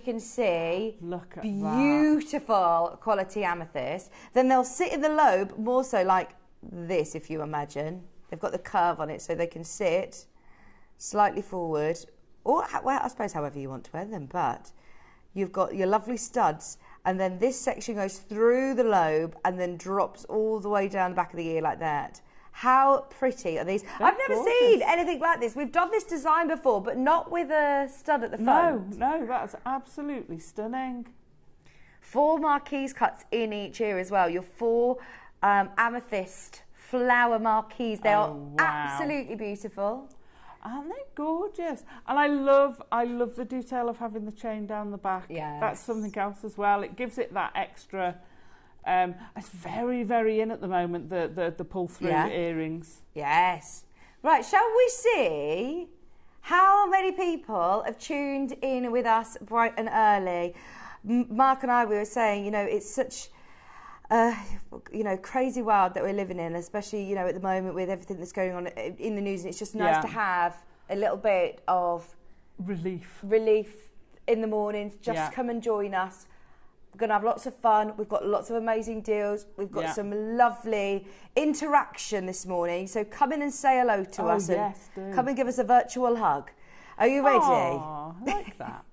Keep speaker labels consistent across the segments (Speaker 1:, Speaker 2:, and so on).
Speaker 1: You can see
Speaker 2: Look at
Speaker 1: beautiful quality amethyst. Then they'll sit in the lobe more so like this, if you imagine. They've got the curve on it so they can sit slightly forward, or well, I suppose however you want to wear them, but you've got your lovely studs, and then this section goes through the lobe and then drops all the way down the back of the ear like that. How pretty are these? I've never seen anything like this. We've done this design before, but not with a stud at the front.
Speaker 2: No, that's absolutely stunning. 4
Speaker 1: marquise cuts in each ear as well. Your 4 amethyst flower marquise. They are absolutely beautiful.
Speaker 2: Aren't they gorgeous? And I love the detail of having the chain down the back.
Speaker 1: Yeah,
Speaker 2: that's something else as well. It gives it that extra. It's very, very in at the moment, the pull-through earrings.
Speaker 1: Yes. Right, shall we see how many people have tuned in with us bright and early? Mark and I, we were saying, you know, it's such, you know, crazy world that we're living in, especially, you know, at the moment with everything that's going on in the news. And it's just nice to have a little bit of relief in the mornings. Just come and join us. We're going to have lots of fun. We've got lots of amazing deals. We've got some lovely interaction this morning. So come in and say hello to us.
Speaker 2: Yes,
Speaker 1: and come and give us a virtual hug. Are you ready?
Speaker 2: Oh, I like that.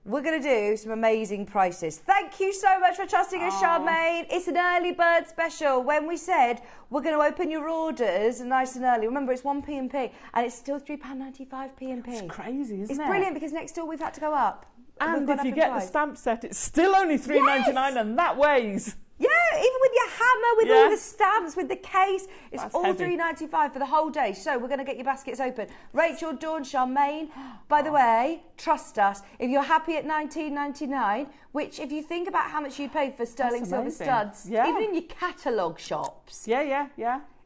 Speaker 1: We're going to do some amazing prices. Thank you so much for trusting us, Charmaine. It's an early bird special. When we said we're going to open your orders nice and early, remember it's 1p&p and it's still £3.95 p&p.
Speaker 2: It's crazy, isn't it?
Speaker 1: It's brilliant because next door we've had to go up.
Speaker 2: And if you get the stamp set, it's still only £3.99 and that weighs.
Speaker 1: Yeah, even with your hammer, with all the stamps, with the case, it's all £3.95 for the whole day. So we're going to get your baskets open. Rachel, Dawn, Charmaine, by the way, trust us. If you're happy at £19.99, which if you think about how much you paid for sterling silver studs, even in your catalogue shops.
Speaker 2: Yeah.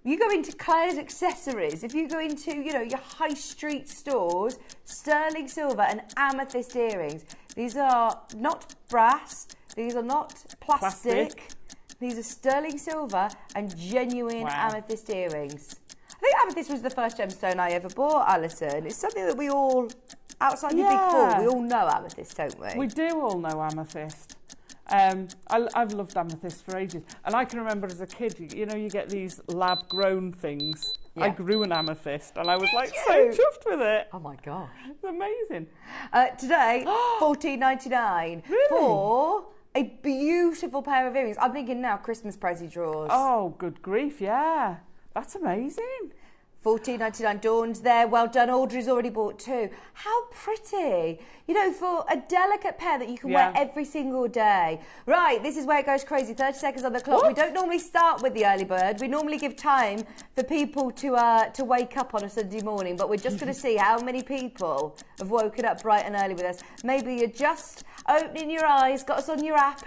Speaker 1: You go into Claire's Accessories, if you go into, you know, your high street stores, sterling silver and amethyst earrings. These are not brass, these are not plastic. These are sterling silver and genuine amethyst earrings. I think amethyst was the first gemstone I ever bought, Alison. It's something that we all, outside the big four, we all know amethyst, don't we?
Speaker 2: We do all know amethyst. I've loved amethyst for ages. And I can remember as a kid, you know, you get these lab-grown things. I grew an amethyst and I was like so chuffed with it.
Speaker 1: Oh my gosh.
Speaker 2: It's amazing.
Speaker 1: Today, $14.99 for a beautiful pair of earrings. I'm thinking now Christmas present drawers.
Speaker 2: Oh, good grief, yeah. That's amazing.
Speaker 1: $14.99. Dawn's there. Well done. Audrey's already bought 2. How pretty. You know, for a delicate pair that you can wear every single day. Right, this is where it goes crazy. 30 seconds on the clock. We don't normally start with the early bird. We normally give time for people to wake up on a Sunday morning, but we're just going to see how many people have woken up bright and early with us. Maybe you're just opening your eyes, got us on your app,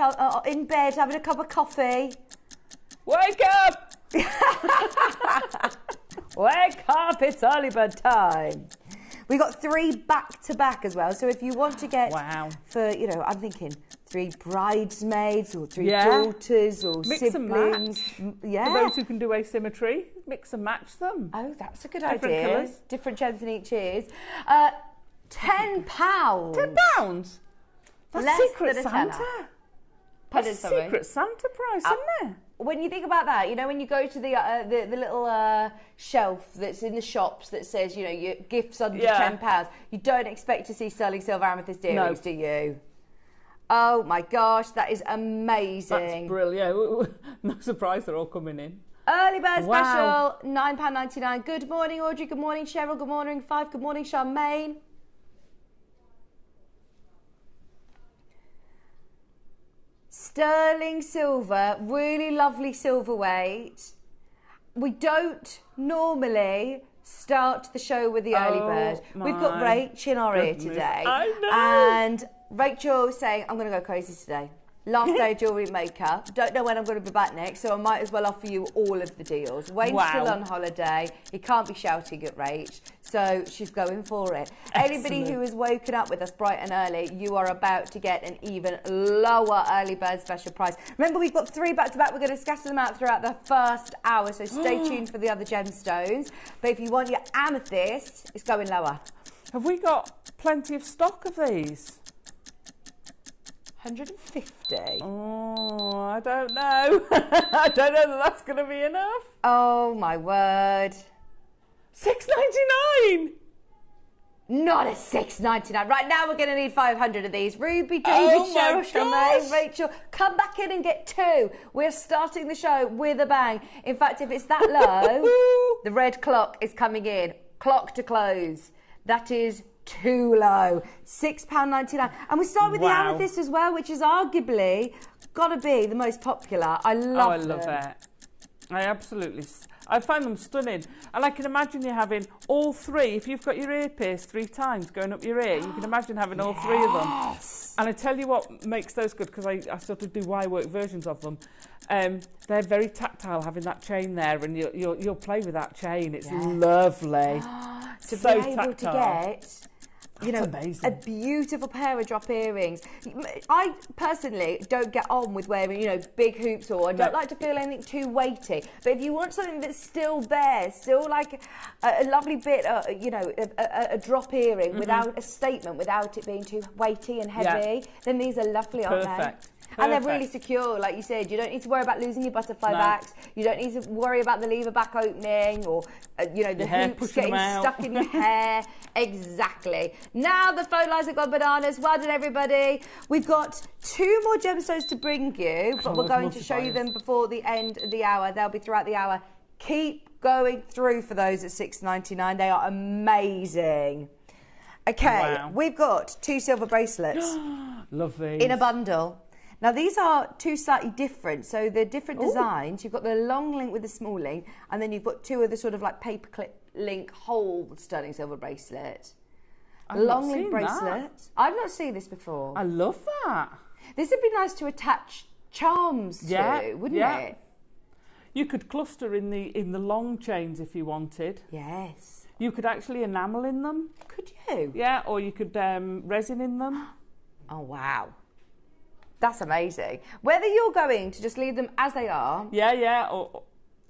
Speaker 1: in bed, having a cup of coffee.
Speaker 2: Wake up!
Speaker 1: Wake up, it's early bird time. We got 3 back-to-back as well. So if you want to get, for, you know, I'm thinking 3 bridesmaids or 3 daughters or
Speaker 2: mix
Speaker 1: siblings.
Speaker 2: And match. For those who can do asymmetry, mix and match them.
Speaker 1: Oh, that's a good
Speaker 2: Different
Speaker 1: idea.
Speaker 2: colours.
Speaker 1: Different gems in each ears. £10.
Speaker 2: £10? That's
Speaker 1: Less
Speaker 2: Secret
Speaker 1: than a
Speaker 2: Santa. That's Secret Santa price, isn't it?
Speaker 1: When you think about that, you know, when you go to the little shelf that's in the shops that says, you know, your gifts under £10, you don't expect to see sterling silver amethyst earrings, do you? Oh my gosh, that is amazing.
Speaker 2: That's brilliant. No surprise they're all coming in.
Speaker 1: Early bird special, £9.99. Good morning, Audrey. Good morning, Cheryl. Good morning, Five. Good morning, Charmaine. Sterling silver, really lovely silver weight. We don't normally start the show with the early bird. We've got Rach in our ear today.
Speaker 2: I know.
Speaker 1: And Rachel saying, I'm going to go crazy today. Last day of JewelleryMaker. Don't know when I'm going to be back next, so I might as well offer you all of the deals. Wayne's still on holiday. He can't be shouting at Rach, so she's going for it.
Speaker 2: Excellent.
Speaker 1: Anybody who has woken up with us bright and early, you are about to get an even lower early bird special price. Remember, we've got 3 back-to-back. We're going to scatter them out throughout the first hour, so stay tuned for the other gemstones. But if you want your amethyst, it's going lower.
Speaker 2: Have we got plenty of stock of these?
Speaker 1: 150.
Speaker 2: Oh, I don't know. I don't know that that's going to be enough.
Speaker 1: Oh my word.
Speaker 2: $6.99.
Speaker 1: Not a $6.99. Right, now we're going to need 500 of these. Ruby, David, Cheryl, Charmaine, Rachel, come back in and get 2. We're starting the show with a bang. In fact, if it's that low, the red clock is coming in. Clock to close. That is too low. £6.99. And we start with the amethyst as well, which is arguably got to be the most popular. I love
Speaker 2: it. I find them stunning. And I can imagine you having all 3. If you've got your ear pierced 3 times going up your ear, you can imagine having all 3 of them. And I tell you what makes those good, because I sort of do Y-work versions of them. They're very tactile, having that chain there, and you'll play with that chain. It's lovely.
Speaker 1: To
Speaker 2: so
Speaker 1: be able to get, you know, a beautiful pair of drop earrings. I personally don't get on with wearing, you know, big hoops, or I don't like to feel anything too weighty. But if you want something that's still there, still like a lovely bit, you know, a drop earring without a statement, without it being too weighty and heavy, then these are lovely, aren't they? And they're really secure, like you said. You don't need to worry about losing your butterfly backs. You don't need to worry about the lever back opening, or you know, the hoops getting stuck in your hair. Exactly. Now the phone lines have gone bananas. Well done, everybody. We've got 2 more gemstones to bring you, but we're going to show you them before the end of the hour. They'll be throughout the hour. Keep going through for those at $6.99. They are amazing. Okay, we've got 2 silver bracelets.
Speaker 2: Love these.
Speaker 1: In a bundle. Now, these are 2 slightly different, so they're different designs. You've got the long link with the small link, and then you've got 2 of the sort of like paperclip link whole sterling silver bracelet. Long link bracelet. I've not seen this before.
Speaker 2: I love that.
Speaker 1: This would be nice to attach charms to, wouldn't it?
Speaker 2: You could cluster in the long chains if you wanted.
Speaker 1: Yes.
Speaker 2: You could actually enamel in them.
Speaker 1: Could you?
Speaker 2: Yeah, or you could resin in them.
Speaker 1: Oh, wow. That's amazing. Whether you're going to just leave them as they are,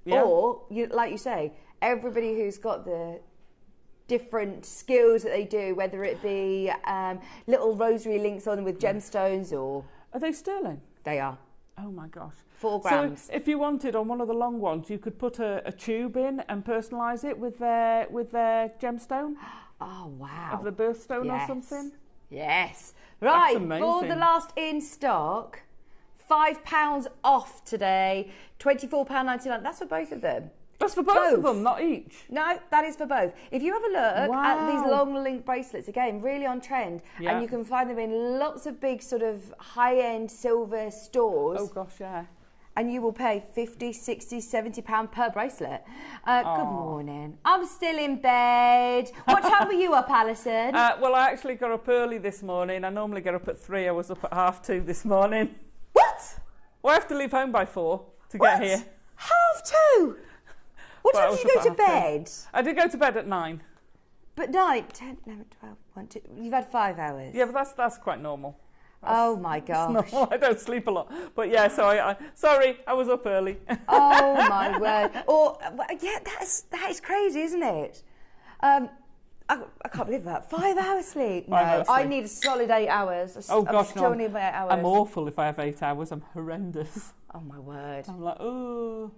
Speaker 1: or you, like you say, everybody who's got the different skills that they do, whether it be little rosary links on them with gemstones, or
Speaker 2: are they sterling?
Speaker 1: They are.
Speaker 2: Oh my gosh.
Speaker 1: 4 grams.
Speaker 2: So if you wanted on one of the long ones, you could put a tube in and personalise it with their gemstone.
Speaker 1: Oh wow.
Speaker 2: Of the birthstone or something.
Speaker 1: Yes. Right, for the last in stock, £5 off today, £24.99. That's for both of them.
Speaker 2: That's for both of them, not each?
Speaker 1: No, that is for both. If you have a look at these long link bracelets, again, really on trend, and you can find them in lots of big sort of high-end silver stores.
Speaker 2: Oh gosh, yeah.
Speaker 1: And you will pay £50, £60, £70 per bracelet. Good morning. I'm still in bed. What time were you up, Alison?
Speaker 2: Well, I actually got up early this morning. I normally get up at 3. I was up at 2:30 this morning.
Speaker 1: What?
Speaker 2: Well, I have to leave home by 4 to get here.
Speaker 1: 2:30? What time did you go to bed?
Speaker 2: I did go to bed at 9.
Speaker 1: But 9, 10, 11, 12, 1, 2. You've had 5 hours.
Speaker 2: Yeah, but that's quite normal.
Speaker 1: Oh my gosh.
Speaker 2: No, I don't sleep a lot. But yeah, so sorry, I was up early.
Speaker 1: Oh my word. Or yeah, that is crazy, isn't it? I can't believe that. 5 hours sleep. No, 5 hours sleep. I need a solid 8 hours.
Speaker 2: Oh gosh,
Speaker 1: I still need my 8 hours.
Speaker 2: I'm awful if I have 8 hours. I'm horrendous.
Speaker 1: Oh my word.
Speaker 2: I'm like, oh.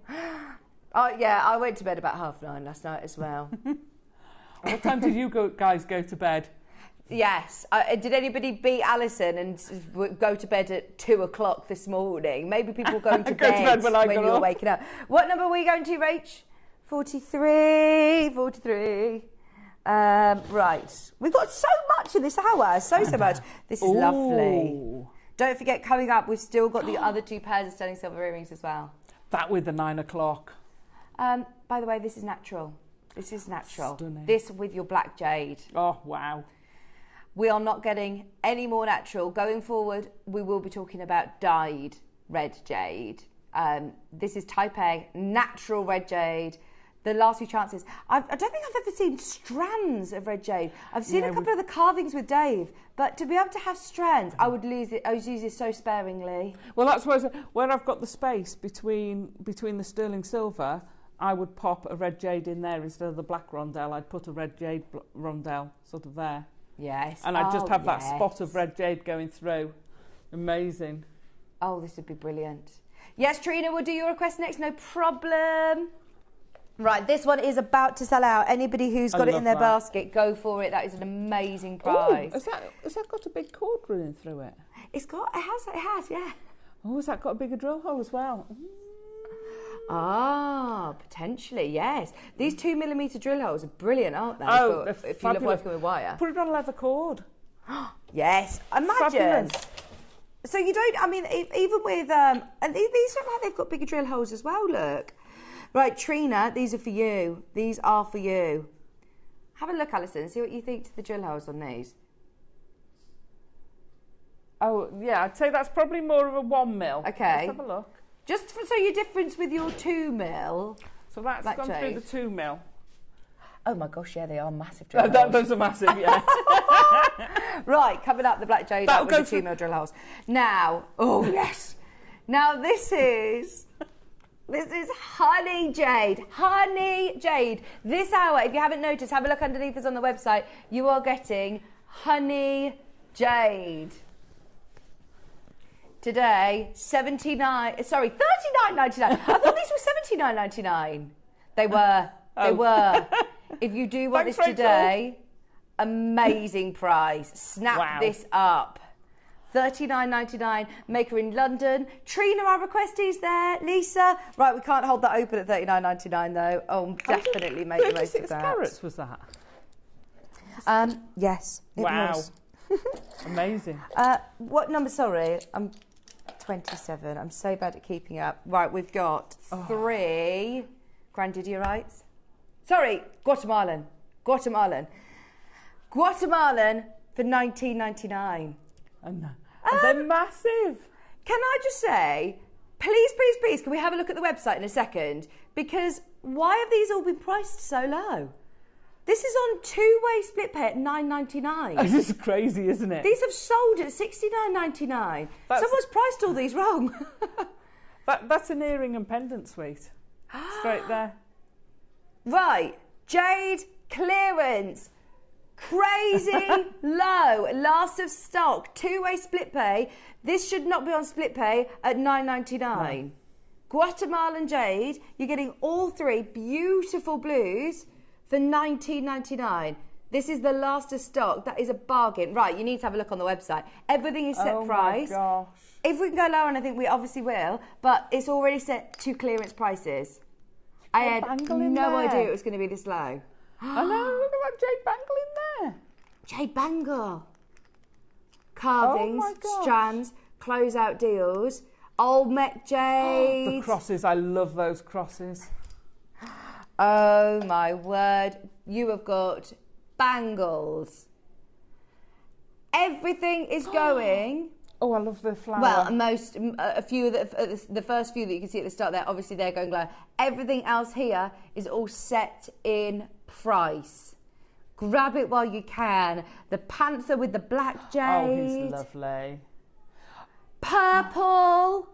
Speaker 1: Oh yeah, I went to bed about 9:30 last night as well.
Speaker 2: What time did you guys go to bed?
Speaker 1: Yes. Did anybody beat Alison and go to bed at 2 o'clock this morning? Maybe people were going to bed when you were waking up. What number were you going to, Rach? 43. Right. We've got so much in this hour. So much. This is lovely. Don't forget, coming up, we've still got the other 2 pairs of sterling silver earrings as well.
Speaker 2: That with the 9 o'clock.
Speaker 1: By the way, this is natural. This is natural.
Speaker 2: Stunning.
Speaker 1: This with your black jade.
Speaker 2: Oh, wow.
Speaker 1: We are not getting any more natural. Going forward, we will be talking about dyed red jade. This is type A, natural red jade. The last few chances. I don't think I've ever seen strands of red jade. I've seen a couple of the carvings with Dave, but to be able to have strands, I would use it so sparingly.
Speaker 2: Well, that's where I've got the space between the sterling silver. I would pop a red jade in there instead of the black rondelle. I'd put a red jade rondelle sort of there.
Speaker 1: Yes.
Speaker 2: And I'd just have that spot of red jade going through. Amazing.
Speaker 1: Oh, this would be brilliant. Yes, Trina, we'll do your request next, no problem. Right, this one is about to sell out. Anybody who's got it in their basket, go for it. That is an amazing prize.
Speaker 2: Ooh, has that got a big cord running through it?
Speaker 1: It has, yeah.
Speaker 2: Oh, has that got a bigger drill hole as well?
Speaker 1: Ah, potentially, yes. These 2mm drill holes are brilliant, aren't they?
Speaker 2: Oh,
Speaker 1: if you love working with wire.
Speaker 2: Put it on a leather cord.
Speaker 1: Yes, imagine.
Speaker 2: Fabulous.
Speaker 1: So you don't, I mean, even with, and these look like they've got bigger drill holes as well, look. Right, Trina, these are for you. These are for you. Have a look, Alison, see what you think to the drill holes on these.
Speaker 2: Oh, yeah, I'd say that's probably more of a 1mm.
Speaker 1: Okay.
Speaker 2: Let's have a look.
Speaker 1: Just so your difference with your 2mm.
Speaker 2: So that's gone through the 2mm.
Speaker 1: Oh my gosh, yeah, they are massive drill holes.
Speaker 2: Those are massive, yeah.
Speaker 1: Right, coming up the black jade out with the 2mm drill holes. Now, oh yes. Now this is honey jade. Honey jade. This hour, if you haven't noticed, have a look underneath us on the website. You are getting honey jade. Today, $39.99. I thought these were $79.99. They were. They were. If you do want this today, amazing price. Snap this up. $39.99. Maker in London. Trina, our requestee's there. Lisa. Right, we can't hold that open at $39.99 though. Oh, definitely make the most of that.
Speaker 2: 36 carats was that?
Speaker 1: Yes, it was.
Speaker 2: Amazing.
Speaker 1: What number? Sorry, I'm 27. I'm so bad at keeping up. Right, we've got 3 grandidierite. Sorry, Guatemalan for $19.99.
Speaker 2: And they're massive.
Speaker 1: Can I just say, please, can we have a look at the website in a second? Because why have these all been priced so low? This is on 2-way split pay at $9.99.
Speaker 2: This is crazy, isn't it?
Speaker 1: These have sold at $69.99. Someone's priced all these wrong.
Speaker 2: That's an earring and pendant suite. Straight there.
Speaker 1: Right, jade clearance. Crazy low. Last of stock. 2-way split pay. This should not be on split pay at $9.99. No. Guatemalan jade. You're getting all 3 beautiful blues for $19.99. This is the last of stock. That is a bargain. Right, you need to have a look on the website. Everything is set price.
Speaker 2: Oh my gosh.
Speaker 1: If we can go lower, and I think we obviously will, but it's already set to clearance prices. I had no idea it was going to be this low.
Speaker 2: I know, look at that jade bangle in there.
Speaker 1: Jade bangle. Carvings, strands, closeout deals, old Met jade.
Speaker 2: The crosses, I love those crosses.
Speaker 1: Oh my word, you have got bangles. Everything is going.
Speaker 2: Oh, I love the flower.
Speaker 1: Well, a few of the first few that you can see at the start there, obviously they're going low. Everything else here is all set in price. Grab it while you can. The panther with the black jade.
Speaker 2: Oh, he's lovely.
Speaker 1: Purple.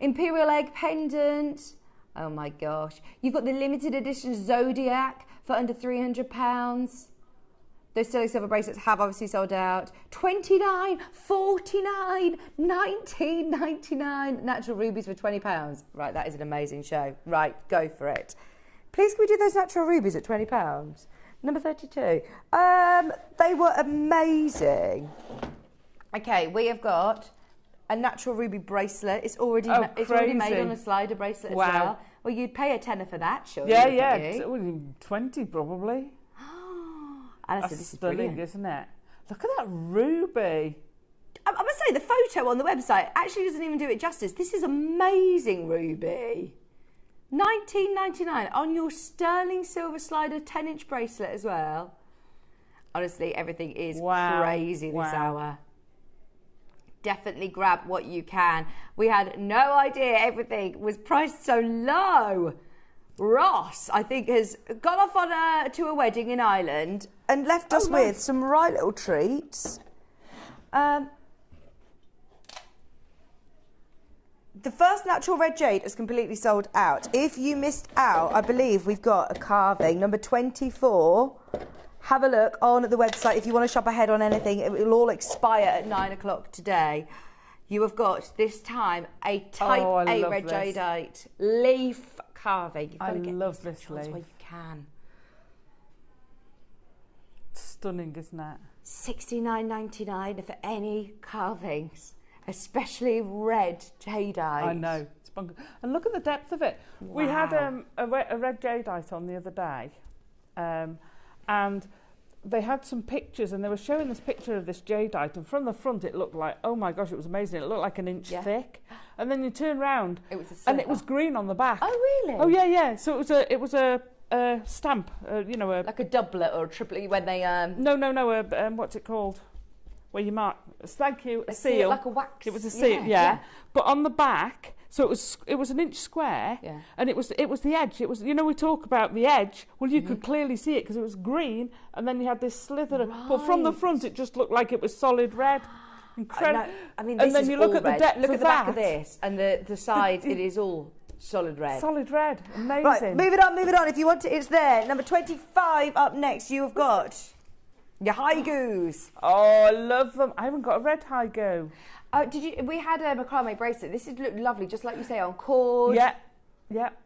Speaker 1: Imperial egg pendant. Oh my gosh. You've got the limited edition Zodiac for under £300. Those sterling silver bracelets have obviously sold out. $29, $49, $19.99. Natural rubies for £20. Right, that is an amazing show. Right, go for it. Please, can we do those natural rubies at £20? Number 32. They were amazing. Okay, we have got a natural ruby bracelet. It's already made on a slider bracelet as well. Well, you'd pay a tenner for that, surely.
Speaker 2: Yeah. 20 probably.
Speaker 1: Alison, this is brilliant,
Speaker 2: isn't it? Look at that ruby.
Speaker 1: I must say, the photo on the website actually doesn't even do it justice. This is amazing ruby. $19.99 on your sterling silver slider 10-inch bracelet as well. Honestly, everything is crazy this hour. Definitely grab what you can. We had no idea everything was priced so low. Ross, I think, has gone off to a wedding in Ireland and left us with some right little treats. The first natural red jade is completely sold out. If you missed out, I believe we've got a carving, number 24, have a look on the website if you want to shop ahead on anything. It will all expire at 9 o'clock today. You have got this time a Type A red jadeite leaf carving. You've got to get
Speaker 2: love this leaf.
Speaker 1: Where you can.
Speaker 2: Stunning, isn't it?
Speaker 1: $69.99 for any carvings, especially red jadeite.
Speaker 2: I know. It's bonkers. And look at the depth of it. Wow. We had a red jadeite on the other day, and they had some pictures, and they were showing this picture of this jadeite, and from the front it looked like, oh my gosh, it was amazing. It looked like an inch thick, and then you turn round, and it was green on the back.
Speaker 1: Oh really?
Speaker 2: Oh yeah. So it was a stamp, you know,
Speaker 1: like a doublet or a triplet when they
Speaker 2: No, what's it called? Where you mark? Thank you, a seal.
Speaker 1: Like a wax.
Speaker 2: It was a seal, yeah. But on the back, so it was an inch square, and it was the edge. It was, you know, we talk about the edge. Well, you could clearly see it because it was green, and then you had this slither. But from the front, it just looked like it was solid red. Incredible.
Speaker 1: I mean, this
Speaker 2: and then
Speaker 1: is
Speaker 2: you look
Speaker 1: all
Speaker 2: at
Speaker 1: red.
Speaker 2: the depth
Speaker 1: Look
Speaker 2: of
Speaker 1: at the back of this, and the side. It is all solid red.
Speaker 2: Solid red. Amazing.
Speaker 1: Right, move it on. If you want it, it's there. Number 25 up next. You have got your high goos.
Speaker 2: Oh, I love them. I haven't got a red high go.
Speaker 1: Did you? We had a macrame bracelet. This would look lovely, just like you say, on cord.
Speaker 2: Yeah.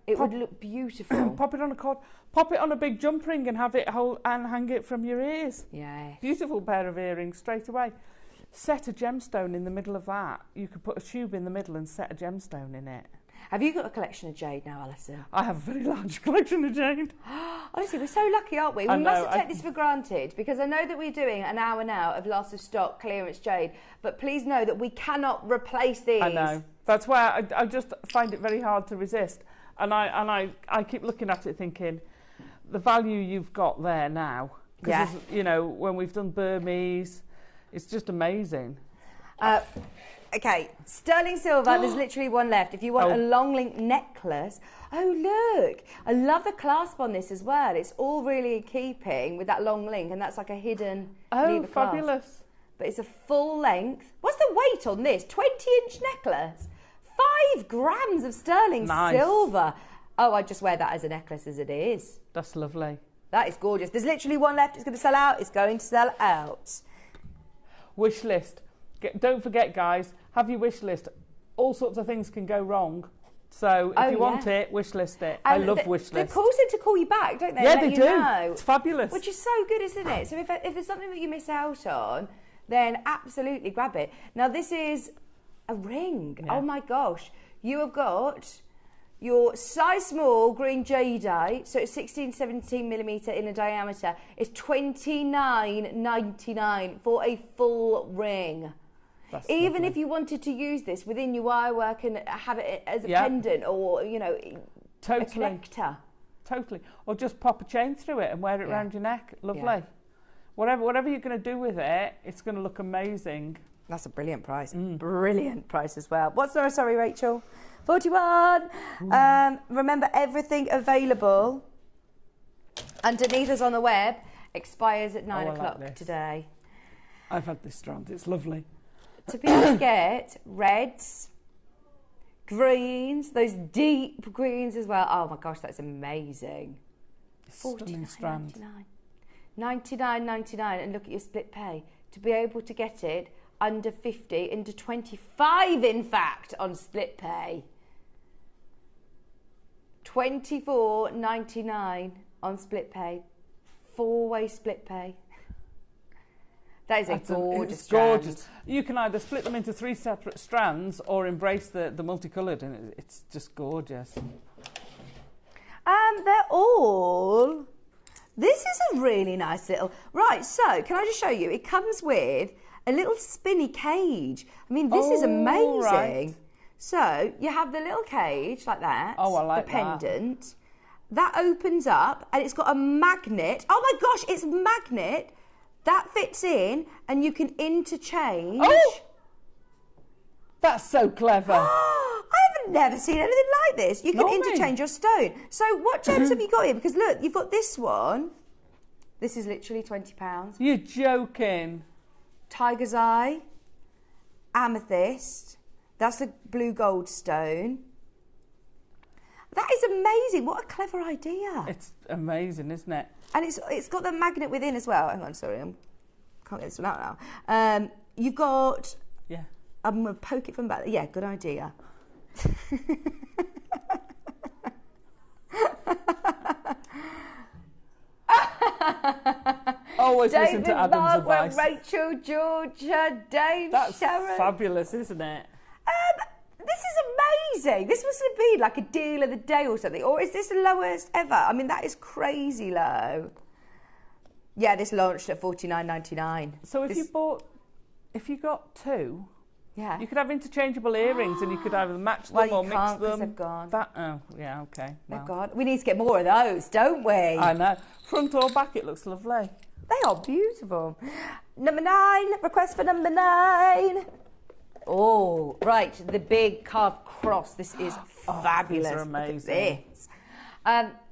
Speaker 1: It would look beautiful.
Speaker 2: Pop it on a cord. Pop it on a big jump ring and have it and hang it from your ears.
Speaker 1: Yeah.
Speaker 2: Beautiful pair of earrings straight away. Set a gemstone in the middle of that. You could put a tube in the middle and set a gemstone in it.
Speaker 1: Have you got a collection of jade now, Alison?
Speaker 2: I have a very large collection of jade.
Speaker 1: Honestly, we're so lucky, aren't we? We mustn't take this for granted, because I know that we're doing an hour now of loss of stock clearance jade, but please know that we cannot replace these.
Speaker 2: I know. That's why I just find it very hard to resist. And I keep looking at it thinking, the value you've got there now. Because, you know, when we've done Burmese, it's just amazing.
Speaker 1: Okay, sterling silver, there's literally one left. If you want a long link necklace, look, I love the clasp on this as well. It's all really in keeping with that long link, and that's like a hidden lever clasp.
Speaker 2: Fabulous.
Speaker 1: But it's a full length. What's the weight on this? 20-inch necklace. 5 grams of sterling silver. Oh, I'd just wear that as a necklace as it is.
Speaker 2: That's lovely.
Speaker 1: That is gorgeous. There's literally one left. It's going to sell out. It's going to sell out.
Speaker 2: Wish list. Don't forget, guys, have your wish list. All sorts of things can go wrong. So if you want it, wish list it. I love wish lists.
Speaker 1: They cause it to call you back, don't they?
Speaker 2: Yeah, they do.
Speaker 1: Know,
Speaker 2: it's fabulous.
Speaker 1: Which is so good, isn't it? So if there's something that you miss out on, then absolutely grab it. Now, this is a ring. Yeah. Oh, my gosh. You have got your size small green jadeite, so it's 16-17 millimetre in a diameter. It's $29.99 for a full ring.
Speaker 2: That's
Speaker 1: Even
Speaker 2: lovely.
Speaker 1: if you wanted to use this within your wire work and have it as a pendant or, you know, a connector.
Speaker 2: Totally. Or just pop a chain through it and wear it around your neck. Lovely. Yeah. Whatever you're going to do with it, it's going to look amazing.
Speaker 1: That's a brilliant price. Brilliant price as well. What's the sorry, Rachel? 41. Remember, everything available underneath us on the web expires at 9 o'clock today.
Speaker 2: I've had this strand. It's lovely.
Speaker 1: To be able to get reds, greens, those deep greens as well. Oh my gosh, that's amazing. $49.99. $99.99, and look at your split pay. To be able to get it under 50, into 25 in fact on split pay. $24.99 on split pay. 4-way split pay. That is gorgeous.
Speaker 2: Gorgeous. You can either split them into 3 separate strands or embrace the multicoloured, and it's just gorgeous.
Speaker 1: They're all... This is a really nice little... Right, so can I just show you? It comes with a little spinny cage. I mean, this is amazing. Right. So you have the little cage like that.
Speaker 2: Oh, I like
Speaker 1: the pendant. That opens up, and it's got a magnet. Oh my gosh, it's a magnet. That fits in, and you can interchange.
Speaker 2: Oh! That's so clever.
Speaker 1: I've never seen anything like this. You can interchange your stone. So what gems have you got here? Because look, you've got this one. This is literally £20.
Speaker 2: You're joking.
Speaker 1: Tiger's eye, amethyst. That's the blue gold stone. That is amazing. What a clever idea.
Speaker 2: It's amazing, isn't it?
Speaker 1: And it's got the magnet within as well. Hang on, sorry, I can't get this one out now. You've got...
Speaker 2: Yeah.
Speaker 1: I'm going to poke it from the back. Yeah, good idea.
Speaker 2: Always
Speaker 1: David,
Speaker 2: listen to Adam's
Speaker 1: Margaret,
Speaker 2: advice.
Speaker 1: Rachel, Georgia, Dave,
Speaker 2: That's
Speaker 1: Sharon.
Speaker 2: fabulous, isn't it?
Speaker 1: This is amazing. This must have been like a deal of the day or something. Or is this the lowest ever? I mean, that is crazy low. Yeah, this launched at $49.99.
Speaker 2: So if you got two,
Speaker 1: yeah,
Speaker 2: you could have interchangeable earrings and you could either match them or mix them.
Speaker 1: They've gone.
Speaker 2: Oh, yeah, okay.
Speaker 1: They've gone. We need to get more of those, don't we?
Speaker 2: I know. Front or back, it looks lovely.
Speaker 1: They are beautiful. Number 9, request for number 9. Oh, right, the big carved cross. This is fabulous.
Speaker 2: These are amazing.
Speaker 1: Look at this.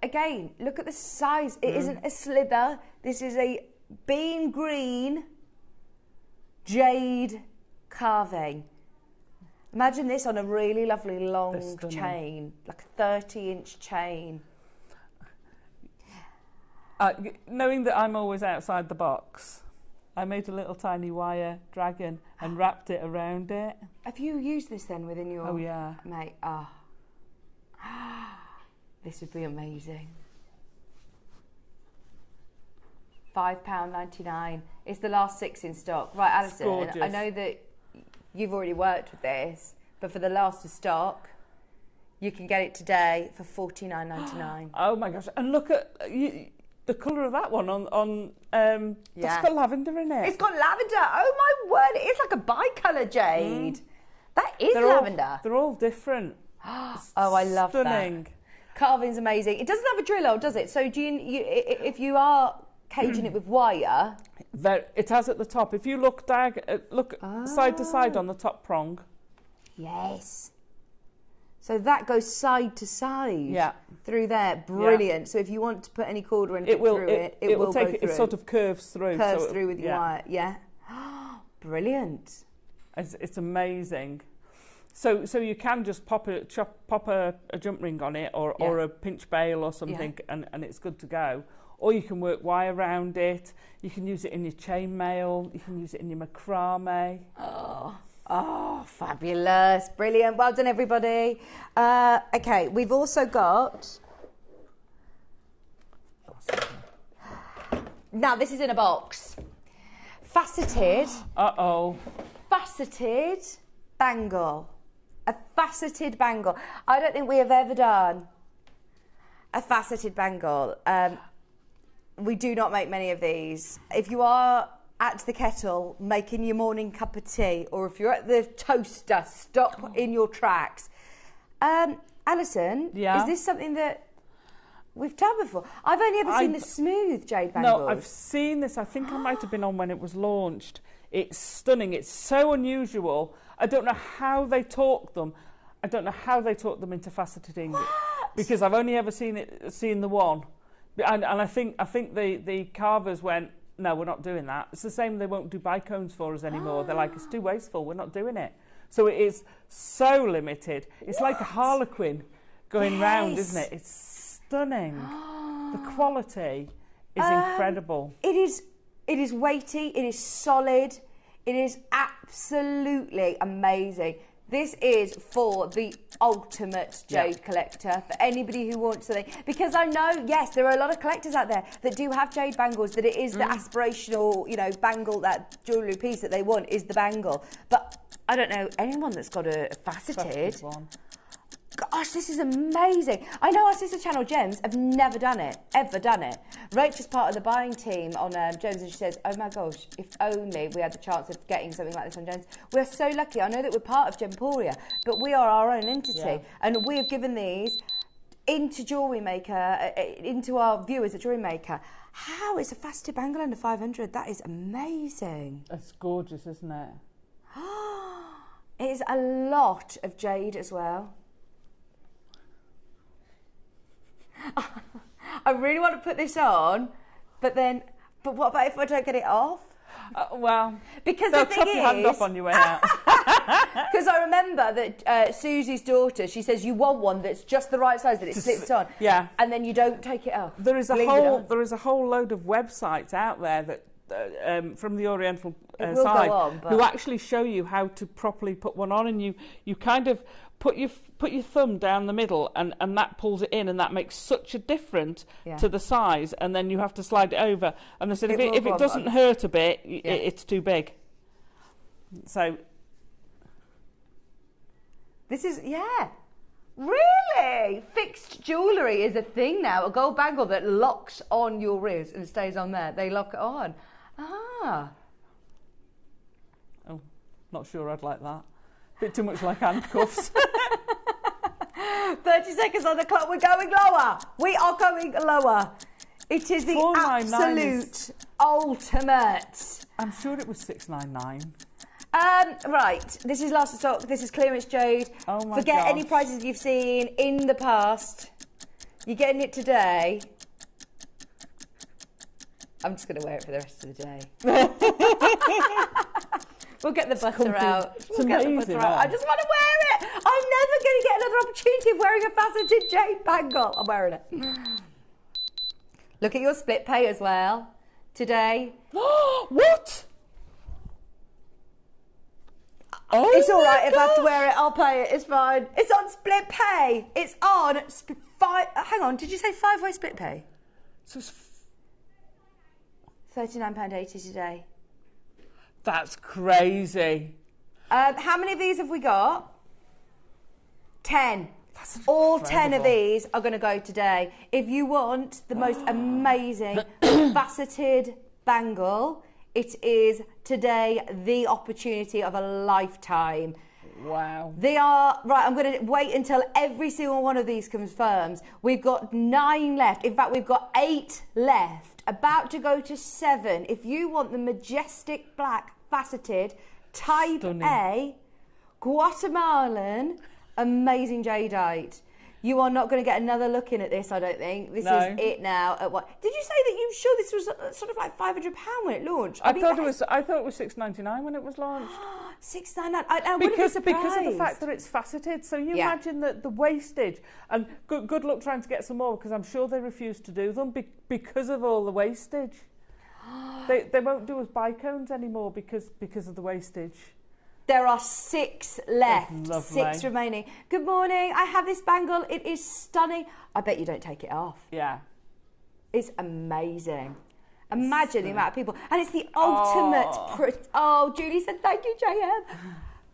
Speaker 1: Again, look at the size. It isn't a slither. This is a bean green jade carving. Imagine this on a really lovely long chain, like a 30-inch chain.
Speaker 2: Knowing that I'm always outside the box, I made a little tiny wire dragon and wrapped it around it.
Speaker 1: Have you used this then within your...
Speaker 2: Oh, yeah.
Speaker 1: Mate, this would be amazing. £5.99. It's the last 6 in stock. Right, Alison, I know that you've already worked with this, but for the last of stock, you can get it today for $49.99.
Speaker 2: Oh, my gosh. And look at... the colour of that one on that's got lavender in it.
Speaker 1: It's got lavender. Oh my word! It's like a bi-colour jade. That is lavender.
Speaker 2: They're all different.
Speaker 1: Oh, I love
Speaker 2: Stunning.
Speaker 1: that. Carving's amazing. It doesn't have a drill hole, does it? So do you if you are caging it with wire?
Speaker 2: It has at the top. If you look side to side on the top prong.
Speaker 1: Yes. So that goes side to side.
Speaker 2: Yeah.
Speaker 1: Through there. Brilliant. Yeah. So if you want to put any cord or anything through it, it will go through.
Speaker 2: It sort of curves through.
Speaker 1: Curves through with your wire. Yeah. Brilliant.
Speaker 2: It's amazing. So you can just pop a jump ring on it or a pinch bail or something and it's good to go. Or you can work wire around it. You can use it in your chainmail. You can use it in your macrame.
Speaker 1: Oh, fabulous. Brilliant. Well done, everybody. Okay, we've also got... Now, this is in a box. Faceted.
Speaker 2: Uh-oh.
Speaker 1: Faceted bangle. A faceted bangle. I don't think we have ever done a faceted bangle. We do not make many of these. If you are at the kettle making your morning cup of tea, or if you're at the toaster, stop in your tracks. Alison, is this something that we've done before? I've only ever seen the smooth jade bangles.
Speaker 2: No, I've seen this. I think I might have been on when it was launched. It's stunning. It's so unusual. I don't know how they taught them. I don't know how they taught them into faceting because I've only ever seen the one, and I think the carvers went, no, we're not doing that. It's the same. They won't do bicones for us anymore. They're like, it's too wasteful. We're not doing it. So it is so limited. It's like a harlequin going round, isn't it? It's stunning. The quality is incredible.
Speaker 1: It is weighty. It is solid. It is absolutely amazing. This is for the ultimate jade collector, for anybody who wants something. Because I know, yes, there are a lot of collectors out there that do have jade bangles, that it is the aspirational, bangle, that jewellery piece that they want is the bangle. But I don't know anyone that's got a faceted
Speaker 2: one.
Speaker 1: Gosh, this is amazing. I know our sister channel, Gems, have never done it, ever done it. Rach is part of the buying team on Gems, and she says, oh my gosh, if only we had the chance of getting something like this on Gems. We're so lucky. I know that we're part of Gemporia, but we are our own entity. And we have given these into JewelleryMaker, into our viewers at JewelleryMaker. How is a faceted bangle under 500? That is amazing.
Speaker 2: It's gorgeous, isn't it?
Speaker 1: It is a lot of jade as well. I really want to put this on, but what about if I don't get it off?
Speaker 2: Well,
Speaker 1: because
Speaker 2: they'll
Speaker 1: the thing
Speaker 2: chop your hand off on your way out.
Speaker 1: Because I remember that Susie's daughter, she says you want one that's just the right size, that it slips on.
Speaker 2: Yeah.
Speaker 1: And then you don't take it off.
Speaker 2: There is a whole load of websites out there that from the Oriental side who actually show you how to properly put one on, and you kind of put your thumb down the middle, and that pulls it in, and that makes such a difference to the size, and then you have to slide it over. And they said if it doesn't hurt a bit, it's too big. So
Speaker 1: this is really fixed jewellery is a thing now. A gold bangle that locks on your wrist and stays on there. They lock it on. Ah.
Speaker 2: Oh, not sure I'd like that. Bit too much like handcuffs.
Speaker 1: 30 seconds on the clock. We're going lower. We are going lower. It is the absolute ultimate.
Speaker 2: I'm sure it was $699.
Speaker 1: Right, this is last stock. This is clearance jade.
Speaker 2: Oh my
Speaker 1: Forget
Speaker 2: gosh.
Speaker 1: any prices you've seen in the past. You're getting it today. I'm just going to wear it for the rest of the day. We'll get the butter out.
Speaker 2: It's amazing.
Speaker 1: I just want to wear it. I'm never going to get another opportunity of wearing a faceted jade bangle. I'm wearing it. Look at your split pay as well today.
Speaker 2: What? Oh,
Speaker 1: it's all right if I have to wear it. I'll pay it. It's fine. It's on split pay. It's on hang on. Did you say 5-way split pay?
Speaker 2: So it's
Speaker 1: £39.80 today.
Speaker 2: That's crazy.
Speaker 1: How many of these have we got? 10. All 10 of these are going to go today. If you want the most amazing faceted bangle, it is today the opportunity of a lifetime.
Speaker 2: Wow.
Speaker 1: They are, right, I'm going to wait until every single one of these confirms. We've got 9 left. In fact, we've got 8 left. About to go to 7. If you want the majestic black faceted type A Guatemalan amazing jadeite, you are not going to get another look in at this, I don't think. This is it now. At what? Did you say that you sure this was sort of like £500 when it launched?
Speaker 2: I thought it was $6.99 when it was launched.
Speaker 1: $6.99. I wouldn't be surprised.
Speaker 2: Because of the fact that it's faceted. So you imagine that the wastage, and good luck trying to get some more, because I'm sure they refuse to do them because of all the wastage. They won't do us bicones anymore because of the wastage.
Speaker 1: There are 6 left.
Speaker 2: Lovely.
Speaker 1: 6 remaining. Good morning. I have this bangle. It is stunning. I bet you don't take it off.
Speaker 2: Yeah.
Speaker 1: It's amazing. Imagine the amount of people. And it's the ultimate... Julie said, thank you, JM.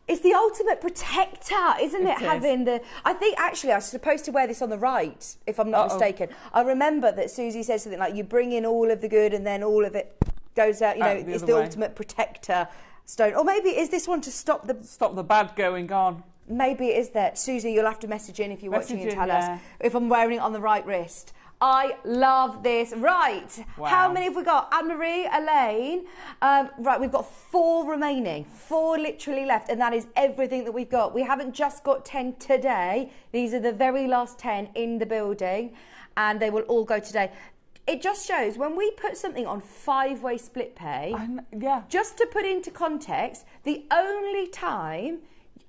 Speaker 1: It's the ultimate protector, isn't it? Having the... I think, actually, I was supposed to wear this on the right, if I'm not mistaken. I remember that Susie said something like, you bring in all of the good and then all of it goes out. You know, it's the ultimate protector stone. Or maybe is this one to stop the
Speaker 2: bad going on?
Speaker 1: Maybe it is that. Susie, you'll have to message in if you're watching and tell us if I'm wearing it on the right wrist. I love this. Right.
Speaker 2: Wow.
Speaker 1: How many have we got? Anne-Marie, Elaine. Right, we've got 4 remaining. 4 literally left, and that is everything that we've got. We haven't just got 10 today. These are the very last 10 in the building, and they will all go today. It just shows when we put something on 5-way split pay, just to put into context, the only time,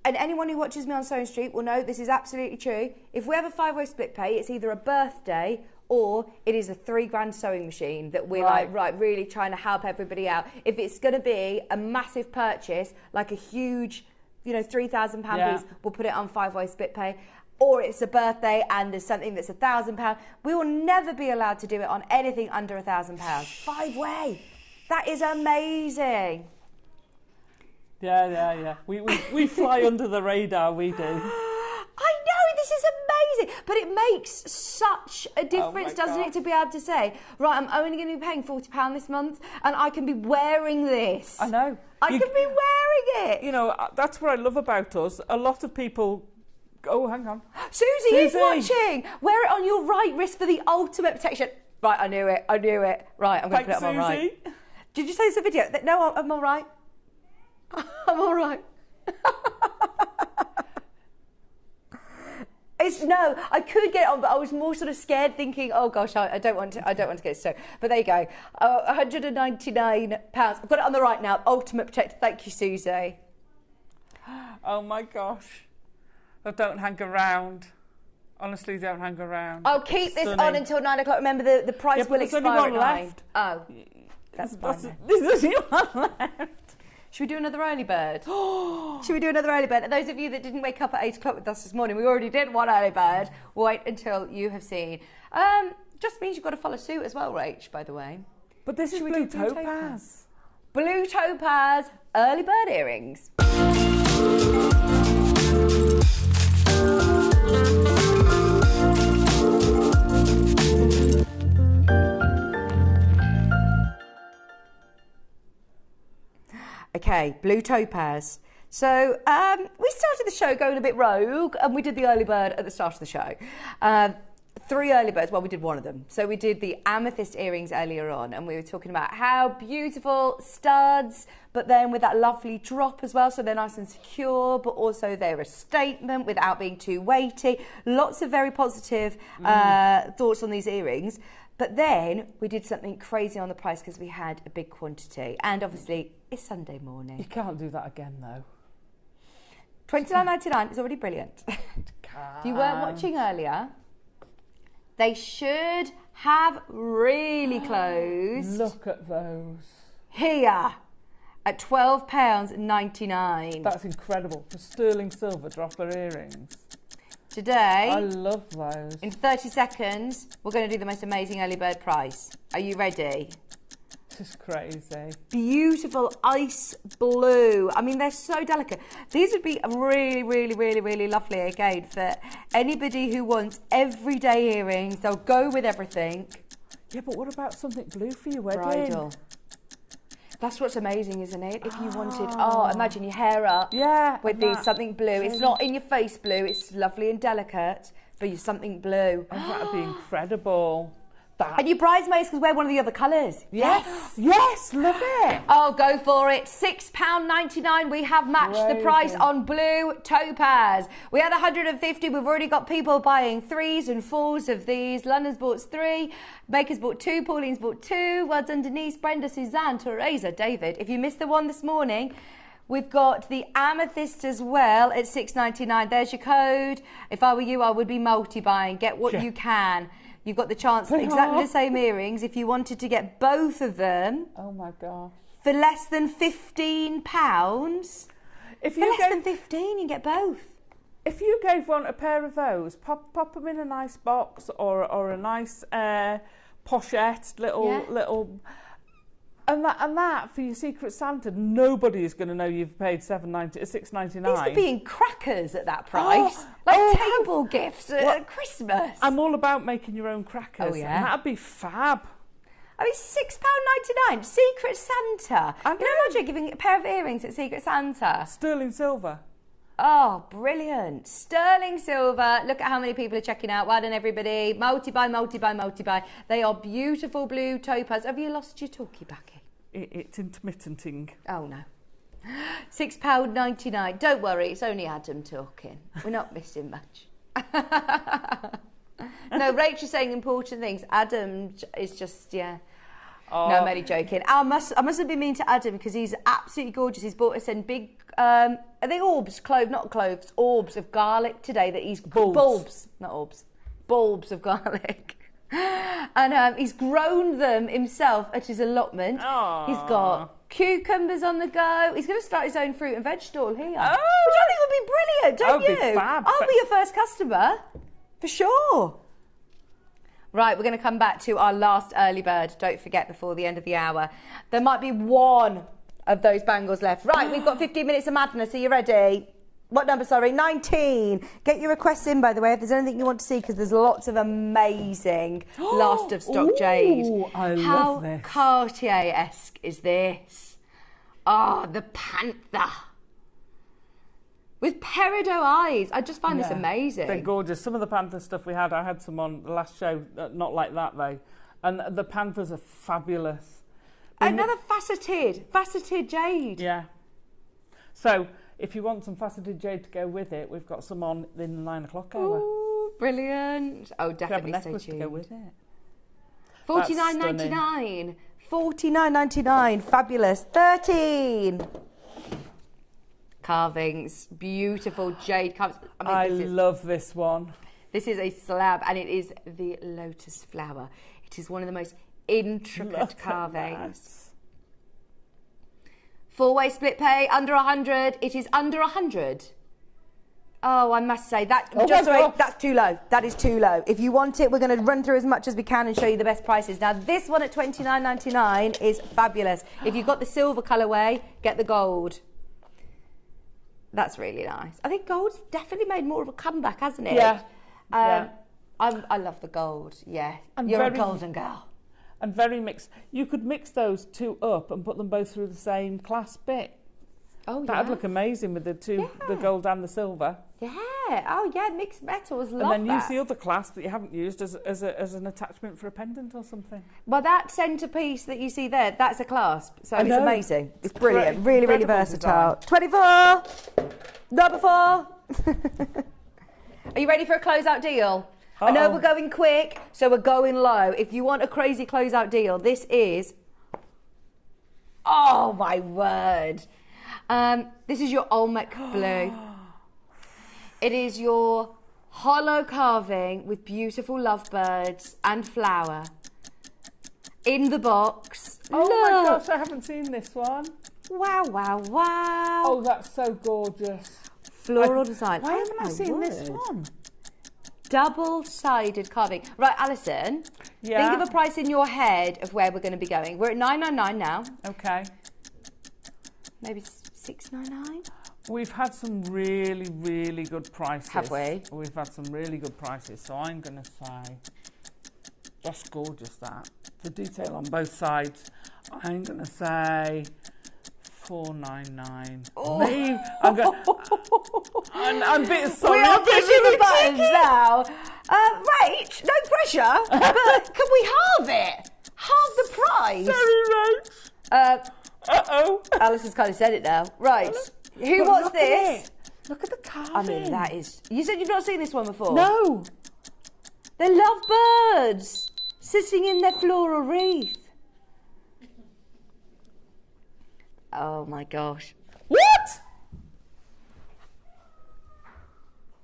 Speaker 1: and anyone who watches me on Sewing Street will know this is absolutely true, if we have a 5-way split pay, it's either a birthday or it is a $3,000 sewing machine that we're really trying to help everybody out. If it's going to be a massive purchase, like a huge, £3,000 piece, we'll put it on 5-way split pay. Or it's a birthday and there's something that's £1,000. We will never be allowed to do it on anything under £1,000. 5-way. That is amazing.
Speaker 2: Yeah. We fly under the radar, we do.
Speaker 1: I know, this is amazing. But it makes such a difference, doesn't it, to be able to say, right, I'm only going to be paying £40 this month and I can be wearing this.
Speaker 2: I know.
Speaker 1: I can be wearing it.
Speaker 2: You know, that's what I love about us. A lot of people... Oh, hang on.
Speaker 1: Susie is watching. Wear it on your right wrist for the ultimate protection. Right, I knew it. Right, I'm going to put it on my right. Did you say it's a video? No, I'm all right. I'm all right. No, I could get it on, but I was more sort of scared, thinking, oh gosh, I don't want to get it so. But there you go, £199. I've got it on the right now. Ultimate protector. Thank you, Susie.
Speaker 2: Oh my gosh. Don't hang around. Honestly, don't hang around.
Speaker 1: I'll keep this on until 9 o'clock. Remember, the price will expire
Speaker 2: there's only one
Speaker 1: at 9.
Speaker 2: left.
Speaker 1: Oh, that's fine.
Speaker 2: There's only one left.
Speaker 1: Should we do another early bird? Should we do another early bird? And those of you that didn't wake up at 8 o'clock with us this morning, we already did one early bird. Wait until you have seen. Just means you've got to follow suit as well, Rach, by the way.
Speaker 2: But this is blue topaz.
Speaker 1: Blue topaz early bird earrings. Okay, blue topaz. So we started the show going a bit rogue, and we did the early bird at the start of the show. 3 early birds, well, we did one of them. So we did the amethyst earrings earlier on, and we were talking about how beautiful studs, but then with that lovely drop as well, so they're nice and secure, but also they're a statement without being too weighty. Lots of very positive thoughts on these earrings. But then we did something crazy on the price because we had a big quantity. And obviously, it's Sunday morning.
Speaker 2: You can't do that again, though.
Speaker 1: $29.99 is already brilliant. If you weren't watching earlier, they should have really closed.
Speaker 2: Look at those.
Speaker 1: Here at £12.99.
Speaker 2: That's incredible for sterling silver dropper earrings.
Speaker 1: Today,
Speaker 2: I love those.
Speaker 1: In 30 seconds, we're going to do the most amazing early bird price. Are you ready?
Speaker 2: This is crazy.
Speaker 1: Beautiful ice blue. I mean, they're so delicate. These would be really, really, really, really lovely again for anybody who wants everyday earrings. They'll go with everything.
Speaker 2: Yeah, but what about something blue for your wedding?
Speaker 1: Bridal. That's what's amazing, isn't it? If you wanted, imagine your hair up with these something blue. It's not in your face blue. It's lovely and delicate, but you're something blue.
Speaker 2: Oh, that would be incredible.
Speaker 1: And your bridesmaids could wear one of the other colours.
Speaker 2: Yes, yes, love it.
Speaker 1: Oh, go for it. £6.99. We have matched the price on blue topaz. We had 150. We've already got people buying 3s and 4s of these. London's bought 3. Baker's bought 2. Pauline's bought 2. Well done, Denise, Brenda, Suzanne, Teresa, David. If you missed the one this morning, we've got the amethyst as well at £6.99. There's your code. If I were you, I would be multi-buying. Get what you can. You've got the chance for exactly the same earrings if you wanted to get both of them.
Speaker 2: Oh my gosh.
Speaker 1: For less than £15.
Speaker 2: If
Speaker 1: for
Speaker 2: you
Speaker 1: less than 15, you can get both.
Speaker 2: If you gave one a pair of those, pop them in a nice box or a nice pochette, little. And that for your Secret Santa, nobody is going to know you've paid £6.99.
Speaker 1: These could be in crackers at that price, table gifts at Christmas.
Speaker 2: I'm all about making your own crackers.
Speaker 1: Oh yeah,
Speaker 2: and that'd be fab.
Speaker 1: I mean, £6.99, Secret Santa. You know, imagine giving a pair of earrings at Secret Santa.
Speaker 2: Sterling silver.
Speaker 1: Oh, brilliant. Sterling silver. Look at how many people are checking out. Well done, everybody. Multi-buy, multi-buy, multi-buy. They are beautiful blue topaz. Have you lost your talkie-backy?
Speaker 2: It's intermittenting.
Speaker 1: Oh, no. £6.99. Don't worry, it's only Adam talking. We're not missing much. No, Rachel's saying important things. Adam is just,
Speaker 2: Oh.
Speaker 1: No, I'm only joking. I mustn't be mean to Adam because he's absolutely gorgeous. He's bought us in big, are they orbs? Not cloves, orbs of garlic today that he's... Bulbs, not orbs. Bulbs of garlic. And he's grown them himself at his allotment.
Speaker 2: Aww.
Speaker 1: He's got cucumbers on the go. He's going to start his own fruit and veg stall here. Which I think would be brilliant, don't you?
Speaker 2: Be fab.
Speaker 1: I'll be your first customer, for sure. Right, we're going to come back to our last early bird. Don't forget, before the end of the hour. There might be one of those bangles left. Right, we've got 15 minutes of madness. Are you ready? What number, sorry? 19. Get your requests in, by the way, if there's anything you want to see, because there's lots of amazing last of stock jade.
Speaker 2: I love this.
Speaker 1: How Cartier-esque is this? Ah, the panther. With peridot eyes. I just find this amazing.
Speaker 2: They're gorgeous. Some of the panther stuff we had, I had some on the last show, not like that though. And the panthers are fabulous.
Speaker 1: Another faceted jade.
Speaker 2: Yeah. So, if you want some faceted jade to go with it, we've got some on in the 9 o'clock hour.
Speaker 1: Ooh, brilliant. Oh, definitely stay tuned.
Speaker 2: To go with it.
Speaker 1: $49.99. $49.99. Fabulous. 13. carvings, beautiful jade carvings.
Speaker 2: I love this one.
Speaker 1: This is a slab, and it is the lotus flower. It is one of the most intricate carvings. 4-way split pay, under 100. It is under 100. Oh, I must say that that's too low. That is too low. If you want it, we're going to run through as much as we can and show you the best prices. Now, this one at $29.99 is fabulous. If you've got the silver colourway, get the gold. That's really nice. I think gold's definitely made more of a comeback, hasn't it?
Speaker 2: Yeah.
Speaker 1: I love the gold. Yeah,
Speaker 2: and
Speaker 1: you're a golden girl.
Speaker 2: And very mixed. You could mix those two up and put them both through the same clasp bit.
Speaker 1: Oh,
Speaker 2: that'd look amazing with the two, the gold and the silver.
Speaker 1: Yeah. Oh, yeah. Mixed metals. Love
Speaker 2: and then
Speaker 1: that.
Speaker 2: use the other clasp that you haven't used as an attachment for a pendant or something.
Speaker 1: Well, that centrepiece that you see there, that's a clasp. So it's amazing. It's brilliant. Really, really versatile. Design. 24. Number 4. Are you ready for a closeout deal? I know we're going quick, so we're going low. If you want a crazy closeout deal, this is... Oh, my word. This is your Olmec blue. It is your hollow carving with beautiful lovebirds and flower. In the box.
Speaker 2: Oh,
Speaker 1: Look.
Speaker 2: my gosh, I haven't seen this one.
Speaker 1: Wow, wow, wow.
Speaker 2: Oh, that's so gorgeous.
Speaker 1: Floral design.
Speaker 2: Why haven't I seen this one?
Speaker 1: Double-sided carving. Right, Alison, think of a price in your head of where we're going to be going. We're at $9.99 now.
Speaker 2: Okay.
Speaker 1: Maybe $6.99?
Speaker 2: We've had some really, really good prices.
Speaker 1: Have we?
Speaker 2: We've had some really good prices, so I'm going to say, that's gorgeous, that. The detail on both sides. I'm going to say $4.99.
Speaker 1: Oh.
Speaker 2: I'm a bit sorry.
Speaker 1: We are pushing the buttons now. Rach, no pressure, but can we halve it? Halve the price.
Speaker 2: Sorry, Rach.
Speaker 1: Uh-oh. Alison's kind of said it now. Right. Who wants this?
Speaker 2: Look at the carving.
Speaker 1: I mean, that is... You said you've not seen this one before?
Speaker 2: No.
Speaker 1: They're lovebirds sitting in their floral wreath. Oh, my gosh.
Speaker 2: What?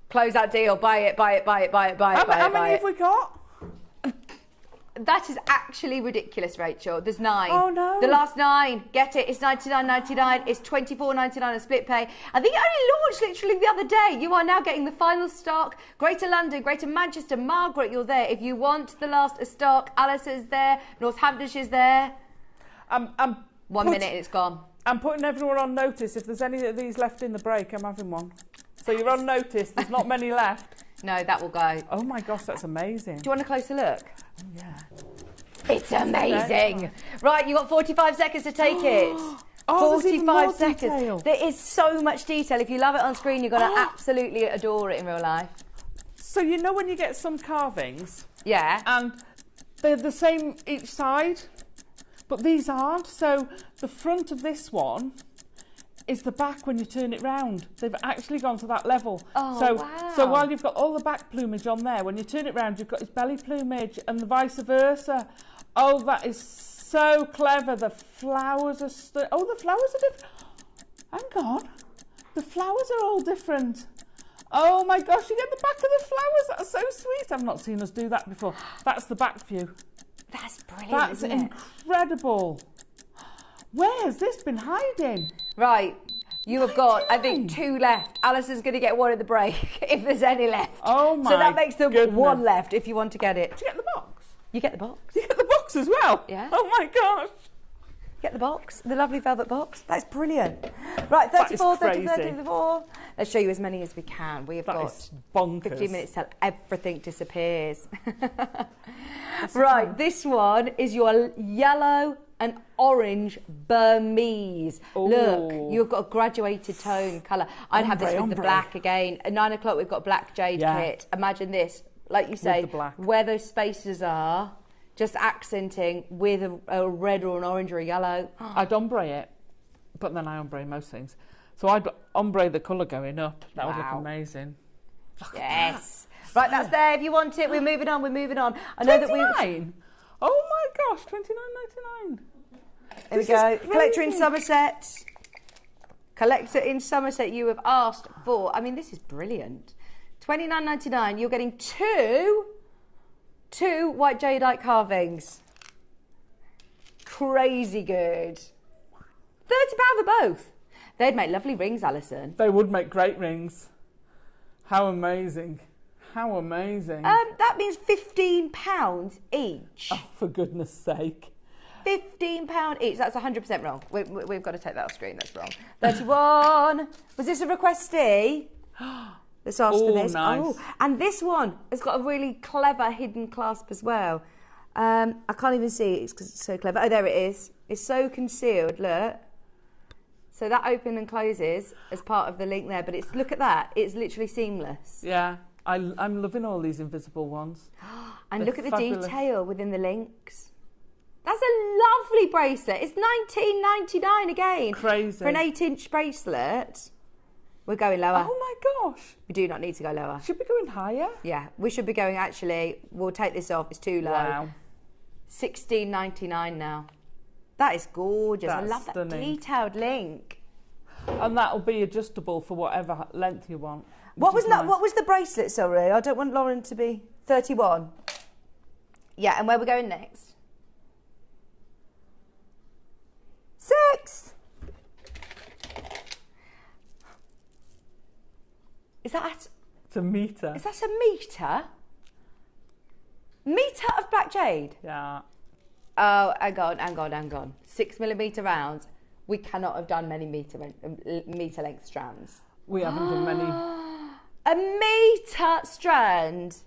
Speaker 1: Close-out deal. Buy it, buy it, buy it, buy it, buy it, buy it.
Speaker 2: How many have we got?
Speaker 1: That is actually ridiculous, Rachel. There's 9.
Speaker 2: Oh, no.
Speaker 1: The last 9. Get it. It's $99.99. It's $24.99 on split pay. I think it only launched literally the other day. You are now getting the final stock. Greater London, Greater Manchester, Margaret, you're there. If you want the last stock, Alice is there. Northamptonshire's there. 1 minute and it's gone.
Speaker 2: I'm putting everyone on notice. If there's any of these left in the break, I'm having one. So you're on notice. There's not many left.
Speaker 1: No, that will go.
Speaker 2: Oh, my gosh, that's amazing.
Speaker 1: Do you want a closer look?
Speaker 2: Oh, yeah.
Speaker 1: It's amazing. Right, you've got 45 seconds to take it. 45 seconds.
Speaker 2: Detail.
Speaker 1: There is so much detail. If you love it on screen, you're going to absolutely adore it in real life.
Speaker 2: So you know when you get some carvings?
Speaker 1: Yeah.
Speaker 2: And they're the same each side, but these aren't. So the front of this one is the back when you turn it round. They've actually gone to that level.
Speaker 1: Oh, wow.
Speaker 2: So while you've got all the back plumage on there, when you turn it round, you've got his belly plumage and the vice versa. Oh, that is so clever. The flowers are... the flowers are different. Hang on. The flowers are all different. Oh, my gosh, you get the back of the flowers. That's so sweet. I've not seen us do that before. That's the back view.
Speaker 1: That's brilliant,
Speaker 2: That's
Speaker 1: isn't it?
Speaker 2: incredible. Where's this been hiding?
Speaker 1: Right, you have got, I think, 2 left. Alison's going to get 1 at the break, if there's any left.
Speaker 2: Oh, my
Speaker 1: So that makes them
Speaker 2: goodness.
Speaker 1: 1 left if you want to get it.
Speaker 2: Do you get the box?
Speaker 1: You get the box.
Speaker 2: You get the box as well?
Speaker 1: Yeah.
Speaker 2: Oh, my gosh.
Speaker 1: Get the box, the lovely velvet box. That's brilliant. Right, 34,
Speaker 2: That is
Speaker 1: 33,
Speaker 2: crazy.
Speaker 1: 34. Let's show you as many as we can. We have
Speaker 2: That
Speaker 1: got
Speaker 2: is bonkers.
Speaker 1: 15 minutes till everything disappears. Right, this one is your yellow and orange Burmese.
Speaker 2: Ooh.
Speaker 1: Look, you've got a graduated tone colour. I'd have this with
Speaker 2: Ombre,
Speaker 1: the black again. At 9 o'clock, we've got black jade kit. Imagine this, like you say,
Speaker 2: the black.
Speaker 1: where those spaces are, just accenting with a red or an orange or a yellow.
Speaker 2: I'd ombre it, but then I ombre most things. So I'd ombre the colour going up. That would look amazing. Look
Speaker 1: Yes. Right, that's there. If you want it, we're moving on. We're moving on. I know that we.
Speaker 2: Oh my gosh, $29.99.
Speaker 1: There we go. Collector in Somerset. Collector in Somerset, you have asked for, I mean, this is brilliant. £29.99, you're getting two white jadeite carvings. Crazy good. £30 for both. They'd make lovely rings, Alison.
Speaker 2: They would make great rings. How amazing. How amazing.
Speaker 1: That means £15 each.
Speaker 2: Oh, for goodness sake.
Speaker 1: £15 each. That's 100% wrong. We've got to take that off screen. That's wrong. 31. Was this a requestee? Let's ask for this.
Speaker 2: Nice.
Speaker 1: Oh, and this one has got a really clever hidden clasp as well. I can't even see it because it's so clever. Oh, there it is. It's so concealed. Look. So that opens and closes as part of the link there. But it's, look at that. It's literally seamless.
Speaker 2: Yeah. I'm loving all these invisible ones.
Speaker 1: And
Speaker 2: They're
Speaker 1: look at the
Speaker 2: fabulous.
Speaker 1: detail within the links. That's a lovely bracelet. It's £19.99 again.
Speaker 2: Crazy.
Speaker 1: For an 8-inch bracelet. We're going lower.
Speaker 2: Oh my gosh.
Speaker 1: We do not need to go lower.
Speaker 2: Should we go in higher?
Speaker 1: Yeah, we should be going, actually, we'll take this off. It's too low.
Speaker 2: Wow.
Speaker 1: £16.99 now. That is gorgeous.
Speaker 2: That's
Speaker 1: I love that
Speaker 2: stunning.
Speaker 1: detailed link.
Speaker 2: And that'll be adjustable for whatever length you want.
Speaker 1: What was the bracelet, sorry? I don't want Lauren to be 31. Yeah, and where are we going next? 6. Is that
Speaker 2: It's a metre.
Speaker 1: Is that a metre? Metre of black jade?
Speaker 2: Yeah.
Speaker 1: Oh, hang on. 6mm rounds. We cannot have done many metre length strands.
Speaker 2: We haven't done many.
Speaker 1: A metre strand.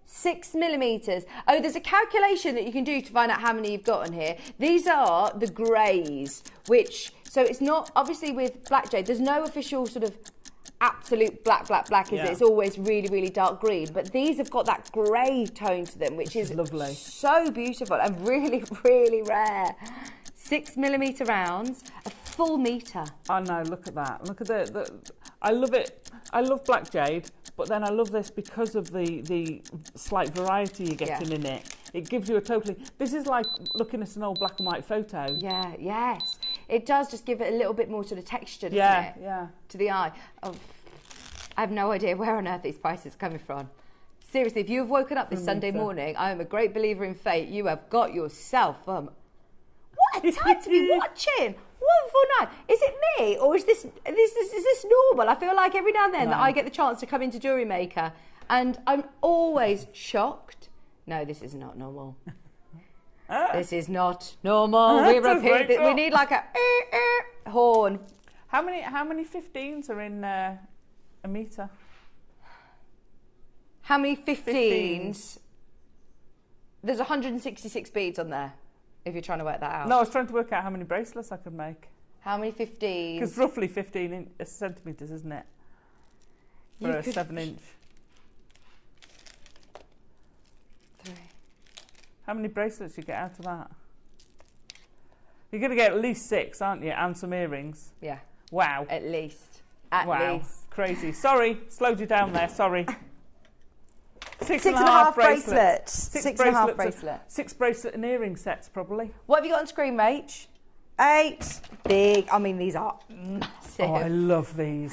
Speaker 1: 6mm. Oh, there's a calculation that you can do to find out how many you've got on here. These are the greys, so it's not, obviously with black jade, there's no official sort of absolute black, is it? It's always really, really dark green. But these have got that grey tone to them, which is
Speaker 2: lovely.
Speaker 1: So beautiful and really, really rare. 6mm rounds, a full metre.
Speaker 2: I know, look at that. Look at the I love it. I love black jade, but then I love this because of the slight variety you're getting in it. It gives you a totally... This is like looking at an old black and white photo.
Speaker 1: Yeah, yes. It does just give it a little bit more sort of texture, doesn't it?
Speaker 2: Yeah.
Speaker 1: To the eye. Oh, I have no idea where on earth these prices are coming from. Seriously, if you've woken up this Sunday morning, I am a great believer in fate. You have got yourself... What a time to be watching! 149. Is it me, or is this normal? I feel like every now and then that I get the chance to come into JewelleryMaker, and I'm always shocked. No, this is not normal. This is not normal. We need like a horn.
Speaker 2: How many 15s are in a metre?
Speaker 1: How many 15s? There's 166 beads on there. If you're trying to work that out.
Speaker 2: No, I was trying to work out how many bracelets I could make.
Speaker 1: How many 15s?
Speaker 2: Because roughly 15 centimetres, isn't it? For a 7-inch.
Speaker 1: 3.
Speaker 2: How many bracelets you get out of that? You're going to get at least 6, aren't you? And some earrings.
Speaker 1: Yeah.
Speaker 2: Wow.
Speaker 1: At least. At least.
Speaker 2: Crazy. Sorry, slowed you down there. Sorry.
Speaker 1: 6.5 bracelets. 6.5 bracelets.
Speaker 2: 6 bracelet and earring sets, probably.
Speaker 1: What have you got on screen, Rach? 8. Big. I mean, these are massive.
Speaker 2: Oh, I love these.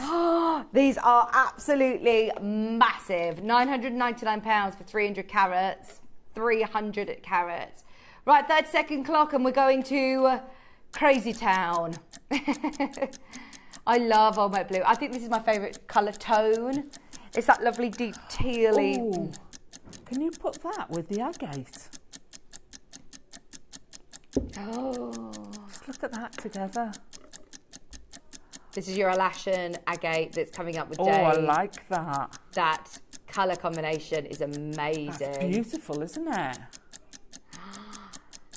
Speaker 1: These are absolutely massive. £999 for 300 carats. 300 carats. Right, 30-second clock, and we're going to Crazy Town. I love Old Moat Blue. I think this is my favourite colour tone. It's that lovely deep tealy.
Speaker 2: Ooh. Can you put that with the agate?
Speaker 1: Oh.
Speaker 2: Just look at that together.
Speaker 1: This is your Alashan agate that's coming up with
Speaker 2: Oh,
Speaker 1: Dave.
Speaker 2: I like that.
Speaker 1: That colour combination is amazing.
Speaker 2: That's beautiful, isn't it?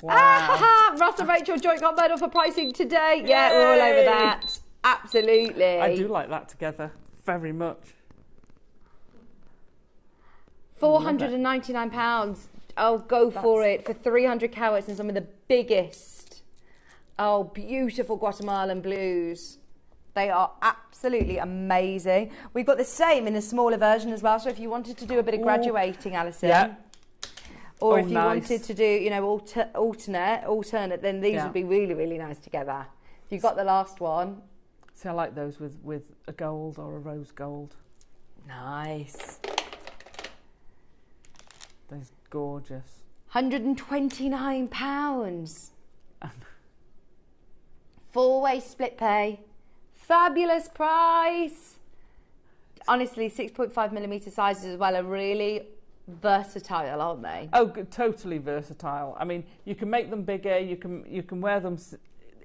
Speaker 2: Wow.
Speaker 1: Ah, Russ and Rachel joint got medal for pricing today.
Speaker 2: Yay!
Speaker 1: Yeah, we're all over that. Absolutely.
Speaker 2: I do like that together very much.
Speaker 1: £499. Oh, go for it for 300 carats and some of the biggest. Oh, beautiful Guatemalan blues. They are absolutely amazing. We've got the same in a smaller version as well. So if you wanted to do a bit of graduating, Alison, or if you wanted to do, you know, alternate, then these would be really, really nice together. If you've got the last one.
Speaker 2: See, I like those with a gold or a rose gold.
Speaker 1: Nice.
Speaker 2: They're gorgeous.
Speaker 1: £129. 4-way split pay. Fabulous price. Honestly, 6.5mm sizes as well are really versatile, aren't they?
Speaker 2: Oh, totally versatile. I mean, you can make them bigger. You can wear them.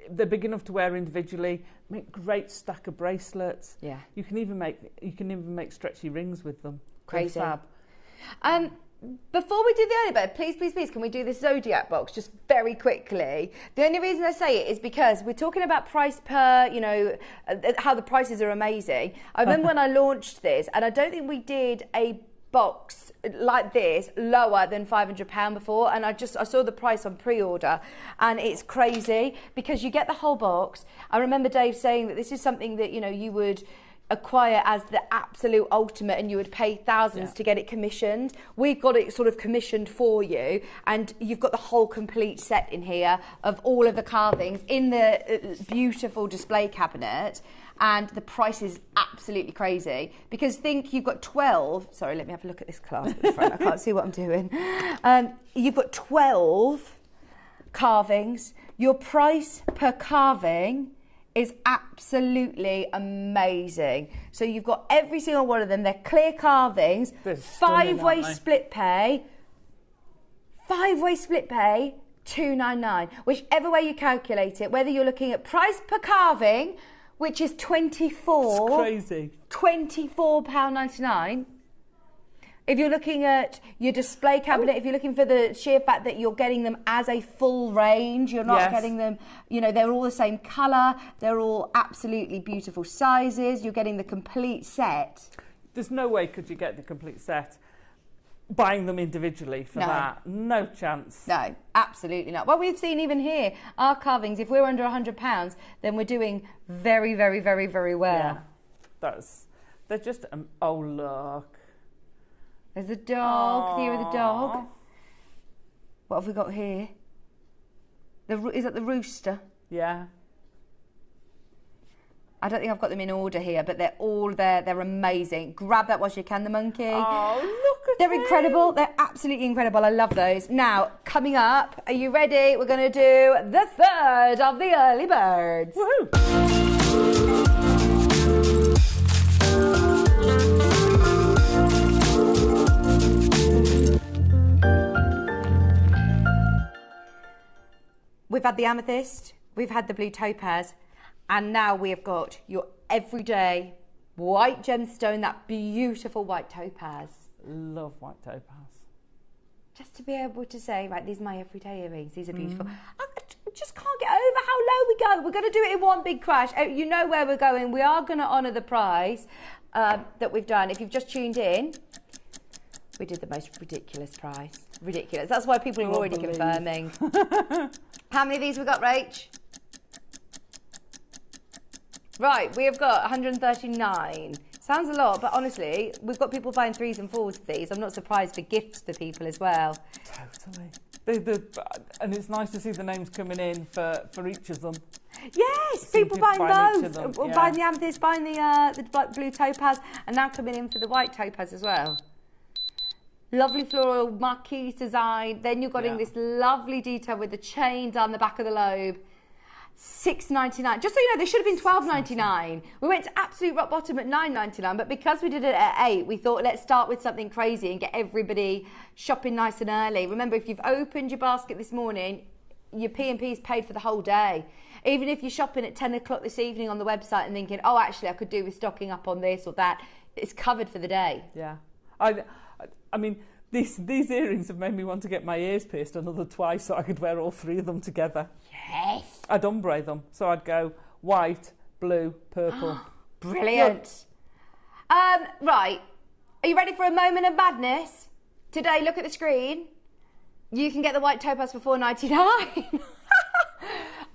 Speaker 2: They're big enough to wear individually. Make great stack of bracelets.
Speaker 1: Yeah.
Speaker 2: You can even make stretchy rings with them.
Speaker 1: Crazy.
Speaker 2: Fab.
Speaker 1: Before we do the early bird, please, can we do this Zodiac box just very quickly? The only reason I say it is because we're talking about price per, you know, how the prices are amazing. I remember when I launched this, and I don't think we did a box like this lower than £500 before, and I saw the price on pre-order, and it's crazy because you get the whole box. I remember Dave saying that this is something that, you know, you would acquire as the absolute ultimate, and you would pay thousands to get it commissioned. We've got it sort of commissioned for you, and you've got the whole complete set in here of all of the carvings in the beautiful display cabinet. And the price is absolutely crazy because think you've got 12. Sorry, let me have a look at this clasp at the front. I can't see what I'm doing. You've got 12 carvings. Your price per carving is absolutely amazing. So you've got every single one of them. They're clear carvings, 5-way split pay. 5-way split pay, £299. Whichever way you calculate it, whether you're looking at price per carving, which is £24.99. If you're looking at your display cabinet, if you're looking for the sheer fact that you're getting them as a full range, you're not getting them, you know, they're all the same colour, they're all absolutely beautiful sizes, you're getting the complete set.
Speaker 2: There's no way could you get the complete set buying them individually for that. No chance. No,
Speaker 1: absolutely not. Well, we've seen even here, our carvings, if we're under £100, then we're doing very, very, very, very well.
Speaker 2: Yeah, they're just, oh, look.
Speaker 1: There's a dog. Here with the dog. What have we got here? Is that the rooster?
Speaker 2: Yeah.
Speaker 1: I don't think I've got them in order here, but they're all there. They're amazing. Grab that whilst you can, the monkey.
Speaker 2: Oh, look at
Speaker 1: They're incredible. They're absolutely incredible. I love those. Now, coming up, are you ready? We're going to do the third of the early birds.
Speaker 2: Woohoo!
Speaker 1: We've had the amethyst, we've had the blue topaz, and now we have got your everyday white gemstone, that beautiful white topaz.
Speaker 2: Love white topaz.
Speaker 1: Just to be able to say, right, these are my everyday earrings, these are beautiful. I just can't get over how low we go. We're going to do it in one big crash. You know where we're going. We are going to honour the price that we've done. If you've just tuned in, we did the most ridiculous price. Ridiculous. That's why people are already confirming. How many of these we got, Rach? Right, we have got 139. Sounds a lot, but honestly, we've got people buying 3s and 4s of these. I'm not surprised for gifts for people as well.
Speaker 2: Totally. And it's nice to see the names coming in for each of them.
Speaker 1: Yes, people buying both. Buying the amethyst, buying the blue topaz, and now coming in for the white topaz as well. Lovely floral marquise design. Then you're getting this lovely detail with the chain down the back of the lobe. $6.99. Just so you know, they should have been $12.99. We went to absolute rock bottom at $9.99, but because we did it at 8, we thought let's start with something crazy and get everybody shopping nice and early. Remember, if you've opened your basket this morning, your P&P's paid for the whole day. Even if you're shopping at 10 o'clock this evening on the website and thinking, oh, actually, I could do with stocking up on this or that, it's covered for the day.
Speaker 2: Yeah. I mean, these earrings have made me want to get my ears pierced another twice so I could wear all 3 of them together.
Speaker 1: Yes.
Speaker 2: I'd ombre them. So I'd go white, blue, purple.
Speaker 1: Brilliant. Right. Are you ready for a moment of madness? Today, look at the screen. You can get the white topaz for $4.99.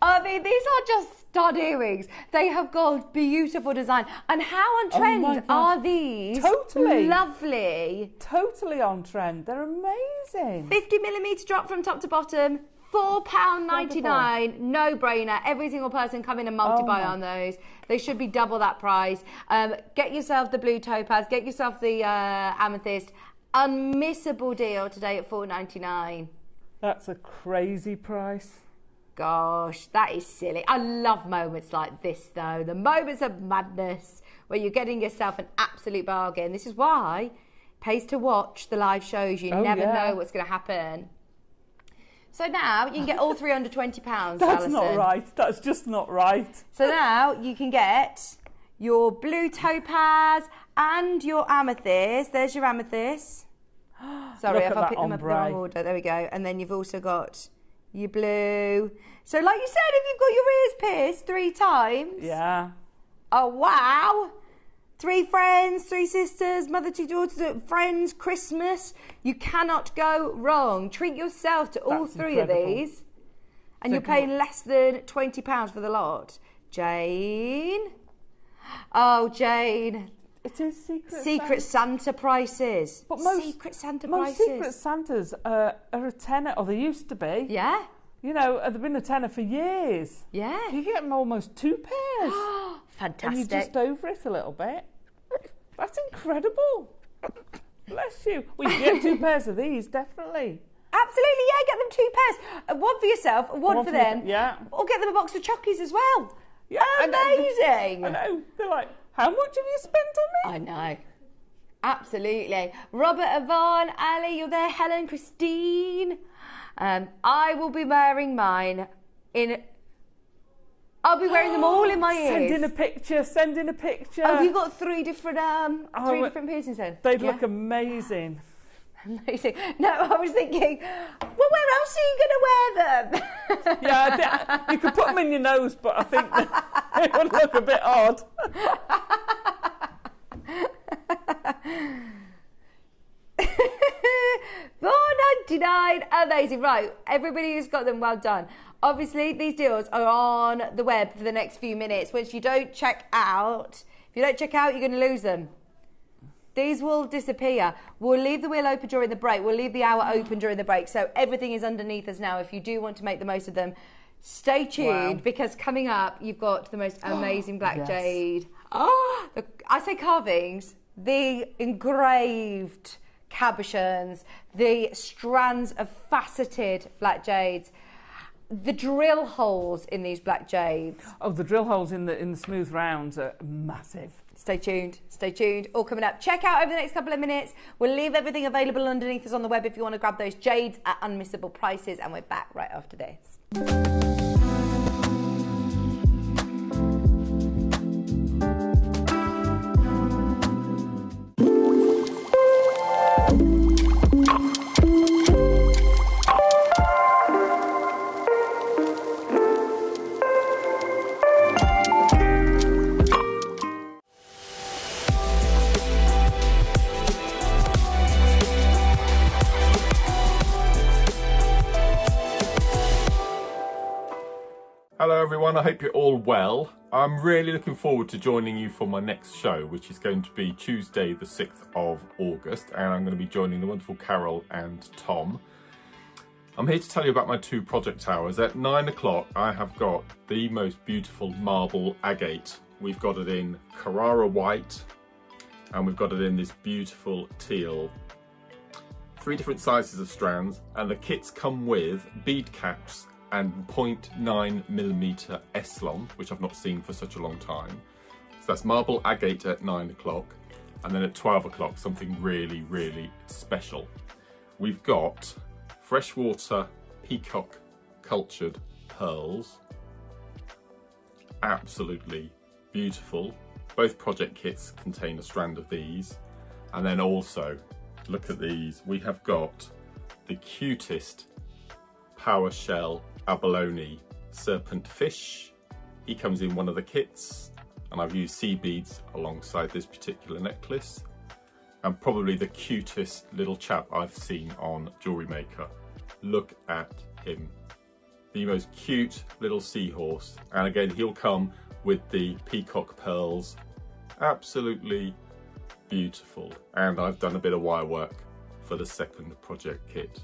Speaker 1: I mean, these are just stud earrings. They have got beautiful design. And how on trend are these?
Speaker 2: Totally.
Speaker 1: Lovely.
Speaker 2: Totally on trend. They're amazing.
Speaker 1: 50mm drop from top to bottom. £4.99, no brainer. Every single person come in and multiply on those. They should be double that price. Get yourself the blue topaz, get yourself the amethyst. Unmissable deal today at £4.99.
Speaker 2: That's a crazy price.
Speaker 1: Gosh, that is silly. I love moments like this though. The moments of madness where you're getting yourself an absolute bargain. This is why it pays to watch the live shows. You never know what's going to happen. So now you can get all three under £20,
Speaker 2: That's
Speaker 1: Alison.
Speaker 2: not right. That's just not right.
Speaker 1: So now you can get your blue topaz and your amethyst. There's your amethyst. Sorry, if I picked them up in the wrong order. There we go. And then you've also got your blue. So like you said, if you've got your ears pierced 3 times.
Speaker 2: Yeah.
Speaker 1: Oh, wow. 3 friends, 3 sisters, mother, 2 daughters, friends, Christmas. You cannot go wrong. Treat yourself to all 3 of these. And you're paying less than £20 for the lot. Jane. Oh, Jane.
Speaker 2: It is
Speaker 1: Secret Santa prices.
Speaker 2: But
Speaker 1: Secret Santa prices.
Speaker 2: Secret Santas are a tenner, or they used to be.
Speaker 1: Yeah.
Speaker 2: You know, they've been a tenner for years.
Speaker 1: Yeah.
Speaker 2: You get them almost 2 pairs.
Speaker 1: Fantastic.
Speaker 2: And you're just over it a little bit. That's incredible. Bless you. Well, you get 2 pairs of these, definitely.
Speaker 1: Absolutely, yeah. Get them 2 pairs. One for yourself, one for them.
Speaker 2: Yeah.
Speaker 1: Or get them a box of chockies as well.
Speaker 2: Yeah.
Speaker 1: Amazing.
Speaker 2: I know. They're like, how much have you spent on
Speaker 1: me? I know. Absolutely. Robert, Yvonne, Ali, you're there. Helen, Christine. I will be wearing mine in... I'll be wearing them all in my ears.
Speaker 2: Send in a picture.
Speaker 1: Oh, you've got 3 different different piercings then?
Speaker 2: They'd look amazing.
Speaker 1: Amazing. No, I was thinking, well, where else are you going to wear them?
Speaker 2: Yeah, you could put them in your nose, but I think it would look a bit odd.
Speaker 1: £4.99, amazing. Right, everybody who's got them, well done. Obviously, these deals are on the web for the next few minutes, which you don't check out. If you don't check out, you're going to lose them. These will disappear. We'll leave the wheel open during the break. We'll leave the hour open during the break. So everything is underneath us now. If you do want to make the most of them, stay tuned because coming up, you've got the most amazing black jade. Oh, I say carvings, the engraved cabochons, the strands of faceted black jades, the drill holes in these black jades.
Speaker 2: Oh, the drill holes in the smooth rounds are massive.
Speaker 1: Stay tuned, stay tuned. All coming up. Check out over the next couple of minutes. We'll leave everything available underneath us on the web if you want to grab those jades at unmissable prices. And we're back right after this.
Speaker 3: Hello everyone, I hope you're all well. I'm really looking forward to joining you for my next show, which is going to be Tuesday the 6th of August, and I'm going to be joining the wonderful Carol and Tom. I'm here to tell you about my 2 project towers. At 9 o'clock I have got the most beautiful marble agate. We've got it in Carrara white and we've got it in this beautiful teal. 3 different sizes of strands, and the kits come with bead caps and 0.9mm Eslon, which I've not seen for such a long time. So that's marble agate at 9 o'clock, and then at 12 o'clock something really, really special. We've got freshwater peacock cultured pearls. Absolutely beautiful. Both project kits contain a strand of these. And then also, look at these, we have got the cutest power shell abalone serpent fish. He comes in one of the kits, and I've used sea beads alongside this particular necklace. And probably the cutest little chap I've seen on JewelleryMaker. Look at him. The most cute little seahorse. And again, he'll come with the peacock pearls. Absolutely beautiful. And I've done a bit of wire work for the second project kit.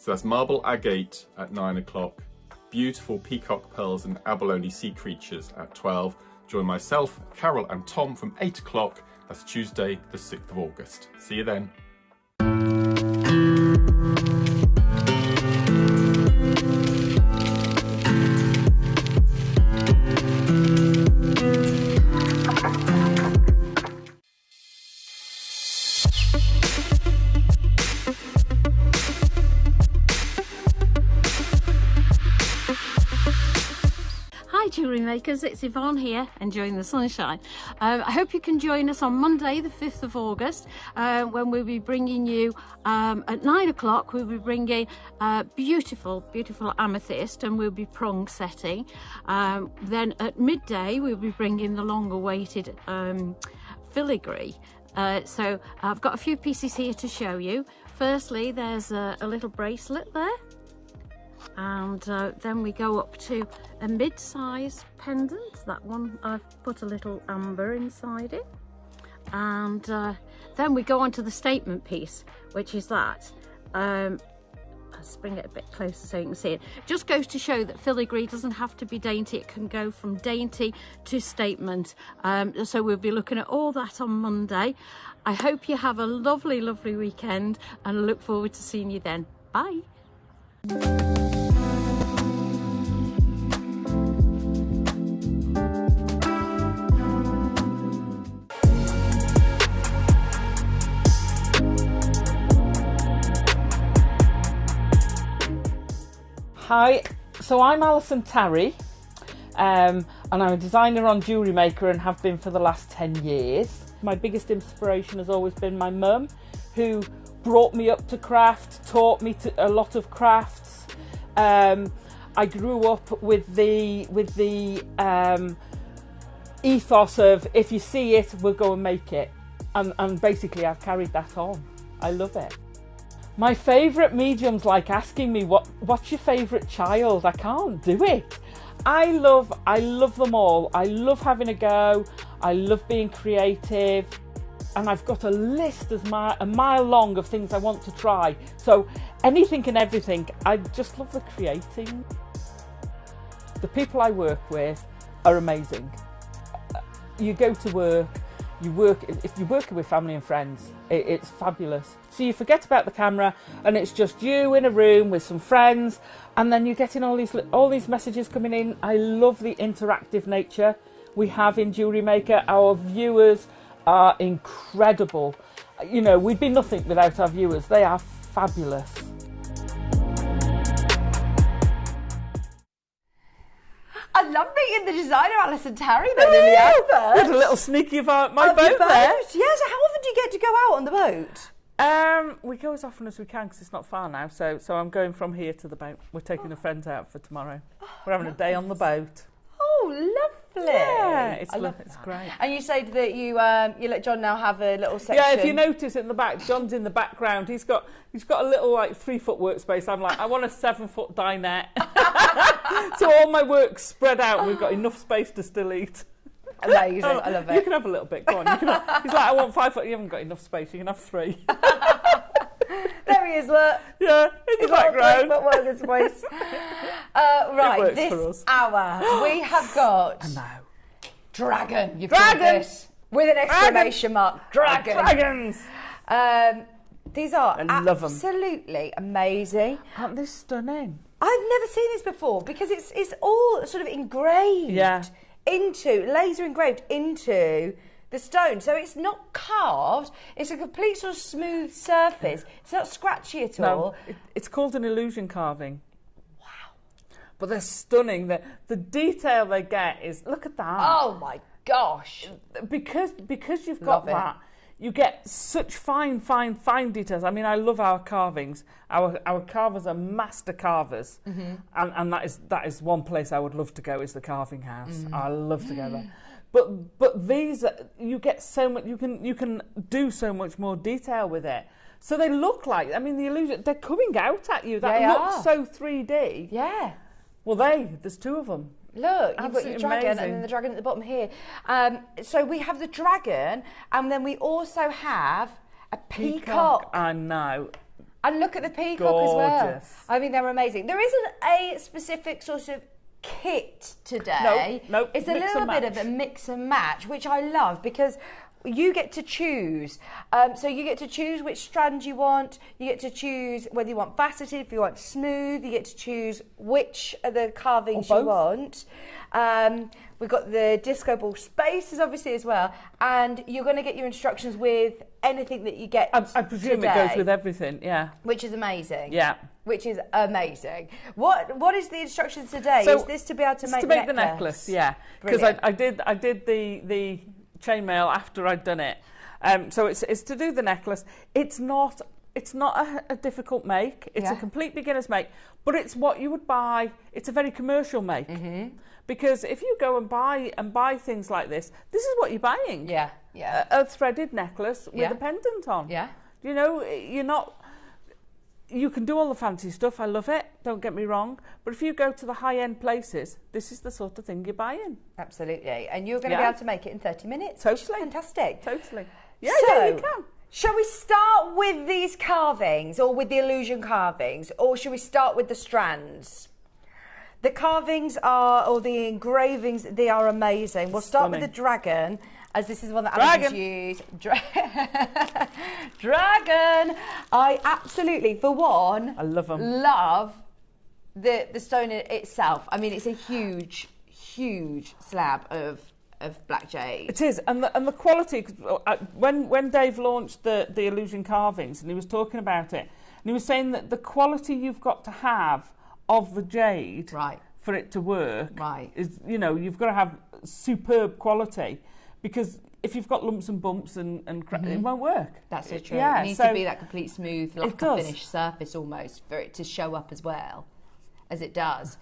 Speaker 3: So that's marble agate at 9 o'clock, beautiful peacock pearls and abalone sea creatures at 12. Join myself, Carol and Tom from 8 o'clock. That's Tuesday the 6th of August. See you then.
Speaker 4: Jewellery makers, it's Yvonne here, enjoying the sunshine. I hope you can join us on Monday the 5th of August when we'll be bringing you at 9 o'clock we'll be bringing beautiful amethyst, and we'll be prong setting. Then at midday we'll be bringing the long awaited filigree. So I've got a few pieces here to show you. Firstly, there's a little bracelet there. And then we go up to a mid-size pendant. That one, I've put a little amber inside it. And then we go on to the statement piece, which is that. Let's bring it a bit closer so you can see it. Just goes to show that filigree doesn't have to be dainty. It can go from dainty to statement. So we'll be looking at all that on Monday. I hope you have a lovely weekend, and I look forward to seeing you then. Bye.
Speaker 2: Hi, so I'm Alison Tarry, and I'm a designer on JewelleryMaker and have been for the last 10 years. My biggest inspiration has always been my mum, who brought me up to craft, taught me a lot of crafts. I grew up with the ethos of, if you see it, we'll go and make it. And basically I've carried that on. I love it. My favourite medium's like asking me, what's your favourite child? I can't do it. I love them all. I love having a go. I love being creative. And I've got a list a mile long of things I want to try. So anything and everything. I just love the creating. The people I work with are amazing. You go to work, if you're working with family and friends, it's fabulous. So you forget about the camera and it's just you in a room with some friends, and then you're getting all these messages coming in. I love the interactive nature we have in JewelleryMaker. Our viewers are incredible. You know, we'd be nothing without our viewers. They are fabulous.
Speaker 1: I love meeting the designer, Alison Tarry, then in the advert.
Speaker 2: There's a little sneaky of my boat there.
Speaker 1: Yes, how often do you get to go out on the boat?
Speaker 2: We go as often as we can because it's not far now. So I'm going from here to the boat. We're taking a friend out for tomorrow. We're having a day on the boat.
Speaker 1: Oh, lovely.
Speaker 2: Yeah, it's great.
Speaker 1: And you said that you let John now have a little section.
Speaker 2: Yeah, if you notice in the back, John's in the background. He's got a little like 3-foot workspace. I'm like, I want a 7-foot dinette. So all my work's spread out. We've got enough space to still eat.
Speaker 1: Amazing, I love it.
Speaker 2: You can have a little bit. Go on. He's like, I want 5 foot. You haven't got enough space. You can have 3.
Speaker 1: There he is, look.
Speaker 2: Yeah, in the background.
Speaker 1: But working space. Right, this hour we have got.
Speaker 2: I know.
Speaker 1: Dragon. You've got this with an exclamation mark. Dragon.
Speaker 2: Dragons.
Speaker 1: These are
Speaker 2: love them.
Speaker 1: Absolutely amazing.
Speaker 2: Aren't they stunning?
Speaker 1: I've never seen this before because it's all sort of engraved laser engraved into the stone. So it's not carved, it's a complete sort of smooth surface. It's not scratchy at all.
Speaker 2: It's called an illusion carving. Wow. But they're stunning. The detail they get is, look at that.
Speaker 1: Oh my gosh.
Speaker 2: Because you've got that. You get such fine details. I mean, I love our carvings. Our carvers are master carvers, and that is one place I would love to go, is the carving house. I love to go there. But these, you get so much. You can do so much more detail with it. So they look like, I mean, the illusion, they're coming out at you. That looks so 3D.
Speaker 1: Yeah.
Speaker 2: Well, there's 2 of them.
Speaker 1: Look, you've
Speaker 2: Absolutely
Speaker 1: got your dragon
Speaker 2: amazing.
Speaker 1: and then the dragon at the bottom here. So we have the dragon, and then we also have a peacock.
Speaker 2: I know.
Speaker 1: And look at the peacock as well.
Speaker 2: Gorgeous.
Speaker 1: I mean, they're amazing. There isn't a specific sort of kit today.
Speaker 2: No,
Speaker 1: it's a little bit of a mix and match, which I love because you get to choose. So you get to choose which strand you want. You get to choose whether you want faceted, if you want smooth. You get to choose which of the carvings you want. We've got the disco ball spaces, obviously, as well. And you're going to get your instructions with anything that you get
Speaker 2: I presume
Speaker 1: today,
Speaker 2: it goes with everything, yeah.
Speaker 1: which is amazing.
Speaker 2: Yeah.
Speaker 1: Which is amazing. What is the instructions today?
Speaker 2: So
Speaker 1: is this to be able to make
Speaker 2: the necklace? Yeah. Because I did the chainmail after I'd done it. So it's to do the necklace. It's not a difficult make. It's a complete beginner's make, but it's what you would buy. It's a very commercial make. Because if you go and buy things like this is what you're buying.
Speaker 1: Yeah.
Speaker 2: A threaded necklace with a pendant on.
Speaker 1: Yeah.
Speaker 2: You know, you can do all the fancy stuff. I love it. Don't get me wrong. But if you go to the high-end places, this is the sort of thing you're buying.
Speaker 1: Absolutely. And you're going to be able to make it in 30 minutes.
Speaker 2: Totally.
Speaker 1: Fantastic.
Speaker 2: Totally. Yeah,
Speaker 1: So,
Speaker 2: you can.
Speaker 1: Shall we start with these carvings or with the illusion carvings, or shall we start with the strands? The carvings or the engravings, they are amazing. We'll start with the dragon, as this is one that I've used. Dragon! I absolutely, for one,
Speaker 2: I love them.
Speaker 1: Love the stone itself. I mean, it's a huge, huge slab of black jade.
Speaker 2: It is, and the quality. When Dave launched the illusion carvings, and he was talking about it, and he was saying that the quality you've got to have of the jade for it to work is, you've got to have superb quality, because if you've got lumps and bumps and it won't work.
Speaker 1: That's so true.
Speaker 2: Yeah,
Speaker 1: it needs to be that complete smooth, like a finished surface almost, for it to show up as well as it does.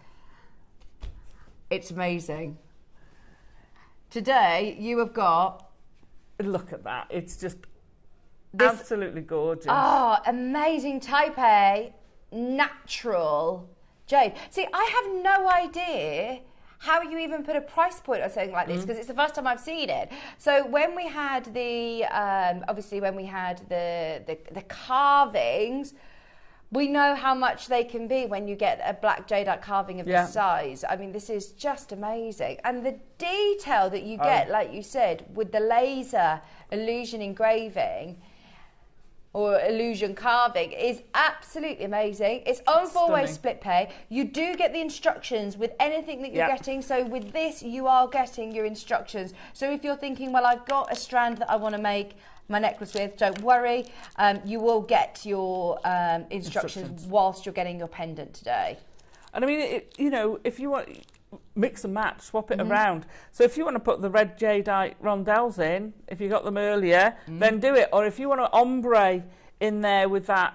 Speaker 1: It's amazing. Today you have got...
Speaker 2: Look at that. It's just absolutely gorgeous.
Speaker 1: Oh, amazing type A, natural jade. See, I have no idea how you even put a price point on something like this, because it's the first time I've seen it. So when we had the, obviously when we had the carvings, we know how much they can be when you get a black jadeite carving of this size. I mean, this is just amazing. And the detail that you get, like you said, with the laser illusion engraving or illusion carving is absolutely amazing. It's on four-way split pay. You do get the instructions with anything that you're getting. So with this, you are getting your instructions. So if you're thinking, well, I've got a strand that I want to make my necklace with, don't worry. You will get your instructions whilst you're getting your pendant today. And
Speaker 2: I mean, if you want... mix and match, swap it around. So if you want to put the red jadeite rondelles in, if you got them earlier, then do it. Or if you want to ombre in there with that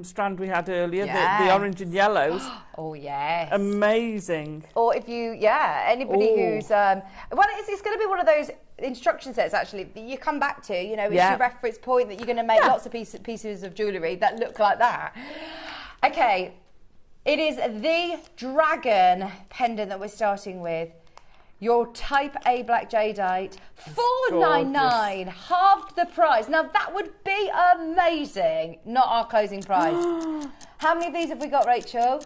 Speaker 2: strand we had earlier, the orange and yellows.
Speaker 1: Oh yes,
Speaker 2: amazing.
Speaker 1: Or if you, anybody who's well, it's going to be one of those instruction sets actually that you come back to. It's your reference point that you're going to make lots of pieces of jewellery that look like that. Okay. It is the dragon pendant that we're starting with. Your type A black jadeite, $4.99, halved the price. Now that would be amazing. Not our closing price. How many of these have we got, Rachel?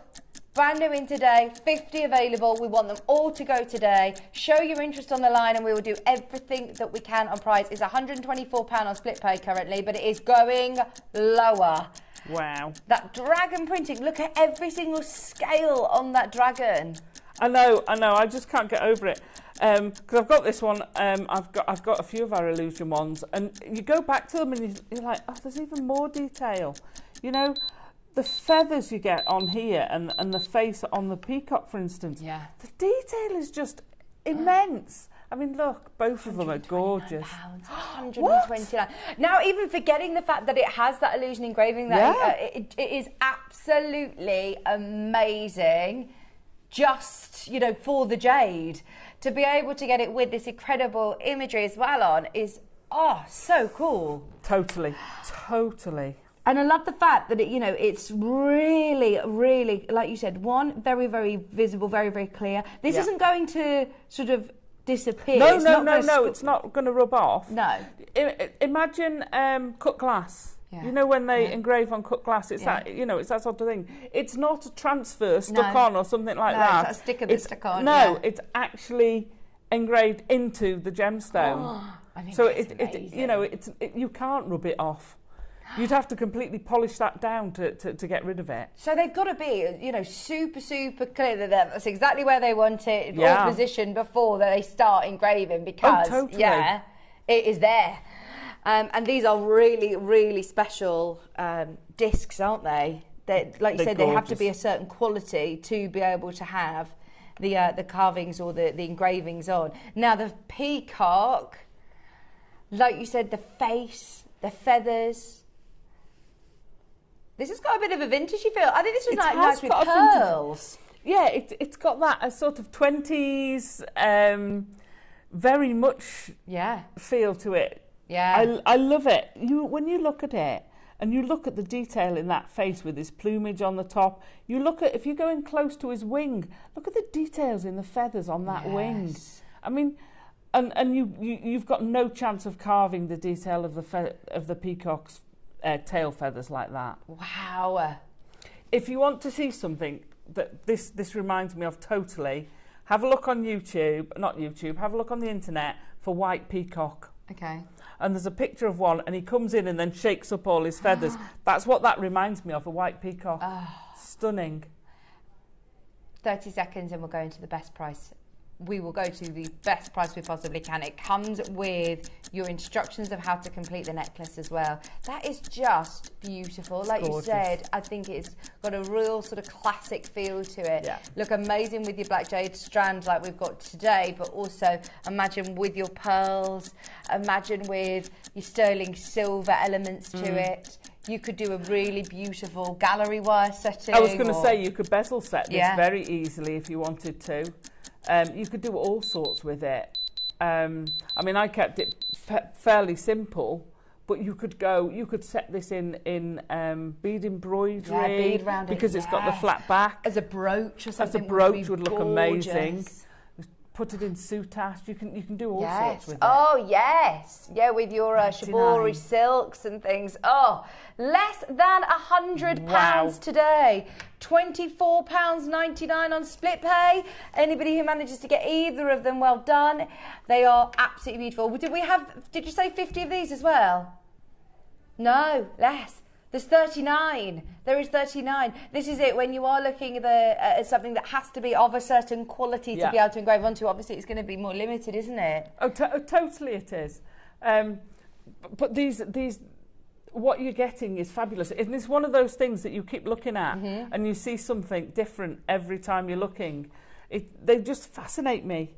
Speaker 1: Brand new in today, 50 available. We want them all to go today. Show your interest on the line and we will do everything that we can on price. It's £124 on split pay currently, but it is going lower.
Speaker 2: Wow. That
Speaker 1: dragon printing, look at every single scale on that dragon.
Speaker 2: I know, I just can't get over it. Because I've got this one, I've got a few of our illusion ones, and you go back to them and you're like, oh, there's even more detail. The feathers you get on here and the face on the peacock, for instance. Yeah. The detail is just immense. I mean, look, both of them are gorgeous.
Speaker 1: £129. Now, even forgetting the fact that it has that illusion engraving, that it is absolutely amazing. Just, for the jade, to be able to get it with this incredible imagery as well on is, so cool.
Speaker 2: Totally.
Speaker 1: And I love the fact that it's really, really, like you said, one, very, very visible, very, very clear. This isn't going to sort of disappear.
Speaker 2: No, it's not going to rub off.
Speaker 1: No.
Speaker 2: Imagine cut glass. You know when they engrave on cut glass, it's that, you know, it's that sort of thing. It's not a transfer stuck on or something like that.
Speaker 1: It's not a sticker that's stuck on.
Speaker 2: No, it's actually engraved into the gemstone.
Speaker 1: Oh, I think
Speaker 2: so
Speaker 1: amazing.
Speaker 2: You can't rub it off. You'd have to completely polish that down to get rid of it.
Speaker 1: So they've got to be, you know, super clear that that's exactly where they want it, all positioned before they start engraving, because
Speaker 2: totally.
Speaker 1: it is there. And these are really, really special discs, aren't they? Like you said, they have to be a certain quality to be able to have the carvings or the engravings on. Now the peacock, like you said, the face, the feathers. This has got a bit of a vintagey feel. I think this was nice with pearls.
Speaker 2: Yeah, it's got that a sort of 20s, very much feel to it.
Speaker 1: Yeah,
Speaker 2: I love it. When you look at it and you look at the detail in that face with his plumage on the top, you look at, if you go in close to his wing, look at the details in the feathers on that wing. I mean, and you've got no chance of carving the detail of the peacock's tail feathers like that.
Speaker 1: Wow.
Speaker 2: If you want to see something that this reminds me of totally, have a look on have a look on the internet for white peacock.
Speaker 1: Okay.
Speaker 2: And there's a picture of one, and he comes in and then shakes up all his feathers. That's what that reminds me of, a white peacock. Stunning.
Speaker 1: 30 seconds and we'll go into the best price. We will go to the best price we possibly can. It comes with your instructions of how to complete the necklace as well. That is just beautiful. Like you said, I think it's got a real sort of classic feel to it.
Speaker 2: Yeah.
Speaker 1: Look amazing with your black jade strand like we've got today, but also imagine with your pearls, imagine with your sterling silver elements to it. You could do a really beautiful gallery wire setting.
Speaker 2: I was going to say you could bezel set this very easily if you wanted to. You could do all sorts with it. I mean, I kept it fairly simple, but you could set this in bead embroidery,
Speaker 1: bead round
Speaker 2: because it's got the flat back.
Speaker 1: As a brooch or something.
Speaker 2: As a brooch would look amazing. Put it in soutache. You can do all sorts with it.
Speaker 1: Oh yes, yeah, with your shibori silks and things. Oh, less than £100 today. £24.99 on split pay. Anybody who manages to get either of them, well done. They are absolutely beautiful. Did you say 50 of these as well? No, less. There's 39. There is 39. This is it. When you are looking at something that has to be of a certain quality to be able to engrave onto, obviously it's going to be more limited, isn't it?
Speaker 2: Totally it is. But these, what you're getting is fabulous. And it's one of those things that you keep looking at and you see something different every time you're looking. They just fascinate me.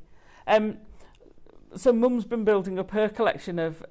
Speaker 2: So Mum's been building up her collection of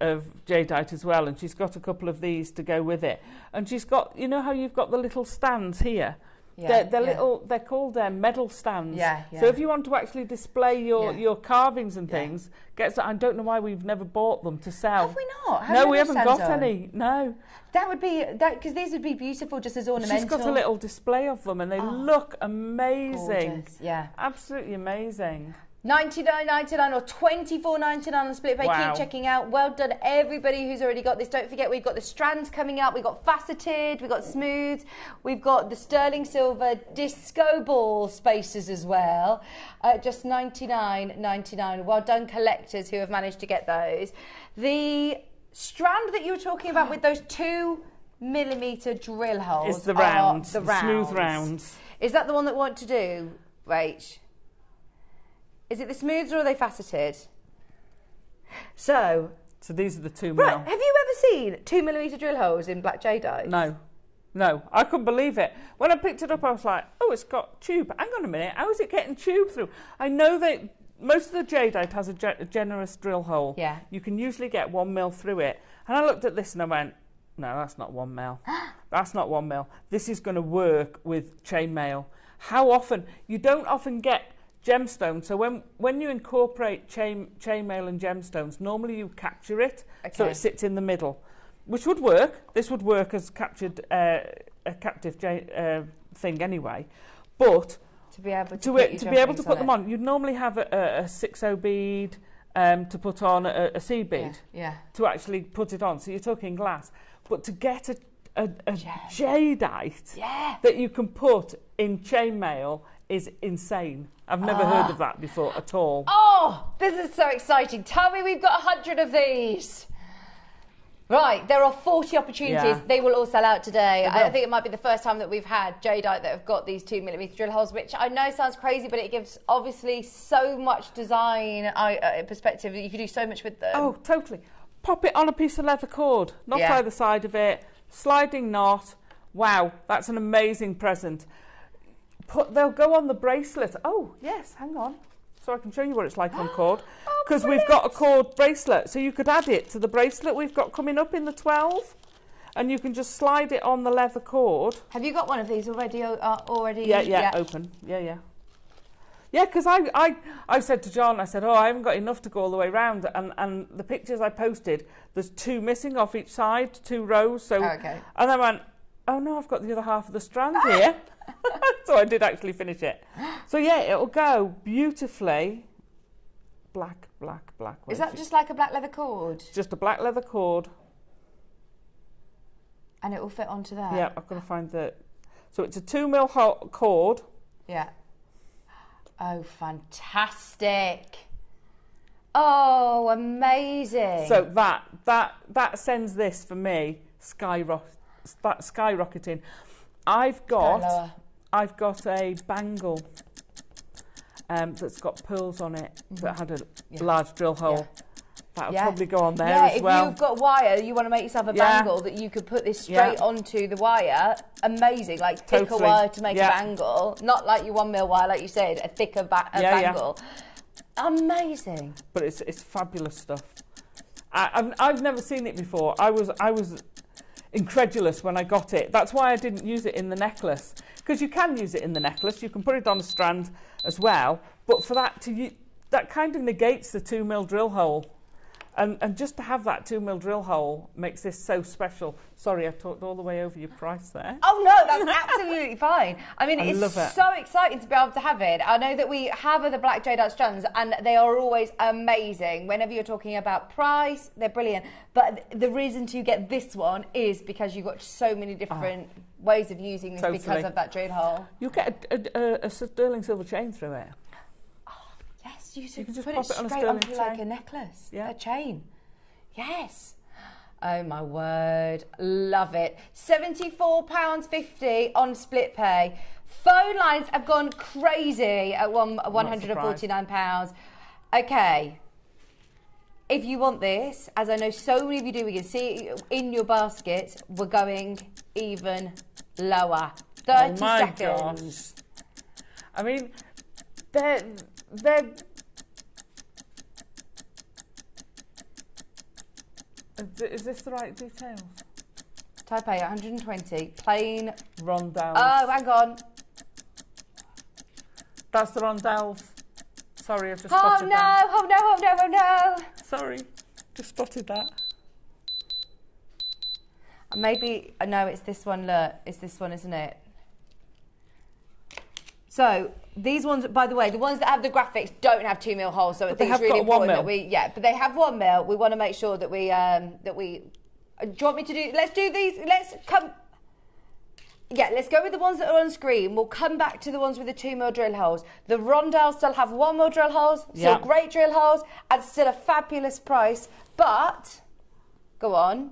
Speaker 2: jadeite as well, and she's got a couple of these to go with it. And she's got, you know how you've got the little stands here? They're called medal stands. So if you want to actually display your carvings and things, I don't know why we've never bought them to sell.
Speaker 1: Have we not?
Speaker 2: No, we haven't got any. No.
Speaker 1: That would be because these would be beautiful just as ornamental.
Speaker 2: She's got a little display of them, and they look amazing.
Speaker 1: Gorgeous. Yeah,
Speaker 2: absolutely amazing.
Speaker 1: $99.99 or $24.99 on split pay.
Speaker 2: Wow.
Speaker 1: Keep checking out. Well done, everybody who's already got this. Don't forget, we've got the strands coming up. We've got faceted, we've got smooths, we've got the sterling silver disco ball spaces as well. Just $99.99. Well done, collectors who have managed to get those. The strand that you were talking about with those 2mm drill holes
Speaker 2: is the rounds,
Speaker 1: the
Speaker 2: smooth rounds.
Speaker 1: Is that the one that we want to do, Rach? Is it the smooths or are they faceted? So
Speaker 2: these are the 2mm.
Speaker 1: Right, have you ever seen 2mm drill holes in black jadeite?
Speaker 2: No, I couldn't believe it. When I picked it up, I was like, oh, it's got tube. Hang on a minute, how is it getting tube through? I know that most of the jadeite has a generous drill hole.
Speaker 1: Yeah.
Speaker 2: You can usually get 1mm through it. And I looked at this and I went, no, that's not 1mm. That's not 1mm. This is going to work with chainmail. How often? You don't often get gemstones. So when you incorporate chainmail and gemstones, normally you capture it, so it sits in the middle, which would work. This would work as captured a captive thing anyway. But
Speaker 1: to be able to
Speaker 2: put them on, you'd normally have a 6/0 bead, to put on a seed bead.
Speaker 1: Yeah.
Speaker 2: To actually put it on. So you're talking glass. But to get a jadeite that you can put in chainmail is insane. I've never heard of that before at all.
Speaker 1: Oh, this is so exciting. Tell me we've got 100 of these. Right, there are 40 opportunities.
Speaker 2: Yeah.
Speaker 1: They will all sell out today. I think it might be the first time that we've had jadeite that have got these 2mm drill holes, which I know sounds crazy, but it gives obviously so much design perspective. You can do so much with them.
Speaker 2: Oh, totally. Pop it on a piece of leather cord, not either side of it, sliding knot. Wow, that's an amazing present. They'll go on the bracelet. Oh, yes, hang on. So I can show you what it's like on cord. Because we've got a cord bracelet. So you could add it to the bracelet we've got coming up in the 12. And you can just slide it on the leather cord.
Speaker 1: Have you got one of these already?
Speaker 2: Yeah, open. Yeah. Yeah, because I said to John, I said, oh, I haven't got enough to go all the way round. And the pictures I posted, there's 2 missing off each side, 2 rows. So,
Speaker 1: okay.
Speaker 2: And I went, oh no, I've got the other half of the strand here. So I did actually finish it. So yeah, it'll go beautifully. Black.
Speaker 1: Is that just like a black leather cord?
Speaker 2: Just a black leather cord.
Speaker 1: And it will fit onto that?
Speaker 2: Yeah, I'm going to find the... So it's a 2mm cord.
Speaker 1: Yeah. Oh, fantastic. Oh, amazing.
Speaker 2: So that sends this, for me, skyrocketing. I've got a bangle that's got pearls on it that had a large drill hole. That'll probably go on there as well.
Speaker 1: If you've got wire, you want to make yourself a bangle that you could put this straight onto the wire. Amazing, like thicker wire to make a bangle, not like your 1mm wire, like you said, a thicker bangle. Amazing.
Speaker 2: But it's fabulous stuff. I've never seen it before. I was incredulous when I got it. That's why I didn't use it in the necklace, because you can use it in the necklace. You can put it on a strand as well, but for that that kind of negates the 2mm drill hole, and just to have that 2mm drill hole makes this so special. Sorry, I've talked all the way over your price there.
Speaker 1: Oh no, that's absolutely fine. I mean, it's so exciting to be able to have it. I know that we have other black jadeite strands and they are always amazing. Whenever you're talking about price, they're brilliant. But the reason to get this one is because you've got so many different ways of using this because of that drill hole.
Speaker 2: You'll get a sterling silver chain through it.
Speaker 1: Yes, you
Speaker 2: can just
Speaker 1: put
Speaker 2: pop
Speaker 1: it
Speaker 2: it on a
Speaker 1: straight
Speaker 2: sterling
Speaker 1: onto
Speaker 2: chain.
Speaker 1: like a necklace, a chain. Yes. Oh my word, love it. £74.50 on split pay. Phone lines have gone crazy at £149. Okay. If you want this, as I know so many of you do, we can see it in your baskets, we're going even lower. 30 seconds.
Speaker 2: Gosh. I mean, they're is this the right details?
Speaker 1: Type A, 120, plain
Speaker 2: rondelles.
Speaker 1: Oh, hang on.
Speaker 2: That's the rondelles. Sorry, I've just spotted that.
Speaker 1: Oh no.
Speaker 2: Sorry, just spotted that.
Speaker 1: Maybe, no, it's this one, look. It's this one, isn't it? So, these ones, by the way, the ones that have the graphics don't have 2mm holes, so I think it's really important that we, but they have 1mm. We want to make sure that we, do you want me to do, let's do these, let's go with the ones that are on screen. We'll come back to the ones with the 2mm drill holes. The rondelles still have 1mm drill holes, still great drill holes, and still a fabulous price, but, go on.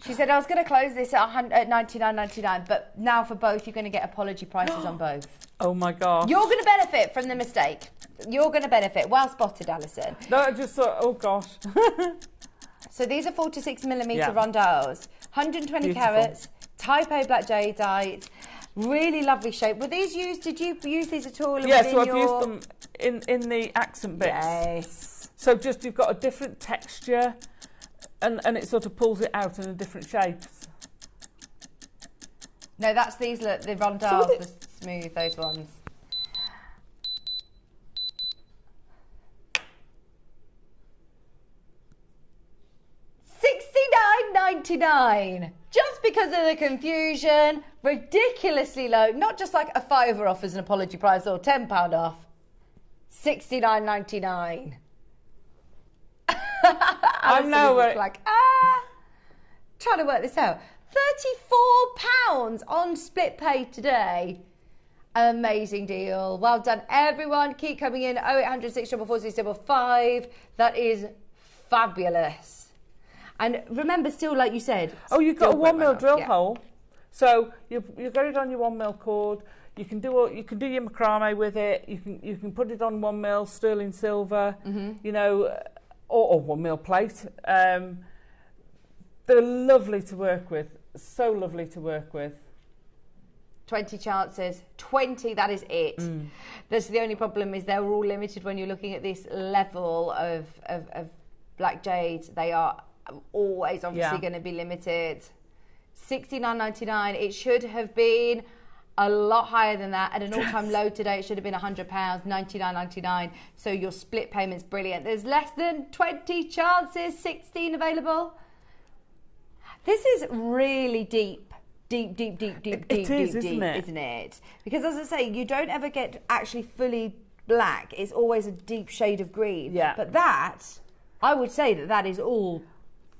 Speaker 1: She said, I was going to close this at $99.99, but now for both, you're going to get apology prices on both.
Speaker 2: Oh, my gosh.
Speaker 1: You're going to benefit from the mistake. You're going to benefit. Well spotted, Alison.
Speaker 2: No, I just thought, oh, gosh.
Speaker 1: So these are 46mm rondelles, 120
Speaker 2: Beautiful.
Speaker 1: carats, Type A black jadeite, really lovely shape. Were these used, did you use these at all?
Speaker 2: Yeah, so I've used them in the accent bits.
Speaker 1: Yes.
Speaker 2: So just you've got a different texture. And it sort of pulls it out in a different shapes.
Speaker 1: No, that's these, look, the rondelles, the smooth, those ones. $69.99. Just because of the confusion, ridiculously low, not just like a £5 off as an apology price or £10 off, $69.99.
Speaker 2: I know.
Speaker 1: Like, trying to work this out. £34 on split pay today. Amazing deal. Well done, everyone. Keep coming in. 0800 644 That is fabulous. And remember, still, like you said.
Speaker 2: Oh, you've got a 1mm drill
Speaker 1: yeah.
Speaker 2: hole. So you've got it on your 1mm cord. You can do your macrame with it. You can put it on 1mm sterling silver. You know, or 1mm plate. They're lovely to work with. So lovely to work with.
Speaker 1: 20 chances. 20, that is it. That's the only problem, is they're all limited when you're looking at this level of black jade. They are always obviously going to be limited. $69.99. It should have been a lot higher than that. At an all-time low today, it should have been £100, $99.99. So your split payment's brilliant. There's less than 20 chances, 16 available. This is really deep. Deep, isn't it? Because as I say, you don't ever get actually fully black. It's always a deep shade of green.
Speaker 2: Yeah.
Speaker 1: But that, I would say that is all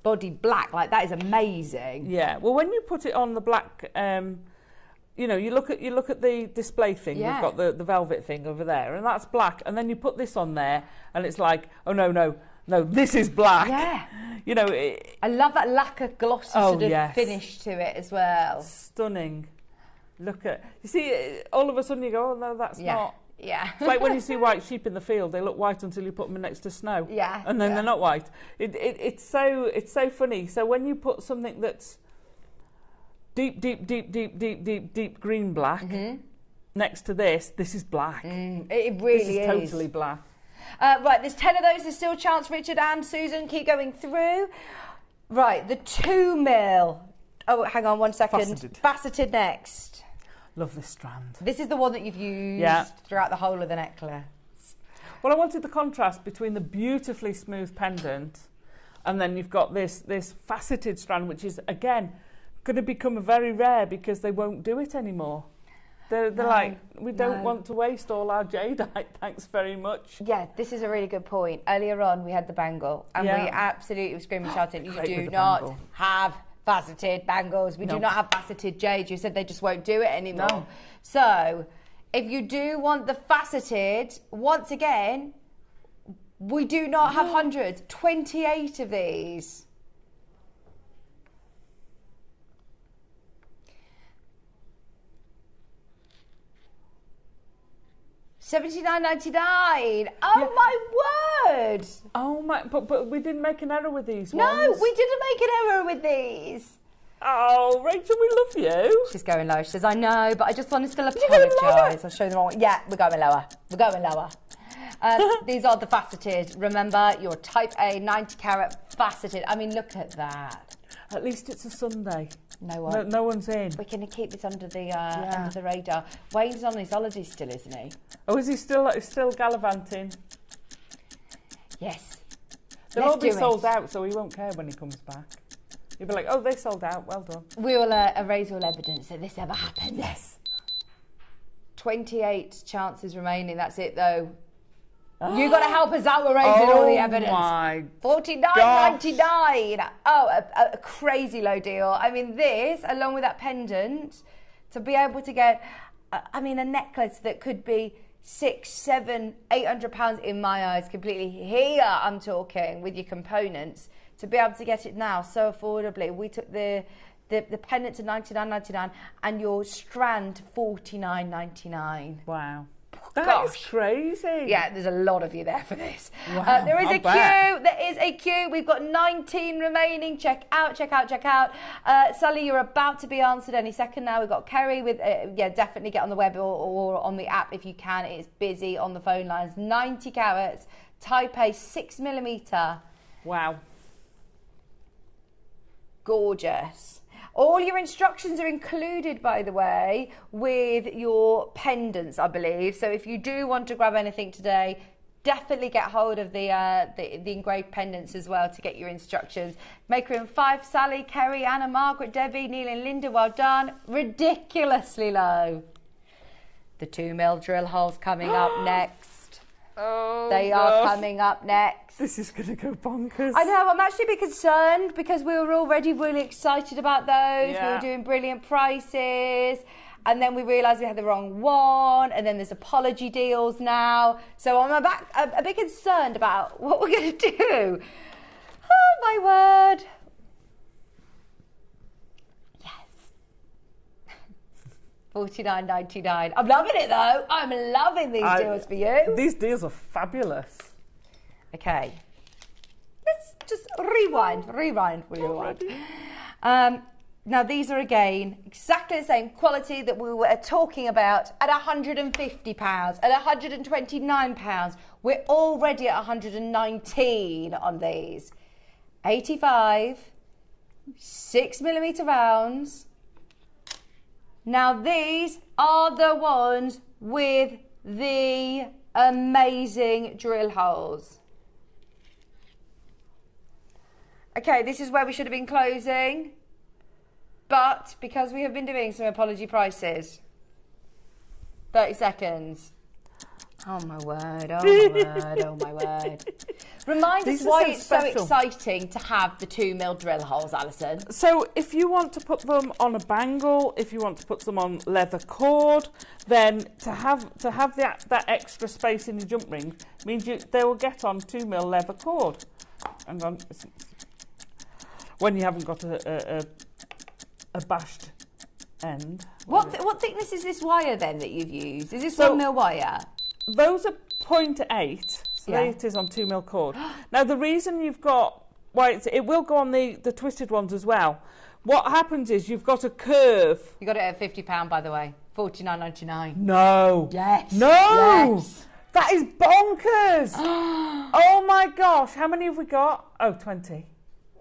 Speaker 1: body black. Like, that is amazing.
Speaker 2: Yeah. Well, when you put it on the black, you know, you look at the display thing.
Speaker 1: Yeah.
Speaker 2: We've got the velvet thing over there, and that's black. And then you put this on there, and it's like, oh no, this is black.
Speaker 1: Yeah.
Speaker 2: You know,
Speaker 1: I love that lacquer glossy sort of finish to it as well.
Speaker 2: Stunning. Look at, you see, all of a sudden you go, oh no, that's not.
Speaker 1: Yeah.
Speaker 2: It's like when you see white sheep in the field, they look white until you put them next to snow.
Speaker 1: Yeah.
Speaker 2: And then they're not white. It's so funny. So when you put something that's deep green black next to this is black.
Speaker 1: It really
Speaker 2: this is totally black.
Speaker 1: Right, there's 10 of those. There's still a chance, Richard and Susan. Keep going through. Right, the 2mm. Oh, hang on 1 second. Faceted next.
Speaker 2: Love this strand.
Speaker 1: This is the one that you've used throughout the whole of the necklace.
Speaker 2: Well, I wanted the contrast between the beautifully smooth pendant and then you've got this faceted strand, which is, again, going to become very rare because they won't do it anymore. They're like, we don't want to waste all our jadeite, thanks very much.
Speaker 1: Yeah, this is a really good point. Earlier on, we had the bangle, and we absolutely were screaming, shouting, you do not have faceted bangles. We do not have faceted jade. You said they just won't do it anymore. No. So, if you do want the faceted, once again, we do not have hundreds. 28 of these. $79.99. Oh my word!
Speaker 2: Oh my! But we didn't make an error with these ones.
Speaker 1: No, we didn't make an error with these.
Speaker 2: Oh, Rachel, we love you.
Speaker 1: She's going low. She says, I know, but I just want to still apologise. I'll show you the wrong one. Yeah, we're going lower. We're going lower. These are the faceted. Remember, your Type A 90 carat faceted. I mean, look at that.
Speaker 2: At least it's a Sunday.
Speaker 1: No one.
Speaker 2: No one's in.
Speaker 1: We can keep this under the radar. Wayne's on his holiday still, isn't he?
Speaker 2: Oh, is he still gallivanting?
Speaker 1: Yes.
Speaker 2: They'll all be sold out, so he won't care when he comes back. He'll be like, oh, they sold out. Well done.
Speaker 1: We will erase all evidence that this ever happened. Yes. 28 chances remaining. That's it, though. You got to help us out. We're erasing all the evidence.
Speaker 2: Oh my
Speaker 1: $49.99. Oh, a crazy low deal. I mean, this, along with that pendant, to be able to get, I mean, a necklace that could be £600, £700, £800 in my eyes, completely here. I'm talking with your components. To be able to get it now so affordably, we took the pendant to $99.99 and your strand $49.99.
Speaker 2: Wow. That is crazy.
Speaker 1: Yeah, there's a lot of you there for this.
Speaker 2: Wow,
Speaker 1: there is a queue. There is a queue. We've got 19 remaining. Check out. Sally, you're about to be answered any second now. We've got Kerry with, definitely get on the web or on the app if you can. It is busy on the phone lines. 90 carats, Type A 6mm.
Speaker 2: Wow.
Speaker 1: Gorgeous. All your instructions are included, by the way, with your pendants, I believe. So if you do want to grab anything today, definitely get hold of the engraved pendants as well to get your instructions. Maker in 5, Sally, Kerry, Anna, Margaret, Debbie, Neil and Linda, well done. Ridiculously low. The 2mm drill holes coming up next.
Speaker 2: Oh,
Speaker 1: they are coming up next.
Speaker 2: This is going to go bonkers.
Speaker 1: I know, I'm actually a bit concerned because we were already really excited about those.
Speaker 2: Yeah.
Speaker 1: We were doing brilliant prices. And then we realised we had the wrong one. And then there's apology deals now. So I'm a bit concerned about what we're going to do. Oh, my word. $49.99. I'm loving it though. I'm loving these deals for you.
Speaker 2: These deals are fabulous.
Speaker 1: Okay. Let's just rewind. Now these are again exactly the same quality that we were talking about at £150, at £129. We're already at 119 on these. 85, 6mm rounds. Now these are the ones with the amazing drill holes. Okay, this is where we should have been closing, but because we have been doing some apology prices, 30 seconds. Oh my word, oh my word, oh my word. Remind us why it's so exciting to have the 2mm drill holes, Alison.
Speaker 2: So if you want to put them on a bangle, if you want to put them on leather cord, then to have that extra space in your jump ring means they will get on 2mm leather cord. Hang on. When you haven't got a bashed end.
Speaker 1: What thickness is this wire then that you've used? Is this 1mm wire?
Speaker 2: Those are 0.8, so there it is on 2mm cord. Now the reason you've got, it will go on the twisted ones as well. What happens is you've got a curve.
Speaker 1: You got it at £50, by the way. $49.99.
Speaker 2: No.
Speaker 1: Yes.
Speaker 2: No.
Speaker 1: Yes.
Speaker 2: That is bonkers. Oh my gosh, how many have we got? Oh, 20.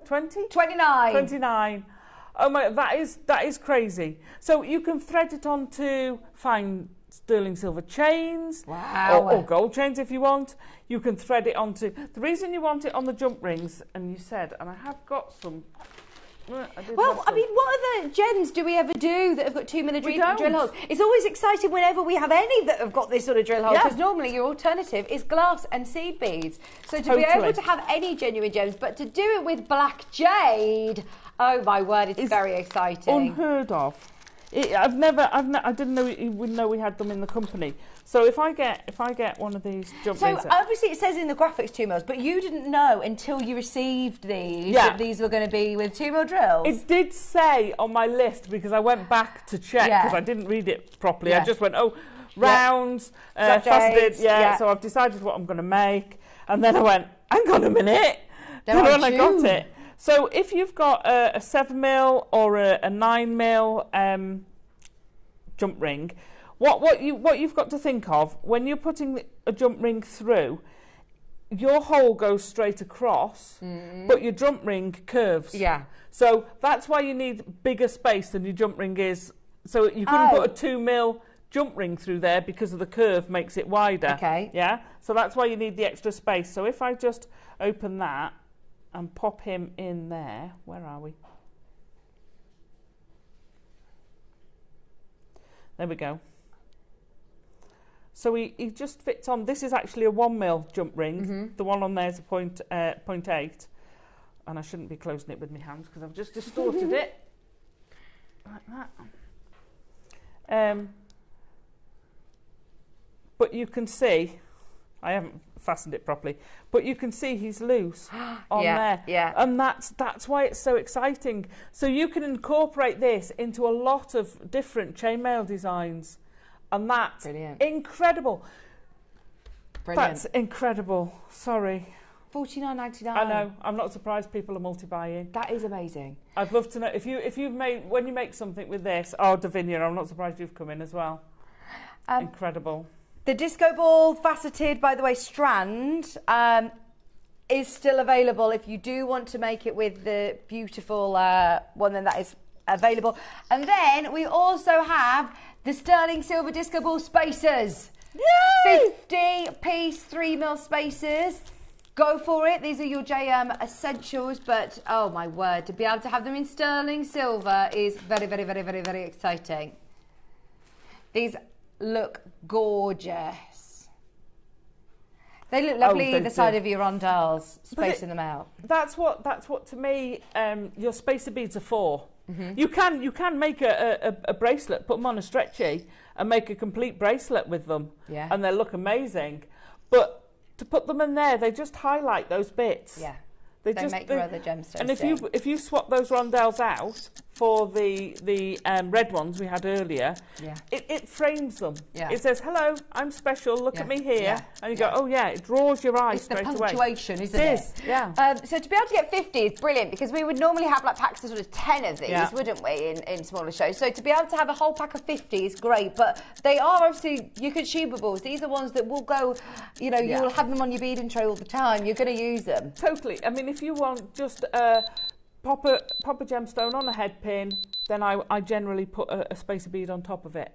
Speaker 2: 20?
Speaker 1: 29.
Speaker 2: 29. Oh my, that is crazy. So you can thread it onto fine sterling silver chains, or gold chains if you want. You can thread it onto. The reason you want it on the jump rings, and you said, and I have got some. Well,
Speaker 1: I mean, what other gems do we ever do that have got 2mm drill holes? It's always exciting whenever we have any that have got this sort of drill hole, because normally your alternative is glass and seed beads. So to be able to have any genuine gems, but to do it with black jade, oh my word, it's very exciting.
Speaker 2: Unheard of. I didn't know we had them in the company. So if I get one of these jump rings.
Speaker 1: So obviously it says in the graphics 2mm, but you didn't know until you received these that these were going to be with 2mm drills.
Speaker 2: It did say on my list because I went back to check because I didn't read it properly. I just went, rounds, faceted, So I've decided what I'm going to make, and then I went, hang on a minute. Then when I got it. So if you've got a 7mm or a 9mm jump ring, what you've got to think of when you're putting a jump ring through, your hole goes straight across, but your jump ring curves. Yeah. So that's why you need bigger space than your jump ring is. So you couldn't put a 2mm jump ring through there because of the curve makes it wider. Okay. Yeah. So that's why you need the extra space. So if I just open that and pop him in there. Where are we? There we go. So he just fits on. This is actually a 1mm jump ring. The one on there is a 0.8. And I shouldn't be closing it with my hands because I've just distorted it. Like that. But you can see, I haven't fastened it properly, but you can see he's loose on there. Yeah. And that's why it's so exciting. So you can incorporate this into a lot of different chainmail designs. And that's incredible. Brilliant. That's incredible. Sorry.
Speaker 1: $49.99.
Speaker 2: I know. I'm not surprised people are multi-buying.
Speaker 1: That is amazing.
Speaker 2: I'd love to know if you've made, when you make something with this. Oh, Davinia, I'm not surprised you've come in as well. Incredible.
Speaker 1: The disco ball faceted, by the way, strand is still available. If you do want to make it with the beautiful one, then that is available. And then we also have the sterling silver disco ball spacers.
Speaker 2: Yay!
Speaker 1: 50-piece 3mm spacers. Go for it. These are your JM essentials, but oh my word, to be able to have them in sterling silver is very, very, very, very, very exciting. These look gorgeous. They look lovely either side of your rondelles, spacing them out.
Speaker 2: That's what to me your spacer beads are for. You can make a bracelet, put them on a stretchy, and make a complete bracelet with them, and they look amazing. But to put them in there, they just highlight those bits. Yeah, they just
Speaker 1: make your other gemstones.
Speaker 2: And if you swap those rondelles out for the red ones we had earlier, it frames them. It says, "Hello, I'm special. Look at me here," and you go, "Oh yeah," it draws your eye straight away.
Speaker 1: It's the punctuation, isn't it?
Speaker 2: Yeah.
Speaker 1: So to be able to get 50 is brilliant, because we would normally have like packs of sort of 10 of these, wouldn't we, in smaller shows? So to be able to have a whole pack of 50 is great, but they are obviously your consumables. These are ones that will go, you know, you'll have them on your beading tray all the time. You're going to use them.
Speaker 2: Totally. I mean, if you want just pop a gemstone on a head pin, then I generally put a spacer bead on top of it.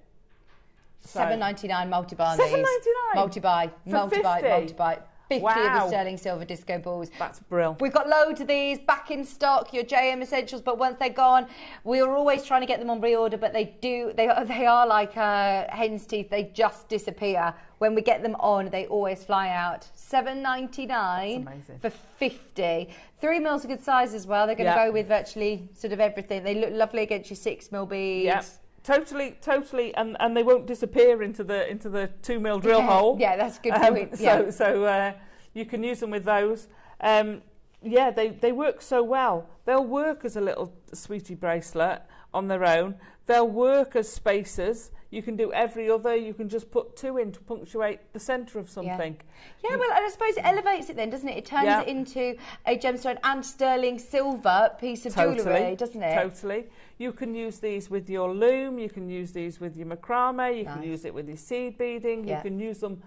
Speaker 2: So,
Speaker 1: $7.99 multi-buy.
Speaker 2: $7.99?
Speaker 1: Multi-buy. 50 of the
Speaker 2: Wow.
Speaker 1: sterling silver disco balls.
Speaker 2: That's brilliant.
Speaker 1: We've got loads of these back in stock, your JM essentials, but once they're gone, we are always trying to get them on reorder, but they are like hen's teeth. They just disappear. When we get them on, they always fly out. $7.99 for 50. 3mm a good size as well. They're going to go with virtually sort of everything. They look lovely against your 6mm beads.
Speaker 2: Yeah. Totally, and they won't disappear into the 2mm drill hole.
Speaker 1: Yeah, that's a good point.
Speaker 2: So you can use them with those. They work so well. They'll work as a little sweetie bracelet on their own. They'll work as spacers. You can do every other. You can just put 2 in to punctuate the centre of something.
Speaker 1: Yeah, well, and I suppose it elevates it then, doesn't it? It turns it into a gemstone and sterling silver piece of jewellery, doesn't it?
Speaker 2: Totally. You can use these with your loom. You can use these with your macrame. You can use it with your seed beading. You can use them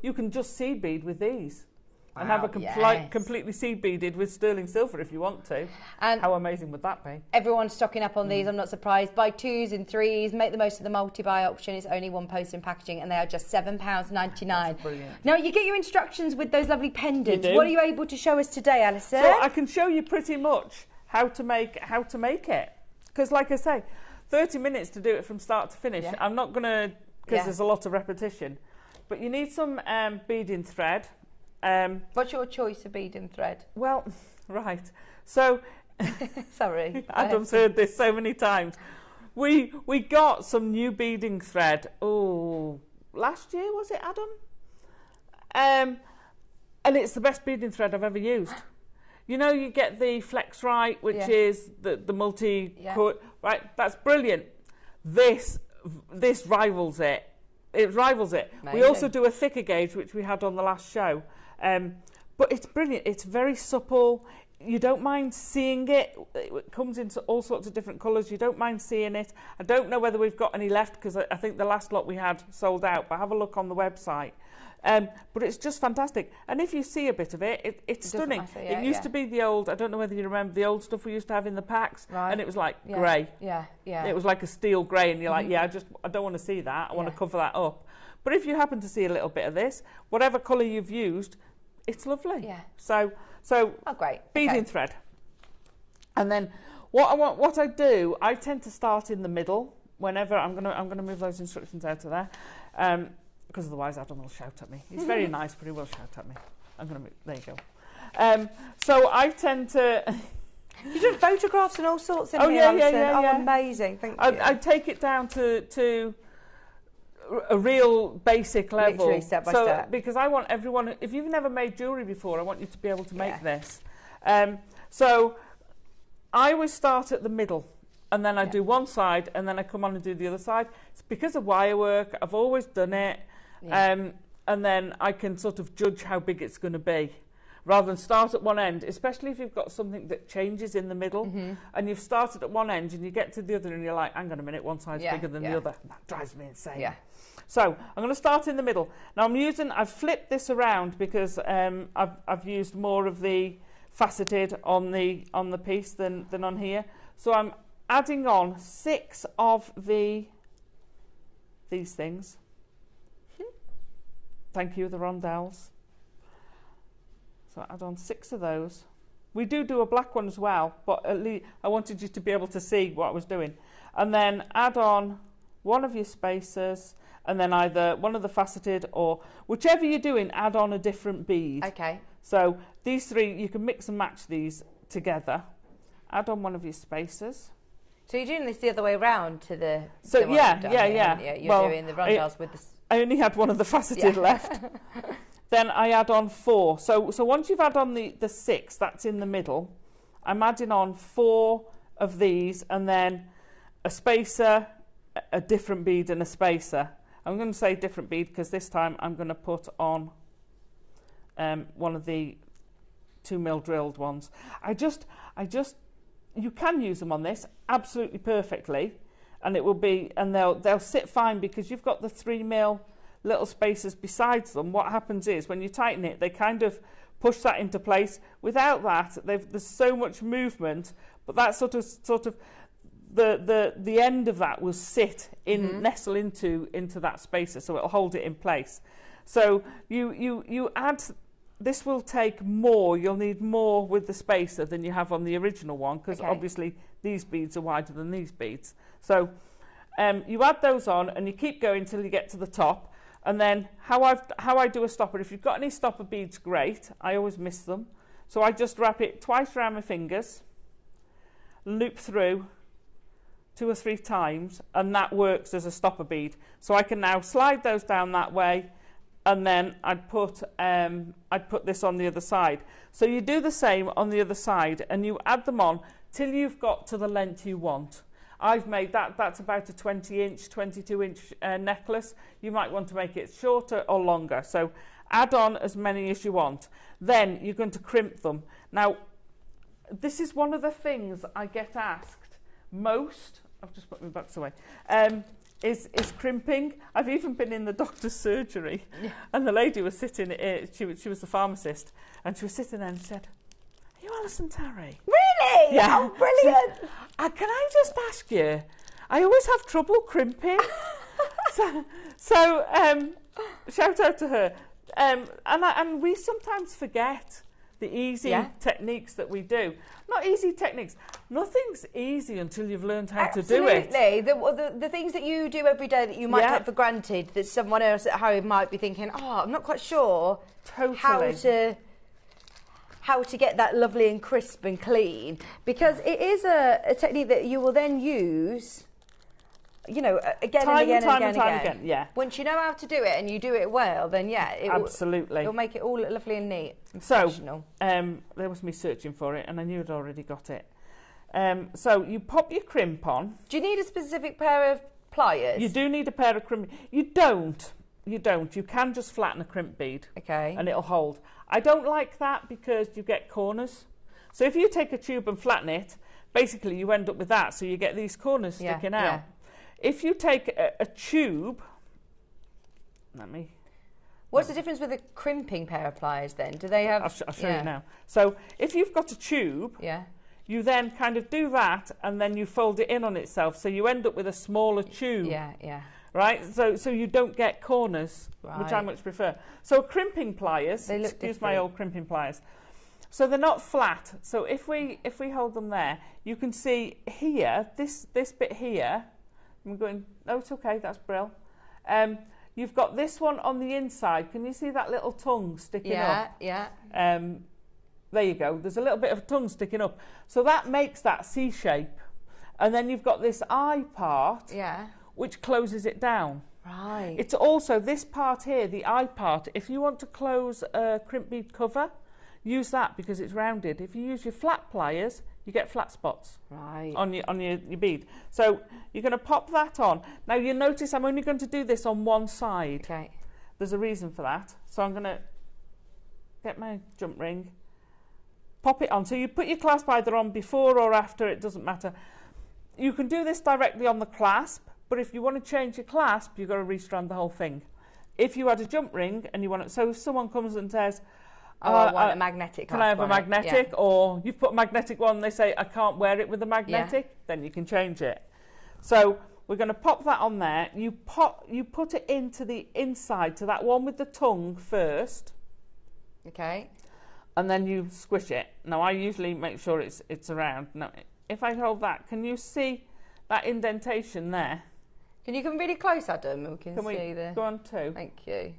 Speaker 2: you can just seed bead with these. And have a completely seed beaded with sterling silver if you want to. And how amazing would that be?
Speaker 1: Everyone's stocking up on these, I'm not surprised. Buy 2s and 3s, make the most of the multi-buy option. It's only one post in packaging, and they are just £7.99.
Speaker 2: Brilliant.
Speaker 1: Now, you get your instructions with those lovely pendants. What are you able to show us today, Alison?
Speaker 2: So I can show you pretty much how to make it. Because like I say, 30 minutes to do it from start to finish. I'm not going to, because there's a lot of repetition. But you need some beading thread.
Speaker 1: What's your choice of beading thread?
Speaker 2: Well, right. So,
Speaker 1: sorry,
Speaker 2: Adam's heard this so many times. We got some new beading thread. Oh, last year was it, Adam? And it's the best beading thread I've ever used. You know, you get the Flex Right, which is the multi-cut, right? That's brilliant. This rivals it. It rivals it. Amazing. We also do a thicker gauge, which we had on the last show. But it's brilliant. It's very supple. You don't mind seeing it. It comes into all sorts of different colours. You don't mind seeing it. I don't know whether we've got any left, because I think the last lot we had sold out. But have a look on the website. But it's just fantastic. And if you see a bit of it, it's stunning. Matter, it used to be the old, I don't know whether you remember the old stuff we used to have in the packs. Right. And it was like grey. Yeah. It was like a steel grey. And you're like, I don't want to see that. I want to cover that up. But if you happen to see a little bit of this, whatever colour you've used, it's lovely. Yeah. So
Speaker 1: great.
Speaker 2: Beading thread. And then what I do, I tend to start in the middle whenever I'm gonna move those instructions out of there. Because otherwise Adam will shout at me. He's very nice, but he will shout at me. There you go. So I tend to
Speaker 1: You've done photographs and all sorts in here, Alison. Oh, amazing. Thank you.
Speaker 2: I take it down to a real basic level.
Speaker 1: Literally step by step.
Speaker 2: Because I want everyone, if you've never made jewellery before, I want you to be able to make this. So I always start at the middle, and then I do one side, and then I come on and do the other side. It's because of wire work. I've always done it. And then I can sort of judge how big it's going to be, rather than start at one end, especially if you've got something that changes in the middle, and you've started at one end and you get to the other and you're like, hang on a minute, one side's bigger than the other. That drives me insane. So I'm going to start in the middle. Now I've flipped this around because I've used more of the faceted on the piece than on here. So I'm adding on 6 of these things. Thank you, the rondelles. So add on 6 of those. We do a black one as well, but at least I wanted you to be able to see what I was doing. And then add on one of your spacers, and then either one of the faceted, or whichever you're doing, add on a different bead.
Speaker 1: Okay.
Speaker 2: So these 3, you can mix and match these together. Add on one of your spacers.
Speaker 1: So you're doing this the other way around to the...
Speaker 2: So
Speaker 1: the one
Speaker 2: yeah.
Speaker 1: You're doing the rondelles with the...
Speaker 2: I only had one of the faceted left. Then I add on 4. So once you've added on the 6, that's in the middle, I'm adding on 4 of these, and then a spacer, a different bead, and a spacer. I'm going to say different bead because this time I'm going to put on one of the 2mm drilled ones. You can use them on this absolutely perfectly, and it will be, and they'll sit fine because you've got the 3mm little spacers besides them. What happens is when you tighten it, they kind of push that into place. Without that, there's so much movement, but that sort of the end of that will sit in, nestle into that spacer, so it'll hold it in place. So you add. This will take more. You'll need more with the spacer than you have on the original one, because obviously these beads are wider than these beads. So you add those on and you keep going till you get to the top. And then how I do a stopper, if you've got any stopper beads, great. I always miss them. So I just wrap it twice around my fingers, loop through 2 or 3 times, and that works as a stopper bead. So I can now slide those down that way, and then I'd put this on the other side. So you do the same on the other side, and you add them on till you've got to the length you want. I've made that's about a 20-inch, 22-inch necklace. You might want to make it shorter or longer. So add on as many as you want. Then you're going to crimp them. Now, this is one of the things I get asked most. I've just put my box away. Is crimping. I've even been in the doctor's surgery, and the lady was sitting. She was the pharmacist, and she was sitting there and said, "Are you Alison Terry?"
Speaker 1: Really?
Speaker 2: Yeah.
Speaker 1: Oh, brilliant!
Speaker 2: Can I just ask you? I always have trouble crimping. so shout out to her. And we sometimes forget the easy techniques that we do. Not easy techniques. Nothing's easy until you've learned how to do it.
Speaker 1: Absolutely. The things that you do every day that you might take for granted, that someone else at home might be thinking, oh, I'm not quite sure how to get that lovely and crisp and clean. Because it is a technique that you will then use, you know, again and again.
Speaker 2: Yeah.
Speaker 1: Once you know how to do it and you do it well, then
Speaker 2: absolutely,
Speaker 1: it'll make it all look lovely and neat. And
Speaker 2: so,
Speaker 1: professional.
Speaker 2: there was me searching for it, and I knew I'd already got it. So you pop your crimp on.
Speaker 1: Do you need a specific pair of pliers?
Speaker 2: You do need a pair of crimp. You don't. You can just flatten a crimp bead.
Speaker 1: Okay.
Speaker 2: And it'll hold. I don't like that because you get corners. So if you take a tube and flatten it, basically you end up with that. So you get these corners sticking out.
Speaker 1: Yeah.
Speaker 2: If you take a tube,
Speaker 1: What's the difference with a crimping pair of pliers then? Do they have...
Speaker 2: I'll show you now. So if you've got a tube, you then kind of do that, and then you fold it in on itself. So you end up with a smaller tube.
Speaker 1: Yeah.
Speaker 2: Right? So you don't get corners, which I much prefer. So crimping pliers, excuse my old crimping pliers. So they're not flat. So if we hold them there, you can see here, this bit here, I'm going, oh, it's okay, that's brill. You've got this one on the inside. Can you see that little tongue sticking up?
Speaker 1: Yeah.
Speaker 2: There you go. There's a little bit of tongue sticking up. So that makes that C shape. And then you've got this eye part, which closes it down.
Speaker 1: Right.
Speaker 2: It's also this part here, the eye part. If you want to close a crimp bead cover, use that because it's rounded. If you use your flat pliers, you get flat spots on your bead. So you're going to pop that on. Now you notice I'm only going to do this on one side.
Speaker 1: Okay.
Speaker 2: There's a reason for that. So I'm going to get my jump ring, pop it on. So you put your clasp either on before or after, it doesn't matter. You can do this directly on the clasp, but if you want to change your clasp, you've got to restrand the whole thing. If you had a jump ring and you want it, so if someone comes and says,
Speaker 1: I want a magnetic.
Speaker 2: Can I have a magnetic? Or you've put a magnetic one, they say, I can't wear it with a magnetic, then you can change it. So we're going to pop that on there. You put it into the inside, to that one with the tongue first.
Speaker 1: Okay.
Speaker 2: And then you squish it. Now, I usually make sure it's around. Now, if I hold that, can you see that indentation there?
Speaker 1: Can you come really close, Adam? And we can
Speaker 2: we
Speaker 1: see the...
Speaker 2: go on too?
Speaker 1: Thank you.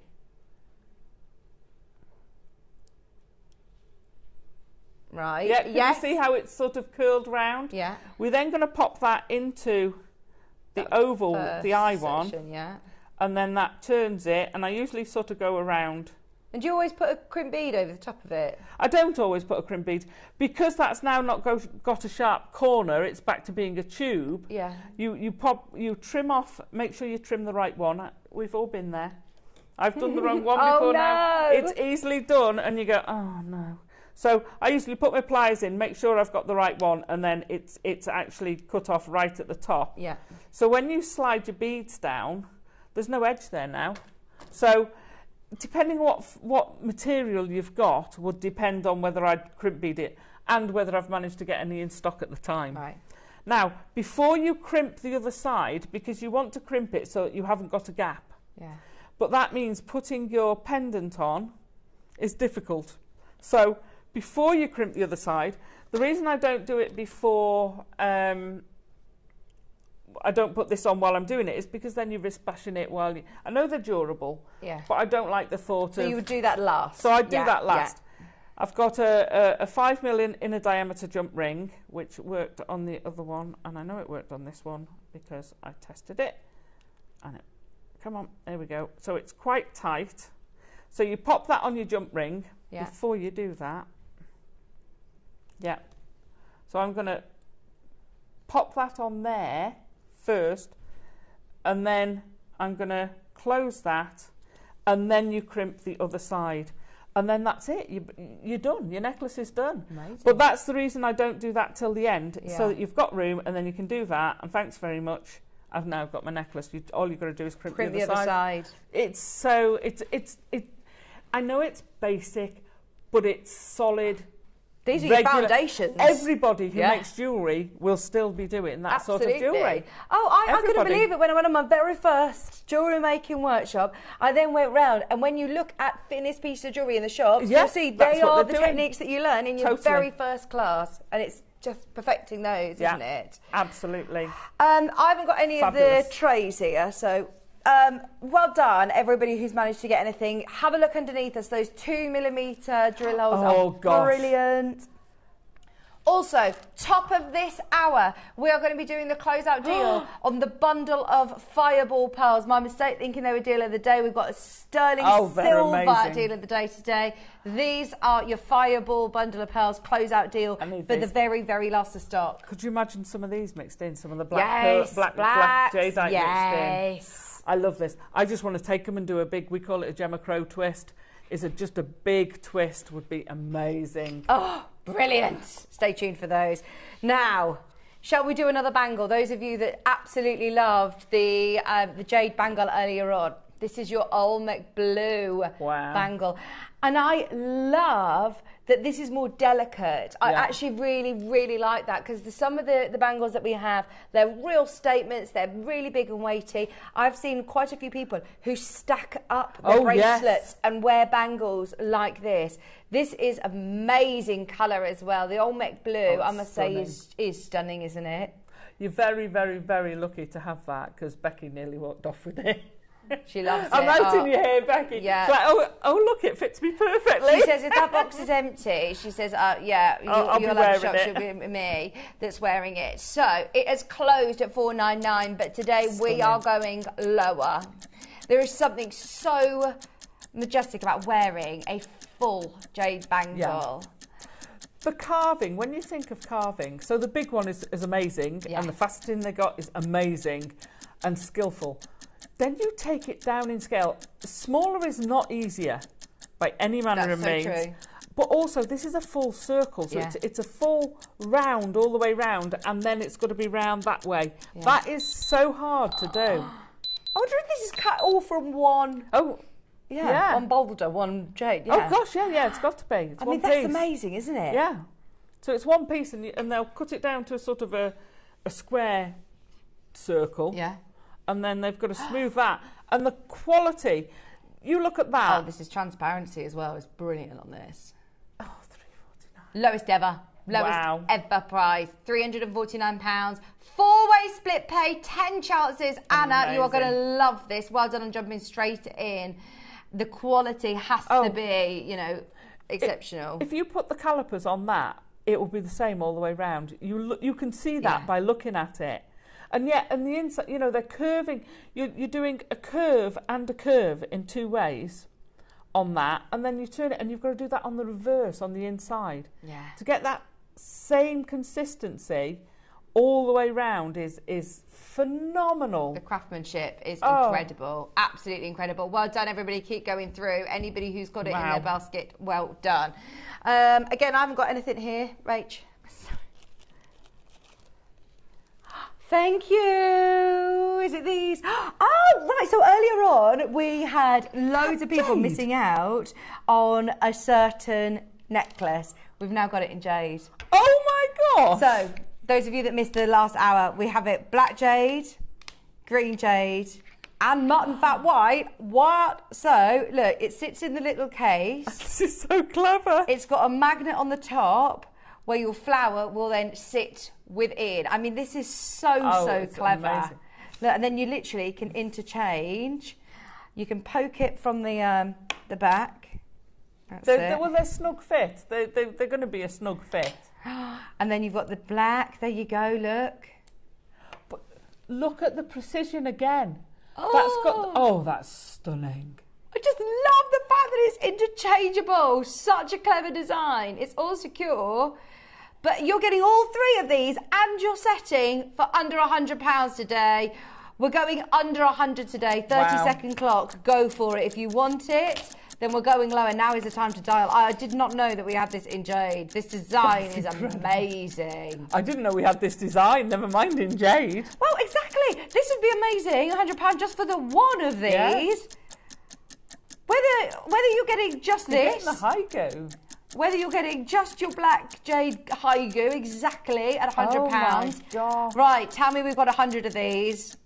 Speaker 1: Right.
Speaker 2: Yeah, can you see how it's sort of curled round?
Speaker 1: Yeah.
Speaker 2: We're then going to pop that into the oval, the eye one.
Speaker 1: Yeah.
Speaker 2: And then that turns it, and I usually sort of go around.
Speaker 1: And do you always put a crimp bead over the top of it?
Speaker 2: I don't always put a crimp bead. Because that's now not got a sharp corner, it's back to being a tube.
Speaker 1: Yeah.
Speaker 2: You trim off, make sure you trim the right one. We've all been there. I've done the wrong one before now. It's easily done, and you go, oh no. So I usually put my pliers in, make sure I've got the right one, and then it's actually cut off right at the top.
Speaker 1: Yeah.
Speaker 2: So when you slide your beads down, there's no edge there now. So depending what material you've got would depend on whether I'd crimp bead it and whether I've managed to get any in stock at the time.
Speaker 1: Right.
Speaker 2: Now, before you crimp the other side, because you want to crimp it so that you haven't got a gap.
Speaker 1: Yeah.
Speaker 2: But that means putting your pendant on is difficult. So before you crimp the other side, the reason I don't do it before, I don't put this on while I'm doing it, is because then you risk bashing it while you... I know they're durable, but I don't like the thought of...
Speaker 1: So you would do that last?
Speaker 2: So I'd do that last. Yeah. I've got a 5mm inner diameter jump ring, which worked on the other one, and I know it worked on this one because I tested it. And it... Come on, there we go. So it's quite tight. So you pop that on your jump ring before you do that. Yeah. So I'm going to pop that on there first, and then I'm going to close that, and then you crimp the other side. And then that's it. You're done. Your necklace is done.
Speaker 1: Amazing.
Speaker 2: But that's the reason I don't do that till the end, so that you've got room, and then you can do that. And thanks very much. I've now got my necklace. All you've got to do is crimp the other side. It's so... I know it's basic, but it's solid.
Speaker 1: These are your foundations.
Speaker 2: Everybody who makes jewellery will still be doing that sort of jewellery.
Speaker 1: Oh, I couldn't believe it when I went on my very first jewellery making workshop. I then went round, and when you look at finished pieces of jewellery in the shops, you'll see they are the techniques that you learn in your very first class, and it's just perfecting those, isn't it?
Speaker 2: Absolutely.
Speaker 1: I haven't got any of the trays here, so well done, everybody who's managed to get anything. Have a look underneath us. Those 2mm drill holes are brilliant. Also, top of this hour, we are going to be doing the closeout deal on the bundle of Fireball pearls. My mistake thinking they were deal of the day. We've got a sterling silver deal of the day today. These are your Fireball bundle of pearls closeout deal for the very, very last of stock.
Speaker 2: Could you imagine some of these mixed in? Some of the black jadeite mixed in. I love this. I just want to take them and do a big, we call it a Gemma Crow twist. Just a big twist would be amazing.
Speaker 1: Oh, brilliant. Stay tuned for those. Now, shall we do another bangle? Those of you that absolutely loved the jade bangle earlier on. This is your Olmec blue bangle. And I love that this is more delicate. I actually really, really like that, because some of the bangles that we have, they're real statements, they're really big and weighty. I've seen quite a few people who stack up their bracelets and wear bangles like this. This is amazing colour as well. The Olmec blue, I must say, is stunning, isn't it?
Speaker 2: You're very, very, very lucky to have that, because Becky nearly walked off with it.
Speaker 1: She loves it.
Speaker 2: I'm out in your hair, Becky.
Speaker 1: Yeah.
Speaker 2: She's like, oh, look, it fits me perfectly.
Speaker 1: She says, if that box is empty, she says, you'll have a shop. She'll be me that's wearing it. So it has closed at $4.99, but today we are going lower. There is something so majestic about wearing a full jade bangle.
Speaker 2: Yeah. The carving, when you think of carving, so the big one is amazing, and the faceting they got is amazing and skillful. Then you take it down in scale. Smaller is not easier by any manner of means. True. But also, this is a full circle, so it's a full round all the way round, and then it's got to be round that way. Yeah. That is so hard to do.
Speaker 1: I wonder if this is cut all from one.
Speaker 2: Oh, yeah.
Speaker 1: One boulder, one jade.
Speaker 2: Yeah. Oh gosh, yeah, it's got to be. It's one piece.
Speaker 1: That's amazing, isn't it?
Speaker 2: Yeah. So it's one piece, and they'll cut it down to a sort of a square circle.
Speaker 1: Yeah.
Speaker 2: And then they've got to smooth that. And the quality, you look at that.
Speaker 1: Oh, this is transparency as well. It's brilliant on this.
Speaker 2: Oh, £3.49.
Speaker 1: Lowest ever. Lowest ever price. £349. Four-way split pay, 10 chances. Anna, you are going to love this. Well done on jumping straight in. The quality has to be, you know, exceptional.
Speaker 2: If you put the calipers on that, it will be the same all the way round. You can see that by looking at it. And yet, on the inside, you know, they're curving. You're doing a curve and a curve in two ways on that, and then you turn it, and you've got to do that on the reverse, on the inside. Yeah. To get that same consistency all the way round is phenomenal. The
Speaker 1: craftsmanship is incredible. Absolutely incredible. Well done, everybody. Keep going through. Anybody who's got it in their basket, well done. Again, I haven't got anything here, Rach. Thank you. Is it these? Oh, right. So earlier on, we had loads of people missing out on a certain necklace. We've now got it in jade.
Speaker 2: Oh my gosh.
Speaker 1: So those of you that missed the last hour, we have it black jade, green jade, and mutton fat white. What? So look, it sits in the little case.
Speaker 2: This is so clever.
Speaker 1: It's got a magnet on the top where your flower will then sit within. I mean, this is so clever. Amazing. Look, and then you literally can interchange. You can poke it from the back. That's it.
Speaker 2: Well, they're snug fit. They're going to be a snug fit.
Speaker 1: And then you've got the black. There you go. Look.
Speaker 2: But look at the precision again. Oh, that's stunning.
Speaker 1: I just love the fact that it's interchangeable. Such a clever design. It's all secure. But you're getting all three of these and you're setting for under £100 today. We're going under 100 today. 30-second clock. Go for it. If you want it, then we're going lower. Now is the time to dial. I did not know that we had this in jade. This design is amazing.
Speaker 2: I didn't know we had this design, never mind in jade.
Speaker 1: Well, exactly. This would be amazing. £100 just for the one of these. Yeah. Whether you're getting just this.
Speaker 2: You're getting the Hygo.
Speaker 1: Whether you're getting just your black jade Hygo exactly at £100.
Speaker 2: Oh my God.
Speaker 1: Right, tell me we've got 100 of these.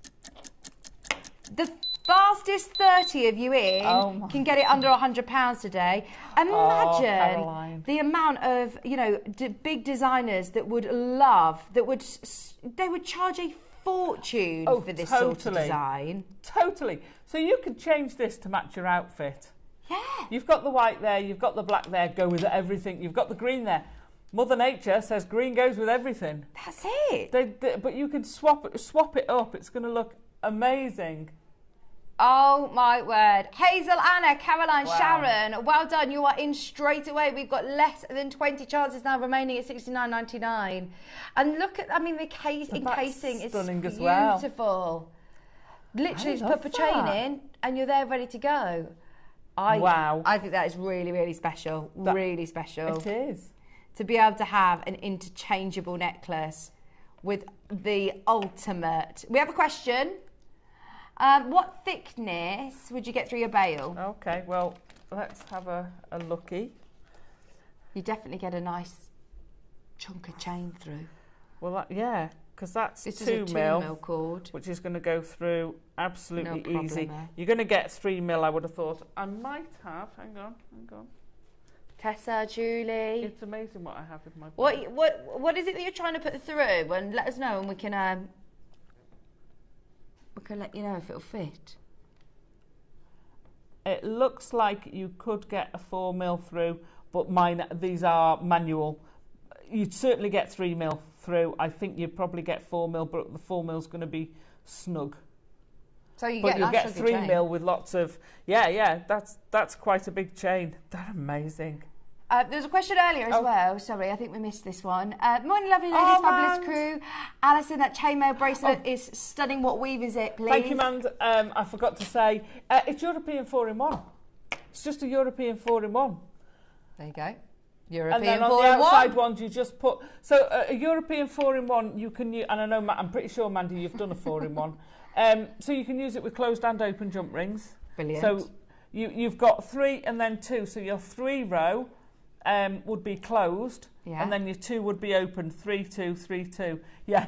Speaker 1: The fastest 30 of you in can get it under £100 today. Imagine the amount of, you know, big designers that would love, they would charge a fortune for this sort of design.
Speaker 2: Totally. So you could change this to match your outfit.
Speaker 1: Yeah.
Speaker 2: You've got the white there, you've got the black there, go with everything. You've got the green there. Mother Nature says green goes with everything.
Speaker 1: That's it.
Speaker 2: But you can swap it up. It's going to look amazing.
Speaker 1: Oh my word. Hazel, Anna, Caroline, Sharon, well done. You are in straight away. We've got less than 20 chances now remaining at $69.99. And look at, I mean, the encasing is stunning as well. Beautiful. Literally just put a chain in and you're there ready to go. I think that is really, really special. Really special.
Speaker 2: It is.
Speaker 1: To be able to have an interchangeable necklace with the ultimate. We have a question. What thickness would you get through your bail?
Speaker 2: Okay, well, let's have a looky.
Speaker 1: You definitely get a nice chunk of chain through.
Speaker 2: Well, yeah, because that's
Speaker 1: this
Speaker 2: 2
Speaker 1: is a 2 mil cord,
Speaker 2: which is going to go through absolutely easy.
Speaker 1: There.
Speaker 2: You're going to get 3 mil, I would have thought. I might have. Hang on.
Speaker 1: Tessa, Julie.
Speaker 2: It's amazing what I have in my
Speaker 1: bag. What is it that you're trying to put through? And let us know, and we can let you know if it'll fit.
Speaker 2: It looks like you could get a 4 mil through, but these are manual. You'd certainly get 3 mil through. I think you'd probably get 4 mil, but the 4 mil's going to be snug.
Speaker 1: So you'll get
Speaker 2: 3 mil with lots of that's quite a big chain. That's amazing.
Speaker 1: There's a question earlier as well. Sorry, I think we missed this one. Morning, lovely ladies, fabulous crew. Alison, that chainmail bracelet is stunning. What weave is it, please?
Speaker 2: Thank you, Mand. I forgot to say, it's European 4-in-1. It's just a European 4-in-1.
Speaker 1: There you go. European 4-in-1.
Speaker 2: And then on the outside ones, you just put... So a European 4-in-1, you can use... And I know, I'm pretty sure, Mandy, you've done a 4-in-1. So you can use it with closed and open jump rings.
Speaker 1: Brilliant.
Speaker 2: So you've got 3 and then 2. So you're 3 row... would be closed, and then your 2 would be open. 3, 2, 3, 2. Yeah,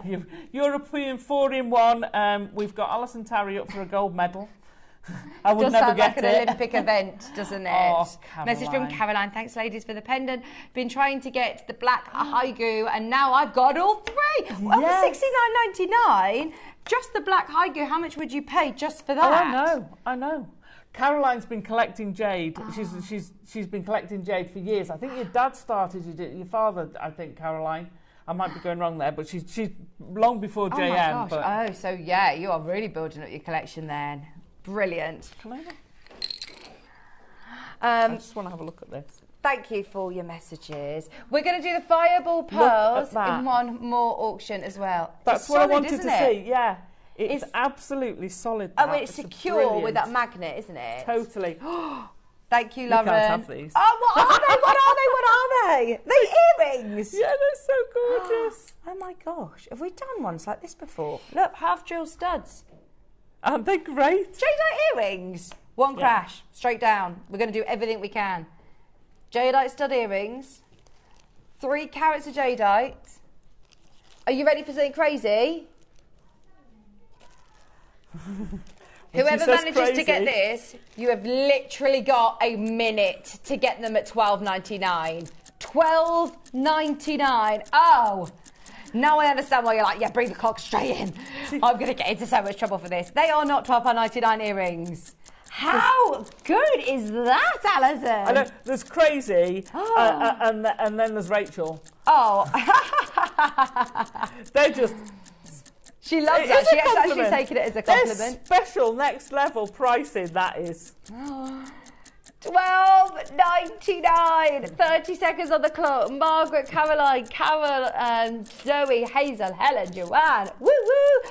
Speaker 2: European 4-in-1. We've got Alison Tarry up for a gold medal. I would never get it. Does sound like an
Speaker 1: Olympic event, doesn't it?
Speaker 2: Oh,
Speaker 1: Message from Caroline. Thanks, ladies, for the pendant. Been trying to get the black haigu, and now I've got all 3. Well,
Speaker 2: Yes.
Speaker 1: for $69.99, just the black haigu. How much would you pay just for that?
Speaker 2: Oh, I know. Caroline's been collecting jade. She's been collecting jade for years. I think your dad started. Your father, I think, Caroline. I might be going wrong there, but she's long before JM.
Speaker 1: Oh my gosh!
Speaker 2: But
Speaker 1: So yeah, you are really building up your collection then. Brilliant.
Speaker 2: Can I just want to have a look at this.
Speaker 1: Thank you for your messages. We're going to do the fireball pearls in one more auction as well.
Speaker 2: That's what I wanted to see. Yeah, it's absolutely solid.
Speaker 1: Oh, it's secure with that magnet, isn't it?
Speaker 2: Totally.
Speaker 1: Thank you, Lauren.
Speaker 2: You can't have these.
Speaker 1: Oh, what are they? What are they? They're earrings.
Speaker 2: Yeah, they're so gorgeous.
Speaker 1: Oh my gosh, have we done ones like this before? Look, half jewel studs.
Speaker 2: Aren't they great?
Speaker 1: Jadeite earrings. One crash, straight down. We're going to do everything we can. Jadeite stud earrings. 3 carats of jadeite. Are you ready for something crazy? Whoever manages to get this, you have literally got a minute to get them at $12.99. $12.99. Oh. Now I understand why you're like, yeah, bring the clock straight in. I'm going to get into so much trouble for this. They are not £12.99 earrings. How good is that, Alison?
Speaker 2: I know, there's Crazy, and then there's Rachel.
Speaker 1: Oh.
Speaker 2: They're just...
Speaker 1: She loves that. She has actually taken it as a compliment.
Speaker 2: They're special, next level pricing, that is.
Speaker 1: $12.99. 30 seconds on the clock. Margaret, Caroline, Carol, and Zoe, Hazel, Helen, Joanne. Woo woo!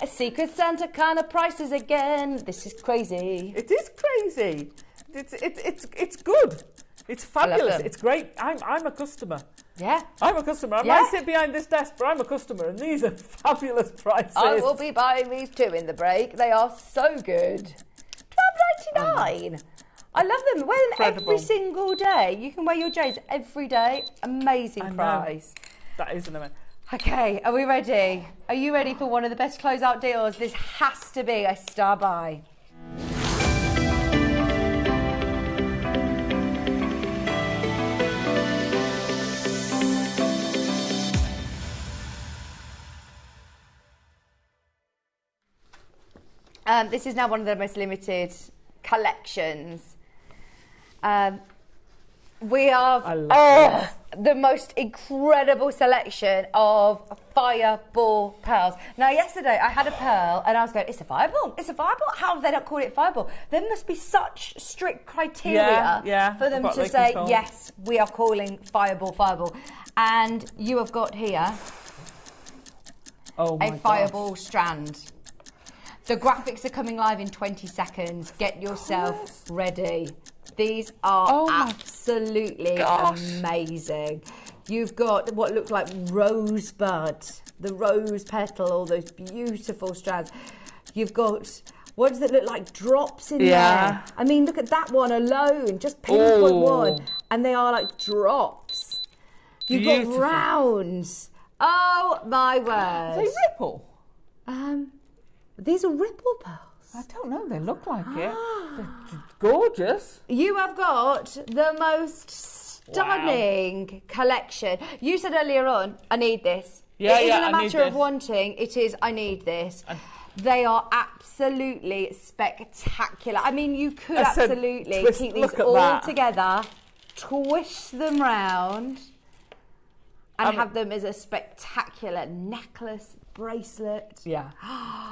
Speaker 1: A Secret Santa kind of prices again. This is crazy.
Speaker 2: It is crazy. It's good. It's fabulous. It's great. I'm a customer.
Speaker 1: Yeah.
Speaker 2: I'm a customer. I might sit behind this desk, but I'm a customer, and these are fabulous prices.
Speaker 1: I will be buying these too in the break. They are so good. $12.99. I love them. Wear them every single day. You can wear your jades every day. Amazing price.
Speaker 2: That is an amazing.
Speaker 1: Okay, are we ready? Are you ready for one of the best closeout deals? This has to be a star buy. This is now one of the most limited collections. We have the most incredible selection of fireball pearls. Now, yesterday I had a pearl and I was going, it's a fireball. It's a fireball. How have they not called it fireball? There must be such strict criteria for them to say, yes, we are calling fireball. And you have got here a fireball strand. The graphics are coming live in 20 seconds. Get yourself ready. These are absolutely amazing. You've got what look like rosebud, the rose petal, all those beautiful strands. You've got ones that look like drops in there. I mean, look at that one alone, just pinpoint one. And they are like drops. You've got rounds. Oh, my word.
Speaker 2: They ripple?
Speaker 1: These are ripple pearls.
Speaker 2: I don't know, they look like it. They're gorgeous.
Speaker 1: You have got the most stunning collection. You said earlier on, I need this. It isn't a matter of wanting, it is, I need this. They are absolutely spectacular. I mean, you could absolutely keep these all together, twist them round, and have them as a spectacular necklace, bracelet.
Speaker 2: Yeah,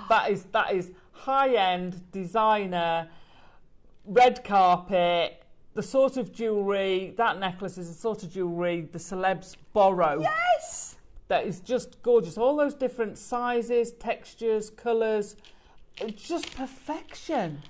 Speaker 2: that is high-end designer, red carpet, the sort of jewellery, that necklace is the sort of jewellery the celebs borrow.
Speaker 1: Yes!
Speaker 2: That is just gorgeous. All those different sizes, textures, colours, just perfection.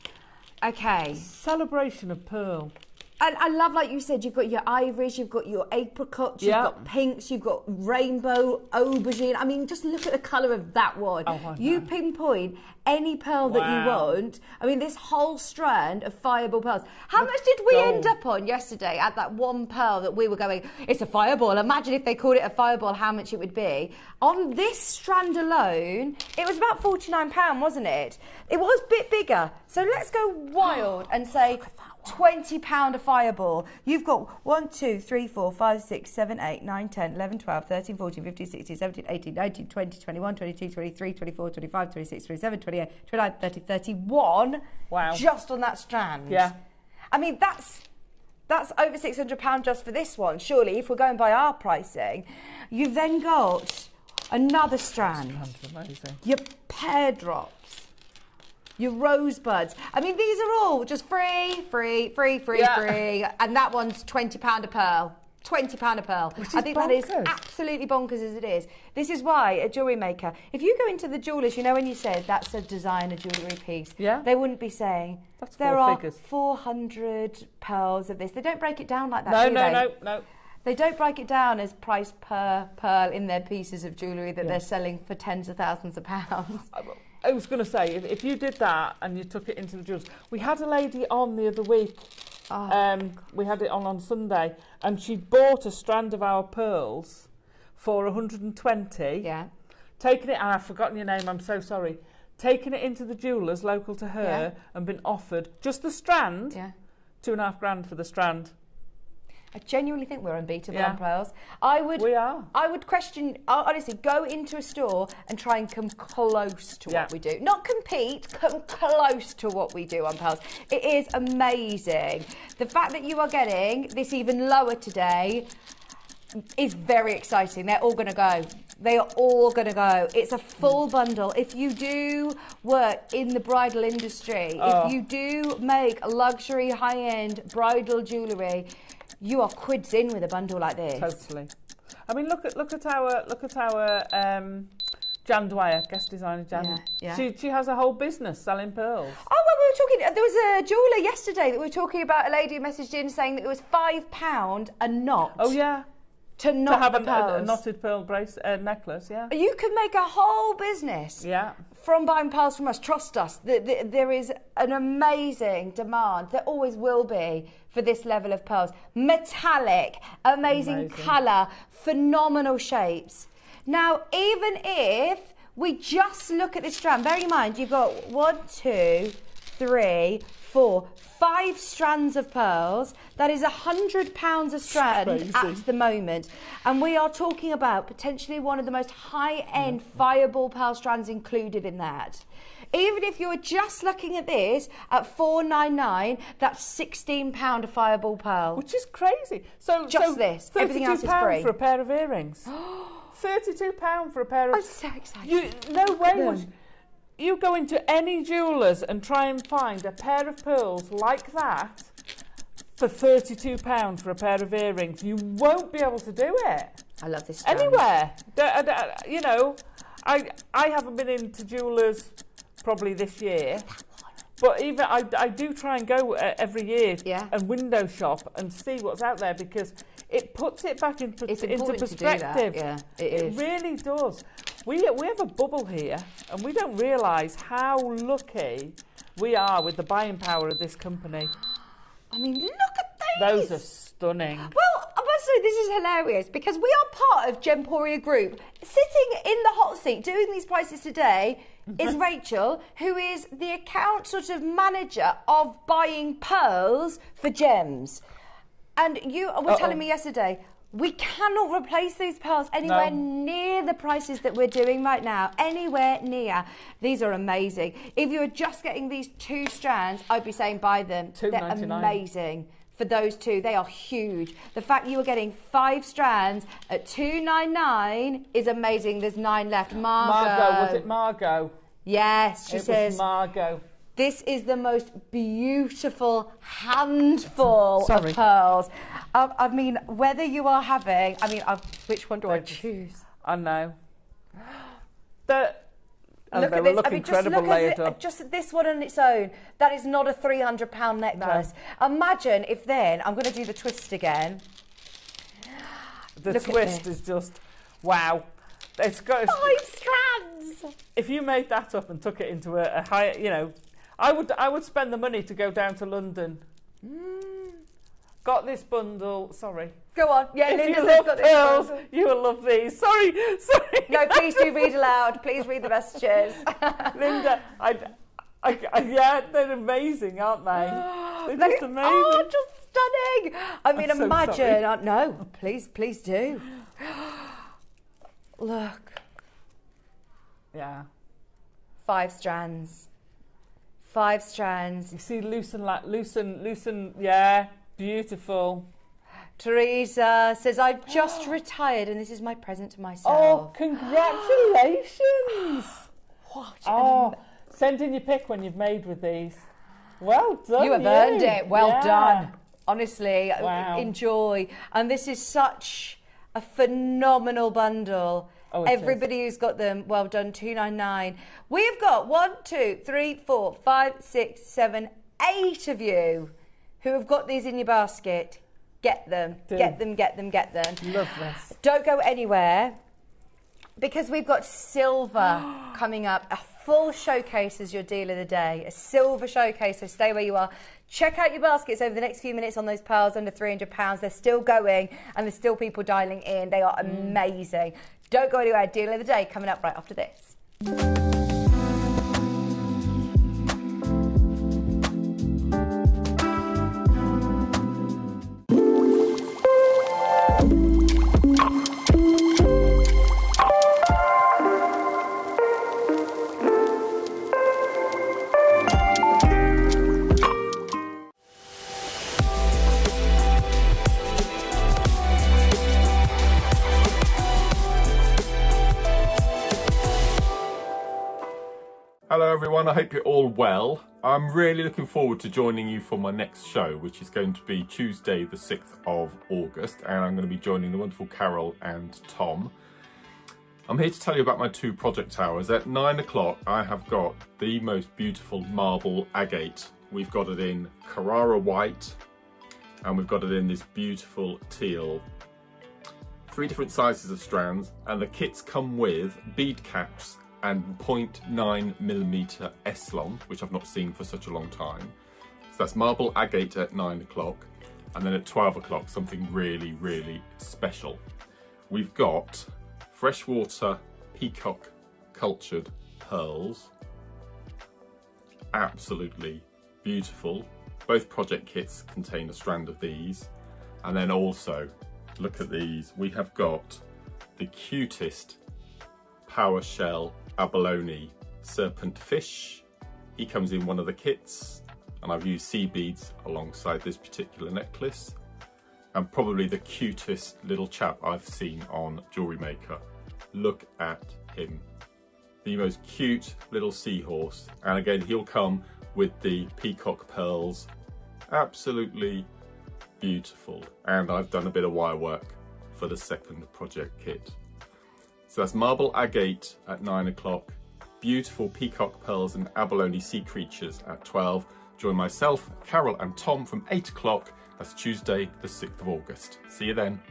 Speaker 1: Okay.
Speaker 2: Celebration of pearl.
Speaker 1: And I love, like you said, you've got your ivories, you've got your apricots, you've got pinks, you've got rainbow, aubergine. I mean, just look at the colour of that one.
Speaker 2: Oh,
Speaker 1: you pinpoint any pearl that you want. I mean, this whole strand of fireball pearls. How much did we end up on yesterday at that one pearl that we were going, it's a fireball. Imagine if they called it a fireball, how much it would be. On this strand alone, it was about £49, wasn't it? It was a bit bigger. So let's go wild and say £20 a fireball. You've got 1, 2, 3, 4, 5, 6, 7, 8, 9, 10, 11, 12, 13, 14, 15, 16, 17, 18, 19, 20, 21, 22, 23, 24, 25, 26, 27, 28, 29, 30, 31.
Speaker 2: Wow.
Speaker 1: Just on that strand.
Speaker 2: Yeah.
Speaker 1: I mean, that's over £600 just for this one, surely, if we're going by our pricing. You've then got another strand.
Speaker 2: Amazing.
Speaker 1: Your pear drops. Your rosebuds. I mean, these are all just free. And that one's £20 a pearl. £20 a pearl. I think that is absolutely bonkers as it is. This is why at Jewellery Maker, if you go into the jewellers, you know when you said that's a designer jewellery piece, they wouldn't be saying there are 400 pearls of this. They don't break it down like that,
Speaker 2: No.
Speaker 1: They don't break it down as price per pearl in their pieces of jewellery that they're selling for tens of thousands of pounds.
Speaker 2: I was going to say, if you did that and you took it into the jewellers, we had a lady on the other week. We had it on Sunday, and she bought a strand of our pearls for 120.
Speaker 1: Yeah.
Speaker 2: Taken it, and I've forgotten your name, I'm so sorry. Taken it into the jewellers local to her and been offered just the strand, £2.5 grand for the strand.
Speaker 1: I genuinely think we're unbeatable on pearls.
Speaker 2: We are.
Speaker 1: I would question, honestly, go into a store and try and come close to what we do. Not compete, come close to what we do on pearls. It is amazing. The fact that you are getting this even lower today is very exciting. They're all going to go. They are all going to go. It's a full bundle. If you do work in the bridal industry, if you do make luxury, high-end bridal jewellery, you are quids in with a bundle like this.
Speaker 2: Totally. I mean, look at our Jan Dwyer, guest designer Jan.
Speaker 1: Yeah.
Speaker 2: She has a whole business selling pearls.
Speaker 1: Oh, well, we were talking. There was a jeweller yesterday that we were talking about. A lady who messaged in saying that it was £5 a knot.
Speaker 2: Oh yeah.
Speaker 1: To knot
Speaker 2: have
Speaker 1: the
Speaker 2: a knotted pearl necklace. Yeah.
Speaker 1: You can make a whole business.
Speaker 2: Yeah.
Speaker 1: From buying pearls from us. Trust us. There is an amazing demand. There always will be for this level of pearls. Metallic, amazing colour, phenomenal shapes. Now, even if we just look at this strand, bearing in mind you've got 1, 2, 3, 4, 5 strands of pearls. That is £100 a strand at the moment. And we are talking about potentially one of the most high-end fireball pearl strands included in that. Even if you were just looking at this at $4.99, that's £16 a fireball pearl.
Speaker 2: Which is crazy. So
Speaker 1: this. Everything else is free.
Speaker 2: for a pair of earrings. £32 for a pair of...
Speaker 1: I'm so excited.
Speaker 2: No way. You go into any jewellers and try and find a pair of pearls like that for £32 for a pair of earrings. You won't be able to do it.
Speaker 1: I love this strand.
Speaker 2: Anywhere. You know, I haven't been into jewellers probably this year. But even I do try and go every year and window shop and see what's out there, because it puts it back into perspective.
Speaker 1: Yeah, it is.
Speaker 2: It really does. We have a bubble here, and we don't realise how lucky we are with the buying power of this company.
Speaker 1: I mean, look at these.
Speaker 2: Those are stunning.
Speaker 1: Well, I must say, this is hilarious, because we are part of Gemporia Group. Sitting in the hot seat doing these prices today is Rachel, who is the account sort of manager of buying pearls for gems. And you were telling me yesterday, we cannot replace these pearls anywhere near the prices that we're doing right now. Anywhere near. These are amazing. If you were just getting these 2 strands, I'd be saying buy them. They're amazing. For those 2, they are huge. The fact you are getting 5 strands at $2.99 is amazing. There's 9 left.
Speaker 2: Margot, was it Margot?
Speaker 1: Yes, she says.
Speaker 2: It was Margot.
Speaker 1: This is the most beautiful handful of pearls. I mean, whether you are having... which one do I choose?
Speaker 2: I know. And
Speaker 1: look
Speaker 2: they
Speaker 1: at
Speaker 2: will
Speaker 1: this.
Speaker 2: look
Speaker 1: I mean,
Speaker 2: incredible layered up.
Speaker 1: just this one on its own. That is not a £300 necklace. No. Imagine if then, I'm going to do the twist again.
Speaker 2: The twist is just, wow. It's got
Speaker 1: 5 strands.
Speaker 2: If you made that up and took it into a higher, you know, I would spend the money to go down to London. Got this bundle. Sorry.
Speaker 1: Go on. Yeah,
Speaker 2: if
Speaker 1: Linda
Speaker 2: you
Speaker 1: says
Speaker 2: love
Speaker 1: got
Speaker 2: pearls,
Speaker 1: this.
Speaker 2: you will love these. Sorry.
Speaker 1: No, please do read aloud. Please read the messages.
Speaker 2: Linda, yeah, they're amazing, aren't they? They're just amazing.
Speaker 1: Oh, just stunning. I mean,
Speaker 2: I'm so
Speaker 1: imagine.
Speaker 2: sorry.
Speaker 1: No, please do. Look.
Speaker 2: Yeah.
Speaker 1: 5 strands. 5 strands.
Speaker 2: You see, loosen. Yeah, beautiful.
Speaker 1: Teresa says, I've just retired and this is my present to myself.
Speaker 2: Oh, congratulations.
Speaker 1: What?
Speaker 2: Send in your pic when you've made with these. Well done.
Speaker 1: You have earned it. Well done. Honestly,
Speaker 2: wow.
Speaker 1: Enjoy. And this is such a phenomenal bundle.
Speaker 2: Oh,
Speaker 1: everybody who's got them, well done. $2.99. We've got 1, 2, 3, 4, 5, 6, 7, 8 of you who have got these in your basket. Get them. Get them.
Speaker 2: Love this.
Speaker 1: Don't go anywhere because we've got silver coming up. A full showcase as your deal of the day. A silver showcase, so stay where you are. Check out your baskets over the next few minutes on those pearls under £300. They're still going and there's still people dialing in. They are amazing. Don't go anywhere. Deal of the day coming up right after this.
Speaker 3: Hello everyone, I hope you're all well. I'm really looking forward to joining you for my next show, which is going to be Tuesday the 6th of August, and I'm going to be joining the wonderful Carol and Tom. I'm here to tell you about my 2 project towers. At 9 o'clock I have got the most beautiful marble agate. We've got it in Carrara white and we've got it in this beautiful teal. 3 different sizes of strands, and the kits come with bead caps and 0.9mm S-long, which I've not seen for such a long time. So that's marble agate at 9 o'clock, and then at 12 o'clock something really, really special. We've got freshwater peacock cultured pearls. Absolutely beautiful. Both project kits contain a strand of these. And then also, look at these, we have got the cutest power shell abalone serpent fish. He comes in one of the kits, and I've used sea beads alongside this particular necklace. And probably the cutest little chap I've seen on JewelleryMaker. Look at him. The most cute little seahorse. And again, he'll come with the peacock pearls. Absolutely beautiful. And I've done a bit of wire work for the second project kit. So that's marble agate at 9 o'clock, beautiful peacock pearls and abalone sea creatures at 12. Join myself, Carol and Tom from 8 o'clock. That's Tuesday the 6th of August. See you then.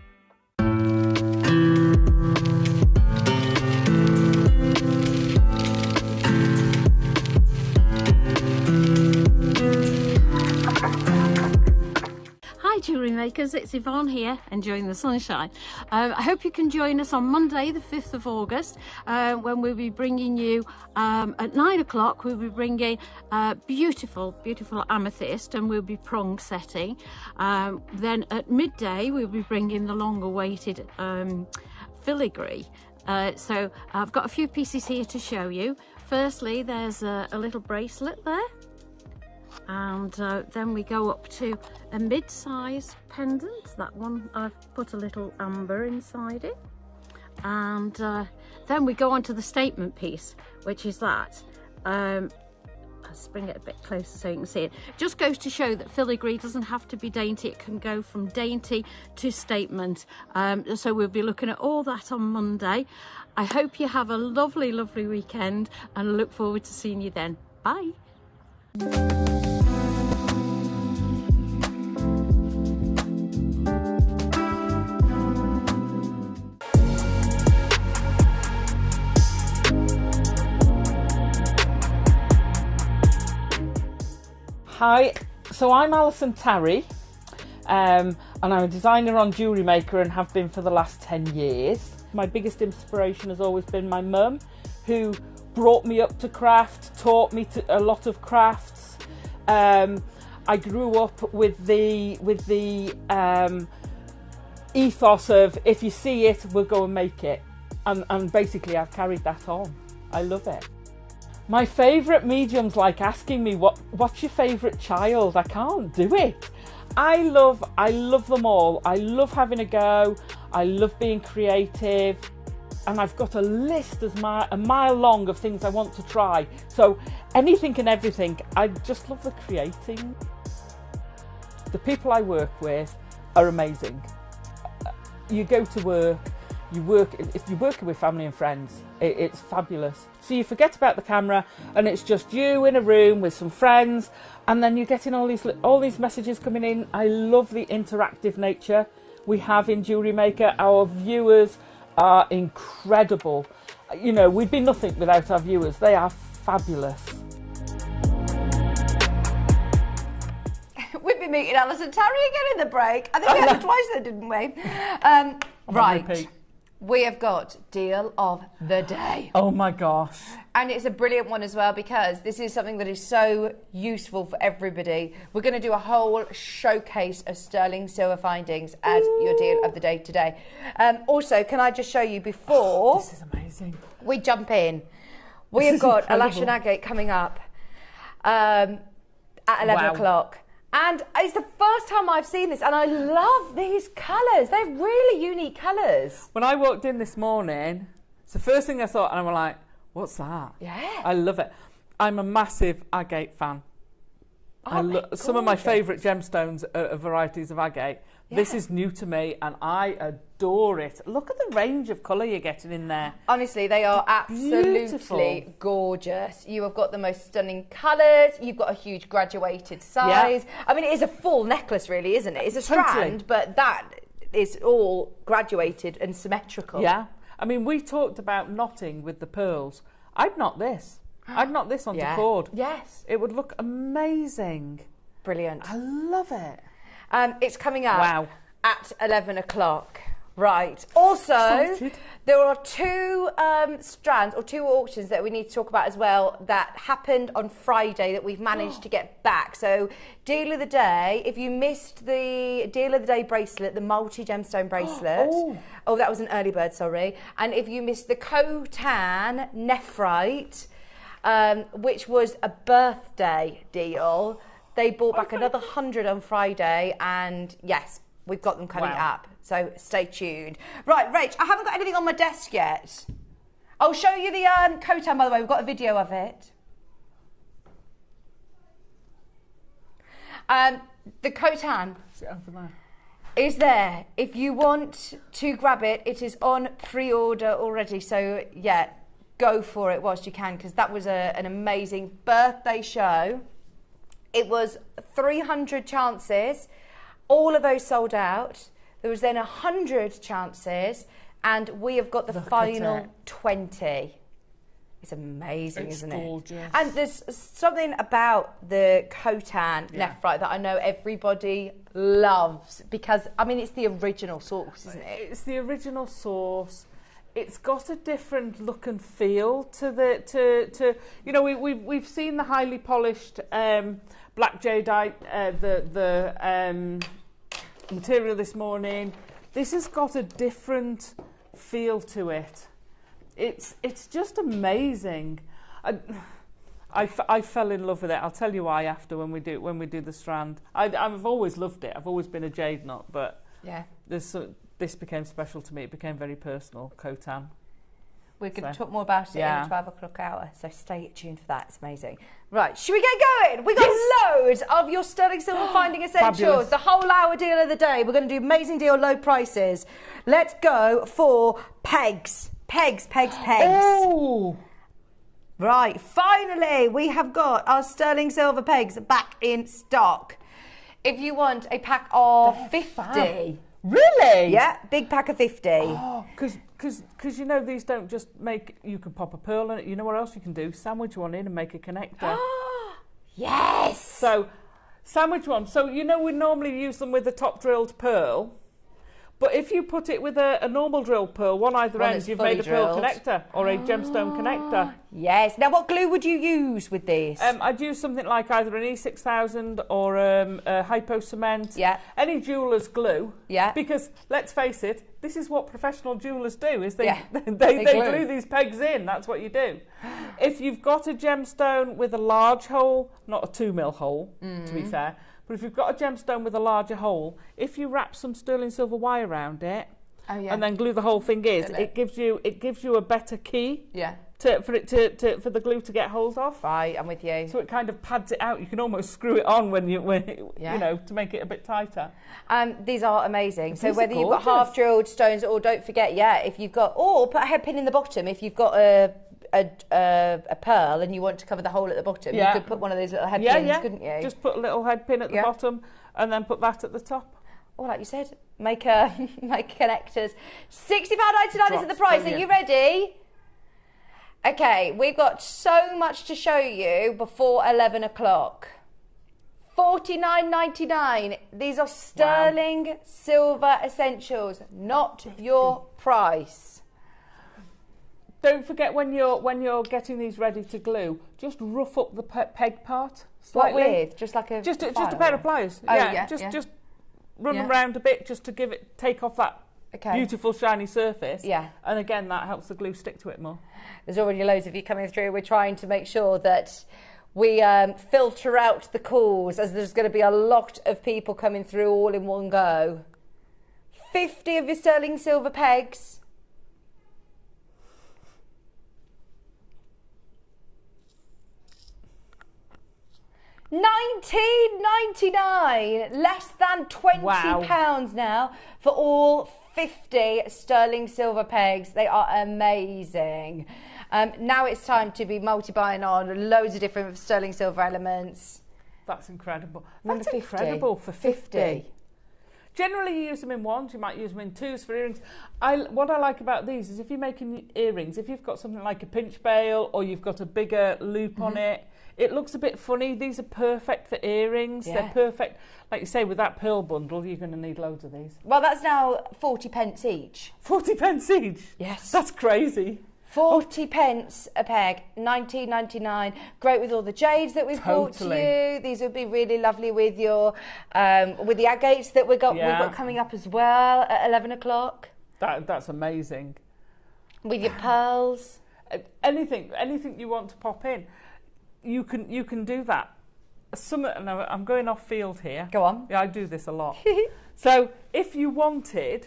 Speaker 4: Hi Jewellery Makers, it's Yvonne here, enjoying the sunshine. I hope you can join us on Monday the 5th of August when we'll be bringing you, at 9 o'clock, we'll be bringing beautiful amethyst, and we'll be prong setting. Then at midday we'll be bringing the long awaited filigree. So I've got a few pieces here to show you. Firstly, there's a little bracelet there. And then we go up to a mid-size pendant. That one I've put a little amber inside it. And then we go on to the statement piece, which is that. Let's bring it a bit closer so you can see it. Just goes to show that filigree doesn't have to be dainty. It can go from dainty to statement. So we'll be looking at all that on Monday. I hope you have a lovely, lovely weekend, and I look forward to seeing you then. Bye.
Speaker 2: Hi, so I'm Alison Tarry, and I'm a designer on JewelleryMaker and have been for the last 10 years. My biggest inspiration has always been my mum, who brought me up to craft, taught me a lot of crafts. I grew up with the ethos of, if you see it, we'll go and make it. And basically I've carried that on. I love it. My favourite medium's like asking me, what's your favourite child? I can't do it. I love them all. I love having a go. I love being creative. And I've got a list a mile long of things I want to try. So anything and everything. I just love the creating. The people I work with are amazing. You go to work, if you're working with family and friends, it's fabulous. So you forget about the camera and it's just you in a room with some friends, and then you're getting all these messages coming in. I love the interactive nature we have in JewelleryMaker. Our viewers are incredible. You know, we'd be nothing without our viewers. They are fabulous.
Speaker 1: We've been meeting Alison Tarry again in the break. I think we had her twice there, didn't we? Right. We have got deal of the day.
Speaker 2: Oh my gosh.
Speaker 1: And it's a brilliant one as well, because this is something that is so useful for everybody. We're going to do a whole showcase of sterling silver findings as your deal of the day today. Also, can I just show you before...
Speaker 2: This is amazing.
Speaker 1: We jump in. We have got a lash and agate coming up at 11 o'clock. And it's the first time I've seen this, and I love these colours. They're really unique colours.
Speaker 2: When I walked in this morning, it's the first thing I thought, and I'm like, what's that?
Speaker 1: Yeah.
Speaker 2: I love it. I'm a massive agate fan. Some of my favourite gemstones are varieties of agate. Yeah. This is new to me, and I adore it. Look at the range of colour you're getting in there.
Speaker 1: Honestly, they are absolutely beautiful. Gorgeous. You have got the most stunning colours. You've got a huge graduated size. Yeah. I mean, it is a full necklace, really, isn't it? It's a strand, but that is all graduated and symmetrical.
Speaker 2: Yeah. I mean, we talked about knotting with the pearls. I'd knot this. I'd knot this onto cord.
Speaker 1: Yes.
Speaker 2: It would look amazing.
Speaker 1: Brilliant.
Speaker 2: I love it.
Speaker 1: It's coming up at 11 o'clock. Right. Also, there are two strands or two auctions that we need to talk about as well that happened on Friday that we've managed to get back. So, deal of the day, if you missed the deal of the day bracelet, the multi-gemstone bracelet. Oh, that was an early bird, sorry. And if you missed the Khotan nephrite, which was a birthday deal, they bought back another 100 on Friday, and yes, we've got them coming up. So stay tuned. Right, Rach, I haven't got anything on my desk yet. I'll show you the Khotan, by the way. We've got a video of it. The Khotan is there. If you want to grab it, it is on pre-order already. So, yeah, go for it whilst you can, because that was an amazing birthday show. It was 300 chances. All of those sold out. There was then 100 chances, and we have got the final 20. It's amazing, isn't it? It's gorgeous. And there's something about the Khotan nephrite that I know everybody loves, because, I mean, it's the original source, isn't it?
Speaker 2: It's the original source. It's got a different look and feel to the you know, we've seen the highly polished black jadeite, the material this morning. This has got a different feel to it. It's just amazing. I fell in love with it. I'll tell you why after when we do the strand. I've always loved it. I've always been a jade nut, but this became special to me. It became very personal. Khotan.
Speaker 1: We're going to talk more about it in
Speaker 2: Yeah.
Speaker 1: the 12 o'clock hour, so stay tuned for that. It's amazing. Right, should we get going? We got loads of your sterling silver finding essentials.
Speaker 2: Fabulous.
Speaker 1: The whole hour deal of the day. We're going to do amazing deal, low prices. Let's go for pegs. Pegs.
Speaker 2: Oh!
Speaker 1: Right, finally, we have got our sterling silver pegs back in stock. If you want a pack of 50.
Speaker 2: Really?
Speaker 1: Yeah, big pack of 50.
Speaker 2: Oh, because you know these don't just make, you can pop a pearl in it. You know what else you can do? Sandwich one in and make a connector.
Speaker 1: Yes!
Speaker 2: So, sandwich one. So, you know we normally use them with a top drilled pearl. But if you put it with a normal drilled pearl, one either
Speaker 1: One
Speaker 2: end,
Speaker 1: that's
Speaker 2: you've
Speaker 1: fully
Speaker 2: made a pearl
Speaker 1: drilled.
Speaker 2: connector or a gemstone connector.
Speaker 1: Yes. Now, what glue would you use with this?
Speaker 2: I'd use something like either an E6000 or a hypo cement.
Speaker 1: Yeah.
Speaker 2: Any jeweller's glue.
Speaker 1: Yeah.
Speaker 2: Because let's face it, this is what professional jewellers do. Is they
Speaker 1: Yeah.
Speaker 2: they
Speaker 1: glue.
Speaker 2: glue these pegs in. That's what you do. If you've got a gemstone with a large hole, not a 2mm hole, to be fair, but if you've got a gemstone with a larger hole, if you wrap some sterling silver wire around it.
Speaker 1: Oh, yeah.
Speaker 2: And then glue the whole thing in.
Speaker 1: Fill it.
Speaker 2: It gives you a better key.
Speaker 1: Yeah.
Speaker 2: For the glue to get hold of.
Speaker 1: Right, I'm with you.
Speaker 2: So it kind of pads it out. You can almost screw it on when you know, to make it a bit tighter.
Speaker 1: These are amazing. So
Speaker 2: These are
Speaker 1: whether you've got
Speaker 2: gorgeous.
Speaker 1: half drilled stones, or don't forget, if you've got, or put a head pin in the bottom if you've got a pearl and you want to cover the hole at the bottom.
Speaker 2: Yeah.
Speaker 1: You could put one of those little head pins, couldn't you?
Speaker 2: Just put a little head pin at the bottom and then put that at the top.
Speaker 1: Or like you said, make connectors. £60.99 is the
Speaker 2: Drops,
Speaker 1: price.
Speaker 2: brilliant.
Speaker 1: Are you ready? Okay, we've got so much to show you before 11 o'clock. $49.99. These are sterling silver essentials, not your price.
Speaker 2: Don't forget when you're getting these ready to glue, just rough up the peg part slightly.
Speaker 1: What with? Just like a
Speaker 2: Just a
Speaker 1: file?
Speaker 2: pair of pliers.
Speaker 1: Oh,
Speaker 2: Just run
Speaker 1: Yeah.
Speaker 2: around a bit just to take off that beautiful shiny surface.
Speaker 1: Yeah.
Speaker 2: And again, that helps the glue stick to it more.
Speaker 1: There's already loads of you coming through. We're trying to make sure that we filter out the calls, as there's going to be a lot of people coming through all in one go. 50 of your sterling silver pegs. £19.99, less than £20 now for all 50 sterling silver pegs. They are amazing. Now it's time to be multi-buying on loads of different sterling silver elements.
Speaker 2: That's incredible.
Speaker 1: Number
Speaker 2: That's
Speaker 1: 50.
Speaker 2: incredible for 50. Generally, you use them in ones. You might use them in twos for earrings. What I like about these is if you're making earrings, if you've got something like a pinch bail or you've got a bigger loop on it, it looks a bit funny. These are perfect for earrings.
Speaker 1: Yeah.
Speaker 2: They're perfect. Like you say, with that pearl bundle, you're going to need loads of these.
Speaker 1: Well, that's now 40 pence each.
Speaker 2: 40 pence each?
Speaker 1: Yes.
Speaker 2: That's crazy.
Speaker 1: 40 pence a peg, £19.99. Great with all the jades that we've brought to you. These would be really lovely with your with the agates that we've got coming up as well at 11 o'clock.
Speaker 2: That's amazing.
Speaker 1: With your pearls.
Speaker 2: Anything you want to pop in, you can do that. No, I'm going off field here.
Speaker 1: Go on.
Speaker 2: Yeah, I do this a lot. So if you wanted,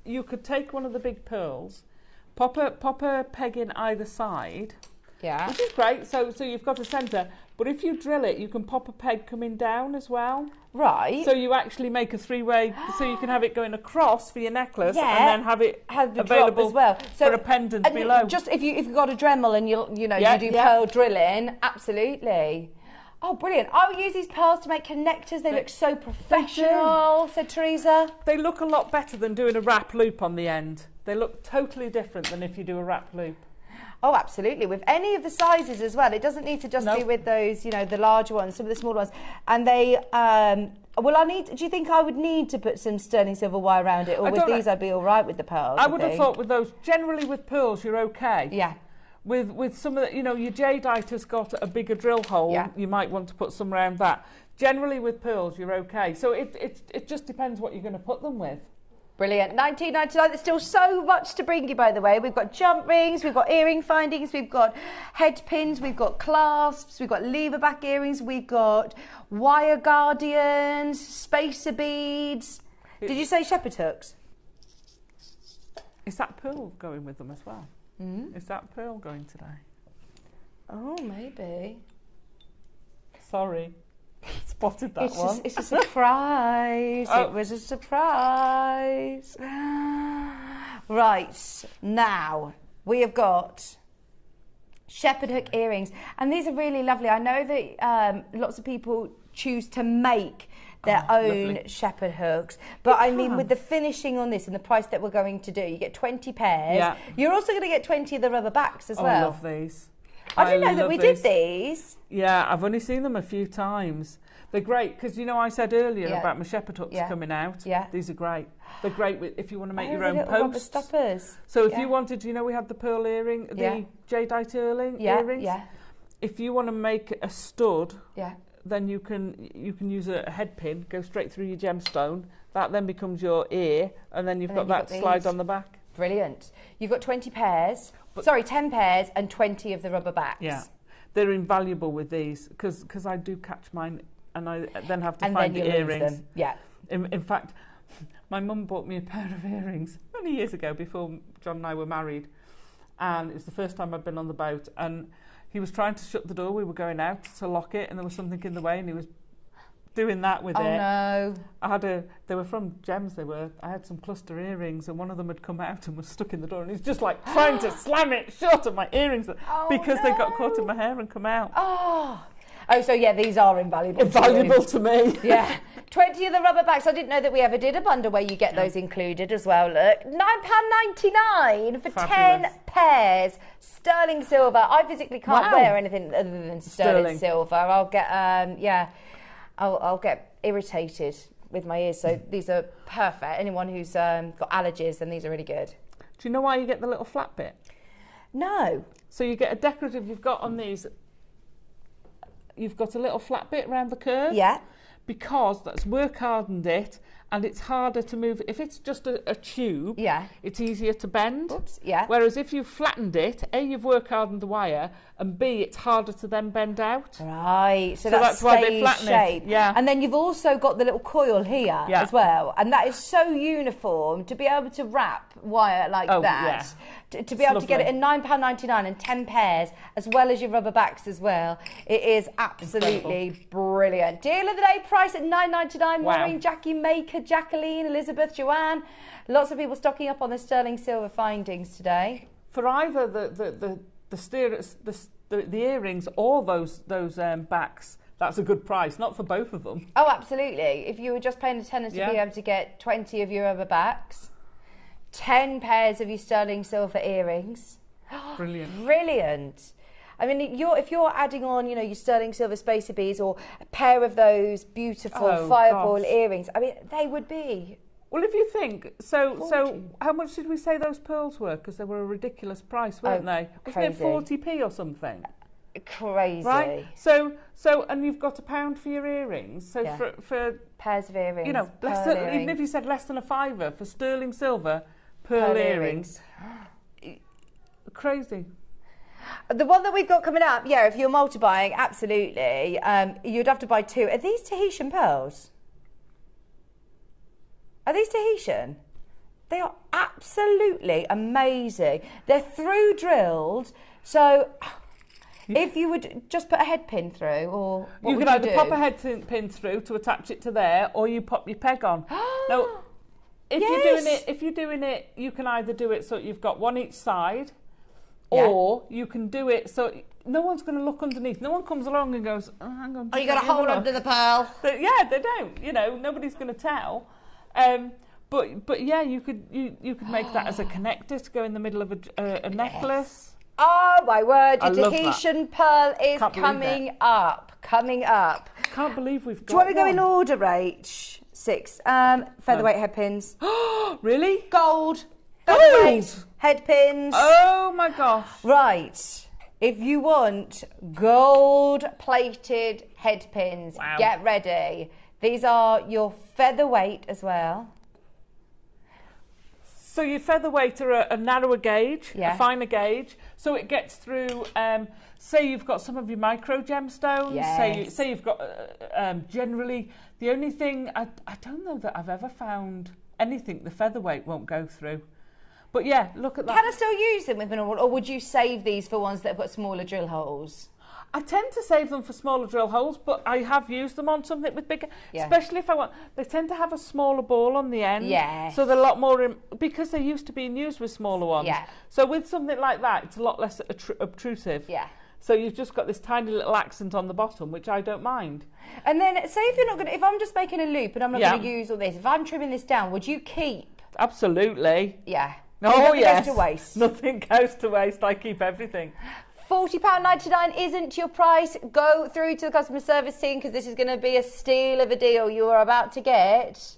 Speaker 2: you could take one of the big pearls, pop a peg in either side.
Speaker 1: Yeah.
Speaker 2: Which is great. So you've got a centre, but if you drill it, you can pop a peg coming down as well.
Speaker 1: Right.
Speaker 2: So you actually make a three-way, so you can have it going across for your necklace, and then have it available
Speaker 1: as well. So,
Speaker 2: for a pendant below.
Speaker 1: Just if you've got a Dremel and you do pearl drilling, absolutely. Oh, brilliant. I will use these pearls to make connectors. They look so professional, said Teresa.
Speaker 2: They look a lot better than doing a wrap loop on the end. They look totally different than if you do a wrap loop.
Speaker 1: Oh, absolutely. With any of the sizes as well. It doesn't need to just be with those, the larger ones, some of the smaller ones. And they, do you think I would need to put some sterling silver wire around it? Or with these, I'd be all right with the pearls?
Speaker 2: I would have thought with those, generally with pearls, you're okay.
Speaker 1: Yeah.
Speaker 2: With some of the, your jadeite has got a bigger drill hole. Yeah. You might want to put some around that. Generally with pearls, you're okay. So it just depends what you're going to put them with.
Speaker 1: Brilliant. £19.99. There's still so much to bring you, by the way. We've got jump rings, we've got earring findings, we've got head pins, we've got clasps, we've got lever back earrings, we've got wire guardians, spacer beads. Did you say shepherd hooks?
Speaker 2: Is that pearl going with them as well? Is that pearl going today?
Speaker 1: Oh, maybe.
Speaker 2: Sorry. Spotted that one.
Speaker 1: It's a surprise.
Speaker 2: Oh.
Speaker 1: It was a surprise. Right, now we have got shepherd hook earrings, and these are really lovely. I know that lots of people choose to make their own shepherd hooks, but I mean, with the finishing on this and the price that we're going to do, you get 20 pairs.
Speaker 2: Yeah.
Speaker 1: You're also going to get 20 of the rubber backs as well.
Speaker 2: I love these.
Speaker 1: I didn't know that we did these.
Speaker 2: Yeah, I've only seen them a few times. They're great because, you know, I said earlier about my shepherd hooks coming out.
Speaker 1: Yeah.
Speaker 2: These are great. They're great if you want to make your
Speaker 1: the
Speaker 2: own
Speaker 1: little rubber
Speaker 2: posts.
Speaker 1: stoppers.
Speaker 2: So if you wanted, you know, we had the pearl earring, the jadeite earrings.
Speaker 1: Yeah.
Speaker 2: If you want to make a stud,
Speaker 1: Yeah.
Speaker 2: then you can use a head pin, go straight through your gemstone. That then becomes your ear, and then you've got that slide on the back.
Speaker 1: Brilliant. You've got 20 pairs. Sorry, 10 pairs and 20 of the rubber backs.
Speaker 2: Yeah. They're invaluable with these because I do catch mine and I then have to find the earrings.
Speaker 1: Yeah.
Speaker 2: In fact, my mum bought me a pair of earrings many years ago before John and I were married, and it's the first time I'd been on the boat, and he was trying to shut the door. We were going out to lock it, and there was something in the way, and he was doing that with it.
Speaker 1: Oh no!
Speaker 2: They were from gems. I had some cluster earrings, and one of them had come out and was stuck in the door, and he's just like trying to slam it shut, and my earrings because they got caught in my hair and come out.
Speaker 1: Oh, so yeah, these are invaluable.
Speaker 2: Invaluable to me.
Speaker 1: Yeah. 20 of the rubber backs. I didn't know that we ever did a bundle where you get those included as well. Look, £9.99 for
Speaker 2: Fabulous.
Speaker 1: 10 pairs. Sterling silver. I physically can't wear anything other than sterling silver. I'll get I'll get irritated with my ears. So these are perfect. Anyone who's got allergies, then these are really good.
Speaker 2: Do you know why you get the little flat bit?
Speaker 1: No.
Speaker 2: So you get a decorative. You've got on these. You've got a little flat bit around the curve.
Speaker 1: Yeah.
Speaker 2: Because that's work hardened it, and it's harder to move. If it's just a tube, it's easier to bend.
Speaker 1: Oops, yeah.
Speaker 2: Whereas if you've flattened it, A, you've work hardened the wire, and B, it's harder to then bend out.
Speaker 1: Right, so
Speaker 2: that's why they flatten
Speaker 1: shape.
Speaker 2: it. Yeah.
Speaker 1: And then you've also got the little coil here as well, and that is so uniform to be able to wrap wire like that. To be able to get it in £9.99 and 10 pairs, as well as your rubber backs as well. It is absolutely brilliant. Deal of the day price at £9.99. Maureen, Jackie, Maker, Jacqueline, Elizabeth, Joanne. Lots of people stocking up on the sterling silver findings today.
Speaker 2: For either the earrings or those backs, that's a good price. Not for both of them.
Speaker 1: Oh, absolutely. If you were just paying a tenner to be able to get 20 of your rubber backs, 10 pairs of your sterling silver earrings.
Speaker 2: Brilliant.
Speaker 1: Brilliant. I mean, if you're adding on, you know, your sterling silver spacer beads or a pair of those beautiful fireball earrings, I mean, they would be.
Speaker 2: Well, if you think, so how much did we say those pearls were? Because they were a ridiculous price, weren't they? Wasn't it 40p or something?
Speaker 1: Crazy.
Speaker 2: Right? So, and you've got £1 for your earrings. So for
Speaker 1: pairs of earrings,
Speaker 2: you know, even if you said less than a fiver for sterling silver pearl earrings. Crazy.
Speaker 1: The one that we've got coming up, if you're multi-buying, absolutely, you'd have to buy 2. Are these Tahitian pearls? Are these Tahitian? They are absolutely amazing. They're through drilled, so if you would just put a head pin through, or what
Speaker 2: you could either pop a head pin through to attach it to there, or you pop your peg on. Now, if you're doing it, you can either do it so you've got one each side, or you can do it so no one's going to look underneath. No one comes along and goes, "Oh, hang on."
Speaker 1: Oh, you got to hold under the pearl.
Speaker 2: But, they don't. You know, nobody's going to tell. But yeah, you could make that as a connector to go in the middle of a necklace.
Speaker 1: Oh my word! Your Tahitian pearl is coming up.
Speaker 2: Can't believe we've got.
Speaker 1: Do you want to go in order, Rach? 6 featherweight head pins.
Speaker 2: Really?
Speaker 1: Gold. Featherweight head pins.
Speaker 2: Oh my gosh!
Speaker 1: Right. If you want gold-plated head pins, get ready. These are your featherweight as well.
Speaker 2: So your featherweight are a narrower gauge, a finer gauge, so it gets through. Say you've got some of your micro gemstones.
Speaker 1: Yes.
Speaker 2: Say you've got generally the only thing I don't know that I've ever found anything the featherweight won't go through, But yeah, look at that.
Speaker 1: Can I still use them with mineral, or would you save these for ones that have got smaller drill holes?
Speaker 2: I tend to save them for smaller drill holes, but I have used them on something with bigger, especially if I want. They tend to have a smaller ball on the end, so they're a lot more because they used to be used with smaller ones. Yeah. So with something like that, it's a lot less obtrusive. Yeah. So you've just got this tiny little accent on the bottom, which I don't mind.
Speaker 1: And then, say if you're not going, if I'm just making a loop and I'm not going to use all this, if I'm trimming this down, would you keep?
Speaker 2: Absolutely.
Speaker 1: Yeah.
Speaker 2: Oh yes.
Speaker 1: Nothing goes to waste.
Speaker 2: Nothing goes to waste. I keep everything.
Speaker 1: £40.99 isn't your price. Go through to the customer service team because this is going to be a steal of a deal you are about to get.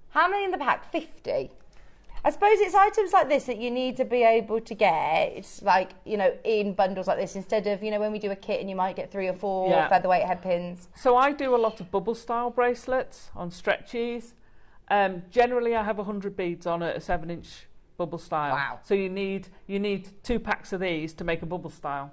Speaker 1: How many in the pack? 50. I suppose it's items like this that you need to be able to get, like, you know, in bundles like this, instead of, you know, when we do a kit and you might get 3 or 4 featherweight head pins.
Speaker 2: So I do a lot of bubble style bracelets on stretchies. Generally, I have 100 beads on it, a 7-inch bubble style. Wow. So you need 2 packs of these to make a bubble style.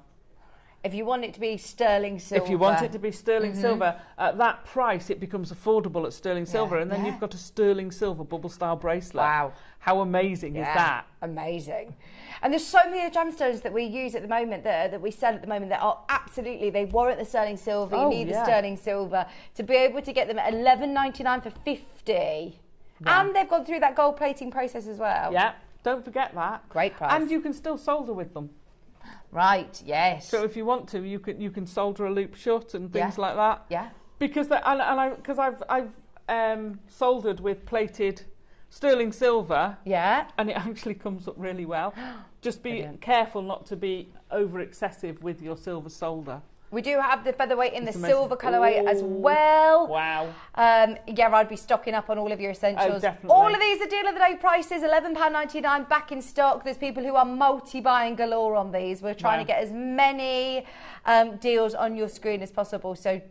Speaker 1: If you want it to be sterling silver.
Speaker 2: If you want it to be sterling silver, at that price it becomes affordable at sterling silver, and then you've got a sterling silver bubble style bracelet. Wow. How amazing is that?
Speaker 1: Amazing. And there's so many gemstones that we use at the moment, that we sell at the moment, that are absolutely, they warrant the sterling silver. You need the sterling silver. To be able to get them at $11.99 for 50. Wow. And they've gone through that gold plating process as well.
Speaker 2: Yeah, don't forget that.
Speaker 1: Great price.
Speaker 2: And you can still solder with them.
Speaker 1: Right, yes.
Speaker 2: So if you want to, you can solder a loop shut and things like that.
Speaker 1: Yeah.
Speaker 2: Because I've soldered with plated sterling silver. Yeah. And it actually comes up really well. Just be careful not to be over excessive with your silver solder. We do have the featherweight in the silver colourway as well. Wow. Yeah, I'd be stocking up on all of your essentials. Oh, definitely. All of these are deal of the day prices, £11.99 back in stock. There's people who are multi-buying galore on these. We're trying to get as many deals on your screen as possible. So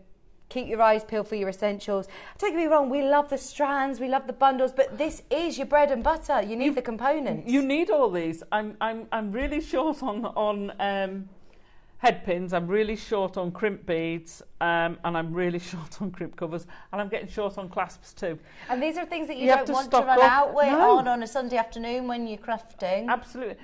Speaker 2: keep your eyes peeled for your essentials. Don't get me wrong, we love the strands, we love the bundles, but this is your bread and butter. You need the components. You need all these. I'm really short on head pins, I'm really short on crimp beads, and I'm really short on crimp covers, and I'm getting short on clasps too. And these are things that you don't want to run out with on a Sunday afternoon when you're crafting. Absolutely.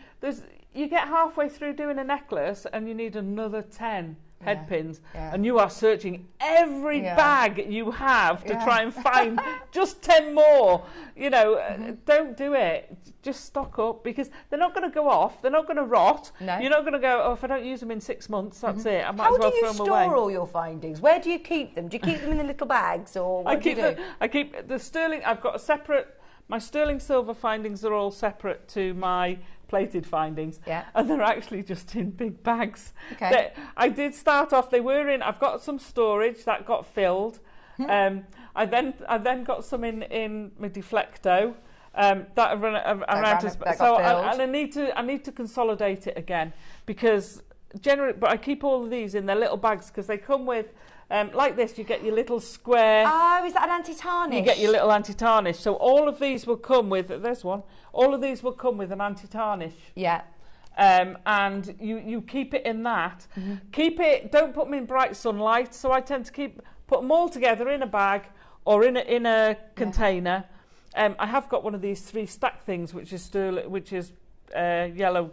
Speaker 2: You get halfway through doing a necklace and you need another 10 head pins, and you are searching every bag you have to try and find just 10 more. You know, don't do it. Just stock up, because they're not going to go off. They're not going to rot. No. You're not going to go, oh, if I don't use them in 6 months, that's it. I might as well throw them away. How do you store all your findings? Where do you keep them? Do you keep them in the little bags, or what do you do? I keep the sterling. I've got a separate. My sterling silver findings are all separate to my plated findings, and they're actually just in big bags. Okay. I did start off. They were in. I've got some storage that got filled. I then got some in my deflecto. That I need to consolidate it again, because generally, but I keep all of these in their little bags because they come with. Like this, you get your little square. Oh, is that an anti-tarnish? You get your little anti-tarnish. So all of these will come with. There's one. All of these will come with an anti-tarnish. Yeah. And you keep it in that. Keep it. Don't put them in bright sunlight. So I tend to put them all together in a bag or in a container. I have got one of these 3 stack things, which is yellow.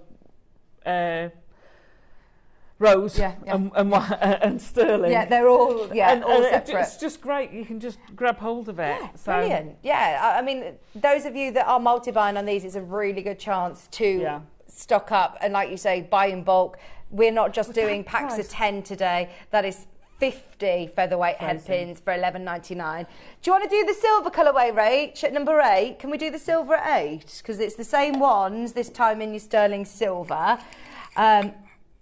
Speaker 2: Rose and sterling. Yeah, they're all all separate. It's just great. You can just grab hold of it. Yeah, brilliant. Yeah, I mean, those of you that are multi-buying on these, it's a really good chance to stock up. And like you say, buy in bulk. We're not just doing packs of 10 today. That is 50 featherweight head pins for $11.99. Do you want to do the silver colourway, Rach, at number 8? Can we do the silver at 8? Because it's the same ones, this time in your sterling silver.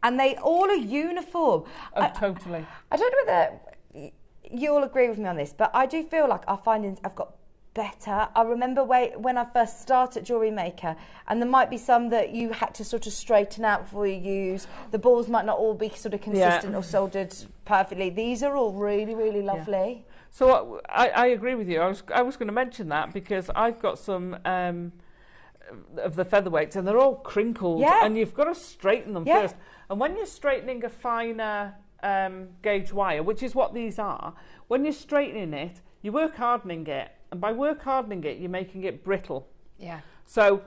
Speaker 2: And they all are uniform. Oh, totally. I don't know whether you all agree with me on this, but I do feel like our findings have got better. I remember when I first started JewelleryMaker, and there might be some that you had to sort of straighten out before you use. The balls might not all be sort of consistent or soldered perfectly. These are all really, really lovely. Yeah. So I agree with you. I was going to mention that because I've got some of the featherweights, and they're all crinkled, and you've got to straighten them first. And when you're straightening a finer gauge wire, which is what these are, when you're straightening it, you work hardening it, and by work hardening it, you're making it brittle. Yeah. So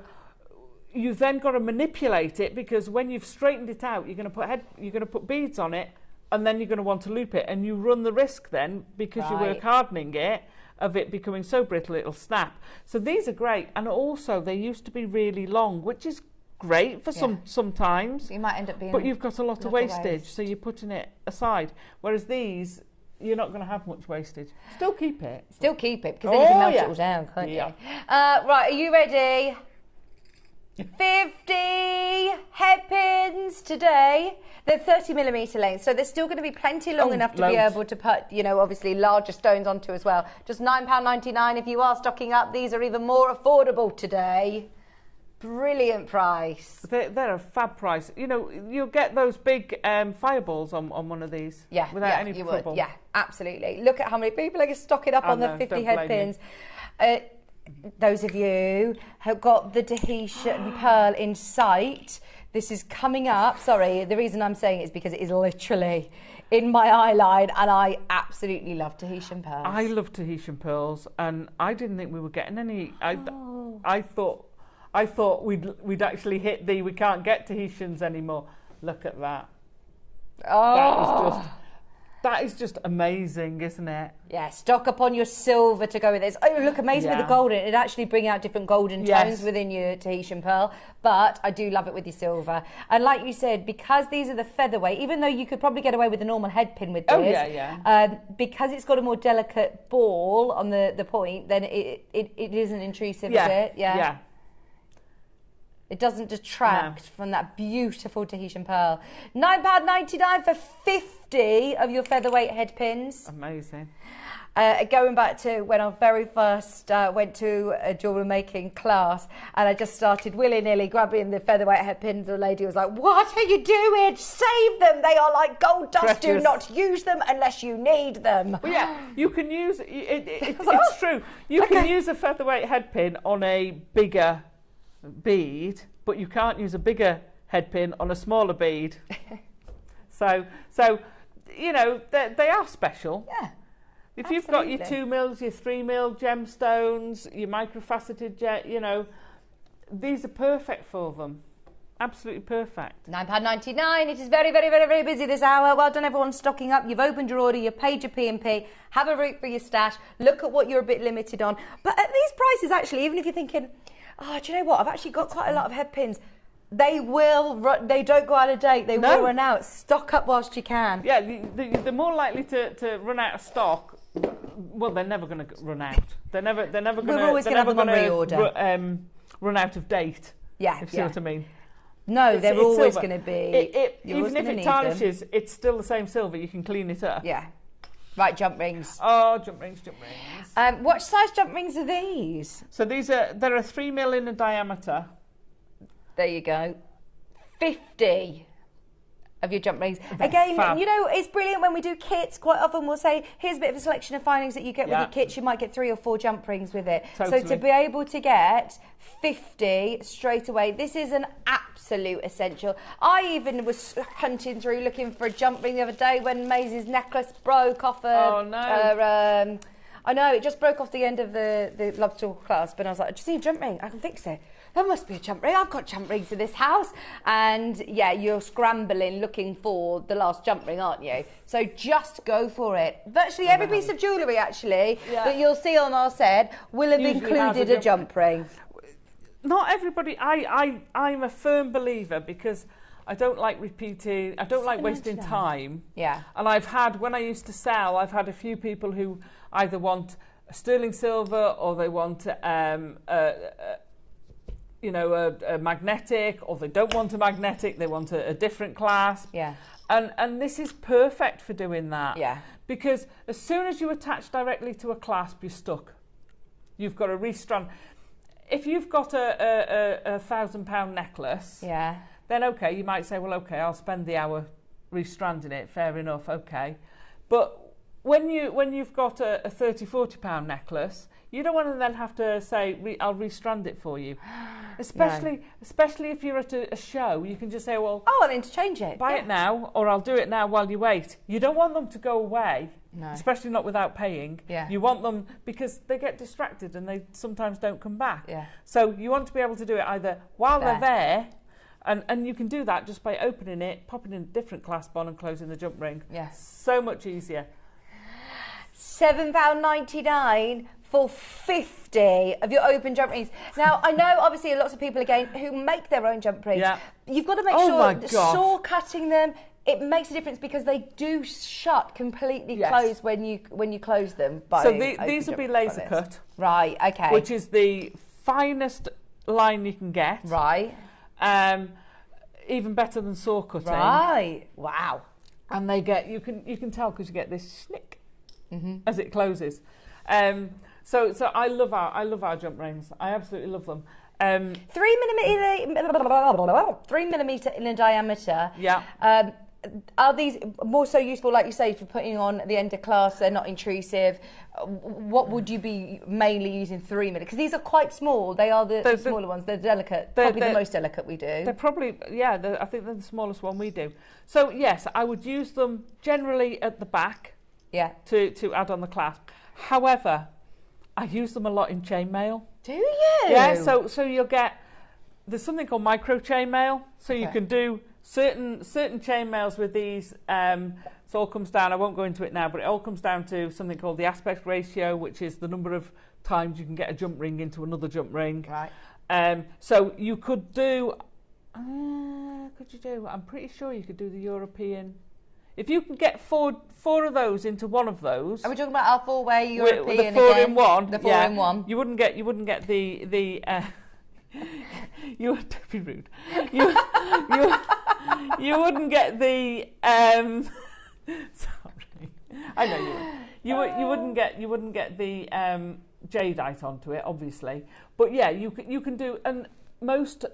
Speaker 2: you've then got to manipulate it, because when you've straightened it out, you're going to put beads on it, and then you're going to want to loop it, and you run the risk then, because you work hardening it, of it becoming so brittle it'll snap. So these are great, and also they used to be really long, which is great for sometimes.
Speaker 1: You might end up being,
Speaker 2: but you've got a lot of wastage, so you're putting it aside. Whereas these, you're not going to have much wastage. Still keep it.
Speaker 1: Still keep it, because then you can melt it all down, can't you? Right, are you ready? 50 hairpins today. They're 30mm length, so they're still going to be plenty long enough to be able to put, you know, obviously larger stones onto as well. Just £9.99 if you are stocking up. These are even more affordable today. Brilliant price.
Speaker 2: They're a fab price. You know, you'll get those big fireballs on one of these.
Speaker 1: Yeah,
Speaker 2: without any trouble.
Speaker 1: Would. Yeah, absolutely. Look at how many people are stocking up on the 50 hairpins. Those of you who've got the Tahitian pearl in sight, this is coming up. Sorry, the reason I'm saying it is because it is literally in my eye line, and I absolutely love Tahitian pearls.
Speaker 2: I love Tahitian pearls, and I didn't think we were getting any. I thought we'd actually hit we can't get Tahitians anymore. Look at that. That is just amazing, isn't it?
Speaker 1: Yeah, stock up on your silver to go with this. Oh, look, amazing with the golden. It'd actually bring out different golden tones within your Tahitian pearl, but I do love it with your silver. And like you said, because these are the featherweight, even though you could probably get away with a normal head pin with this, because it's got a more delicate ball on the point, then it isn't intrusive, is it?
Speaker 2: Yeah.
Speaker 1: It doesn't detract from that beautiful Tahitian pearl. £9.99 for 50 of your featherweight head pins.
Speaker 2: Amazing.
Speaker 1: Going back to when I very first went to a jewellery making class, and I just started willy-nilly grabbing the featherweight head pins. The lady was like, "What are you doing? Save them! They are like gold dust. Precious. Do not use them unless you need them."
Speaker 2: Well, yeah, you can use it's true. You can use a featherweight head pin on a bigger bead, but you can't use a bigger head pin on a smaller bead. so you know, they are special.
Speaker 1: Yeah.
Speaker 2: If you've got your 2mm, your 3mm gemstones, your microfaceted you know, these are perfect for them. Absolutely perfect.
Speaker 1: £9.99. It is very, very, very, very busy this hour. Well done, everyone stocking up. You've opened your order. You've paid your P&P. Have a route for your stash. Look at what you're a bit limited on. But at these prices, actually, even if you're thinking, oh, do you know what? I've actually got quite a lot of head pins. They don't go out of date. They will run out. Stock up whilst you can.
Speaker 2: Yeah, they're more likely to run out of stock. Well, they're never going to run out. They're never going to.
Speaker 1: We're always going to have them on reorder.
Speaker 2: Run out of date.
Speaker 1: Yeah,
Speaker 2: if you know what I mean.
Speaker 1: No, they're always going to be.
Speaker 2: Even if it tarnishes, it's still the same silver. You can clean it up.
Speaker 1: Yeah. Right, jump rings.
Speaker 2: Oh, jump rings.
Speaker 1: What size jump rings are these?
Speaker 2: So they're a 3mm in diameter.
Speaker 1: There you go. 50 of your jump rings. Again, fab. You know, it's brilliant when we do kits. Quite often we'll say, here's a bit of a selection of findings that you get with your kits. You might get 3 or 4 jump rings with it.
Speaker 2: Totally.
Speaker 1: So to be able to get 50 straight away, this is an absolute essential. I even was hunting through looking for a jump ring the other day when Maisie's necklace broke off
Speaker 2: Oh no.
Speaker 1: I know, it just broke off the end of the Love Talk clasp, and I was like, I just need a jump ring. I can fix it. There must be a jump ring. I've got jump rings in this house. And yeah, you're scrambling looking for the last jump ring, aren't you? So just go for it. Virtually every piece of jewellery, actually, that you'll see on our set will have included a jump ring.
Speaker 2: Not everybody. I'm a firm believer, because I don't like repeating. I don't like wasting time.
Speaker 1: Yeah.
Speaker 2: And when I used to sell, I've had a few people who either want a sterling silver, or they want a magnetic, or they don't want a magnetic, they want a different clasp.
Speaker 1: Yeah.
Speaker 2: And this is perfect for doing that.
Speaker 1: Yeah.
Speaker 2: Because as soon as you attach directly to a clasp, you're stuck. You've got to restrand. If you've got a £1,000 necklace, then okay, you might say, well, okay, I'll spend the hour restranding it. Fair enough, okay. But when you've got a £30-40 necklace, you don't want to then have to say, I'll restrand it for you. Especially if you're at a show, you can just say, well,
Speaker 1: I'll interchange it.
Speaker 2: Buy it now, or I'll do it now while you wait. You don't want them to go away
Speaker 1: No.
Speaker 2: Especially not without paying.
Speaker 1: Yeah.
Speaker 2: You want them because they get distracted and they sometimes don't come back.
Speaker 1: Yeah.
Speaker 2: So you want to be able to do it either while
Speaker 1: There.
Speaker 2: they're there, and you can do that just by opening it, popping in a different clasp on and closing the jump ring.
Speaker 1: Yes.
Speaker 2: So much easier.
Speaker 1: £7.99 for 50 of your open jump rings. Now, I know obviously lots of people again who make their own jump rings.
Speaker 2: Yeah.
Speaker 1: You've got to make
Speaker 2: Oh my
Speaker 1: sure
Speaker 2: gosh.
Speaker 1: saw cutting them, it makes a difference because they do shut completely
Speaker 2: Yes.
Speaker 1: closed when you close them. By
Speaker 2: So
Speaker 1: open
Speaker 2: these will
Speaker 1: jump
Speaker 2: be laser
Speaker 1: runners.
Speaker 2: cut,
Speaker 1: Right, okay.
Speaker 2: which is the finest line you can get.
Speaker 1: Right.
Speaker 2: Even better than saw cutting.
Speaker 1: Right. Wow.
Speaker 2: And they get you can tell because you get this snick as it closes. So I love our jump rings. I absolutely love them.
Speaker 1: 3 millimeter in diameter.
Speaker 2: Yeah.
Speaker 1: Are these more so useful, like you say, for putting on the end of class? They're not intrusive. What would you be mainly using 3 millimeter? Because these are quite small. They are the smaller ones. They're delicate. Probably the most delicate we do.
Speaker 2: They're probably I think they're the smallest one we do. So yes, I would use them generally at the back.
Speaker 1: Yeah.
Speaker 2: To add on the clasp. However, I use them a lot in chainmail.
Speaker 1: Do you?
Speaker 2: Yeah. So you'll get there's something called micro chainmail. So you can do certain chainmails with these. It all comes down. I won't go into it now, but it all comes down to something called the aspect ratio, which is the number of times you can get a jump ring into another jump ring.
Speaker 1: Right.
Speaker 2: So you could do. Could you do? I'm pretty sure you could do the European. If you can get four of those into one of those.
Speaker 1: Are we talking about our 4-way European
Speaker 2: with the 4-in-1?
Speaker 1: The 4-in-1.
Speaker 2: You wouldn't get the. You would don't be rude. You wouldn't get the. Sorry, I know you would. You wouldn't get the jadeite onto it, obviously. But yeah, you can do and. Most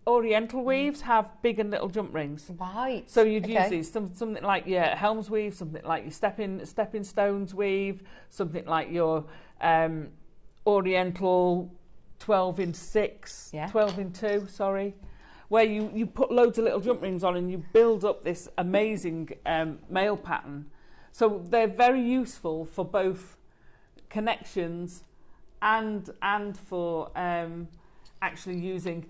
Speaker 2: Oriental weaves have big and little jump rings.
Speaker 1: Right.
Speaker 2: So you'd use these, something like your Helms weave, something like your stepping stones weave, something like your Oriental 12-in-6, 12-in-2, sorry, where you put loads of little jump rings on and you build up this amazing mail pattern. So they're very useful for both connections and for actually using.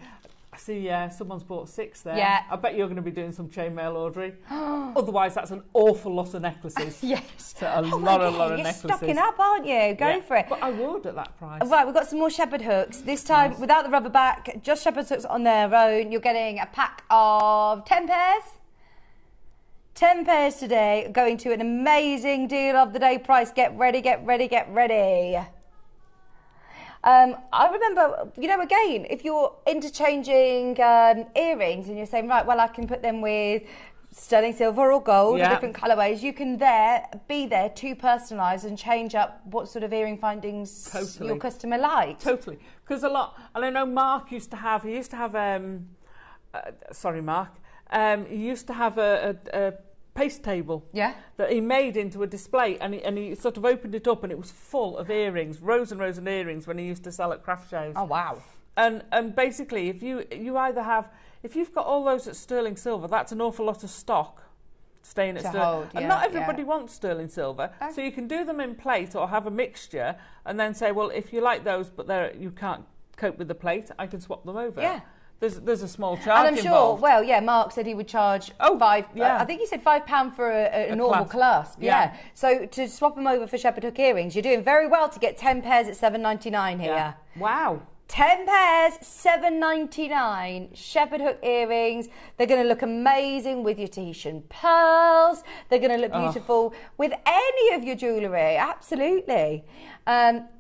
Speaker 2: I see someone's bought 6 there.
Speaker 1: Yeah.
Speaker 2: I bet you're going to be doing some chainmail, Audrey. Otherwise, that's an awful lot of necklaces.
Speaker 1: Yes.
Speaker 2: So a lot of
Speaker 1: You're
Speaker 2: necklaces.
Speaker 1: stocking up, aren't you? Go for it.
Speaker 2: But I would at that price.
Speaker 1: Right, we've got some more shepherd hooks. This time, without the rubber back, just shepherd hooks on their own. You're getting a pack of 10 pairs. 10 pairs today, going to an amazing deal of the day price. Get ready, get ready, get ready. I remember, again, if you're interchanging earrings and you're saying, right, well, I can put them with sterling silver or gold, or different colourways, you can be there to personalise and change up what sort of earring findings your customer likes.
Speaker 2: Totally. Because and I know Mark used to have sorry, Mark, he used to have a paste table that he made into a display, and he sort of opened it up and it was full of earrings, rows and rows of earrings when he used to sell at craft shows.
Speaker 1: Oh wow.
Speaker 2: And basically if you've got all those at sterling silver, that's an awful lot of stock staying at sterling. And not everybody wants sterling silver. So you can do them in plate or have a mixture and then say, well, if you like those but you can't cope with the plate, I can swap them over. Yeah. There's a small charge
Speaker 1: and I'm
Speaker 2: involved.
Speaker 1: sure, Mark said he would charge I think he said £5 for a normal clasp. Yeah. So to swap them over for shepherd hook earrings, you're doing very well to get 10 pairs at $7.99 here.
Speaker 2: Yeah. Wow.
Speaker 1: 10 pairs, $7.99. Shepherd hook earrings. They're going to look amazing with your Tahitian pearls. They're going to look beautiful with any of your jewellery. Absolutely.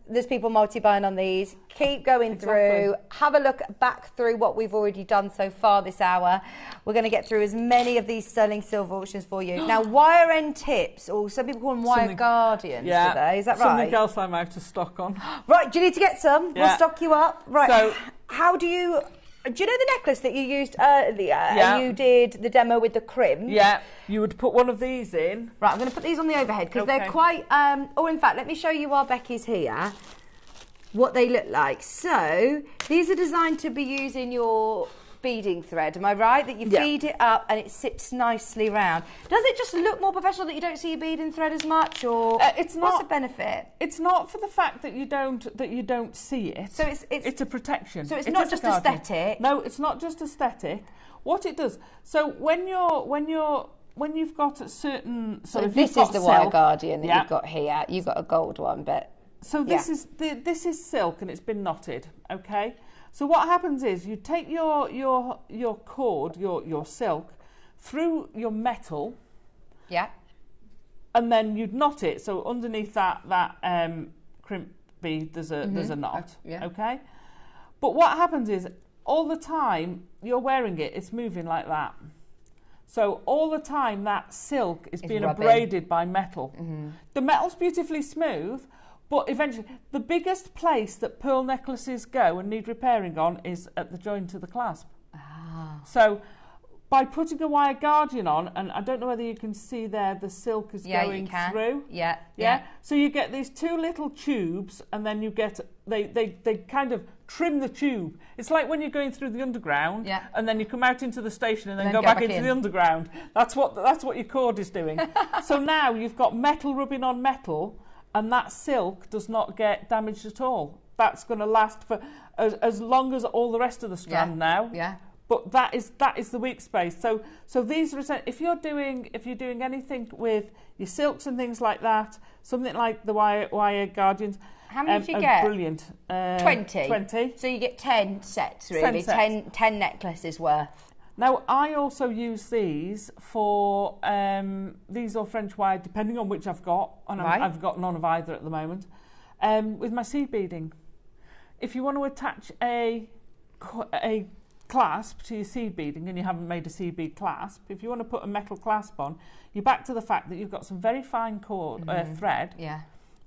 Speaker 1: There's people multi-buying on these. Keep going through. Have a look back through what we've already done so far this hour. We're going to get through as many of these sterling silver auctions for you. Now, wire end tips, or some people call them wire guardians today. Is that right?
Speaker 2: Something else I'm out of stock on.
Speaker 1: Right, do you need to get some? We'll stock you up. Right,
Speaker 2: so,
Speaker 1: how do you know the necklace that you used earlier? And you did the demo with the crimp?
Speaker 2: Yeah, you would put one of these in.
Speaker 1: Right, I'm going to put these on the overhead because they're quite, or in fact, let me show you while Becky's here what they look like. So, these are designed to be used in your beading thread, am I right? That you feed it up and it sits nicely round. Does it just look more professional that you don't see your beading thread as much, or
Speaker 2: it's not,
Speaker 1: what's the benefit?
Speaker 2: It's not for the fact that you don't see it. So it's a protection.
Speaker 1: So it's not just aesthetic.
Speaker 2: No, it's not just aesthetic. What it does, so when you've got a certain,
Speaker 1: so this is the wire guardian that you've got here. You've got a gold one, but
Speaker 2: so this is silk and it's been knotted. Okay, so what happens is you take your cord, your silk, through your metal.
Speaker 1: Yeah.
Speaker 2: And then you'd knot it. So underneath that crimp bead, there's a knot.
Speaker 1: Yeah.
Speaker 2: Okay. But what happens is all the time you're wearing it, it's moving like that. So all the time that silk is being abraded by metal. The metal's beautifully smooth, but eventually the biggest place that pearl necklaces go and need repairing on is at the joint of the clasp. So by putting a wire guardian on, and I don't know whether you can see there, the silk is going through.
Speaker 1: Yeah.
Speaker 2: So you get these two little tubes, and then you get they kind of trim the tube. It's like when you're going through the underground, and then you come out into the station and then go back into the underground. That's what your cord is doing. So now you've got metal rubbing on metal, and that silk does not get damaged at all. That's going to last for as long as all the rest of the strand now.
Speaker 1: Yeah.
Speaker 2: But that is the weak space. So these are, if you're doing anything with your silks and things like that, something like the wire guardians.
Speaker 1: How many did you get?
Speaker 2: Brilliant.
Speaker 1: 20.
Speaker 2: 20.
Speaker 1: So you get 10 sets really. 10 necklaces worth.
Speaker 2: Now I also use these for these are French wire, depending on which I've got, and I've got none of either at the moment. With my seed beading, if you want to attach a clasp to your seed beading and you haven't made a seed bead clasp, if you want to put a metal clasp on, you're back to the fact that you've got some very fine thread,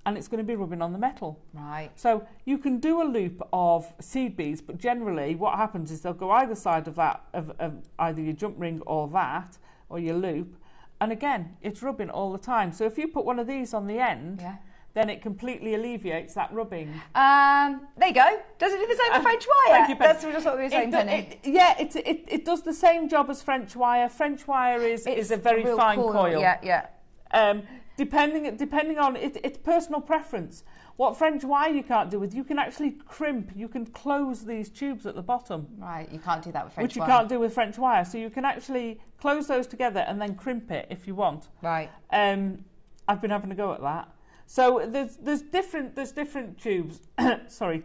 Speaker 2: and it's going to be rubbing on the metal.
Speaker 1: Right.
Speaker 2: So you can do a loop of seed beads, but generally what happens is they'll go either side of that, of either your jump ring or that, or your loop, and again, it's rubbing all the time. So if you put one of these on the end, then it completely alleviates that rubbing.
Speaker 1: There you go. Does it do the same for French wire?
Speaker 2: Thank you, Penny.
Speaker 1: That's just what we were saying, Penny.
Speaker 2: It does the same job as French wire. French wire is a very fine coil.
Speaker 1: Yeah.
Speaker 2: Depending on it's personal preference. What French wire you can't do with, you can actually crimp. You can close these tubes at the bottom.
Speaker 1: Right. You can't do that with French
Speaker 2: wire. Which you can't do with French wire. So you can actually close those together and then crimp it if you want.
Speaker 1: Right.
Speaker 2: I've been having a go at that. So there's different tubes. Sorry,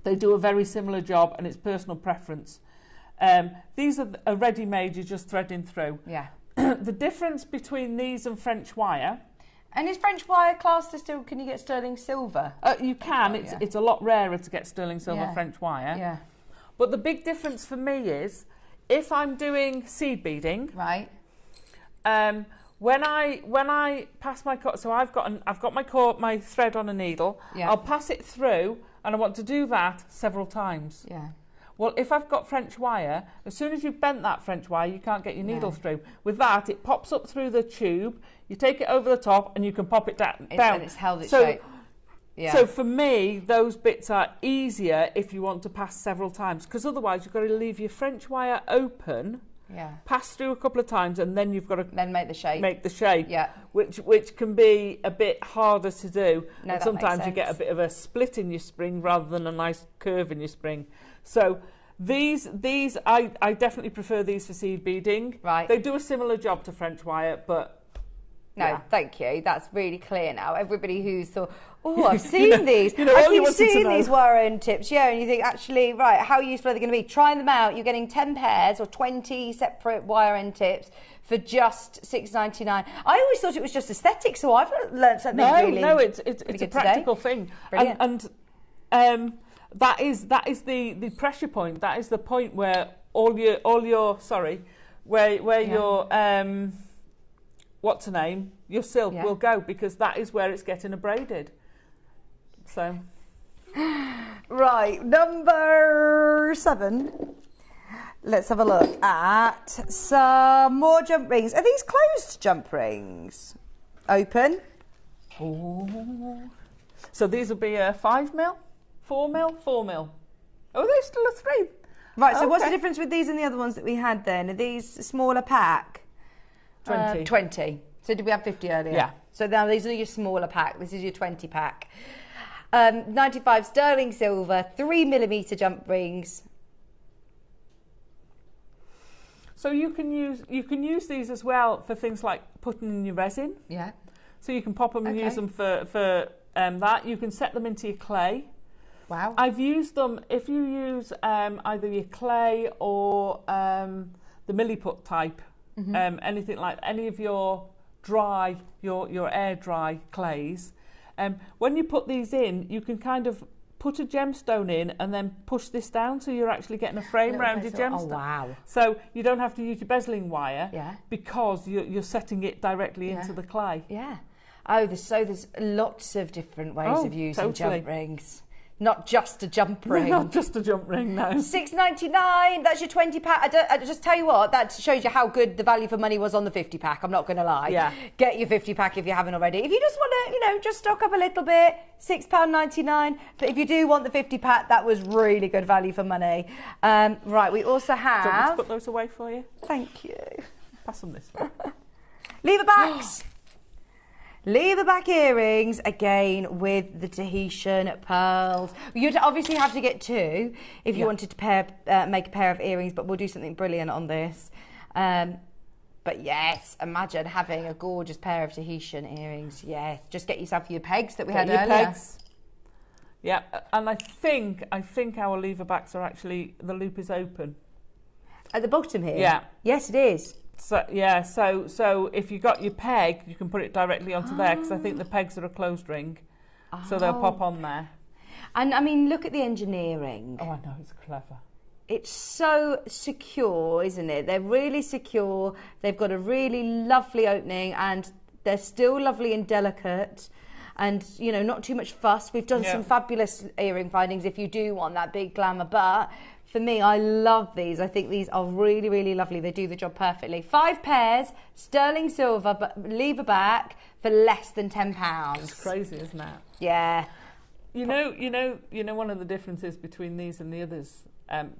Speaker 2: they do a very similar job, and it's personal preference. These are ready-made. You're just threading through.
Speaker 1: Yeah.
Speaker 2: The difference between these and French wire.
Speaker 1: And is French wire classed as still? Can you get sterling silver?
Speaker 2: You can. It's a lot rarer to get sterling silver French wire.
Speaker 1: Yeah.
Speaker 2: But the big difference for me is if I'm doing seed beading.
Speaker 1: Right.
Speaker 2: When I pass my cord, so I've got my thread on a needle.
Speaker 1: Yeah.
Speaker 2: I'll pass it through, and I want to do that several times.
Speaker 1: Yeah.
Speaker 2: Well, if I've got French wire, as soon as you've bent that French wire, you can't get your needle through. With that, it pops up through the tube. You take it over the top, and you can pop it down.
Speaker 1: And it's held its shape. Yeah.
Speaker 2: So for me, those bits are easier if you want to pass several times, because otherwise you've got to leave your French wire open.
Speaker 1: Yeah.
Speaker 2: Pass through a couple of times, and then you've got to
Speaker 1: make the shape.
Speaker 2: Make the shape.
Speaker 1: Yeah.
Speaker 2: Which can be a bit harder to do.
Speaker 1: No,
Speaker 2: and sometimes you get a bit of a split in your spring rather than a nice curve in your spring. So these I definitely prefer these for seed beading.
Speaker 1: Right.
Speaker 2: They do a similar job to French wire, but
Speaker 1: no, thank you. That's really clear now. Everybody who's thought, oh, I've seen these.
Speaker 2: I
Speaker 1: keep seeing these wire end tips, and you think, actually, right, how useful are they going to be? Try them out. You're getting 10 pairs or 20 separate wire end tips for just $6.99. I always thought it was just aesthetic, so I've learned something really.
Speaker 2: No, it's a practical thing.
Speaker 1: Brilliant.
Speaker 2: And that is the pressure point. That is the point where all your what's her name? Your silk will go, because that is where it's getting abraded. So,
Speaker 1: right, number 7. Let's have a look at some more jump rings. Are these closed jump rings? Open.
Speaker 2: Oh. So these will be a 5 mil, 4 mil, 4 mil. Oh, they're still a 3.
Speaker 1: Right, so what's the difference with these and the other ones that we had then? Are these a smaller pack?
Speaker 2: 20.
Speaker 1: 20. So did we have 50 earlier?
Speaker 2: Yeah.
Speaker 1: So now these are your smaller pack. This is your 20 pack. 95 sterling silver, 3mm jump rings.
Speaker 2: So you can use these as well for things like putting in your resin.
Speaker 1: Yeah.
Speaker 2: So you can pop them and use them for that. You can set them into your clay.
Speaker 1: Wow.
Speaker 2: I've used them, if you use either your clay or the milliput type, anything like any of your dry, your air dry clays, when you put these in, you can kind of put a gemstone in and then push this down so you're actually getting a frame around your gemstone.
Speaker 1: Oh, wow.
Speaker 2: So you don't have to use your bezeling wire because you're setting it directly into the clay.
Speaker 1: Yeah. Oh, there's lots of different ways of using jump rings. Not just a jump ring.
Speaker 2: Not just a jump ring, no.
Speaker 1: $6.99. That's your 20 pack. I just tell you what, that shows you how good the value for money was on the 50 pack. I'm not going to lie. Yeah. Get your 50 pack if you haven't already. If you just want to, just stock up a little bit, £6.99. But if you do want the 50 pack, that was really good value for money. Right, we also have.
Speaker 2: Do you want me to put those away for you?
Speaker 1: Thank you.
Speaker 2: Pass them this way.
Speaker 1: Lever backs. Lever back earrings, again with the Tahitian pearls. You'd obviously have to get two if you wanted to make a pair of earrings, but we'll do something brilliant on this. But yes, imagine having a gorgeous pair of Tahitian earrings. Yes, just get yourself your pegs that we had earlier.
Speaker 2: Pegs. Yeah, and I think our lever backs are actually, the loop is open.
Speaker 1: At the bottom here?
Speaker 2: Yeah.
Speaker 1: Yes, it is.
Speaker 2: So yeah, so if you got your peg, you can put it directly onto there, because I think the pegs are a closed ring, so they'll pop on there.
Speaker 1: And I mean, look at the engineering.
Speaker 2: Oh, I know, it's clever.
Speaker 1: It's so secure, isn't it? They're really secure. They've got a really lovely opening, and they're still lovely and delicate, and not too much fuss. We've done some fabulous earring findings if you do want that big glamour, but for me, I love these. I think these are really, really lovely. They do the job perfectly. 5 pairs, sterling silver, but lever back for less than £10.
Speaker 2: It's crazy, isn't it?
Speaker 1: Yeah.
Speaker 2: You know, one of the differences between these and the others,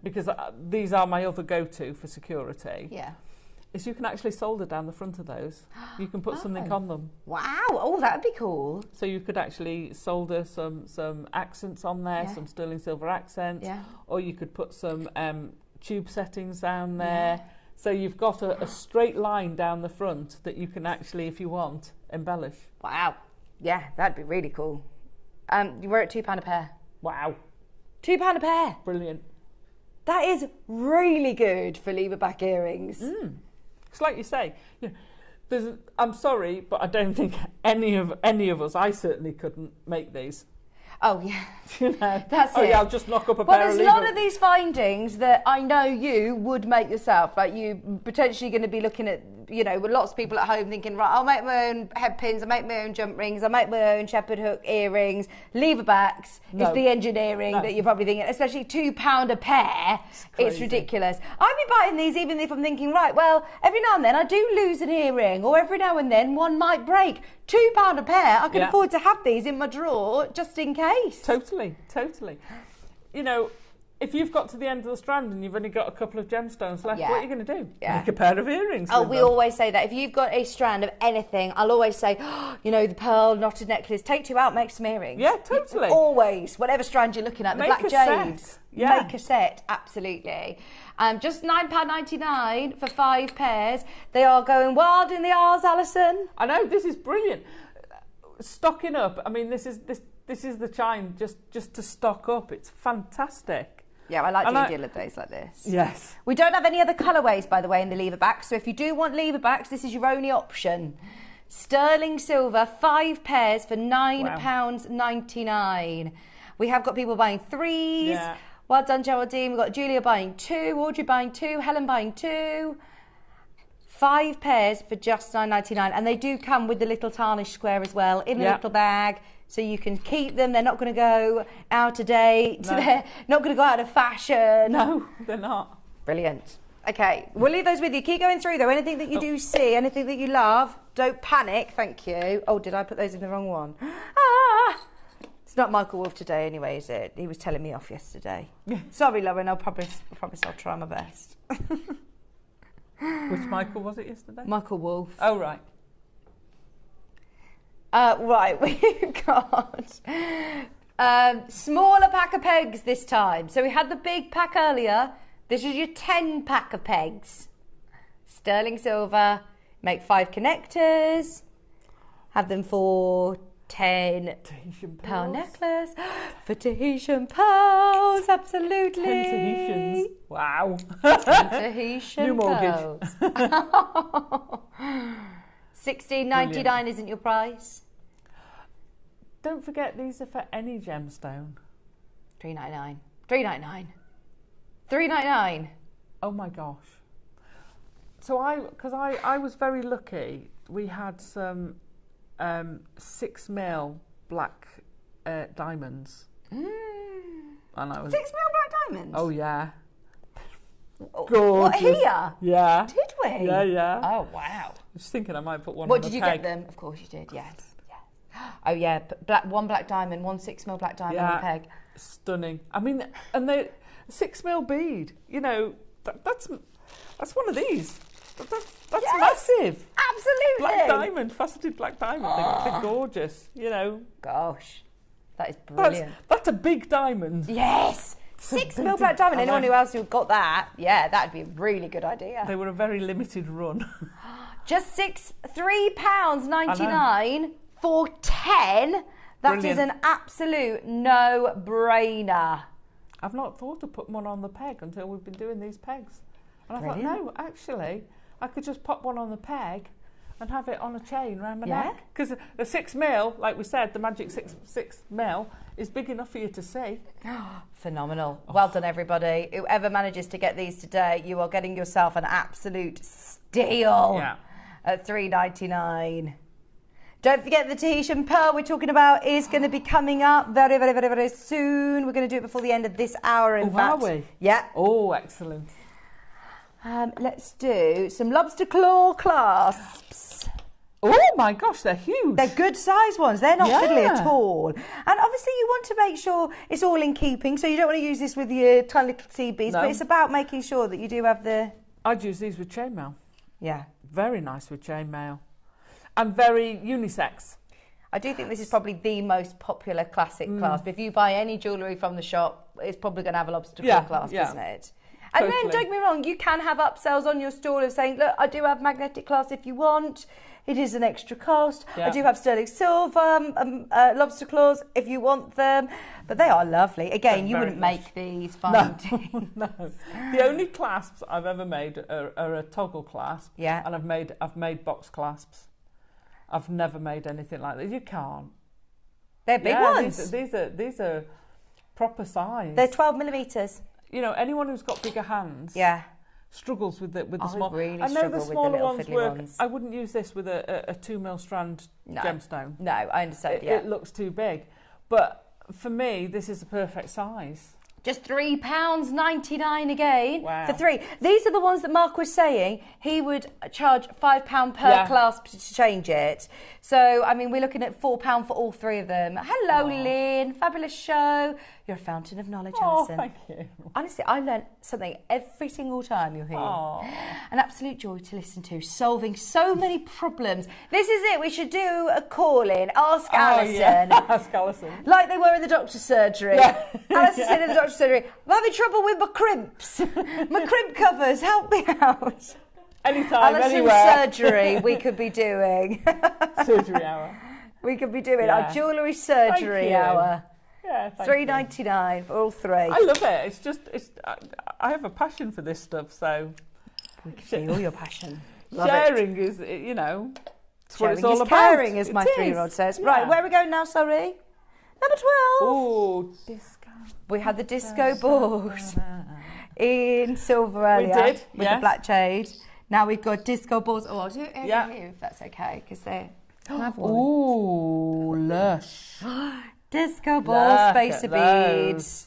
Speaker 2: because these are my other go-to for security.
Speaker 1: Yeah.
Speaker 2: Is you can actually solder down the front of those. You can put something on them.
Speaker 1: Wow. Oh, that would be cool.
Speaker 2: So you could actually solder some accents on there, some sterling silver accents, or you could put some tube settings down there. So you've got a straight line down the front that you can actually, if you want, embellish.
Speaker 1: Wow. Yeah, that'd be really cool. You were at £2 a pair.
Speaker 2: Wow.
Speaker 1: £2 a pair.
Speaker 2: Brilliant.
Speaker 1: That is really good for lever back earrings.
Speaker 2: It's like you say, I'm sorry, but I don't think any of us, I certainly couldn't make these.
Speaker 1: Oh, yeah. That's it.
Speaker 2: Yeah, I'll just knock up a
Speaker 1: pair
Speaker 2: pair of
Speaker 1: there's a lot of these findings that I know you would make yourself. Like, you potentially going to be looking at, with lots of people at home thinking, right, I'll make my own head pins, I'll make my own jump rings, I'll make my own shepherd hook earrings, lever backs. It's the engineering that you're probably thinking, especially £2 a pair. It's ridiculous. I'd be buying these even if I'm thinking, right, well, every now and then I do lose an earring, or every now and then one might break. £2 a pair, I can afford to have these in my drawer just in case.
Speaker 2: Totally. If you've got to the end of the strand and you've only got a couple of gemstones left, what are you going to do? Make a pair of earrings.
Speaker 1: Oh, we always say that. If you've got a strand of anything, I'll always say, the pearl knotted necklace, take 2 out, make some earrings.
Speaker 2: Yeah, totally.
Speaker 1: Always, whatever strand you're looking at, the black jades. Make a set, absolutely. Just £9.99 for 5 pairs. They are going wild in the aisles, Alison.
Speaker 2: I know, this is brilliant. Stocking up, I mean, this is the time just to stock up. It's fantastic.
Speaker 1: Yeah, I like doing deal of days like this.
Speaker 2: Yes.
Speaker 1: We don't have any other colourways, by the way, in the lever backs. So if you do want lever backs, this is your only option. Sterling silver, 5 pairs for £9.99. We have got people buying 3s. Yeah. Well done, Geraldine. We've got Julia buying 2, Audrey buying 2, Helen buying 2. 5 pairs for just £9.99, and they do come with the little tarnish square as well in a little bag, so you can keep them. They're not going to go out of date. No. They're not going to go out of fashion.
Speaker 2: No, they're not.
Speaker 1: Brilliant. Okay, we'll leave those with you. Keep going through though. Anything that you do see, anything that you love, don't panic. Thank you. Oh, did I put those in the wrong one? It's not Michael Wolf today anyway, is it? He was telling me off yesterday. Sorry, Lauren, I promise I'll try my best.
Speaker 2: Which Michael was it yesterday?
Speaker 1: Michael Wolf.
Speaker 2: Oh, right.
Speaker 1: Right, we've got smaller pack of pegs this time. So we had the big pack earlier. This is your 10 pack of pegs. Sterling silver. Make 5 connectors. Have them for £10 necklace. For Tahitian pearls, absolutely.
Speaker 2: 10 Tahitians. Wow.
Speaker 1: 10 Tahitian
Speaker 2: New mortgage.
Speaker 1: pearls. $16.99 isn't your price.
Speaker 2: Don't forget, these are for any gemstone.
Speaker 1: $3.99. $3.99. $3.99.
Speaker 2: Oh my gosh. So I was very lucky. We had some 6mm black diamonds. And I was
Speaker 1: 6mm black diamonds?
Speaker 2: Oh yeah.
Speaker 1: Gorgeous. What, here?
Speaker 2: Yeah.
Speaker 1: Did we?
Speaker 2: Yeah.
Speaker 1: Oh wow.
Speaker 2: I was thinking I might put one
Speaker 1: What
Speaker 2: on
Speaker 1: did
Speaker 2: a
Speaker 1: you
Speaker 2: peg.
Speaker 1: get them? Of course you did, yes. Oh yeah, one black diamond, 1 6mm black diamond on the peg.
Speaker 2: Stunning. I mean, and they 6mm bead. You know, that's one of these. That's
Speaker 1: Yes,
Speaker 2: massive.
Speaker 1: Absolutely.
Speaker 2: Black diamond, faceted black diamond. They're gorgeous. You know.
Speaker 1: Gosh, that is brilliant.
Speaker 2: That's a big diamond.
Speaker 1: Yes. 6mm black diamond. Anyone who else who got that, yeah, that'd be a really good idea.
Speaker 2: They were a very limited run.
Speaker 1: Just £3.99 for 10. That
Speaker 2: Brilliant.
Speaker 1: is an absolute no-brainer.
Speaker 2: I've not thought of putting one on the peg until we've been doing these pegs. And
Speaker 1: Brilliant.
Speaker 2: I thought, no, actually, I could just pop one on the peg and have it on a chain around my neck. Because the 6mm, like we said, the magic 6mm is big enough for you to see.
Speaker 1: Phenomenal. Well done, everybody. Whoever manages to get these today, you are getting yourself an absolute steal at $3.99. Don't forget the Tahitian pearl we're talking about is going to be coming up very, very, very, very soon. We're going to do it before the end of this hour, in fact.
Speaker 2: Are we?
Speaker 1: Yeah.
Speaker 2: Oh, excellent.
Speaker 1: Let's do some lobster claw clasps.
Speaker 2: Oh my gosh, they're huge.
Speaker 1: They're good size ones. They're not fiddly at all. And obviously you want to make sure it's all in keeping, so you don't want to use this with your tiny little seed beads, but it's about making sure that you do have the...
Speaker 2: I'd use these with chainmail.
Speaker 1: Yeah.
Speaker 2: Very nice with chainmail. And very unisex.
Speaker 1: I do think this is probably the most popular classic clasp. If you buy any jewellery from the shop, it's probably going to have a lobster claw clasp, isn't it? And then, don't get me wrong, you can have upsells on your stall of saying, look, I do have magnetic clasp if you want. It is an extra cost. I do have sterling silver lobster claws if you want them. But they are lovely. Again, you wouldn't make these fine.
Speaker 2: No. The only clasps I've ever made are a toggle clasp.
Speaker 1: Yeah.
Speaker 2: And I've made box clasps. I've never made anything like that. You can't.
Speaker 1: They're big ones.
Speaker 2: These are proper size.
Speaker 1: They're 12mm.
Speaker 2: You know, anyone who's got bigger hands struggles with the small.
Speaker 1: Really
Speaker 2: I know the smaller
Speaker 1: with the
Speaker 2: ones work. I wouldn't use this with a 2mm strand gemstone.
Speaker 1: No, I understand.
Speaker 2: It looks too big. But for me, this is the perfect size.
Speaker 1: Just £3.99 again
Speaker 2: Wow.
Speaker 1: for 3. These are the ones that Mark was saying he would charge £5 per clasp to change it. So, I mean, we're looking at £4 for all 3 of them. Hello, Lynn. Fabulous show. You're a fountain of knowledge, Alison.
Speaker 2: Thank you.
Speaker 1: Honestly, I learnt something every single time you're here. An absolute joy to listen to, solving so many problems. This is it. We should do a call-in. Ask Alison.
Speaker 2: Yeah. Ask Alison.
Speaker 1: Like they were in the doctor's surgery. Alison said in the doctor's surgery, I'm having trouble with my crimps. My crimp covers, help me out.
Speaker 2: Anytime,
Speaker 1: Alison's
Speaker 2: anywhere.
Speaker 1: surgery we could be doing.
Speaker 2: Surgery hour.
Speaker 1: We could be doing our jewellery surgery hour.
Speaker 2: Yeah,
Speaker 1: $3.99 for all 3.
Speaker 2: I love it. I have a passion for this stuff, so
Speaker 1: we can feel your passion.
Speaker 2: Sharing is, you know, it's what it's all about.
Speaker 1: Caring, as my 3-year-old says. Yeah. Right, where are we going now, sorry? Number 12.
Speaker 2: Oh, disco.
Speaker 1: We had the disco balls in silver earlier.
Speaker 2: We did,
Speaker 1: with the black jade. Now we've got disco balls. Oh, I'll do it over here if that's okay, because they're...
Speaker 2: Ooh, lush.
Speaker 1: Disco ball spacer beads.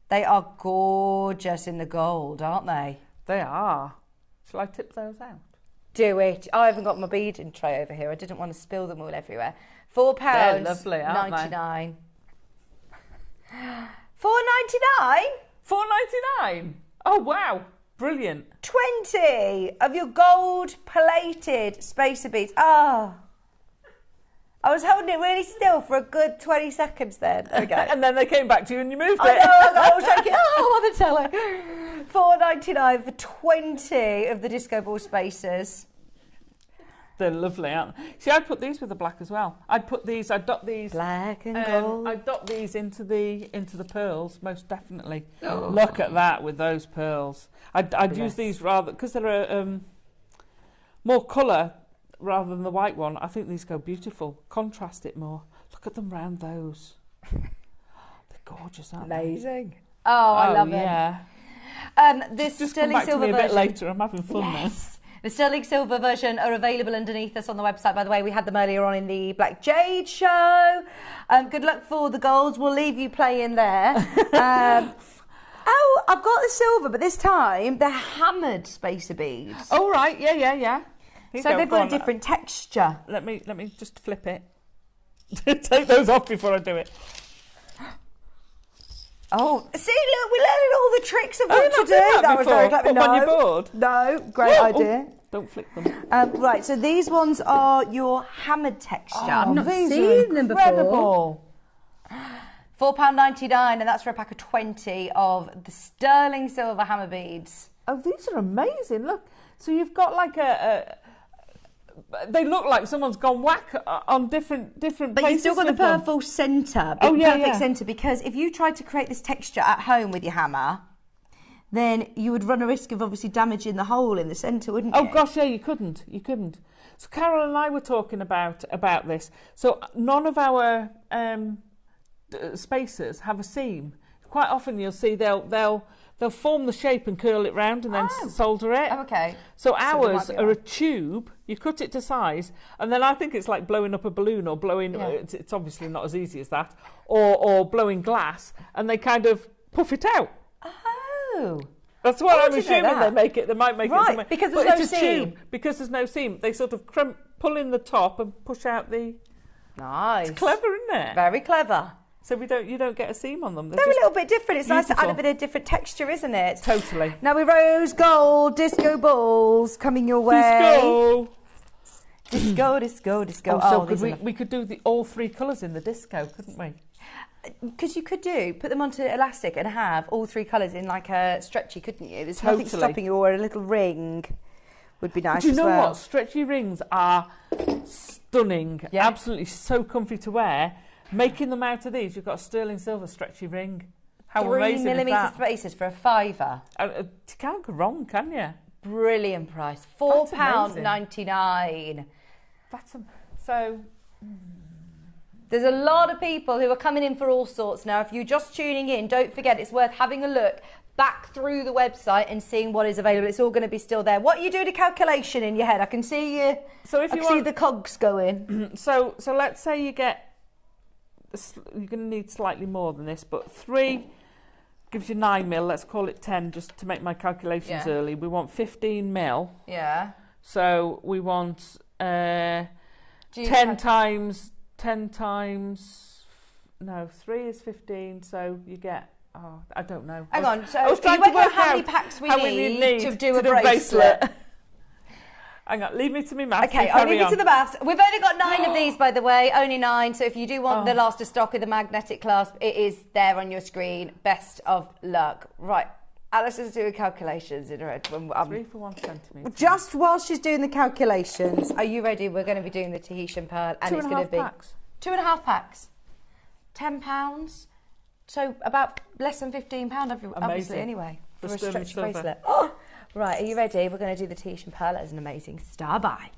Speaker 1: They are gorgeous in the gold, aren't they?
Speaker 2: They are. Shall I tip those out?
Speaker 1: Do it. I haven't got my beading tray over here. I didn't want to spill them all everywhere. £4.
Speaker 2: They're lovely, aren't
Speaker 1: 99. $4.99?
Speaker 2: $4.99. Oh wow, brilliant.
Speaker 1: 20 of your gold-plated spacer beads. Oh, I was holding it really still for a good 20 seconds then. Okay.
Speaker 2: And then they came back to you and you moved it.
Speaker 1: I was thinking, oh, on the telly. $4.99 for 20 of the disco ball spacers.
Speaker 2: They're lovely, aren't they? See, I'd put these with the black as well. I'd dot these.
Speaker 1: Black and gold.
Speaker 2: I'd dot these into the pearls, most definitely. Oh. Look at that with those pearls. I'd use these rather, because they're more colour rather than the white one. I think these go beautiful. Contrast it more. Look at them round those. They're gorgeous, aren't they?
Speaker 1: Amazing. Oh, I love
Speaker 2: yeah.
Speaker 1: it. This
Speaker 2: Just
Speaker 1: sterling
Speaker 2: come back
Speaker 1: silver
Speaker 2: to me a
Speaker 1: version.
Speaker 2: bit later. I'm having fun now.
Speaker 1: The sterling silver version are available underneath us on the website. By the way, we had them earlier on in the Black Jade show. Good luck for the golds. We'll leave you playing there. Oh, I've got the silver, but this time they're hammered spacer beads.
Speaker 2: Oh right, yeah.
Speaker 1: So they've got a different texture.
Speaker 2: Let me just flip it. Take those off before I do it.
Speaker 1: Oh, see, look, we're learning all the tricks of what to do.
Speaker 2: That
Speaker 1: was very clever.
Speaker 2: Put them on your board?
Speaker 1: No, great idea.
Speaker 2: Don't flick them.
Speaker 1: Right, so these ones are your hammered texture.
Speaker 2: I've
Speaker 1: not seen them before. £4.99, and that's for a pack of 20 of the sterling silver hammer beads.
Speaker 2: Oh, these are amazing. Look, so you've got like they look like someone's gone whack on different places.
Speaker 1: But you've still got the purple centre. Perfect centre, because if you tried to create this texture at home with your hammer, then you would run a risk of obviously damaging the hole in the centre, wouldn't you?
Speaker 2: Oh gosh, yeah, you couldn't. So Carol and I were talking about this. So none of our spacers have a seam. Quite often you'll see they'll form the shape and curl it round and then solder it.
Speaker 1: Oh, okay.
Speaker 2: So ours are a tube. You cut it to size, and then I think it's like blowing up a balloon or blowing. Yeah. It's obviously not as easy as that, or blowing glass, and they kind of puff it out.
Speaker 1: Oh.
Speaker 2: That's what I'm assuming they make it. They might make it somewhere.
Speaker 1: Because there's no seam.
Speaker 2: Tube, because there's no seam. They sort of pull in the top and push out the.
Speaker 1: Nice.
Speaker 2: It's clever, isn't it?
Speaker 1: Very clever.
Speaker 2: So you don't get a seam on them.
Speaker 1: They're a little bit different. It's nice to add a bit of different texture, isn't it?
Speaker 2: Totally.
Speaker 1: Now with rose gold disco balls coming your way. Disco.
Speaker 2: Oh, so we could do all three colours in the disco, couldn't we?
Speaker 1: Because you could put them onto elastic and have all three colours in like a stretchy, couldn't you? There's nothing stopping you, or a little ring would be nice.
Speaker 2: Do you know what? Stretchy rings are stunning. Yeah. Absolutely so comfy to wear. Making them out of these, you've got a sterling silver stretchy ring. How amazing is that?
Speaker 1: 3mm spacers for a £5.
Speaker 2: You can't go wrong, can you?
Speaker 1: Brilliant price. £4.99.
Speaker 2: So.
Speaker 1: There's a lot of people who are coming in for all sorts now. If you're just tuning in, don't forget it's worth having a look back through the website and seeing what is available. It's all going to be still there. What are you doing a calculation in your head? I can see you.
Speaker 2: So if you
Speaker 1: see the cogs going.
Speaker 2: So let's say you're going to need slightly more than this, but 3 gives you 9mm. Let's call it 10 just to make my calculations early. We want 15mm.
Speaker 1: Yeah.
Speaker 2: So we want 10 times. 3 is 15, so you get, I don't know.
Speaker 1: Hang on, so I was trying to work out how many packs we need to do a bracelet.
Speaker 2: Hang on, leave me to me maths.
Speaker 1: Okay, I'll leave you to the maths. We've only got 9 of these, by the way, only 9. So if you do want the last of stock with the magnetic clasp, it is there on your screen. Best of luck. Right, Alison's doing calculations in her head.
Speaker 2: 3 for 1 centimetre.
Speaker 1: Just while she's doing the calculations, are you ready? We're going to be doing the Tahitian pearl, and it's going to be 2.5 packs. £10. So about less than £15, obviously, anyway, for a stretchy bracelet. Right, are you ready? We're going to do the Tahitian pearl as an amazing star buy.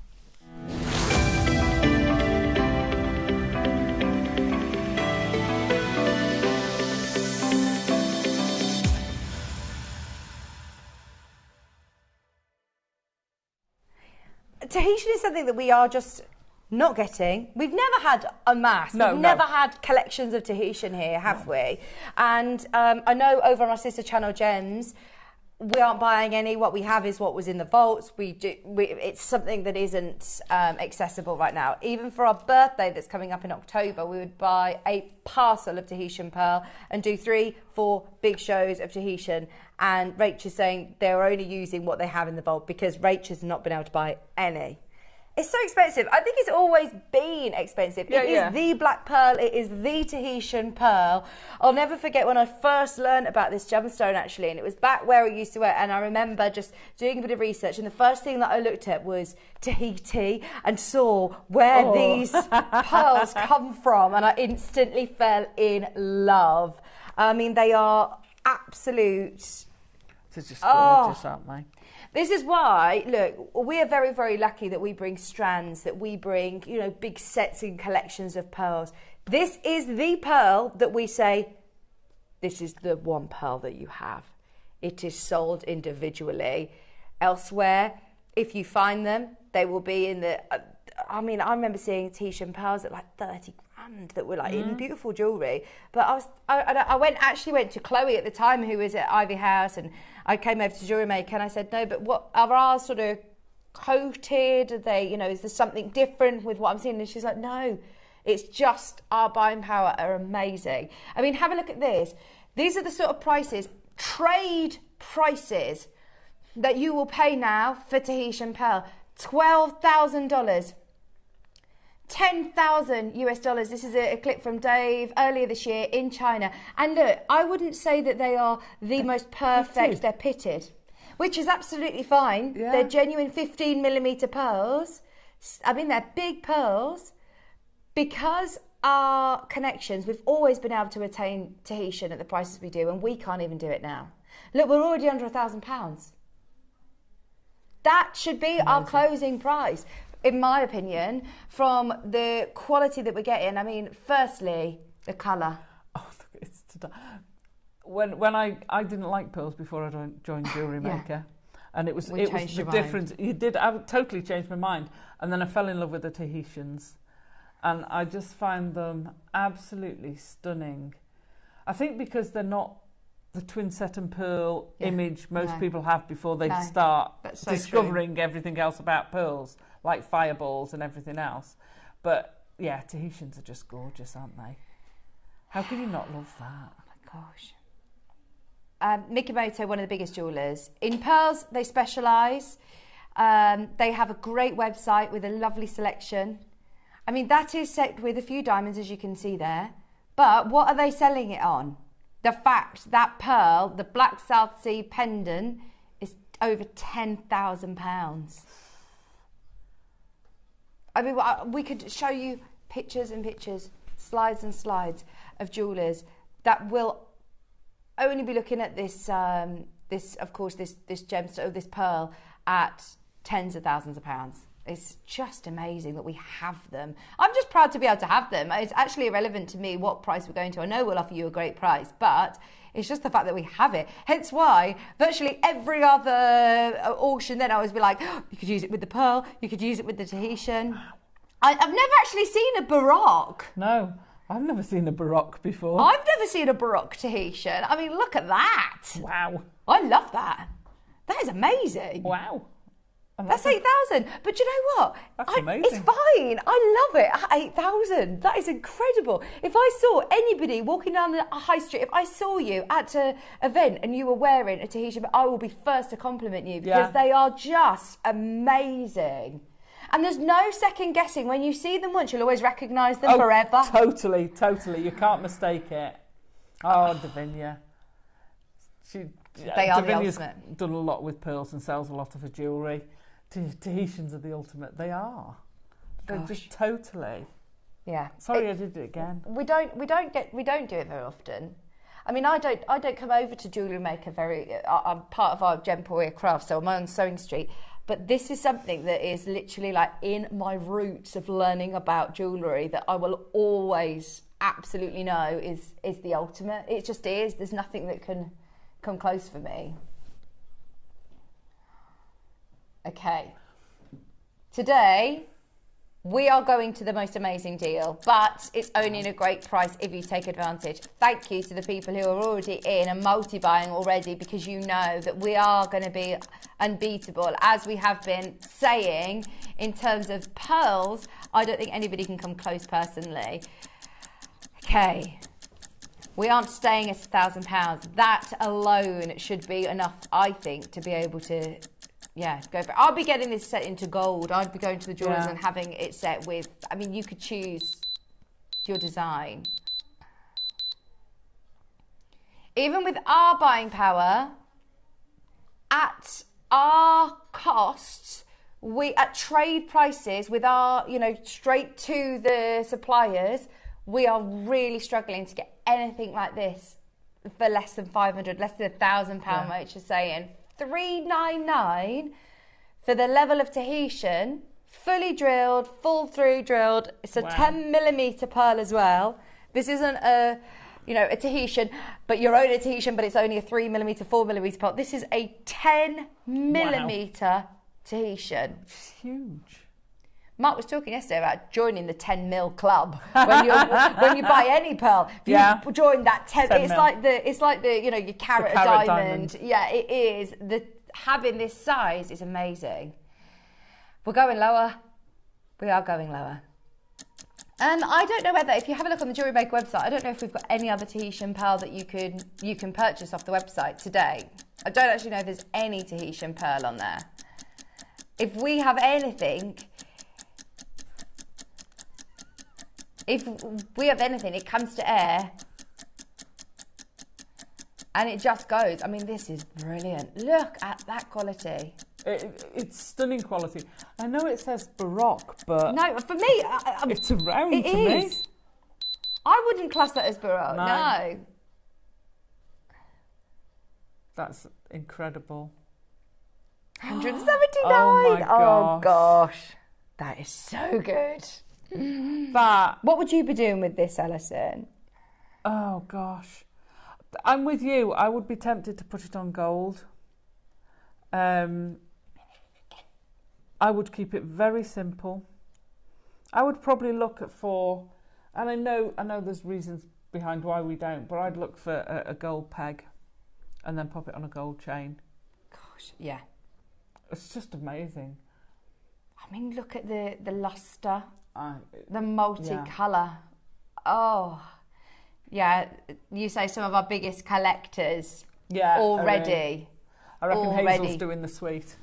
Speaker 1: Tahitian is something that we are just not getting. We've never had a mass. We've never had collections of Tahitian here, have we? And I know over on our sister channel, Gems, we aren't buying any. What we have is what was in the vaults. It's something that isn't accessible right now. Even for our birthday that's coming up in October, we would buy a parcel of Tahitian pearl and do 3-4 big shows of Tahitian. And Rach is saying they're only using what they have in the vault because Rach has not been able to buy any. It's so expensive. I think it's always been expensive. It is the black pearl. It is the Tahitian pearl. I'll never forget when I first learned about this gemstone, actually, and it was back where I used to wear. And I remember just doing a bit of research, and the first thing that I looked at was Tahiti and saw where these pearls come from, and I instantly fell in love. I mean, they are absolute.
Speaker 2: They're just gorgeous, aren't they?
Speaker 1: This is why, look, we are very, very lucky that we bring strands, that we bring, you know, big sets and collections of pearls. This is the pearl that we say, this is the one pearl that you have. It is sold individually. Elsewhere, if you find them, they will be in the, I mean, I remember seeing Tahitian pearls at like 30 grand that were like in beautiful jewellery. But I actually went to Chloe at the time, who was at Ivy House, and I came over to JewelleryMaker, and I said, no, but what are ours sort of coated? Are they, you know, is there something different with what I'm seeing? And she's like, no, it's just our buying power are amazing. I mean, have a look at this. These are the sort of prices, trade prices, that you will pay now for Tahitian pearl. $12,000. 10,000 US dollars. This is a clip from Dave earlier this year in China. And look, I wouldn't say that they are the most perfect. They're pitted, which is absolutely fine. Yeah. They're genuine 15mm pearls. I mean, they're big pearls. Because our connections, we've always been able to attain Tahitian at the prices we do, and we can't even do it now. Look, we're already under £1,000. That should be our closing price, in my opinion, from the quality that we're getting. I mean, firstly, the colour. Oh,
Speaker 2: it's when I didn't like pearls before I joined JewelleryMaker, and it was the difference. You did. I totally changed my mind, and then I fell in love with the Tahitians, and I just find them absolutely stunning. I think because they're not the twin set and pearl image most people have before they start discovering everything else about pearls, like fireballs and everything else. But yeah, Tahitians are just gorgeous, aren't they? How can you not love that?
Speaker 1: Oh my gosh. Mikimoto, one of the biggest jewellers. In pearls, they specialise. They have a great website with a lovely selection. I mean, that is set with a few diamonds, as you can see there. But what are they selling it on? The fact that pearl, the Black South Sea pendant, is over £10,000. I mean, we could show you pictures and pictures, slides and slides of jewellers that will only be looking at this, this gemstone, this pearl, at tens of thousands of pounds. It's just amazing that we have them. I'm just proud to be able to have them. It's actually irrelevant to me what price we're going to. I know we'll offer you a great price, but it's just the fact that we have it. Hence why virtually every other auction then I always be like, oh, you could use it with the pearl, you could use it with the Tahitian. I've never actually seen a Baroque.
Speaker 2: No, I've never seen a Baroque before.
Speaker 1: I've never seen a Baroque Tahitian. I mean, look at that.
Speaker 2: Wow.
Speaker 1: I love that. That is amazing.
Speaker 2: Wow.
Speaker 1: That's 8,000. But you know what?
Speaker 2: That's amazing.
Speaker 1: It's fine. I love it at 8,000. That is incredible. If I saw anybody walking down the high street, if I saw you at an event and you were wearing a Tahitian, I will be first to compliment you because they are just amazing. And there's no second guessing. When you see them once, you'll always recognise them forever.
Speaker 2: Totally, totally. You can't mistake it. Oh, Davinia.
Speaker 1: They are the ultimate.
Speaker 2: Done a lot with pearls and sells a lot of her jewellery. Tahitians are the ultimate. They are. They're just totally.
Speaker 1: Yeah.
Speaker 2: Sorry, I did it again.
Speaker 1: We don't do it very often. I mean, I don't come over to JewelleryMaker very. I'm part of our Gemporia craft, so I'm on Sewing Street. But this is something that is literally like in my roots of learning about jewellery that I will always absolutely know is the ultimate. It just is. There's nothing that can come close for me. Okay. Today, We are going to the most amazing deal, but it's only in a great price if you take advantage. Thank you to the people who are already in and multi-buying already, because you know that we are going to be unbeatable. As we have been saying, in terms of pearls, I don't think anybody can come close personally. Okay, we aren't staying at £1,000. That alone should be enough, I think, to be able to... Yeah, go for it. I'll be getting this set into gold. I'd be going to the jewellers and having it set with... I mean, you could choose your design. Even with our buying power, at our costs, at trade prices, with our, you know, straight to the suppliers, we are really struggling to get anything like this for less than 500, less than £1,000, which is saying... $399 for the level of Tahitian, fully drilled, full through drilled. It's a 10mm pearl as well. This isn't a, you know, a Tahitian, but your own Tahitian, but it's only a 3mm, 4mm pearl. This is a 10mm Tahitian.
Speaker 2: It's huge.
Speaker 1: Mark was talking yesterday about joining the 10mm club when you buy any pearl. If you join that 10 it's like the you know, your carat diamond. Yeah, it is. Having this size is amazing. We're going lower. We are going lower. I don't know whether, if you have a look on the JewelleryMaker website, I don't know if we've got any other Tahitian pearl that you can purchase off the website today. I don't actually know if there's any Tahitian pearl on there. If we have anything, it comes to air and it just goes. I mean, this is brilliant. Look at that quality.
Speaker 2: It's stunning quality. I know it says Baroque, but...
Speaker 1: No, for me...
Speaker 2: it's around to me.
Speaker 1: I wouldn't class that as Baroque, no.
Speaker 2: That's incredible.
Speaker 1: 179.
Speaker 2: Oh my gosh.
Speaker 1: Oh gosh. That is so good. What would you be doing with this, Alison?
Speaker 2: Oh gosh. I'm with you. I would be tempted to put it on gold. I would keep it very simple. I would probably look for, and I know there's reasons behind why we don't, but I'd look for a gold peg and then pop it on a gold chain.
Speaker 1: Gosh, yeah.
Speaker 2: It's just amazing.
Speaker 1: I mean, look at the luster, the multicolour. Yeah. Oh, yeah. You say some of our biggest collectors already.
Speaker 2: I reckon Hazel's doing the sweet.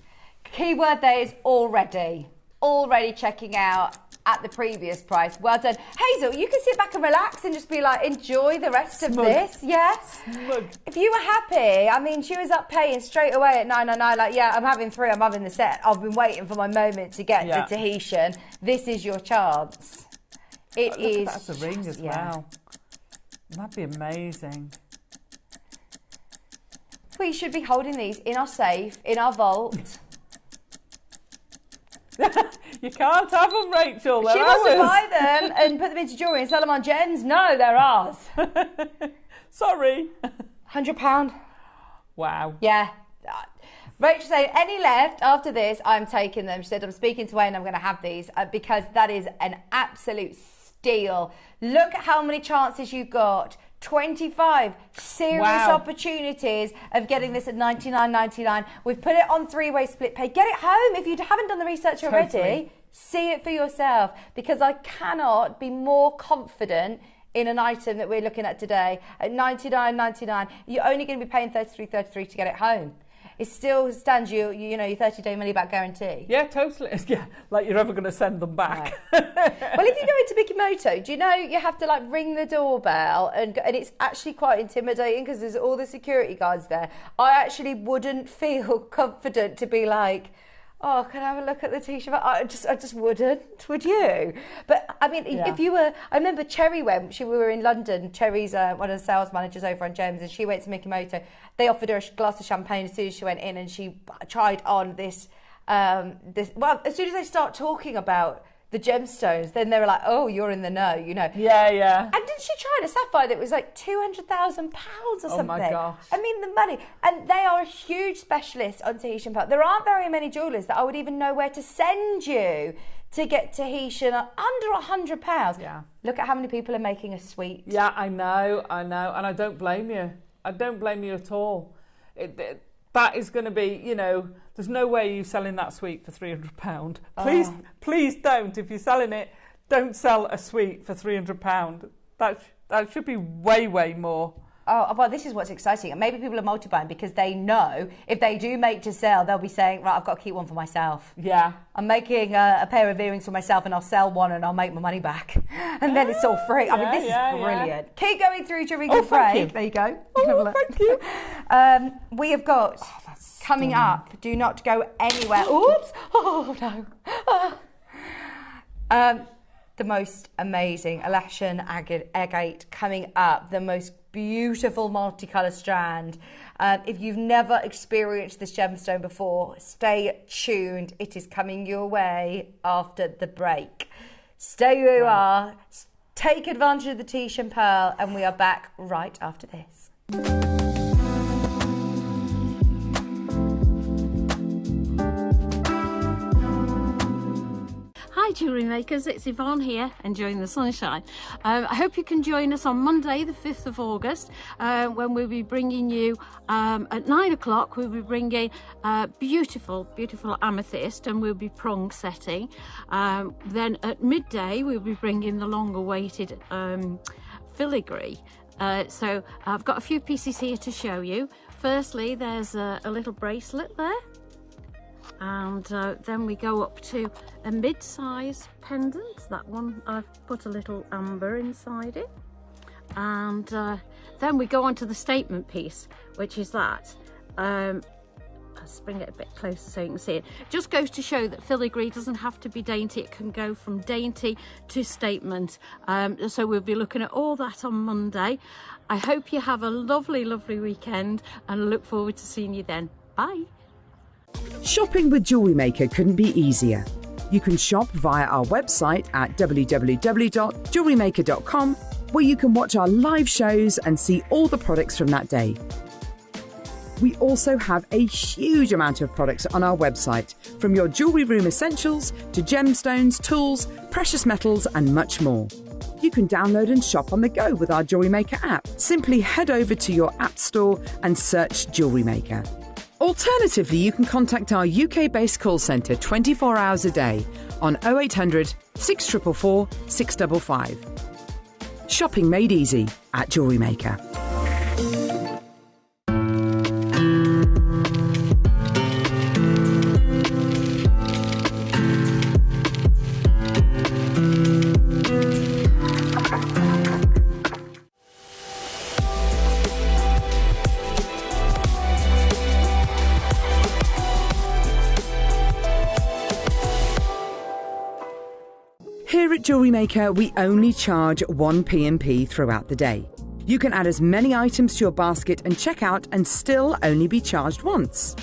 Speaker 1: Keyword there is already. Already checking out at the previous price. Well done. Hazel, you can sit back and relax and just be like, enjoy the rest of this. Yes.
Speaker 2: Smug.
Speaker 1: If you were happy, I mean, she was up paying straight away at 999, like, yeah, I'm having three, I'm having the set. I've been waiting for my moment to get the Tahitian. This is your chance. It is.
Speaker 2: That's a ring as well. That'd be amazing.
Speaker 1: We should be holding these in our safe, in our vault.
Speaker 2: You can't have them, Rachel. They're
Speaker 1: she wants to buy them and put them into jewellery and sell them on gems. No, they're ours.
Speaker 2: Sorry.
Speaker 1: £100.
Speaker 2: Wow.
Speaker 1: Yeah. Rachel said, any left after this, I'm taking them. She said, I'm speaking to Wayne, I'm going to have these because that is an absolute steal. Look at how many chances you've got. 25 serious opportunities of getting this at $99.99. We've put it on three-way split pay. Get it home if you haven't done the research already. See it for yourself, because I cannot be more confident in an item that we're looking at today at $99.99. You're only going to be paying $33.33 to get it home. It still stands you know, your 30-day money-back guarantee.
Speaker 2: Yeah, totally. Yeah, like you're ever going to send them back.
Speaker 1: Right. Well, if you go into Mikimoto, do you know you have to like ring the doorbell and it's actually quite intimidating because there's all the security guards there. I actually wouldn't feel confident to be like, oh, can I have a look at the t-shirt? I just wouldn't. Would you? But I mean, if you were, I remember Cherry went. We were in London. Cherry's one of the sales managers over on Gems, and she went to Mikimoto. They offered her a glass of champagne as soon as she went in, and she tried on this. Well, as soon as they start talking about the gemstones, then they were like, oh, you're in the know, you know.
Speaker 2: Yeah, yeah.
Speaker 1: And did she try a sapphire that was like £200,000 or something?
Speaker 2: Oh my gosh.
Speaker 1: I mean, the money. And they are a huge specialist on Tahitian pearl. There aren't very many jewellers that I would even know where to send you to get Tahitian under £100.
Speaker 2: Yeah.
Speaker 1: Look at how many people are making a suite.
Speaker 2: Yeah, I know. And I don't blame you. I don't blame you at all. That is going to be, you know, there's no way you're selling that suite for £300. Please don't. If you're selling it, don't sell a suite for £300. That should be way more.
Speaker 1: Oh, well, this is what's exciting. And maybe people are multi-buying because they know if they do make to sell, they'll be saying, right, I've got to keep one for myself.
Speaker 2: Yeah.
Speaker 1: I'm making a pair of earrings for myself and I'll sell one and I'll make my money back. And then it's all free. I mean, this is brilliant. Yeah. Keep going through Jewellery Maker Pray. There you go.
Speaker 2: Thank you.
Speaker 1: We have got coming up, do not go anywhere. Oops. Oh, no. The most amazing Alaskan agate coming up, the most beautiful multicolour strand. If you've never experienced this gemstone before, stay tuned. It is coming your way after the break. Stay where you are, take advantage of the Tahitian pearl, and we are back right after this.
Speaker 4: Hi Jewellery Makers, it's Yvonne here, enjoying the sunshine. I hope you can join us on Monday the 5th of August when we'll be bringing you, at 9 o'clock we'll be bringing beautiful amethyst, and we'll be prong setting. Then at midday we'll be bringing the long awaited filigree. So I've got a few pieces here to show you. Firstly, there's a little bracelet there. And then we go up to a mid-size pendant. That one, I've put a little amber inside it. And then we go on to the statement piece, which is that. I'll bring it a bit closer so you can see it. Just goes to show that filigree doesn't have to be dainty. It can go from dainty to statement. So we'll be looking at all that on Monday. I hope you have a lovely weekend and look forward to seeing you then. Bye.
Speaker 5: Shopping with Jewellery Maker couldn't be easier. You can shop via our website at www.jewellerymaker.com, where you can watch our live shows and see all the products from that day. We also have a huge amount of products on our website, from your jewellery room essentials to gemstones, tools, precious metals and much more. You can download and shop on the go with our Jewellery Maker app. Simply head over to your app store and search Jewellery Maker. Alternatively, you can contact our UK-based call centre 24 hours a day on 0800 644 655. Shopping made easy at Jewellery Maker. Here at Jewellery Maker, we only charge one P&P throughout the day. You can add as many items to your basket and check out and still only be charged once.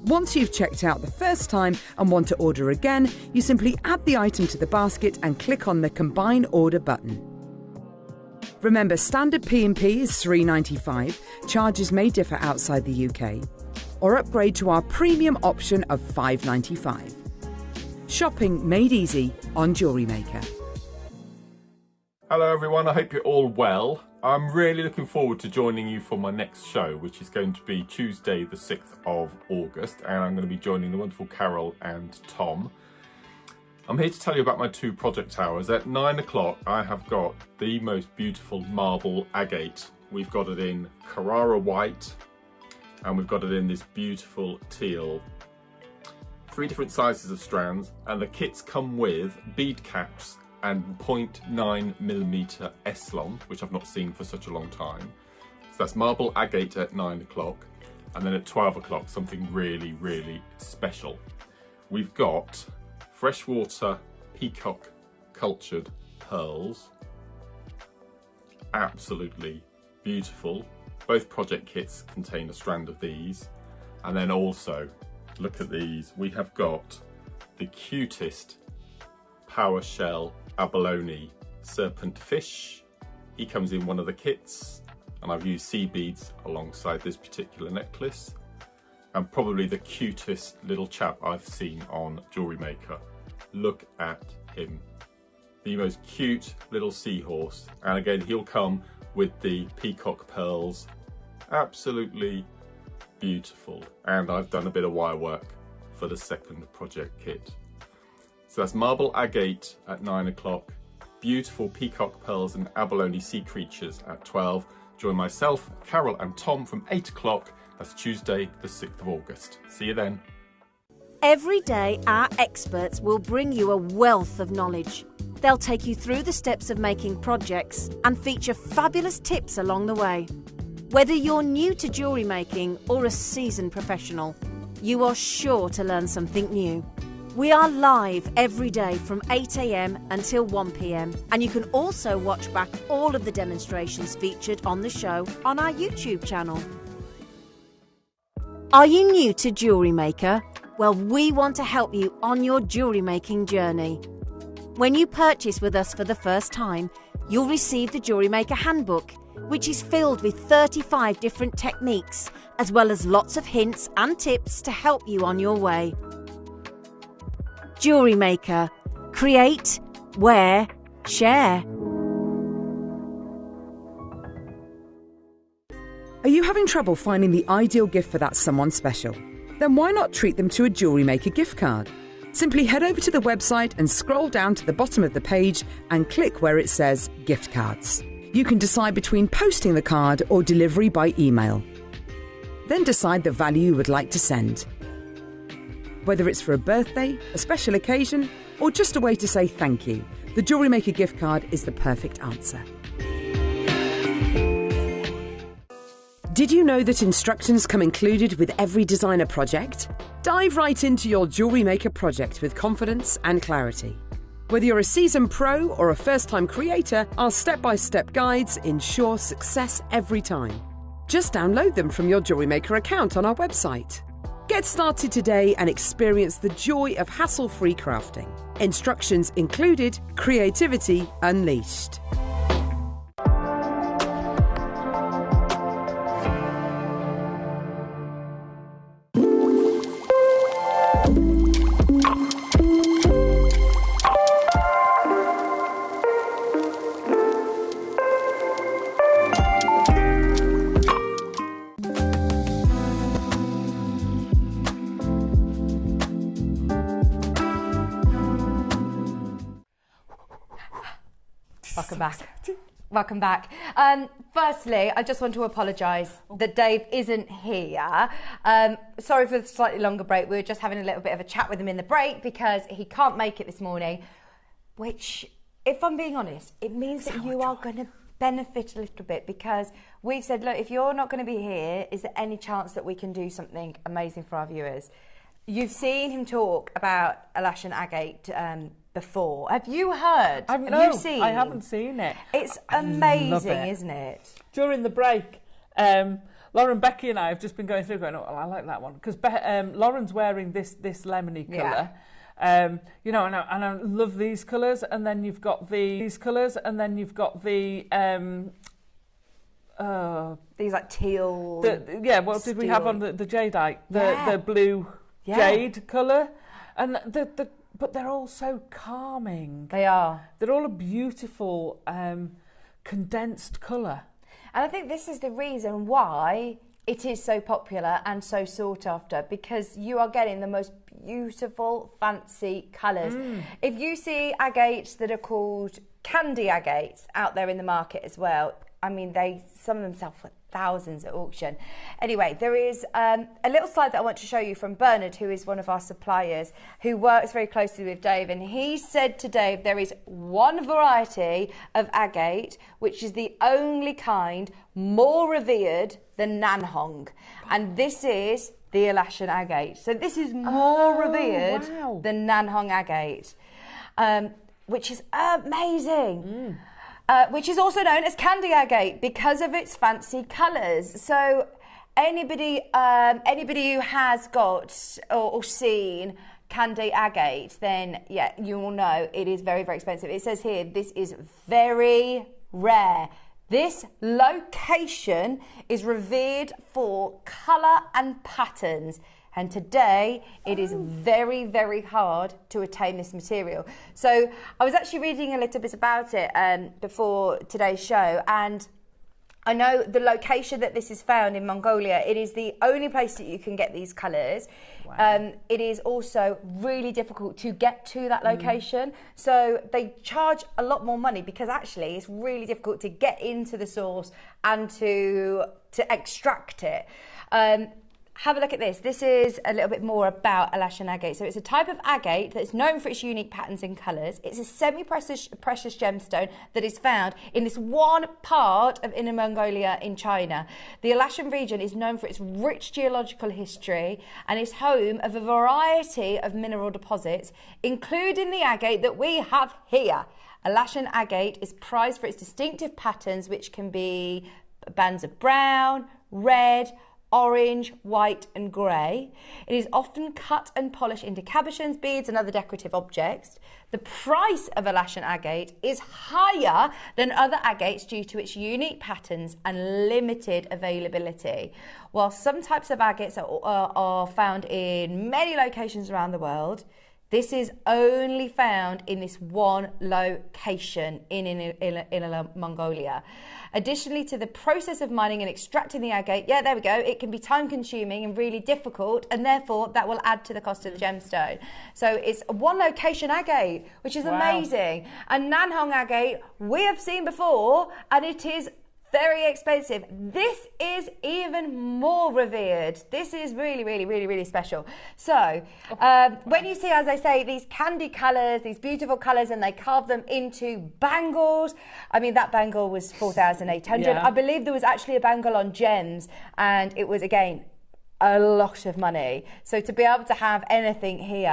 Speaker 5: Once you've checked out the first time and want to order again, you simply add the item to the basket and click on the Combine Order button. Remember, standard P&P is $3.95. Charges may differ outside the UK. Or upgrade to our premium option of $5.95. Shopping made easy on Jewellery Maker.
Speaker 3: Hello everyone, I hope you're all well. I'm really looking forward to joining you for my next show, which is going to be Tuesday the 6th of August, and I'm going to be joining the wonderful Carol and Tom. I'm here to tell you about my two project hours. At 9 o'clock I have got the most beautiful marble agate. We've got it in Carrara white and we've got it in this beautiful teal. 3 different sizes of strands, and the kits come with bead caps and 0.9mm S-long, which I've not seen for such a long time. So that's marble agate at 9 o'clock, and then at 12 o'clock something really special. We've got freshwater peacock cultured pearls, absolutely beautiful. Both project kits contain a strand of these, and then also look at these. We have got the cutest Power Shell Abalone Serpent Fish. He comes in one of the kits, and I've used sea beads alongside this particular necklace. And probably the cutest little chap I've seen on JewelleryMaker. Look at him. The most cute little seahorse. And again, he'll come with the peacock pearls. Absolutely beautiful. And I've done a bit of wire work for the second project kit. So that's marble agate at 9 o'clock. Beautiful peacock pearls and abalone sea creatures at 12. Join myself, Carol and Tom from 8 o'clock. That's Tuesday, the 6th of August. See you then.
Speaker 6: Every day, our experts will bring you a wealth of knowledge. They'll take you through the steps of making projects and feature fabulous tips along the way. Whether you're new to jewellery making or a seasoned professional, you are sure to learn something new. We are live every day from 8 AM until 1 PM, and you can also watch back all of the demonstrations featured on the show on our YouTube channel. Are you new to JewelleryMaker? Well, we want to help you on your jewellery making journey. When you purchase with us for the first time, you'll receive the JewelleryMaker Handbook, which is filled with 35 different techniques, as well as lots of hints and tips to help you on your way. JewelleryMaker. Create, wear, share.
Speaker 5: Are you having trouble finding the ideal gift for that someone special? Then why not treat them to a JewelleryMaker gift card? Simply head over to the website and scroll down to the bottom of the page and click where it says gift cards. You can decide between posting the card or delivery by email. Then decide the value you would like to send. Whether it's for a birthday, a special occasion, or just a way to say thank you, the JewelleryMaker gift card is the perfect answer. Did you know that instructions come included with every designer project? Dive right into your JewelleryMaker project with confidence and clarity. Whether you're a seasoned pro or a first-time creator, our step-by-step guides ensure success every time. Just download them from your JewelleryMaker account on our website. Get started today and experience the joy of hassle-free crafting. Instructions included, creativity unleashed.
Speaker 1: Welcome back. Firstly, I just want to apologise that Dave isn't here. Sorry for the slightly longer break. We were just having a little bit of a chat with him in the break because he can't make it this morning, which, if I'm being honest, it means that you are going to benefit a little bit because we've said, look, if you're not going to be here, is there any chance that we can do something amazing for our viewers? You've seen him talk about Alaskan agate before. Have you heard? Have you seen?
Speaker 2: I haven't seen it.
Speaker 1: It's amazing, isn't it?
Speaker 2: During the break, Lauren, Becky and I have just been going through going, oh, I like that one. Because Lauren's wearing this lemony colour.
Speaker 1: Yeah.
Speaker 2: You know, and I love these colours. And then you've got these colours. And then you've got the...
Speaker 1: these like teal...
Speaker 2: what did we have on the jadeite? The blue jade colour. And but they're all so calming.
Speaker 1: They are.
Speaker 2: They're all a beautiful condensed colour.
Speaker 1: And I think this is the reason why it is so popular and so sought after, because you are getting the most beautiful, fancy colours. If you see agates that are called candy agates out there in the market as well, I mean, some of them sell for thousands at auction. Anyway, there is a little slide that I want to show you from Bernard, who is one of our suppliers, who works very closely with Dave, and he said to Dave there is one variety of agate which is the only kind more revered than Nanhong, and this is the Alaskan agate. So this is more revered than Nanhong agate, which is amazing. Which is also known as candy agate because of its fancy colours. So anybody who has got or seen candy agate, then yeah, you will know it is very, very expensive. It says here, this is very rare. This location is revered for colour and patterns. And today, it is very, very hard to attain this material. So I was actually reading a little bit about it before today's show, and I know the location that this is found in Mongolia. It is the only place that you can get these colours. Wow. It is also really difficult to get to that location. So they charge a lot more money because actually it's really difficult to get into the source and to extract it. Have a look at this. This is a little bit more about Alashan agate. So it's a type of agate that's known for its unique patterns and colours. It's a semi-precious gemstone that is found in this one part of Inner Mongolia in China. The Alashan region is known for its rich geological history and is home of a variety of mineral deposits, including the agate that we have here. Alashan agate is prized for its distinctive patterns, which can be bands of brown, red, orange, white and grey. It is often cut and polished into cabochons, beads and other decorative objects. The price of Alashan agate is higher than other agates due to its unique patterns and limited availability. While some types of agates are found in many locations around the world, this is only found in this one location in Inner Mongolia. Additionally to the process of mining and extracting the agate, yeah, there we go, it can be time consuming and really difficult, and therefore that will add to the cost of the gemstone. So it's a one location agate, which is amazing. And Nanhong agate, we have seen before, and it is very expensive. This is even more revered. This is really, really, really, really special. So when you see, as I say, these candy colours, these beautiful colours, and they carve them into bangles, I mean, that bangle was 4,800.
Speaker 2: Yeah.
Speaker 1: I believe there was actually a bangle on gems, and it was, again, a lot of money. So to be able to have anything here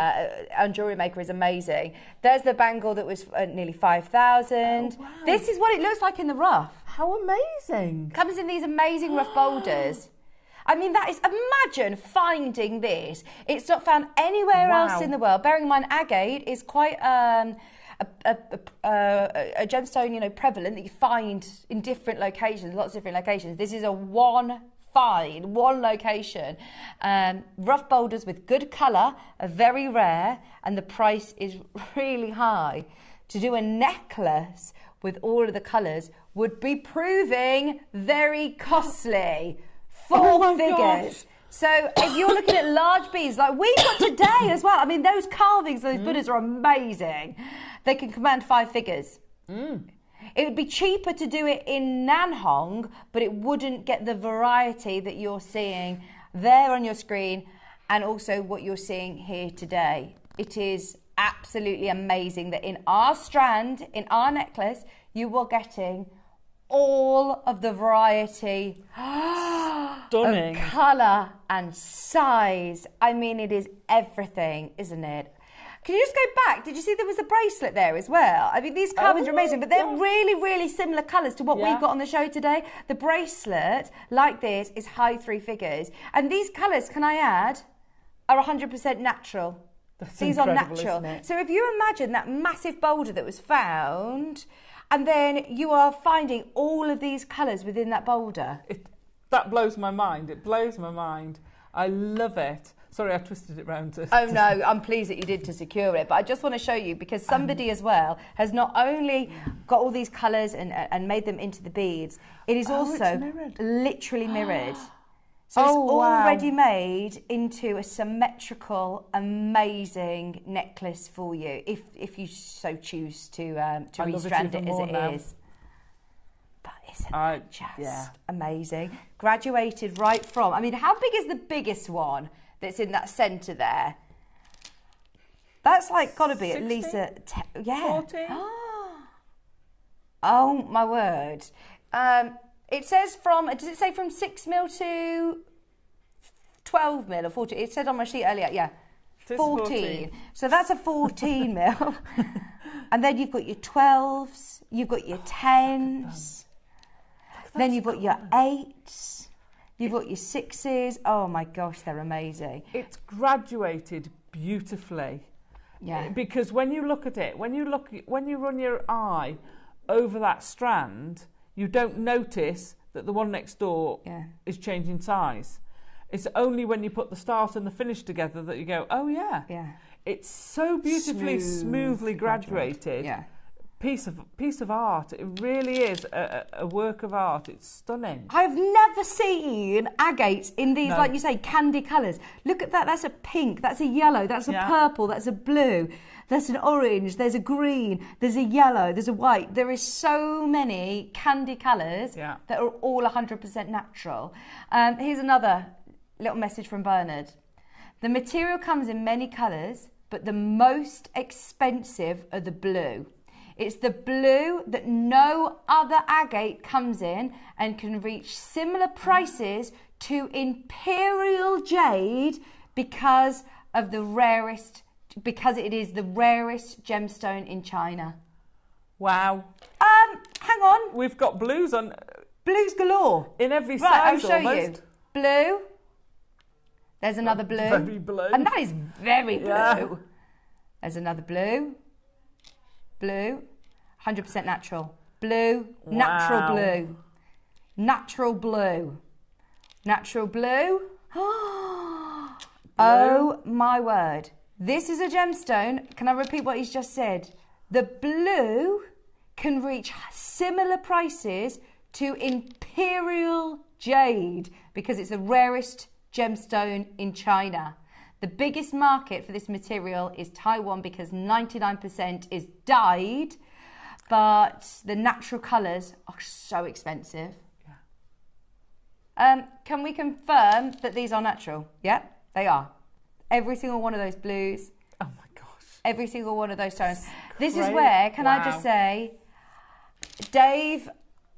Speaker 1: on JewelleryMaker is amazing. There's the bangle that was nearly 5,000. Oh, wow. This is what it looks like in the rough.
Speaker 2: How amazing.
Speaker 1: Comes in these amazing rough boulders. I mean, that is, imagine finding this. It's not found anywhere else in the world. Bearing in mind, agate is quite a gemstone, you know, prevalent that you find in different locations, lots of different locations. This is a one location. Rough boulders with good colour are very rare, and the price is really high. To do a necklace with all of the colours would be proving very costly. Four figures. Gosh. So if you're looking at large beads like we've got today as well, I mean, those carvings, those Buddhas are amazing. They can command 5 figures. It would be cheaper to do it in Nanhong, but it wouldn't get the variety that you're seeing there on your screen and also what you're seeing here today. It is absolutely amazing that in our strand, in our necklace, you are getting all of the variety
Speaker 2: Stunning.
Speaker 1: of colour and size. I mean, it is everything, isn't it? Can you just go back? Did you see there was a bracelet there as well? I mean, these carvings are amazing, but they're really, really similar colours to what we've got on the show today. The bracelet, like this, is high 3 figures. And these colours, can I add, are 100% natural. These are natural. So if you imagine that massive boulder that was found, and then you are finding all of these colours within that boulder.
Speaker 2: That blows my mind. It blows my mind. I love it. Sorry, I twisted it round.
Speaker 1: Oh no, I'm pleased that you did to secure it, but I just want to show you because somebody as well has not only got all these colours and made them into the beads, it is also literally mirrored. So it's already made into a symmetrical, amazing necklace for you, if you so choose to restrand it as it is. But isn't that just amazing? Graduated right from, I mean, how big is the biggest one that's in that centre there? That's like got to be 60? At least a 14. Oh my word! It says from. Does it say from 6 mil to 12 mil or 14? It said on my sheet earlier. Yeah, 14. So that's a 14 mil. And then you've got your 12s. You've got your 10s. Then you've got your 8s. You've got your 6s. Oh my gosh, they're amazing.
Speaker 2: It's graduated beautifully.
Speaker 1: Yeah.
Speaker 2: Because when you look at it, when you run your eye over that strand, you don't notice that the one next door is changing size. It's only when you put the start and the finish together that you go, oh yeah.
Speaker 1: Yeah.
Speaker 2: It's so beautifully, smoothly graduated.
Speaker 1: Yeah.
Speaker 2: Piece of art. It really is a work of art. It's stunning.
Speaker 1: I've never seen agates in these, like you say, candy colours. Look at that. That's a pink. That's a yellow. That's a purple. That's a blue. There's an orange. There's a green. There's a yellow. There's a white. There is so many candy colours that are all 100% natural. Here's another little message from Bernard. The material comes in many colours, but the most expensive are the blue. It's the blue that no other agate comes in and can reach similar prices to imperial jade because it is the rarest gemstone in China.
Speaker 2: Wow.
Speaker 1: Hang on.
Speaker 2: We've got blues on.
Speaker 1: Blues galore.
Speaker 2: In every
Speaker 1: right,
Speaker 2: size
Speaker 1: I'll show
Speaker 2: almost.
Speaker 1: you. Blue. There's another blue.
Speaker 2: Very blue.
Speaker 1: And that is very blue.
Speaker 2: Yeah.
Speaker 1: There's another blue. Blue. 100% natural. Blue.
Speaker 2: Wow.
Speaker 1: Natural blue. Natural blue. Natural blue. Oh my word. This is a gemstone. Can I repeat what he's just said? The blue can reach similar prices to imperial jade because it's the rarest gemstone in China. The biggest market for this material is Taiwan because 99% is dyed, but the natural colours are so expensive. Yeah. Can we confirm that these are natural? Yeah, they are. Every single one of those blues.
Speaker 2: Oh my gosh.
Speaker 1: Every single one of those tones. This is where, can I just say, Dave,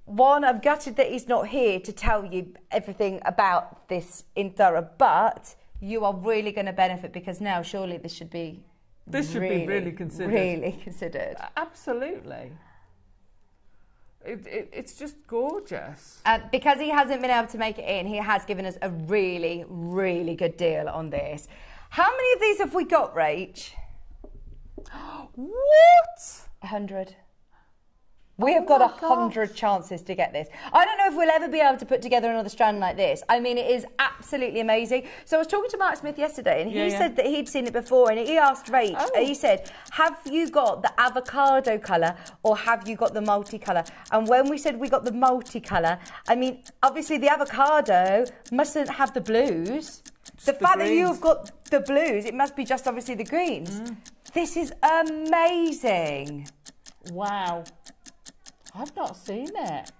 Speaker 1: one, I'm gutted that he's not here to tell you everything about this in thorough, but you are really going to benefit because now surely this should be
Speaker 2: really considered.
Speaker 1: Really considered.
Speaker 2: Absolutely. It's just gorgeous.
Speaker 1: Because he hasn't been able to make it in, he has given us a really, really good deal on this. How many of these have we got, Rach?
Speaker 2: What?
Speaker 1: 100. We have got 100 chances to get this. I don't know if we'll ever be able to put together another strand like this. I mean, it is absolutely amazing. So I was talking to Mark Smith yesterday, and he said that he'd seen it before, and he asked Rach, he said, have you got the avocado colour or have you got the multicolour? And when we said we got the multicolour, I mean, obviously the avocado mustn't have the blues. The fact that you've got the blues, it must be just obviously the greens. This is amazing.
Speaker 2: Wow. I've not seen it.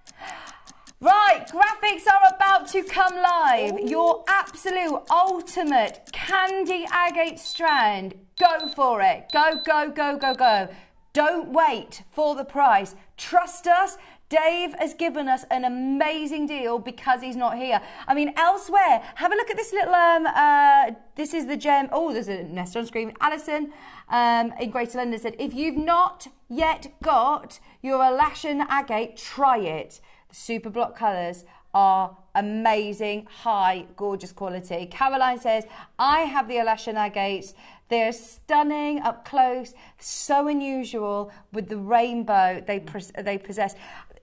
Speaker 1: Right, graphics are about to come live. Ooh. Your absolute ultimate candy agate strand. Go for it. Go, go, go, go, go. Don't wait for the price. Trust us. Dave has given us an amazing deal because he's not here. I mean, elsewhere, have a look at this little, this is the gem. Oh, there's a nest on screen. Alison in Greater London said, if you've not yet got your Alashan agate, try it. The super block colours are amazing, high, gorgeous quality. Caroline says, I have the Alashan agates. They're stunning up close, so unusual with the rainbow they possess.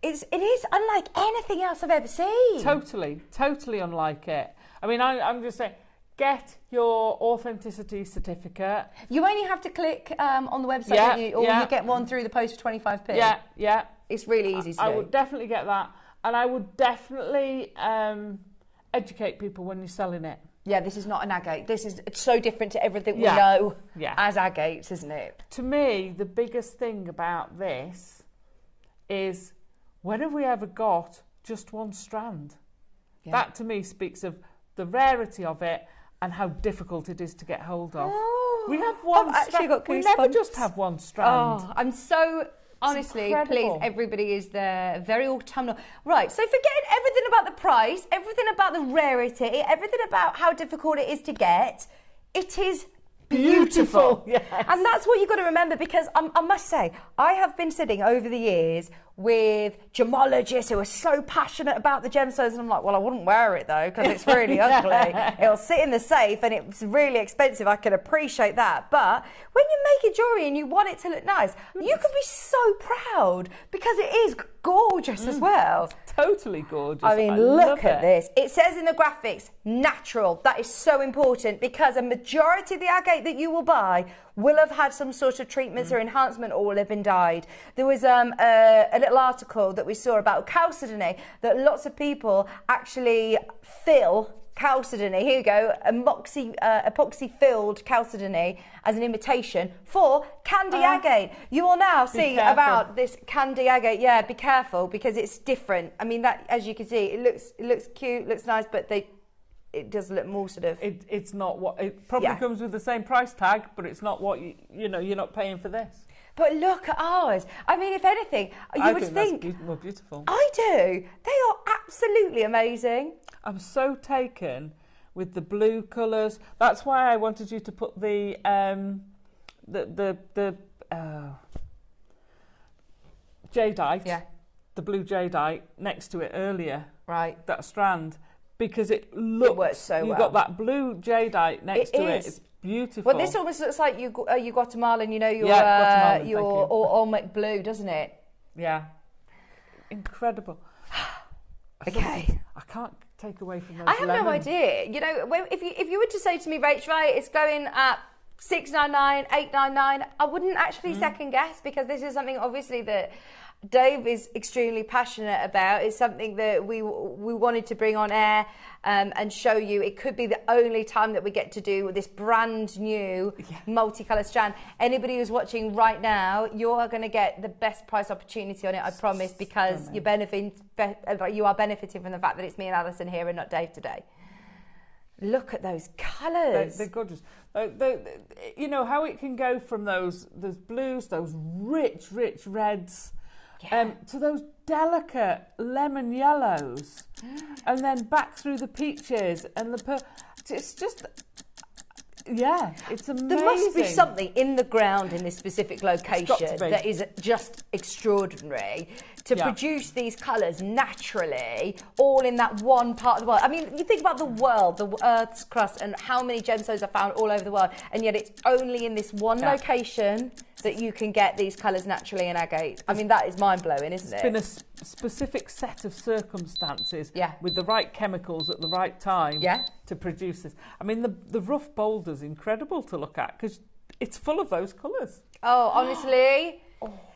Speaker 1: It is unlike anything else I've ever seen.
Speaker 2: Totally unlike it. I mean, I'm just saying, get your authenticity certificate.
Speaker 1: You only have to click on the website, don't you? Or you get one through the post for 25p.
Speaker 2: Yeah.
Speaker 1: It's really easy to do.
Speaker 2: I would definitely get that. And I would definitely educate people when you're selling it.
Speaker 1: Yeah, this is not an agate. This is so different to everything we know as agates, isn't it?
Speaker 2: To me, the biggest thing about this is, when have we ever got just one strand? Yeah. That to me speaks of the rarity of it and how difficult it is to get hold of. Oh, we have one strand. We never just have one strand.
Speaker 1: Oh, I'm so... Honestly, please, everybody is there. Very autumnal. Right, so forgetting everything about the price, everything about the rarity, everything about how difficult it is to get, it is beautiful.
Speaker 2: Yes.
Speaker 1: And that's what you've got to remember, because I must say, I have been sitting over the years with gemologists who are so passionate about the gemstones, and I'm like, well, I wouldn't wear it though because it's really ugly. It'll sit in the safe and it's really expensive. I can appreciate that, but when you're making jewellery and you want it to look nice, you can be so proud because it is gorgeous as well.
Speaker 2: It's totally gorgeous.
Speaker 1: I mean, look at this. It says in the graphics, natural. That is so important because a majority of the agate that you will buy will have had some sort of treatments or enhancement or will have been dyed. There was a little article that we saw about chalcedony that lots of people actually fill chalcedony, here you go, epoxy-filled chalcedony as an imitation for candy agate. You will now see about this candy agate. Yeah, be careful because it's different. I mean, that, as you can see, it looks cute, looks nice, but it does look more sort of...
Speaker 2: It's not what... It probably comes with the same price tag, but it's not what, you know, you're not paying for this.
Speaker 1: But look at ours. I mean, if anything, you would think...
Speaker 2: That's more beautiful.
Speaker 1: I do. They are absolutely amazing.
Speaker 2: I'm so taken with the blue colours. That's why I wanted you to put the jadeite, the blue jadeite, next to it earlier.
Speaker 1: Right.
Speaker 2: That strand. Because it works so well. You've got that blue jadeite next to it. It's beautiful.
Speaker 1: Well, this almost looks like you Guatemalan, you know, your Olmec blue, doesn't it?
Speaker 2: Yeah. Incredible.
Speaker 1: Okay.
Speaker 2: I can't take away from those
Speaker 1: I have
Speaker 2: lemons.
Speaker 1: no idea. You know, if you were to say to me, Rachel, right, it's going at $6.99, $8.99, I wouldn't actually second guess because this is something obviously that Dave is extremely passionate about. It's something that we wanted to bring on air and show you. It could be the only time that we get to do this brand new multicolour strand. Anybody who's watching right now, you're going to get the best price opportunity on it, I promise, because you are benefiting from the fact that it's me and Alison here and not Dave today. Look at those colours.
Speaker 2: They're gorgeous. You know how it can go from those blues, those rich reds, to those delicate lemon yellows, and then back through the peaches and the it's just, it's amazing.
Speaker 1: There must be something in the ground in this specific location that is just extraordinary to produce these colours naturally, all in that one part of the world. I mean, you think about the world, the Earth's crust, and how many gemstones are found all over the world, and yet it's only in this one location that you can get these colours naturally in agate. I mean, that is mind-blowing, isn't it?
Speaker 2: It's been a specific set of circumstances with the right chemicals at the right time to produce this. I mean, the rough boulder's incredible to look at because it's full of those colours.
Speaker 1: Oh, honestly,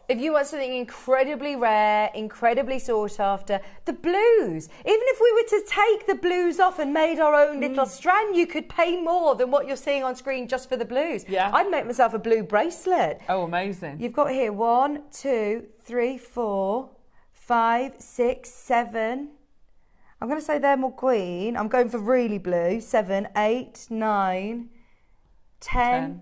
Speaker 1: if you want something incredibly rare, incredibly sought after, the blues. Even if we were to take the blues off and made our own little strand, you could pay more than what you're seeing on screen just for the blues.
Speaker 2: Yeah.
Speaker 1: I'd make myself a blue bracelet.
Speaker 2: Oh, amazing.
Speaker 1: You've got here 1, 2, 3, 4, 5, 6, 7. I'm going to say they're more green. I'm going for really blue. 7, 8, 9, 10.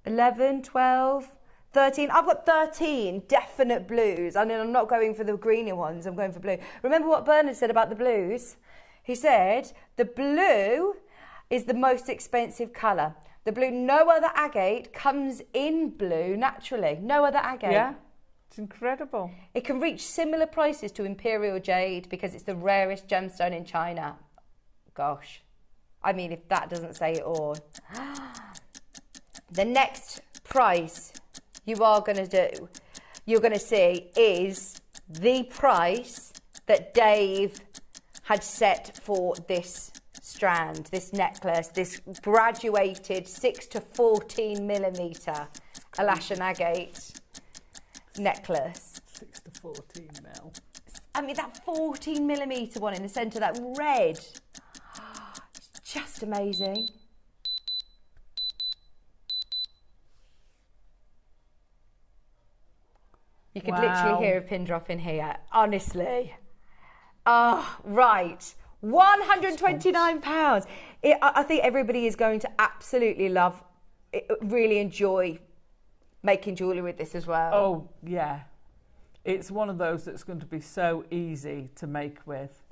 Speaker 1: 11, 12, 13. I've got 13 definite blues. I mean, I'm not going for the greeny ones. I'm going for blue. Remember what Bernard said about the blues? He said the blue is the most expensive colour. The blue, no other agate comes in blue naturally. No other agate.
Speaker 2: Yeah, it's incredible.
Speaker 1: It can reach similar prices to imperial jade because it's the rarest gemstone in China. Gosh. I mean, if that doesn't say it all. The next price you are going to do, you're going to see, is the price that Dave had set for this strand, this necklace, this graduated 6 to 14 millimetre Alashan agate necklace.
Speaker 2: 6 to 14 mil.
Speaker 1: I mean, that 14 millimetre one in the centre, that red, it's just amazing. You could literally hear a pin drop in here, honestly. Oh, right. £129. I think everybody is going to absolutely love, really enjoy making jewellery with this as well.
Speaker 2: Oh, yeah. It's one of those that's going to be so easy to make with.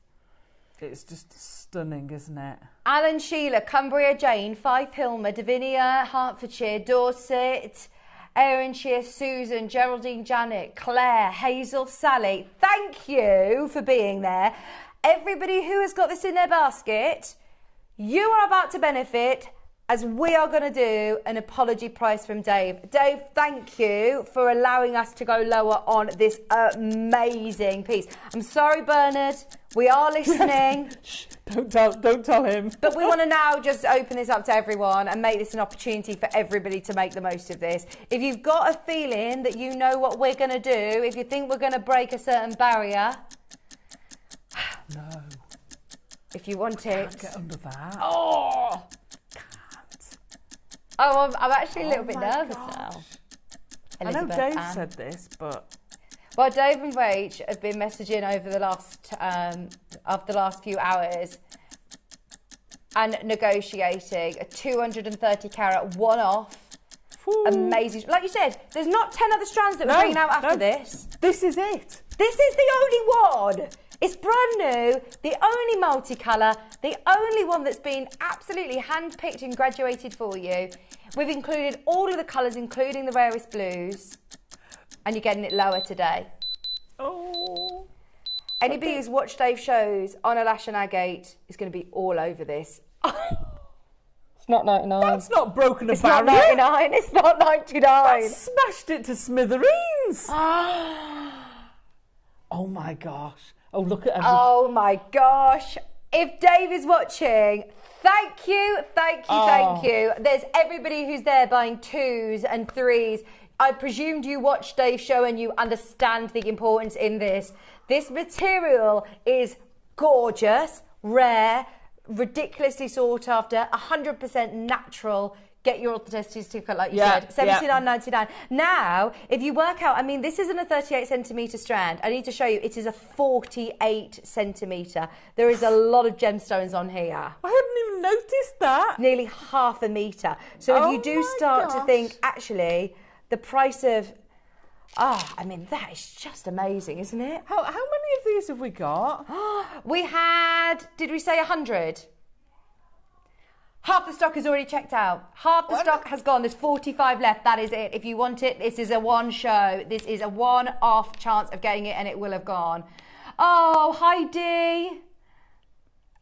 Speaker 2: It's just stunning, isn't it?
Speaker 1: Alan Sheila, Cumbria Jane, Fife Hilmer, Davinia, Hertfordshire, Dorset, Erin Shear, Susan, Geraldine, Janet, Claire, Hazel, Sally, thank you for being there. Everybody who has got this in their basket, you are about to benefit as we are going to do an apology price from Dave. Dave, thank you for allowing us to go lower on this amazing piece. I'm sorry, Bernard. We are listening.
Speaker 2: Shh, don't tell him.
Speaker 1: But we want to now just open this up to everyone and make this an opportunity for everybody to make the most of this. If you've got a feeling that you know what we're going to do, if you think we're going to break a certain barrier...
Speaker 2: No.
Speaker 1: If you want it...
Speaker 2: Can't get under that.
Speaker 1: Oh! Oh, I'm actually a little bit nervous now.
Speaker 2: I know Dave said this, but...
Speaker 1: Well, Dave and Rach have been messaging over the last few hours and negotiating a 230 carat one-off. Amazing. Like you said, there's not 10 other strands that we're bringing out after this.
Speaker 2: This is it.
Speaker 1: This is the only one. It's brand new, the only multicolour, the only one that's been absolutely hand-picked and graduated for you. We've included all of the colours, including the rarest blues, and you're getting it lower today.
Speaker 2: Oh.
Speaker 1: Anybody who's watched Dave's shows on a lash and agate is going to be all over this. It's not 99.
Speaker 2: That's not broken a
Speaker 1: It's
Speaker 2: barrier.
Speaker 1: not 99. It's not 99.
Speaker 2: That smashed it to smithereens. Oh my gosh. Oh, look at everything.
Speaker 1: Oh my gosh. If Dave is watching, thank you, thank you. There's everybody who's there buying 2s and 3s. I presumed you watched Dave's show and you understand the importance in this. This material is gorgeous, rare, ridiculously sought after, 100% natural. Get your authenticity certificate, like you said, $79.99. Now, if you work out, I mean, this isn't a 38 centimetre strand. I need to show you, it is a 48 centimetre. There is a lot of gemstones on here.
Speaker 2: I hadn't even noticed that.
Speaker 1: Nearly half a metre. So if you do start to think, actually, the price of, I mean, that is just amazing, isn't it?
Speaker 2: How many of these have we got?
Speaker 1: We had, did we say 100? Half the stock is already checked out. Half the stock has gone. There's 45 left. That is it. If you want it, this is a one show. This is a one-off chance of getting it, and it will have gone. Oh, hi, Dee.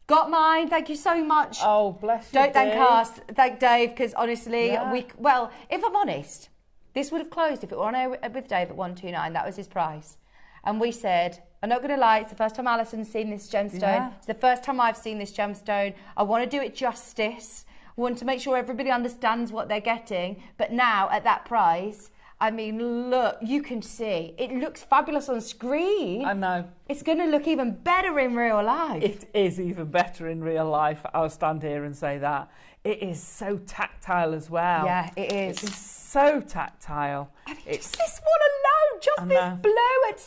Speaker 1: Got mine. Thank you so much.
Speaker 2: Oh, bless you,
Speaker 1: Don't thank
Speaker 2: Dave.
Speaker 1: us. Thank Dave, because honestly, well, if I'm honest, this would have closed if it were on air with Dave at 129. That was his price. And we said, I'm not going to lie, it's the first time Alison's seen this gemstone.
Speaker 2: Yeah.
Speaker 1: It's the first time I've seen this gemstone. I want to do it justice. I want to make sure everybody understands what they're getting. But now, at that price, I mean, look, you can see. It looks fabulous on screen.
Speaker 2: I know.
Speaker 1: It's going to look even better in real life.
Speaker 2: It is even better in real life. I'll stand here and say that. It is so tactile as well.
Speaker 1: Yeah, it is.
Speaker 2: It is so tactile.
Speaker 1: I mean, just this one alone, just this blue at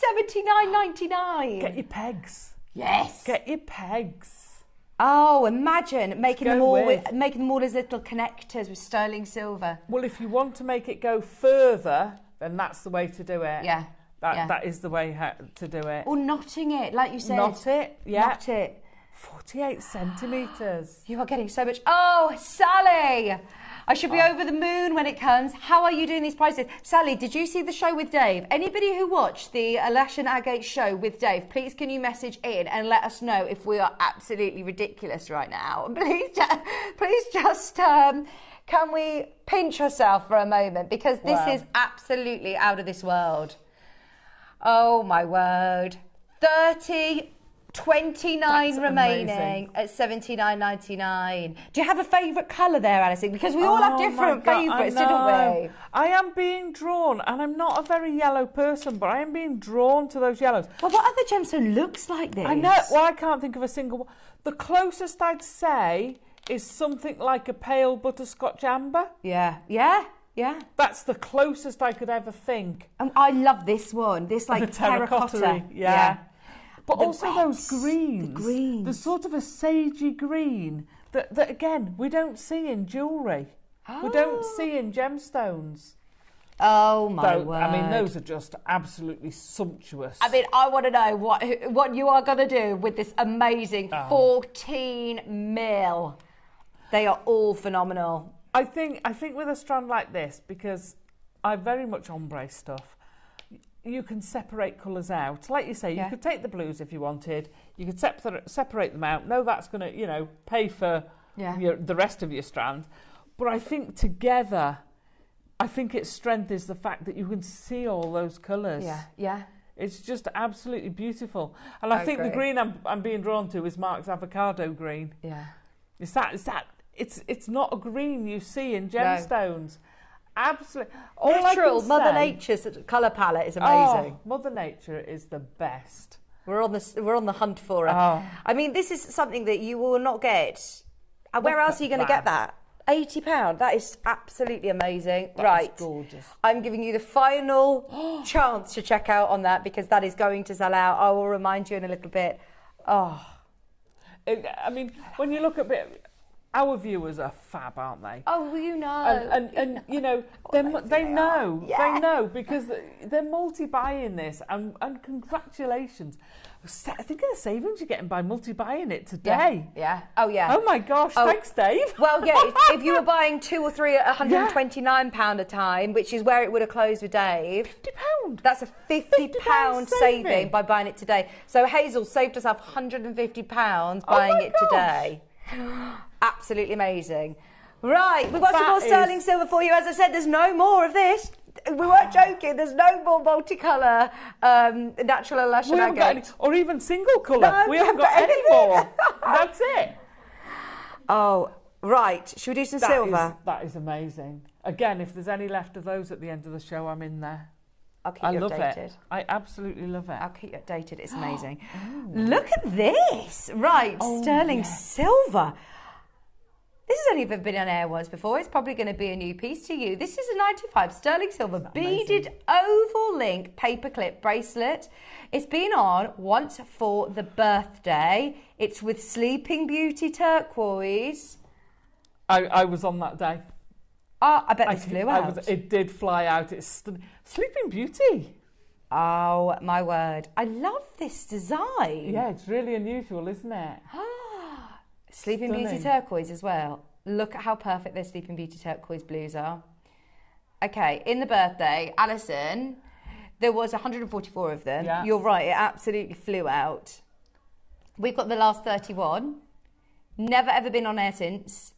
Speaker 1: $79.99.
Speaker 2: Get your pegs.
Speaker 1: Yes.
Speaker 2: Get your pegs.
Speaker 1: Oh, imagine making them all
Speaker 2: with.
Speaker 1: making them all as little connectors with sterling silver.
Speaker 2: Well, if you want to make it go further, then that's the way to do it.
Speaker 1: Yeah.
Speaker 2: That is the way to do it.
Speaker 1: Or knotting it, like you said.
Speaker 2: Knot it, yeah.
Speaker 1: Knot it.
Speaker 2: 48 centimetres.
Speaker 1: You are getting so much. Oh, Sally! I should be over the moon when it comes. How are you doing these prices? Sally, did you see the show with Dave? Anybody who watched the Lash and Agate show with Dave, please can you message in and let us know if we are absolutely ridiculous right now? Please just can we pinch yourself for a moment? Because this is absolutely out of this world. Oh, my word. 29 remaining at $79.99. Do you have a favourite colour there, Alison? Because we all have different favourites, didn't we?
Speaker 2: I am being drawn, and I'm not a very yellow person, but I am being drawn to those yellows.
Speaker 1: Well, what other gemstone looks like this?
Speaker 2: I know. Well, I can't think of a single one. The closest I'd say is something like a pale butterscotch amber.
Speaker 1: Yeah.
Speaker 2: That's the closest I could ever think.
Speaker 1: And I love this one. This like terracotta.
Speaker 2: Yeah. But also
Speaker 1: reds,
Speaker 2: those greens.
Speaker 1: The greens.
Speaker 2: There's sort of a sagey green that again, we don't see in jewellery. We don't see in gemstones.
Speaker 1: Oh, my word.
Speaker 2: I mean, those are just absolutely sumptuous.
Speaker 1: I mean, I want to know what you are going to do with this amazing 14 mil. They are all phenomenal.
Speaker 2: I think with a strand like this, because I very much ombre stuff. You can separate colours out. Like you say, you could take the blues if you wanted. You could separate them out. No, that's going to, you know, pay for the rest of your strand. But I think together, I think its strength is the fact that you can see all those colours.
Speaker 1: Yeah, yeah.
Speaker 2: It's just absolutely beautiful. And I think the green I'm being drawn to is Mark's avocado green.
Speaker 1: Yeah.
Speaker 2: It's not a green you see in gemstones. No. Absolutely.
Speaker 1: Natural, Mother Nature's colour palette is amazing.
Speaker 2: Oh, Mother Nature is the best.
Speaker 1: We're on the hunt for her.
Speaker 2: Oh.
Speaker 1: I mean, this is something that you will not get. Where else are you going to get that? £80. That is absolutely amazing. That is gorgeous. I'm giving you the final chance to check out on that because that is going to sell out. I will remind you in a little bit. I
Speaker 2: mean, when you look at it, our viewers are fab, aren't they?
Speaker 1: Oh, well, you know.
Speaker 2: And you know, they know. Yeah. They know because they're multi-buying this. And congratulations. I think of the savings you're getting by multi-buying it today.
Speaker 1: Yeah. Oh, yeah.
Speaker 2: Oh, my gosh. Thanks, Dave.
Speaker 1: Well, yeah, if you were buying 2 or 3 at £129 a time, which is where it would have closed with Dave.
Speaker 2: £50.
Speaker 1: That's a £50 saving by buying it today. So Hazel saved herself £150 buying it today. Absolutely amazing. Right, we've got some more sterling silver for you. As I said, there's no more of this. We weren't joking. There's no more multicolour natural elashin agate.
Speaker 2: Or even single colour. No, we haven't got any more. That's it.
Speaker 1: Oh, right. Should we do some silver?
Speaker 2: That is amazing. Again, if there's any left of those at the end of the show, I'm in there.
Speaker 1: I'll keep you updated.
Speaker 2: I love it. I absolutely love it.
Speaker 1: I'll keep you updated. It's amazing. Look at this. Right, sterling silver. This has only ever been on air once before. It's probably going to be a new piece to you. This is a 95 sterling silver beaded oval link paperclip bracelet. It's been on once for the birthday. It's with Sleeping Beauty turquoise.
Speaker 2: I was on that day.
Speaker 1: Oh, I bet this flew out.
Speaker 2: It did fly out. It's Sleeping Beauty.
Speaker 1: Oh, my word. I love this design.
Speaker 2: Yeah, it's really unusual, isn't it?
Speaker 1: Sleeping Beauty turquoise as well. Look at how perfect their Sleeping Beauty turquoise blues are. Okay, in the birthday, Alison, there was 144 of them. Yeah. You're right, it absolutely flew out. We've got the last 31. Never ever been on air since.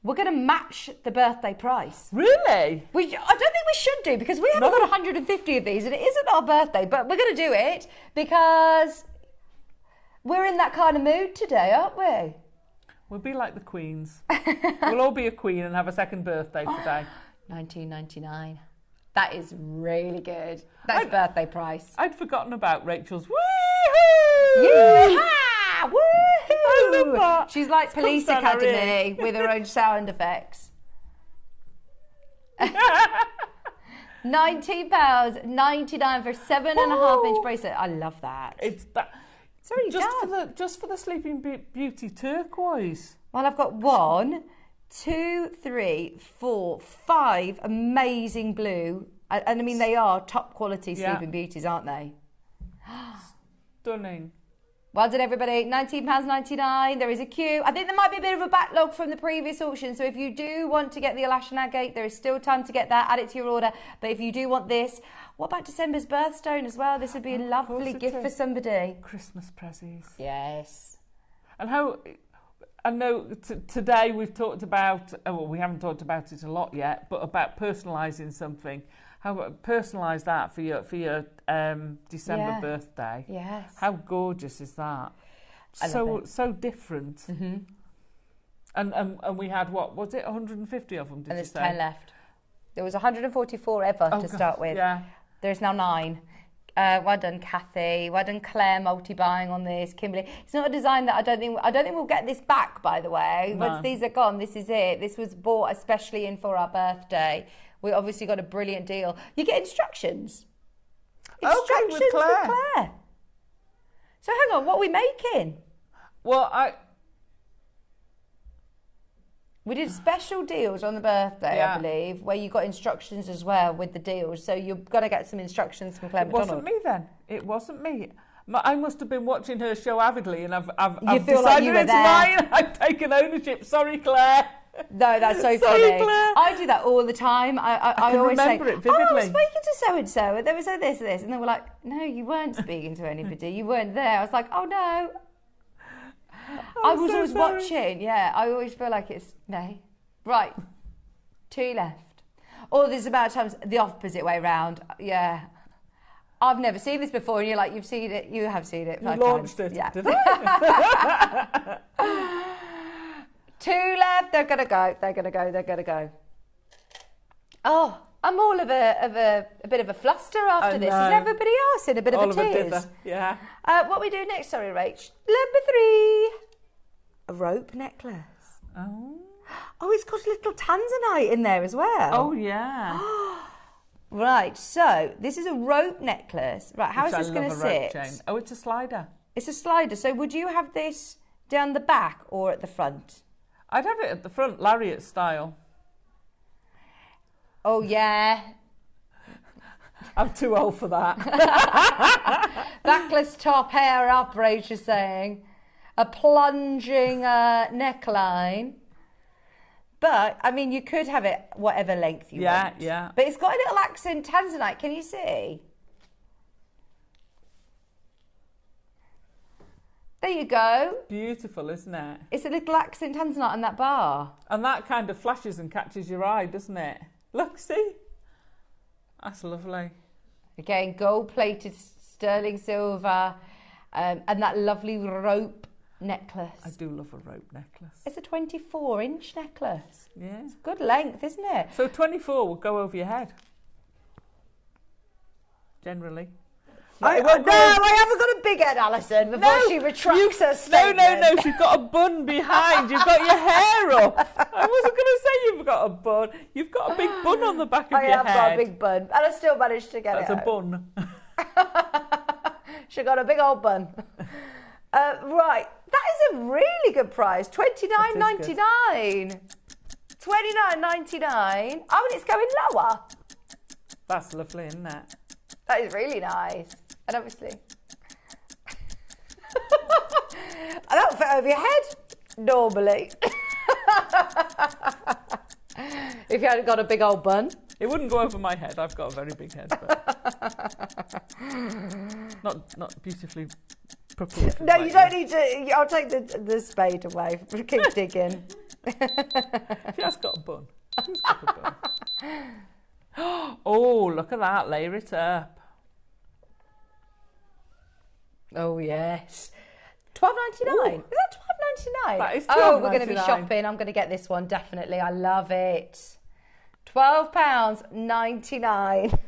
Speaker 1: We're going to match the birthday price.
Speaker 2: Really?
Speaker 1: I don't think we should do because we haven't got 150 of these and it isn't our birthday, but we're going to do it because we're in that kind of mood today, aren't we?
Speaker 2: We'll be like the queens. We'll all be a queen and have a second birthday today.
Speaker 1: 1999. That is really good. That's birthday price.
Speaker 2: I'd forgotten about Rachel's woohoo!
Speaker 1: Yeah! Woohoo!
Speaker 2: I love that.
Speaker 1: She's like Police Academy with her own sound effects. £19.99 for 7.5-inch bracelet. I love that.
Speaker 2: It's that.
Speaker 1: It's already
Speaker 2: just for the Sleeping Beauty turquoise.
Speaker 1: Well, I've got 1, 2, 3, 4, 5 amazing blue. And I mean, they are top quality Sleeping Beauties, aren't they?
Speaker 2: Stunning.
Speaker 1: Well done, everybody. £19.99. There is a queue. I think there might be a bit of a backlog from the previous auction. So if you do want to get the elashin agate, there is still time to get that. Add it to your order. But if you do want this, what about December's birthstone as well? This would be a lovely gift for somebody.
Speaker 2: Christmas presents.
Speaker 1: Yes.
Speaker 2: And how... I know today we've talked about... well, we haven't talked about it a lot yet, but about personalising something. How about personalise that for your December birthday?
Speaker 1: Yes.
Speaker 2: How gorgeous is that? So different.
Speaker 1: Mm-hmm.
Speaker 2: And we had, what was it, 150 of them, did you say?
Speaker 1: And there's 10 left. There was 144 ever to start with.
Speaker 2: Yeah.
Speaker 1: There's now 9. Well done, Kathy. Well done, Claire, multi-buying on this. Kimberly. It's not a design that I don't think we'll get this back, by the way.
Speaker 2: No.
Speaker 1: Once these are gone, this is it. This was bought especially in for our birthday. We obviously got a brilliant deal. You get instructions. Instructions
Speaker 2: with Claire.
Speaker 1: So hang on, what are we making?
Speaker 2: Well,
Speaker 1: we did special deals on the birthday, I believe, where you got instructions as well with the deals. So you're going to get some instructions from Claire McDonald.
Speaker 2: It wasn't me then. It wasn't me. I must have been watching her show avidly, and I've
Speaker 1: feel
Speaker 2: decided
Speaker 1: like you were
Speaker 2: it's
Speaker 1: there.
Speaker 2: mine. I've taken ownership. Sorry, Claire.
Speaker 1: No, that's so
Speaker 2: So
Speaker 1: funny.
Speaker 2: Claire.
Speaker 1: I do that all the time. I
Speaker 2: can
Speaker 1: always say,
Speaker 2: remember it
Speaker 1: "Oh, I
Speaker 2: vividly."
Speaker 1: was speaking to so and so, and they were saying this and this," and they were like, "No, you weren't speaking to anybody. You weren't there." I was like, "Oh no." I was
Speaker 2: so
Speaker 1: always
Speaker 2: sorry.
Speaker 1: watching. Yeah, I always feel like it's no. Right, 2 left. Or there's about times the opposite way round. Yeah. I've never seen this before, and you're like, you've seen it. You have seen it.
Speaker 2: You
Speaker 1: 5
Speaker 2: launched
Speaker 1: times.
Speaker 2: it,
Speaker 1: Yeah.
Speaker 2: did I?
Speaker 1: 2 left. They're gonna go. They're gonna go. They're gonna go. Oh, I'm all of a bit of a fluster after this. Is
Speaker 2: know.
Speaker 1: everybody else in a bit
Speaker 2: All
Speaker 1: of a
Speaker 2: of a
Speaker 1: tears?
Speaker 2: dither. Yeah.
Speaker 1: What we do next? Sorry, Rach. Number 3. A rope necklace.
Speaker 2: Oh.
Speaker 1: Oh, it's got a little tanzanite in there as well.
Speaker 2: Oh, yeah.
Speaker 1: Right, so this is a rope necklace. Right, how is
Speaker 2: Which
Speaker 1: this
Speaker 2: I
Speaker 1: going to
Speaker 2: love a rope
Speaker 1: sit?
Speaker 2: chain. Oh, it's a slider.
Speaker 1: It's a slider. So would you have this down the back or at the front?
Speaker 2: I'd have it at the front, Lariat style.
Speaker 1: Oh, yeah.
Speaker 2: I'm too old for that.
Speaker 1: Backless top, hair up, Rach is saying. A plunging neckline. But, I mean, you could have it whatever length you want.
Speaker 2: Yeah.
Speaker 1: But it's got a little accent tanzanite. Can you see? There you go.
Speaker 2: Beautiful, isn't it?
Speaker 1: It's a little accent tanzanite on that bar.
Speaker 2: And that kind of flashes and catches your eye, doesn't it? Look, see? That's lovely.
Speaker 1: Again, gold-plated sterling silver, and that lovely rope necklace.
Speaker 2: I do love a rope necklace.
Speaker 1: It's a 24-inch necklace.
Speaker 2: Yeah.
Speaker 1: It's good length, isn't it?
Speaker 2: So 24 will go over your head. Generally.
Speaker 1: No, I haven't got a big head, Alison, before she retracts her statement.
Speaker 2: No, she's got a bun behind. You've got your hair up. I wasn't going to say you've got a bun. You've got a big bun on the back of your head.
Speaker 1: I have got a big bun, and I still managed to get
Speaker 2: That's
Speaker 1: it
Speaker 2: a bun.
Speaker 1: She got a big old bun. Right, that is a really good price. $29.99. $29.99. Oh, and it's going lower.
Speaker 2: That's lovely, isn't it?
Speaker 1: That is really nice. And obviously, I don't fit over your head normally. If you hadn't got a big old bun.
Speaker 2: It wouldn't go over my head. I've got a very big head, but not beautifully proportioned.
Speaker 1: No,
Speaker 2: like
Speaker 1: you don't need to. I'll take the spade away. Keep digging.
Speaker 2: She has got a bun. She's got a bun. Oh, look at that. Layer it up.
Speaker 1: Oh, yes. $12.99. Is that $12.99?
Speaker 2: That is
Speaker 1: Oh, we're going to be
Speaker 2: $12.99.
Speaker 1: shopping. I'm going to get this one, definitely. I love it. £12.99.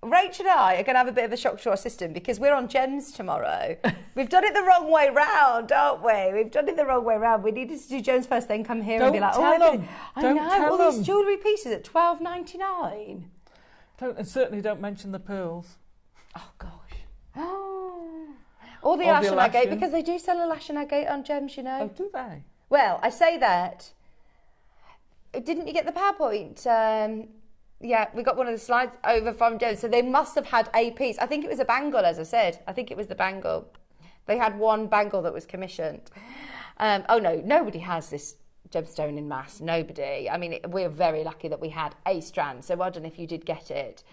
Speaker 1: Rach and I are going to have a bit of a shock to our system because we're on Gems tomorrow. We've done it the wrong way round, don't we? We've done it the wrong way round. We needed to do Gems first, then come here and be like,
Speaker 2: Don't tell them.
Speaker 1: I
Speaker 2: Don't
Speaker 1: know,
Speaker 2: tell
Speaker 1: all
Speaker 2: them.
Speaker 1: these jewellery pieces at $12.99.
Speaker 2: And certainly don't mention the pearls.
Speaker 1: Oh, gosh. Oh. Or the
Speaker 2: Or
Speaker 1: lash
Speaker 2: the
Speaker 1: and agate,
Speaker 2: lashing.
Speaker 1: because they do sell a lash and agate on Gems, you know.
Speaker 2: Oh, do they?
Speaker 1: Well, I say that. Didn't you get the PowerPoint? Yeah, we got one of the slides over from Gems, so they must have had a piece. I think it was a bangle, as I said. I think it was the bangle. They had one bangle that was commissioned. Oh, no, nobody has this gemstone in mass. Nobody. I mean, we're very lucky that we had a strand, so well done if you did get it.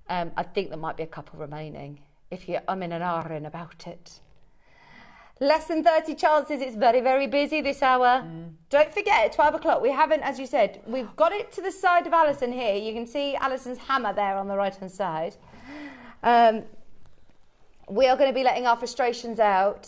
Speaker 1: I think there might be a couple remaining, if you're umming and ahhing about it. Less than 30 chances. It's very, very busy this hour. Don't forget, at 12 o'clock, we haven't, as you said, we've got it to the side of Alison here. You can see Alison's hammer there on the right-hand side. We are going to be letting our frustrations out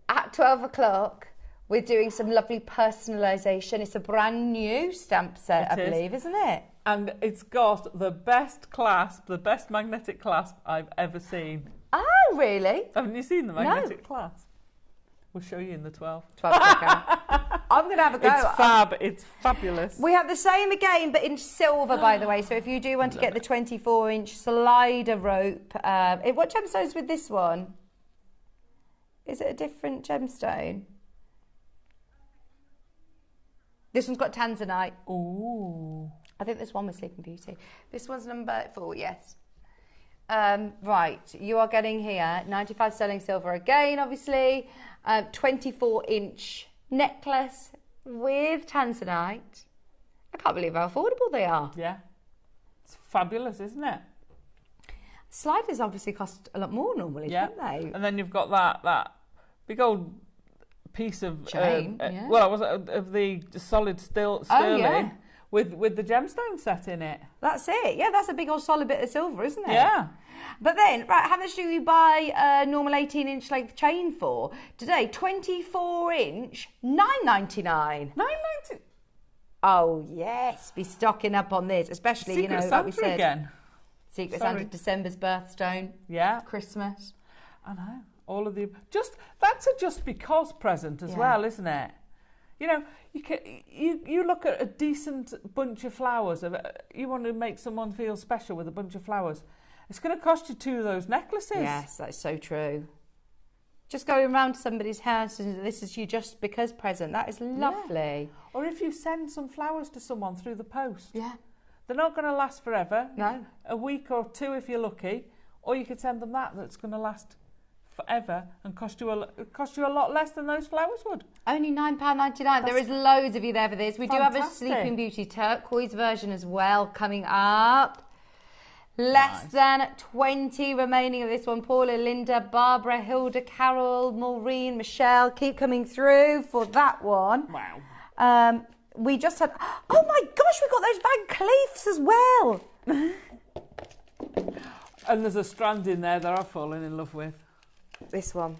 Speaker 1: at 12 o'clock. We're doing some lovely personalisation. It's a brand new stamp set, I believe, isn't it?
Speaker 2: And it's got the best clasp, the best magnetic clasp I've ever seen.
Speaker 1: Oh, really?
Speaker 2: Haven't you seen the magnetic clasp? We'll show you in the 12.
Speaker 1: 12 o'clock. I'm going to have a go.
Speaker 2: It's fab. It's fabulous.
Speaker 1: We have the same again, but in silver, by the way. So if you do want to get the 24-inch slider rope, what gemstone's with this one? Is it a different gemstone? This one's got tanzanite.
Speaker 2: Ooh.
Speaker 1: I think this one was Sleeping Beauty. This one's number 4, yes. Right, you are getting here 95 sterling silver again, obviously. 24-inch necklace with tanzanite. I can't believe how affordable they are.
Speaker 2: Yeah. It's fabulous, isn't it?
Speaker 1: Sliders obviously cost a lot more normally, don't they?
Speaker 2: And then you've got that big old piece of
Speaker 1: chain.
Speaker 2: Of the solid sterling with the gemstone set in it.
Speaker 1: That's it. Yeah, that's a big old solid bit of silver, isn't it?
Speaker 2: Yeah.
Speaker 1: But then, right, how much do you buy a normal 18-inch length chain for? Today, 24-inch, $9.99.
Speaker 2: $9.99.
Speaker 1: Oh yes, be stocking up on this, especially
Speaker 2: Secret Santa
Speaker 1: like we said.
Speaker 2: Again.
Speaker 1: Secret Santa, December's birthstone.
Speaker 2: Yeah.
Speaker 1: Christmas.
Speaker 2: I know. All of the that's a just because present as well, isn't it? You know, you look at a decent bunch of flowers. You want to make someone feel special with a bunch of flowers. It's going to cost you 2 of those necklaces.
Speaker 1: Yes, that's so true. Just going around to somebody's house and this is you just because present. That is lovely.
Speaker 2: Yeah. Or if you send some flowers to someone through the post.
Speaker 1: Yeah.
Speaker 2: They're not going to last forever.
Speaker 1: No.
Speaker 2: A week or 2 if you're lucky. Or you could send them that's going to last forever and cost you a lot less than those flowers would.
Speaker 1: Only £9.99. There is loads of you there for this. We do have a Sleeping Beauty turquoise version as well coming up. Less than 20 remaining of this one. Paula, Linda, Barbara, Hilda, Carol, Maureen, Michelle. Keep coming through for that one.
Speaker 2: Wow.
Speaker 1: We just had... Oh my gosh, we got those Van Cleefs as well.
Speaker 2: And there's a strand in there that I've fallen in love with.
Speaker 1: This one.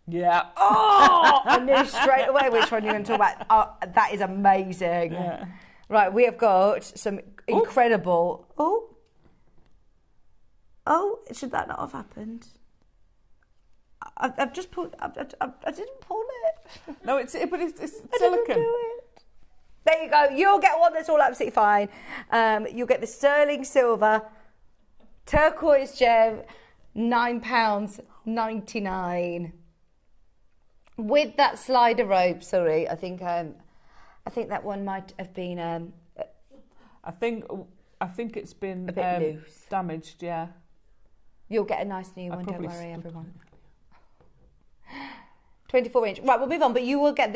Speaker 2: Yeah.
Speaker 1: Oh! I knew straight away which one you're going to talk about. Oh, that is amazing.
Speaker 2: Yeah.
Speaker 1: Right, we have got some incredible... Oh, should that not have happened? I've just pulled... I didn't pull it.
Speaker 2: No, it's silicon.
Speaker 1: I didn't do it. There you go. You'll get one that's all absolutely fine. You'll get the sterling silver turquoise gem, £9.99. With that slider rope, sorry, I think that one might have been
Speaker 2: I think it's been
Speaker 1: a bit loose.
Speaker 2: Damaged, yeah.
Speaker 1: You'll get a nice new one, don't worry, everyone. 24-inch. Right, we'll move on, but you will get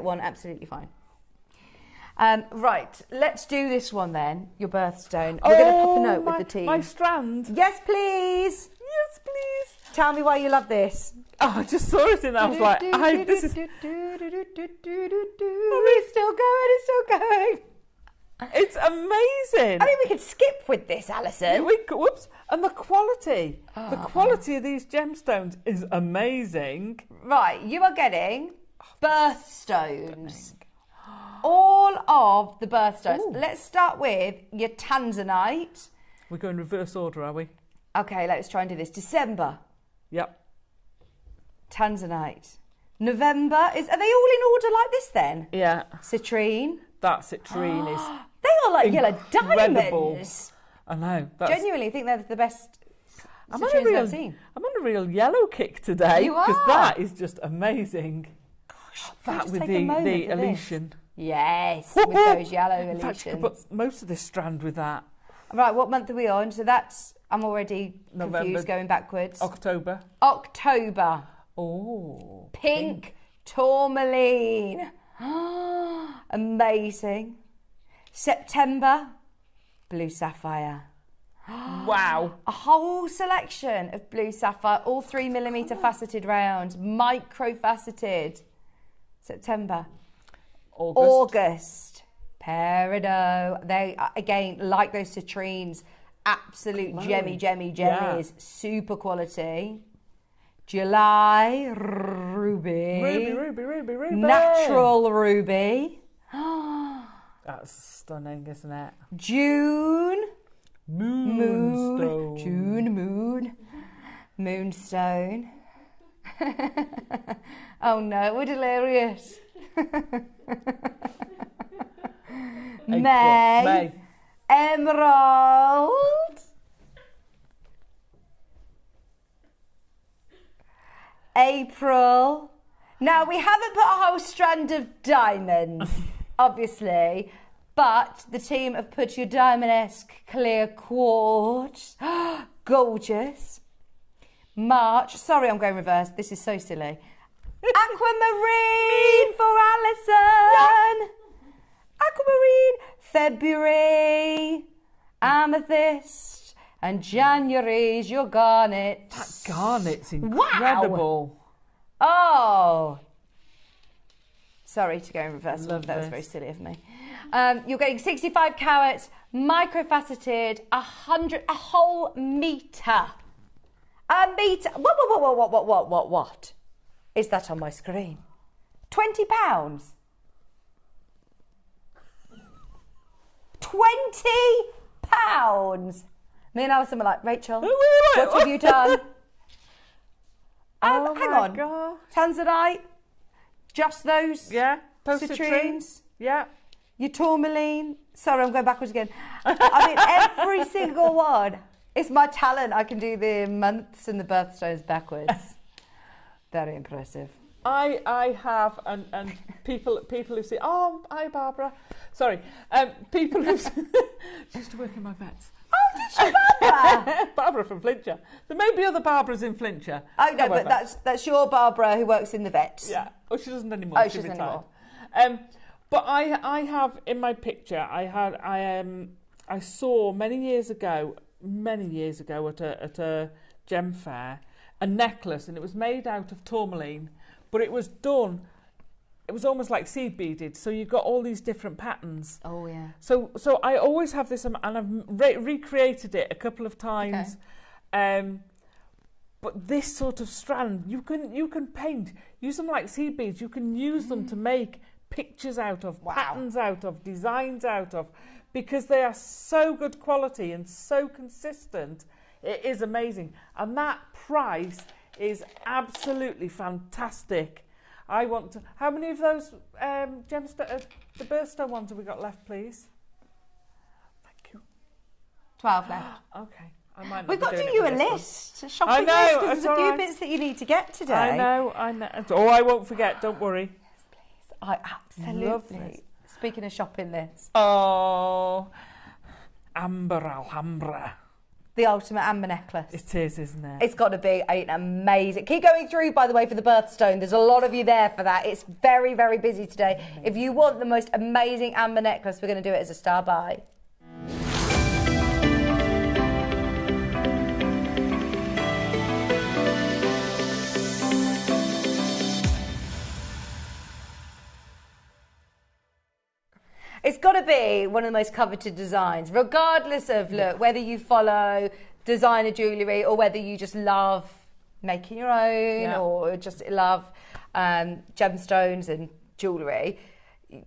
Speaker 1: one absolutely fine. Right, let's do this one then, your birthstone. We're going to pop a note with the team.
Speaker 2: My strand.
Speaker 1: Yes, please.
Speaker 2: Yes, please.
Speaker 1: Tell me why you love this.
Speaker 2: Oh, I just saw it and I was like, this is...
Speaker 1: It's still going, it's still going.
Speaker 2: It's amazing.
Speaker 1: I mean, we could skip with this, Alison.
Speaker 2: Whoops. And the quality of these gemstones is amazing.
Speaker 1: Right, you are getting birthstones. All of the birthstones. Ooh. Let's start with your tanzanite.
Speaker 2: We're going reverse order, are we?
Speaker 1: Okay, let's try and do this. December.
Speaker 2: Yep.
Speaker 1: Tanzanite. November. Are they all in order like this then?
Speaker 2: Yeah.
Speaker 1: Citrine.
Speaker 2: That citrine is
Speaker 1: they are like yellow diamonds.
Speaker 2: I know.
Speaker 1: Genuinely think they're the best citrines I've seen.
Speaker 2: I'm on a real yellow kick today.
Speaker 1: You are.
Speaker 2: Because that is just amazing.
Speaker 1: Gosh,
Speaker 2: that with the Elysian.
Speaker 1: Yes, with those yellow Elysians.
Speaker 2: In fact, you could put most of this strand with that.
Speaker 1: Right, what month are we on? So I'm already confused going backwards.
Speaker 2: October. Oh.
Speaker 1: Pink tourmaline. Amazing. September, blue sapphire.
Speaker 2: Wow.
Speaker 1: A whole selection of blue sapphire, all 3mm faceted rounds, micro faceted. September. August. Peridot. They, again, like those citrines, absolute gemmies. Yeah. Super quality. July, ruby.
Speaker 2: Ruby.
Speaker 1: Natural ruby.
Speaker 2: That's stunning, isn't it?
Speaker 1: June.
Speaker 2: Moonstone.
Speaker 1: Moonstone. Oh no, we're delirious. May. Emerald. April. Now, we haven't put a whole strand of diamonds, obviously, but the team have put your diamond-esque clear quartz. gorgeous. March, sorry I'm going reverse, this is so silly. Aquamarine for Alison. Aquamarine, February, amethyst, and January's your garnet.
Speaker 2: That garnet's incredible.
Speaker 1: Wow. Oh. Sorry to go in reverse. That was very silly of me. You're getting 65 carats, microfaceted, a whole metre. A metre. What? Is that on my screen? £20. 20 pounds. Me and Alison were like, Rachel, what have you done?
Speaker 2: Oh
Speaker 1: hang
Speaker 2: my
Speaker 1: on.
Speaker 2: God.
Speaker 1: Tanzanite, just those.
Speaker 2: Yeah,
Speaker 1: citrines.
Speaker 2: Yeah.
Speaker 1: Your tourmaline. Sorry, I'm going backwards again. I mean, every single one. It's my talent. I can do the months and the birthstones backwards. Very impressive.
Speaker 2: I have, and people who say, oh, hi Barbara. Sorry, people who she used to work in my vets.
Speaker 1: Oh, did she, Barbara?
Speaker 2: Barbara from Flintshire. There may be other Barbaras in Flintshire.
Speaker 1: Oh no, but that's your Barbara who works in the vets.
Speaker 2: Yeah. Oh, she doesn't anymore.
Speaker 1: Oh, she doesn't anymore.
Speaker 2: But I have in my picture. I saw many years ago at a gem fair a necklace, and it was made out of tourmaline, but it was done. It was almost like seed beaded, so you've got all these different patterns.
Speaker 1: Oh yeah.
Speaker 2: So I always have this, and I've recreated it a couple of times. Okay. But this sort of strand, you can paint, use them like seed beads. You can use them to make pictures out of, patterns out of, designs out of, because they are so good quality and so consistent. It is amazing, and that price is absolutely fantastic. I want to. How many of those the birthstone ones have we got left, please? Thank you.
Speaker 1: 12 left.
Speaker 2: Okay. I might not
Speaker 1: We've got to
Speaker 2: do
Speaker 1: do you a list, a shopping list, because there's a few bits that you need to get today.
Speaker 2: I know. Oh, I won't forget, don't worry.
Speaker 1: Yes, please. I absolutely. Speaking of shopping lists.
Speaker 2: Oh, Amber Alhambra.
Speaker 1: The ultimate amber necklace.
Speaker 2: It is, isn't it?
Speaker 1: It's got to be an amazing. Keep going through, by the way, for the birthstone. There's a lot of you there for that. It's very, very busy today. Amazing. If you want the most amazing amber necklace, we're going to do it as a star buy. It's got to be one of the most coveted designs, regardless of, look, whether you follow designer jewellery or whether you just love making your own or just love gemstones and jewellery.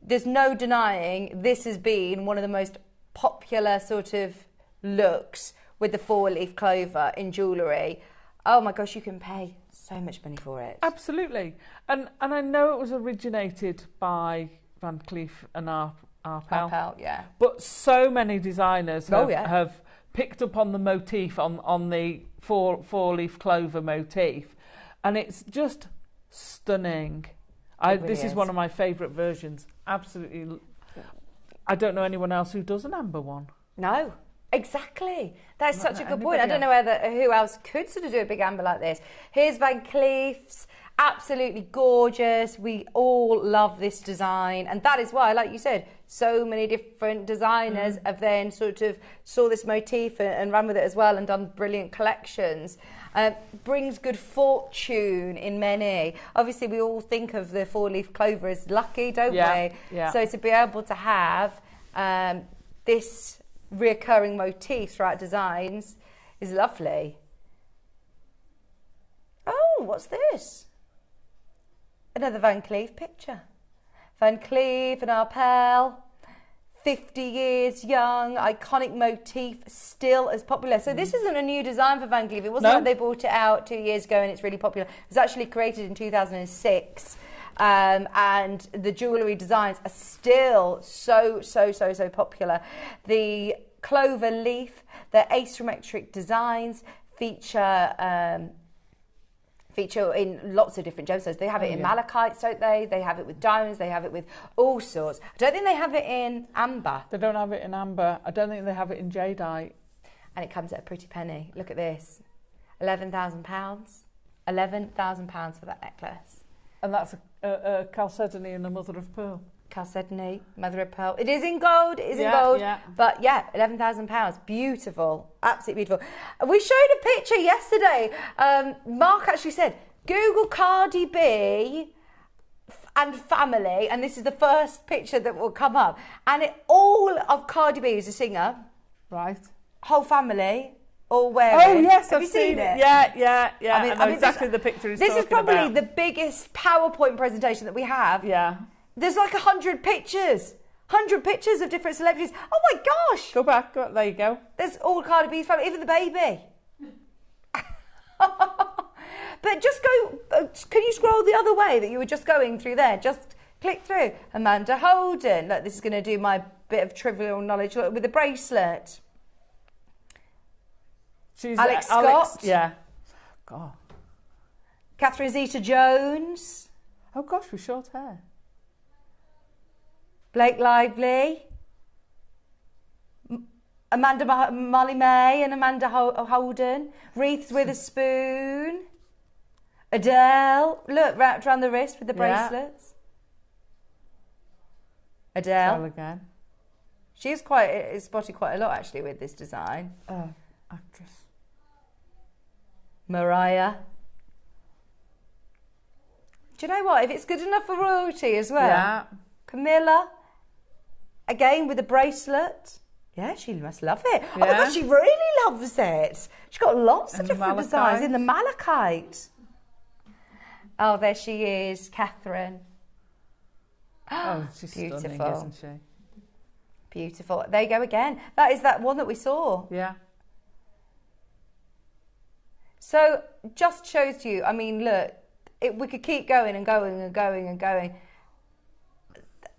Speaker 1: There's no denying this has been one of the most popular sort of looks with the 4-leaf clover in jewellery. Oh my gosh, you can pay so much money for it.
Speaker 2: Absolutely. And I know it was originated by Van Cleef and Arpels,
Speaker 1: yeah.
Speaker 2: But so many designers have picked up on the motif, on the four-leaf clover motif, and it's just stunning. This is one of my favourite versions. Absolutely. I don't know anyone else who does an amber one.
Speaker 1: No, exactly. That's such a good point. I don't know who else could sort of do a big amber like this. Here's Van Cleef's. Absolutely gorgeous. We all love this design, and that is why, like you said, so many different designers have then sort of saw this motif and ran with it as well and done brilliant collections. Brings good fortune in many. Obviously, we all think of the 4-leaf clover as lucky, don't we? Yeah. So to be able to have this reoccurring motif throughout designs is lovely. Oh, what's this? Another Van Cleef picture. Van Cleef and Arpels, 50 years young, iconic motif, still as popular. So this isn't a new design for Van Cleef. It wasn't like they brought it out 2 years ago and it's really popular. It was actually created in 2006. And the jewellery designs are still so popular. The clover leaf, the asymmetric designs feature in lots of different gemstones. They have it in malachites, don't they? They have it with diamonds. They have it with all sorts. I don't think they have it in amber.
Speaker 2: They don't have it in amber. I don't think they have it in jadeite.
Speaker 1: and it comes at a pretty penny. Look at this, £11,000. £11,000 for that necklace.
Speaker 2: And that's a chalcedony and a mother of pearl.
Speaker 1: Chalcedony, mother of pearl. It is in gold, but yeah, £11,000. Beautiful, absolutely beautiful. We showed a picture yesterday. Mark actually said, Google Cardi B and family, and this is the first picture that will come up. And all of Cardi B, who's a singer,
Speaker 2: right?
Speaker 1: Whole family, all wearing.
Speaker 2: Oh yes,
Speaker 1: Have you seen it?
Speaker 2: Yeah.
Speaker 1: I
Speaker 2: know exactly the picture he's
Speaker 1: This is
Speaker 2: talking
Speaker 1: probably
Speaker 2: about.
Speaker 1: the biggest PowerPoint presentation that we have.
Speaker 2: Yeah.
Speaker 1: There's like 100 pictures. 100 pictures of different celebrities. Oh my gosh!
Speaker 2: Go back. There you go.
Speaker 1: There's all Cardi B's family, even the baby. But just go, can you scroll the other way that you were just going through there? Just click through. Amanda Holden. Look, this is going to do my bit of trivial knowledge with the bracelet.
Speaker 2: She's
Speaker 1: Alex Scott.
Speaker 2: Yeah. God.
Speaker 1: Catherine Zeta-Jones.
Speaker 2: Oh gosh, with short hair.
Speaker 1: Blake Lively. Molly May and Amanda Holden. Reese Witherspoon. Adele. Look, wrapped around the wrist with the bracelets. Adele.
Speaker 2: Again.
Speaker 1: She's spotted quite a lot actually with this design.
Speaker 2: Actress.
Speaker 1: Mariah. Do you know what? If it's good enough for royalty as well.
Speaker 2: Yeah.
Speaker 1: Camilla. Again with the bracelet. Yeah, she must love it.
Speaker 2: Yeah.
Speaker 1: Oh my God, she really loves it. She's got lots of different designs in the malachite. Oh, there she is, Catherine.
Speaker 2: Oh, she's
Speaker 1: beautiful,
Speaker 2: stunning, isn't she?
Speaker 1: Beautiful. There you go again. That is that one that we saw.
Speaker 2: Yeah.
Speaker 1: So just shows you, I mean, look, we could keep going and going and going and going.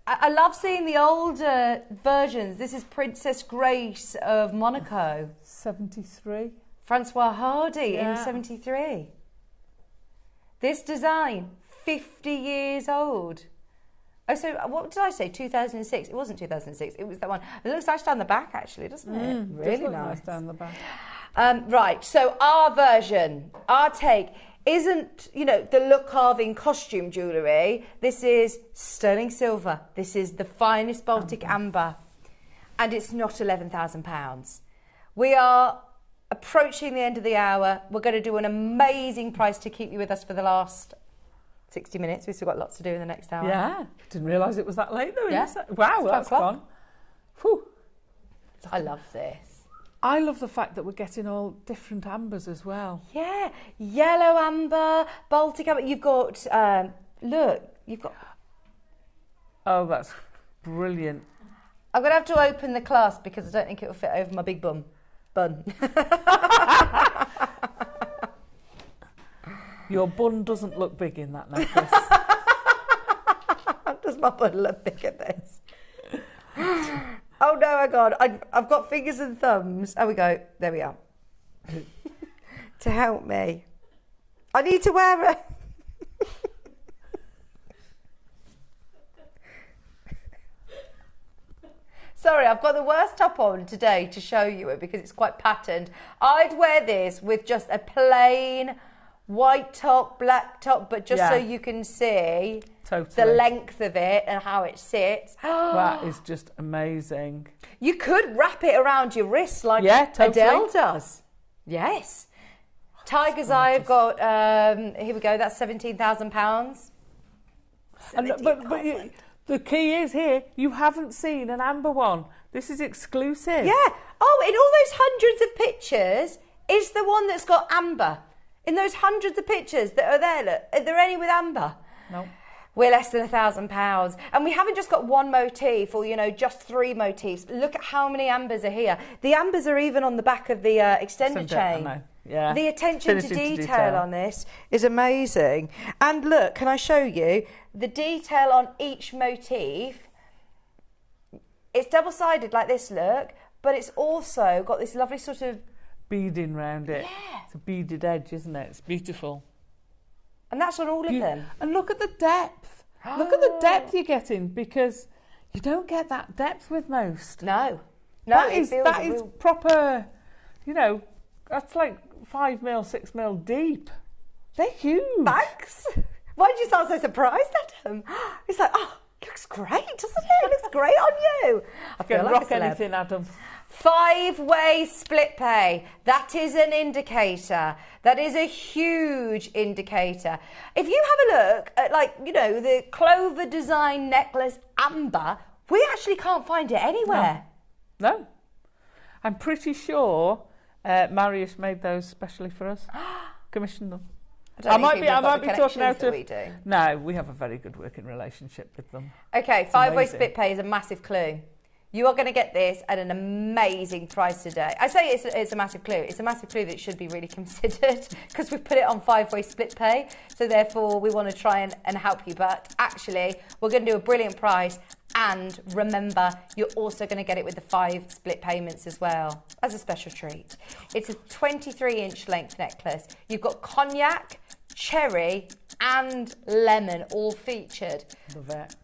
Speaker 1: I love seeing the older versions. This is Princess Grace of Monaco.
Speaker 2: 73.
Speaker 1: Francois Hardy in 73. This design, 50 years old. Oh, so what did I say? 2006? It wasn't 2006. It was that one. It looks nice down the back, actually, doesn't it? Really nice
Speaker 2: down the back.
Speaker 1: Right, so our version, our take, isn't, the look carving costume jewellery. This is sterling silver. This is the finest Baltic amber. And it's not £11,000. We are approaching the end of the hour. We're going to do an amazing price to keep you with us for the last 60 minutes. We've still got lots to do in the next hour.
Speaker 2: Yeah. Didn't realise it was that late though.
Speaker 1: Yeah.
Speaker 2: Wow, that's fun. Whew.
Speaker 1: I love this.
Speaker 2: I love the fact that we're getting all different ambers as well.
Speaker 1: Yeah, yellow amber, Baltic amber. You've got, look, you've got...
Speaker 2: Oh, that's brilliant.
Speaker 1: I'm going to have to open the clasp because I don't think it will fit over my big bun.
Speaker 2: Your bun doesn't look big in that necklace.
Speaker 1: Does my bun look big at this? Oh no, my God, I've got fingers and thumbs. Oh, we go. There we are. To help me. I need to wear a... Sorry, I've got the worst top on today to show you it because it's quite patterned. I'd wear this with just a plain white top, black top, but just so you can see the length of it and how it sits.
Speaker 2: That is just amazing.
Speaker 1: You could wrap it around your wrist like Adele does. Yes. Tiger's Eye, I've got, here we go, that's £17,000.
Speaker 2: But the key is here, you haven't seen an amber one. This is exclusive.
Speaker 1: Yeah. Oh, in all those hundreds of pictures, is the one that's got amber. In those hundreds of pictures that are there, look, are there any with amber?
Speaker 2: No.
Speaker 1: We're less than £1,000. And we haven't just got one motif or, just 3 motifs. Look at how many ambers are here. The ambers are even on the back of the extender chain.
Speaker 2: I know. Yeah.
Speaker 1: The attention to detail on this is amazing. And look, can I show you the detail on each motif? It's double-sided like this, look, but it's also got this lovely sort of
Speaker 2: beading round it.
Speaker 1: Yeah.
Speaker 2: It's a beaded edge, isn't it? It's beautiful.
Speaker 1: And that's on all of them.
Speaker 2: And look at the depth. Look at the depth you're getting, because you don't get that depth with most.
Speaker 1: No.
Speaker 2: That is proper you know, that's like 5 mil, 6 mil deep. They're huge.
Speaker 1: Thanks. Why did you sound so surprised at him? He's like, oh, it looks great, doesn't it? It looks great on you. I feel like
Speaker 2: rock anything, Adam.
Speaker 1: 5-way split pay. That is an indicator. That is a huge indicator. If you have a look at, like, you know, the Clover design necklace amber, we actually can't find it anywhere.
Speaker 2: No. I'm pretty sure Marius made those specially for us. Commissioned them. I might be talking out of. No, we have a very good working relationship with them.
Speaker 1: Okay, 5-way split pay is a massive clue. You are going to get this at an amazing price today. I say it's a massive clue. It's a massive clue that should be really considered because we've put it on 5-way split pay. So therefore, we want to try and help you. But actually, we're going to do a brilliant price. And remember, you're also going to get it with the 5 split payments as well as a special treat. It's a 23-inch length necklace. You've got cognac, cherry, and lemon all featured.
Speaker 2: Love it.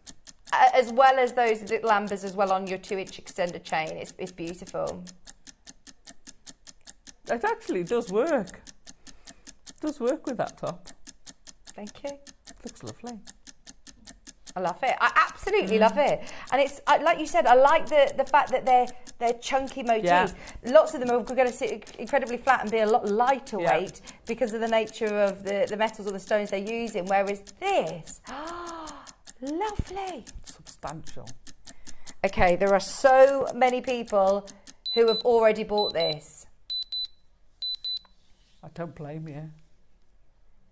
Speaker 1: As well as those little ambers as well on your 2-inch extender chain. It's beautiful.
Speaker 2: It actually does work. It does work with that top.
Speaker 1: Thank you.
Speaker 2: It looks lovely.
Speaker 1: I love it. I absolutely love it. And it's like you said, I like the fact that they're chunky motifs.
Speaker 2: Yeah.
Speaker 1: Lots of them are going to sit incredibly flat and be a lot lighter weight because of the nature of the metals or the stones they're using. Whereas this, lovely.
Speaker 2: Substantial.
Speaker 1: Okay, there are so many people who have already bought this.
Speaker 2: I don't blame you.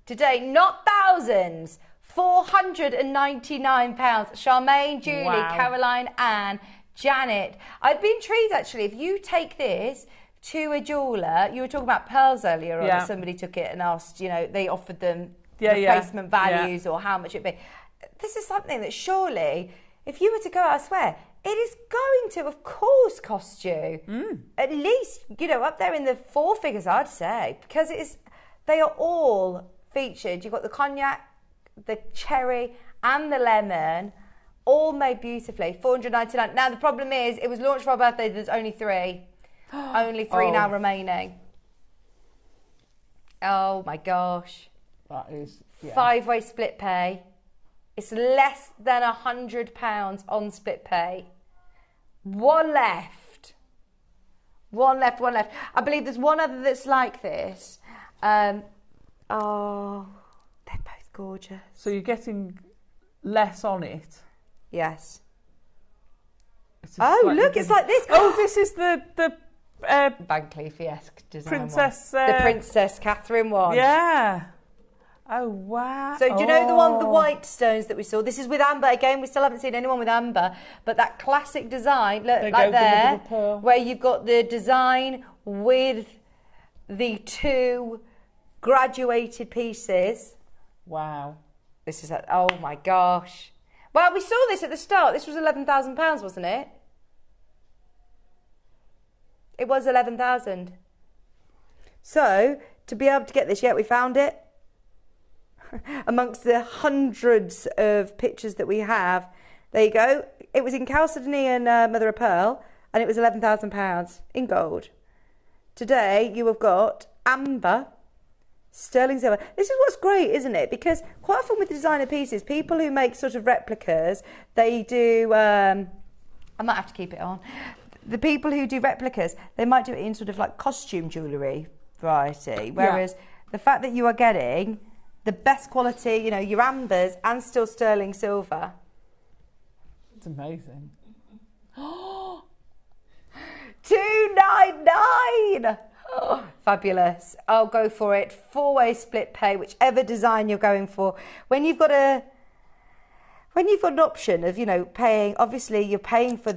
Speaker 1: Today, not thousands, £499. Charmaine, Julie,
Speaker 2: Wow.
Speaker 1: Caroline, Anne, Janet. I'd be intrigued actually if you take this to a jeweller. You were talking about pearls earlier on. Somebody took it and asked, you know, they offered them replacement values or how much it'd be. This is something that surely, if you were to go elsewhere, it is going to, of course, cost you at least, you know, up there in the 4 figures, I'd say, because they are all featured. You've got the cognac, the cherry, and the lemon, all made beautifully. £499. Now the problem is, it was launched for our birthday. There's only 3, only 3 now remaining. Oh my gosh!
Speaker 2: That is
Speaker 1: 5-way split pay. It's less than £100 on split pay. One left. One left. I believe there's one other that's like this. Oh, they're both gorgeous.
Speaker 2: So you're getting less on it.
Speaker 1: Yes. Oh, look, it's like this.
Speaker 2: Oh, this is the
Speaker 1: Van Cleef-esque design
Speaker 2: Princess.
Speaker 1: one. The Princess Catherine one.
Speaker 2: Yeah. Oh, wow.
Speaker 1: So do you know the white stones that we saw? This is with amber. Again, we still haven't seen anyone with amber. But that classic design, look, like there, where you've got the design with the 2 graduated pieces.
Speaker 2: Wow.
Speaker 1: This is, oh my gosh. Well, we saw this at the start. This was £11,000, wasn't it? It was 11,000. So, to be able to get this, we found it. Amongst the hundreds of pictures that we have. There you go. It was in Chalcedony and Mother of Pearl, and it was £11,000 in gold. Today, you have got amber, sterling silver. This is what's great, isn't it? Because quite often with designer pieces, people who make sort of replicas, they do... I might have to keep it on. The people who do replicas, they might do it in sort of like costume jewellery variety. Whereas the fact that you are getting the best quality, you know, your ambers and still sterling silver.
Speaker 2: It's amazing.
Speaker 1: $299. Oh, fabulous. I'll go for it. 4-way split pay, whichever design you're going for. When you've got an option of, you know, paying, obviously you're paying for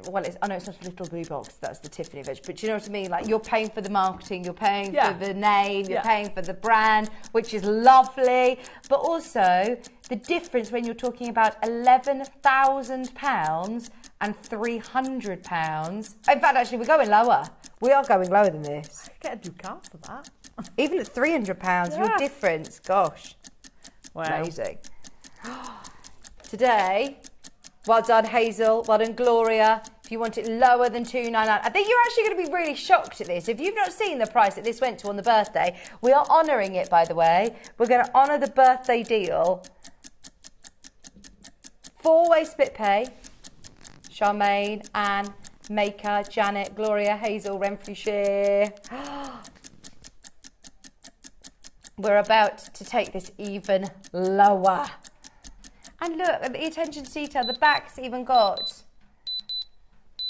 Speaker 1: well, I know it's not a little blue box, that's the Tiffany version, but you know what I mean? Like, you're paying for the marketing, you're paying for the name, you're paying for the brand, which is lovely. But also, the difference when you're talking about £11,000 and £300. In fact, actually, we're going lower. We are going lower than this.
Speaker 2: I get a new car for that.
Speaker 1: Even at £300, your difference, gosh.
Speaker 2: Wow.
Speaker 1: Amazing. Today... Well done, Hazel. Well done, Gloria. If you want it lower than $299. I think you're actually going to be really shocked at this. If you've not seen the price that this went to on the birthday, we are honouring it, by the way. We're going to honour the birthday deal. 4-way split pay. Charmaine, Anne, Maker, Janet, Gloria, Hazel, Renfrewshire. We're about to take this even lower. And look at the attention to detail. The back's even got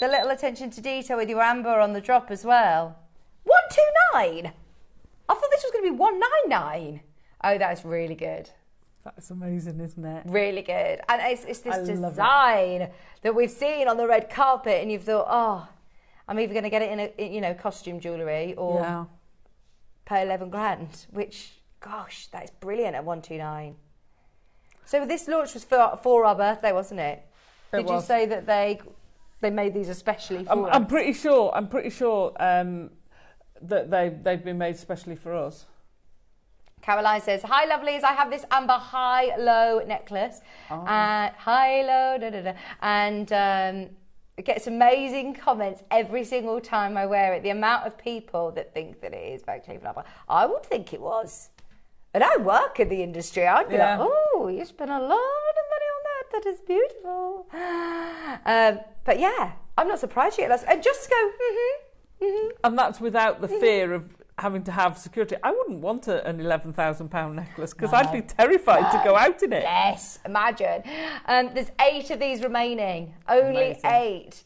Speaker 1: the little attention to detail with your amber on the drop as well. 129. I thought this was going to be 199. Oh, that is really good.
Speaker 2: That's amazing, isn't it?
Speaker 1: Really good. And it's this design that we've seen on the red carpet, and you've thought, oh, I'm either going to get it in a costume jewellery or pay 11 grand, which, gosh, that is brilliant at 129. So this launch was for our birthday, wasn't it? Did you say that they made these especially for us?
Speaker 2: I'm pretty sure that they've been made especially for us.
Speaker 1: Caroline says, hi lovelies, I have this amber high-low necklace. High-low, da-da-da. And it gets amazing comments every single time I wear it. The amount of people that think that it is Van Cleef & Arpels. I would think it was. And I work in the industry. I'd be like, oh, you spent a lot of money on that. That is beautiful. But yeah, I'm not surprised you get lost. And just go,
Speaker 2: And that's without the fear of having to have security. I wouldn't want an £11,000 necklace because I'd be terrified to go out in it.
Speaker 1: Yes, imagine. There's 8 of these remaining. Only
Speaker 2: Amazing.
Speaker 1: 8.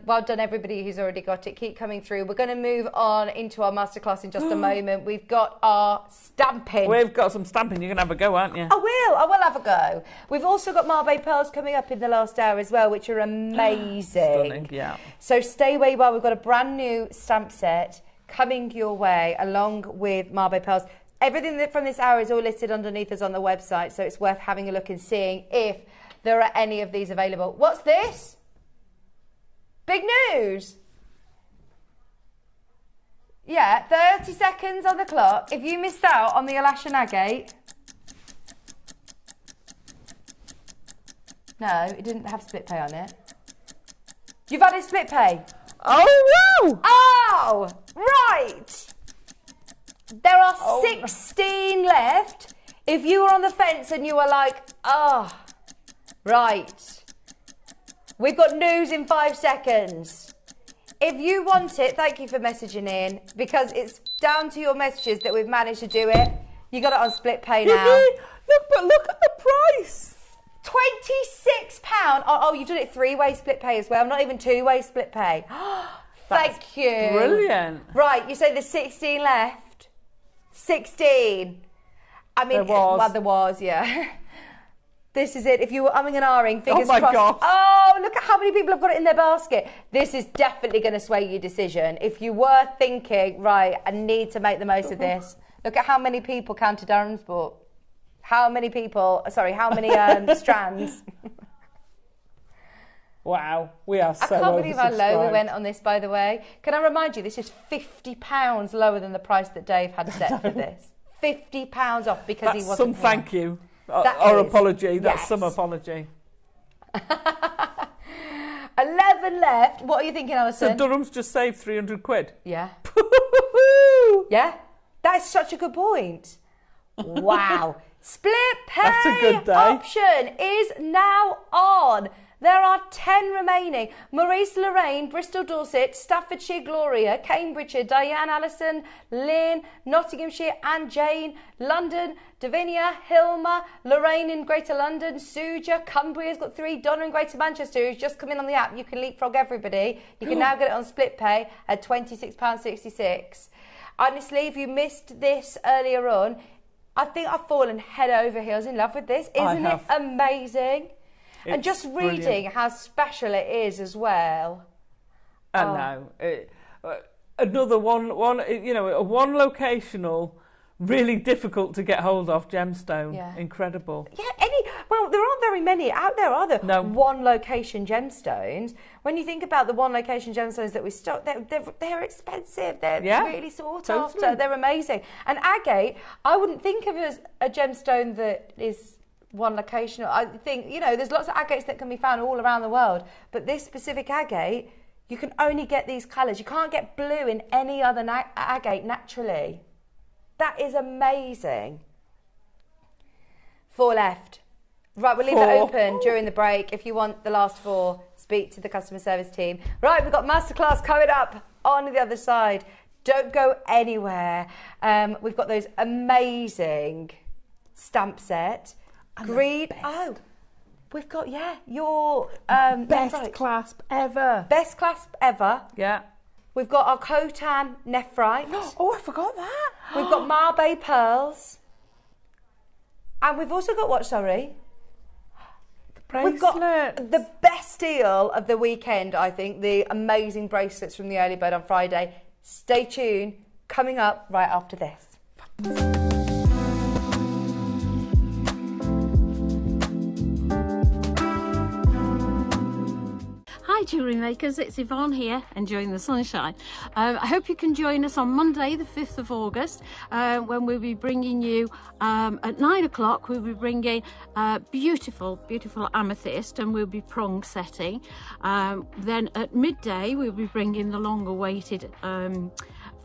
Speaker 1: Well done, everybody who's already got it. Keep coming through. We're going to move on into our masterclass in just a moment. We've got our stamping.
Speaker 2: We've got some stamping. You're going to have a go, aren't you?
Speaker 1: I will have a go. We've also got Marbe pearls coming up in the last hour as well, which are amazing.
Speaker 2: Stunning, yeah.
Speaker 1: So stay where you are. We've got a brand new stamp set coming your way along with Marbe pearls. Everything from this hour is all listed underneath us on the website, so it's worth having a look and seeing if there are any of these available. What's this? Big news. Yeah, 30 seconds on the clock. If you missed out on the Alashan Agate. No, it didn't have split pay on it. You've added split pay.
Speaker 2: Oh, no!
Speaker 1: Oh, right. There are 16 left. If you were on the fence and you were like, oh, right. We've got news in 5 seconds. If you want it, thank you for messaging in, because it's down to your messages that we've managed to do it. You got it on split pay now.
Speaker 2: Look at the price.
Speaker 1: £26. Oh, you've done it 3-way split pay as well, not even 2-way split pay. Thank you.
Speaker 2: Brilliant.
Speaker 1: Right, you say there's 16 left. 16. I mean, there was, yeah. This is it. If you were umming and ahhing, fingers crossed.
Speaker 2: Gosh.
Speaker 1: Oh, look at how many people have got it in their basket. This is definitely going to sway your decision. If you were thinking, right, I need to make the most of this, look at how many people counted Darren's bought. How many strands?
Speaker 2: Wow, we are so
Speaker 1: I can't believe how low we
Speaker 2: oversubscribed.
Speaker 1: went on this, by the way. Can I remind you, this is £50 lower than the price that Dave had set for this. £50 off because he wasn't
Speaker 2: some
Speaker 1: here.
Speaker 2: thank you.
Speaker 1: That
Speaker 2: Or
Speaker 1: is.
Speaker 2: apology. That's
Speaker 1: Yes.
Speaker 2: some apology.
Speaker 1: 11 left. What are you thinking, Alison?
Speaker 2: So Durham's just saved 300 quid.
Speaker 1: Yeah. Yeah? That's such a good point. Wow. Split pay
Speaker 2: That's a good day.
Speaker 1: option is now on. There are 10 remaining. Maurice Lorraine, Bristol Dorset, Staffordshire Gloria, Cambridgeshire, Diane Allison, Lynn, Nottinghamshire, Anne Jane, London, Davinia, Hilma, Lorraine in Greater London, Suja, Cumbria's got 3, Donna in Greater Manchester, who's just come in on the app. You can leapfrog everybody. You can now get it on split pay at £26.66. Honestly, if you missed this earlier on, I think I've fallen head over heels in love with this. Isn't it amazing? And just reading
Speaker 2: brilliant.
Speaker 1: how special it is as well.
Speaker 2: I know. Another one, you know, a one locational, really difficult to get hold of gemstone.
Speaker 1: Yeah.
Speaker 2: Incredible.
Speaker 1: Yeah, well, there aren't very many out there, are there?
Speaker 2: No.
Speaker 1: One location gemstones. When you think about the one location gemstones that we stock, they're expensive. They're really sought after. They're amazing. And agate, I wouldn't think of as a gemstone that is one location. I think, you know, there's lots of agates that can be found all around the world, but this specific agate, you can only get these colours. You can't get blue in any other agate naturally. That is amazing. 4 left. Right, we'll leave it open during the break. If you want the last 4, speak to the customer service team. Right, we've got masterclass coming up on the other side. Don't go anywhere. We've got those amazing stamp set. Green. Oh, we've got, your
Speaker 2: best clasp ever.
Speaker 1: Best clasp ever.
Speaker 2: Yeah.
Speaker 1: We've got our Khotan nephrite.
Speaker 2: Oh, I forgot that.
Speaker 1: We've got Marbe pearls. And we've also got what, sorry?
Speaker 2: The bracelets.
Speaker 1: We've got the best deal of the weekend, I think. The amazing bracelets from the early bird on Friday. Stay tuned. Coming up right after this.
Speaker 4: Hi Jewellery Makers, it's Yvonne here, enjoying the sunshine. I hope you can join us on Monday the 5th of August when we'll be bringing you, at 9 o'clock, we'll be bringing beautiful, beautiful amethyst, and we'll be prong setting. Then at midday we'll be bringing the long awaited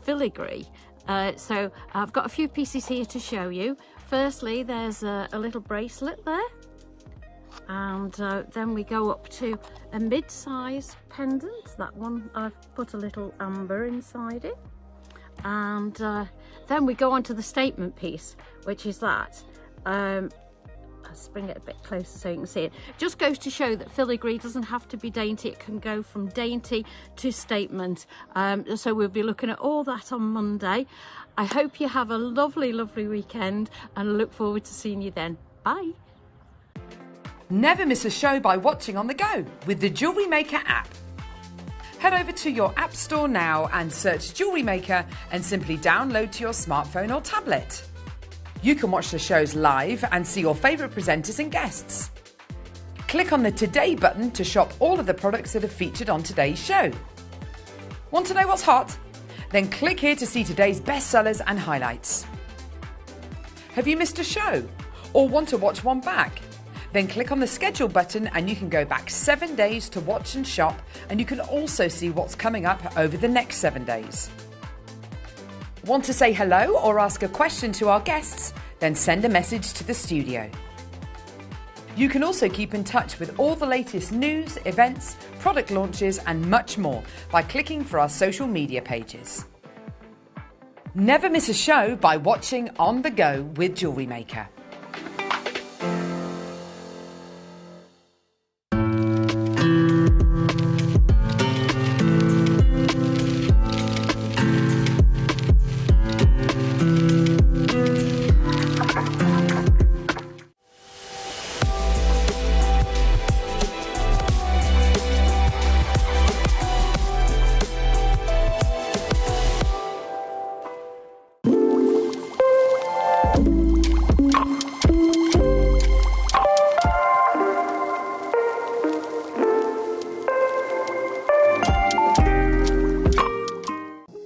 Speaker 4: filigree. So I've got a few pieces here to show you. Firstly, there's a little bracelet there. And then we go up to a mid-size pendant. That one, I've put a little amber inside it. And then we go on to the statement piece, which is that. Let's bring it a bit closer so you can see it. Just goes to show that filigree doesn't have to be dainty. It can go from dainty to statement. So we'll be looking at all that on Monday. I hope you have a lovely, lovely weekend, and I look forward to seeing you then. Bye.
Speaker 5: Never miss a show by watching on the go with the JewelleryMaker app. Head over to your app store now and search JewelleryMaker and simply download to your smartphone or tablet. You can watch the shows live and see your favourite presenters and guests. Click on the Today button to shop all of the products that are featured on today's show. Want to know what's hot? Then click here to see today's bestsellers and highlights. Have you missed a show or want to watch one back? Then click on the schedule button and you can go back 7 days to watch and shop, and you can also see what's coming up over the next 7 days. Want to say hello or ask a question to our guests? Then send a message to the studio. You can also keep in touch with all the latest news, events, product launches and much more by clicking for our social media pages. Never miss a show by watching on the go with JewelleryMaker.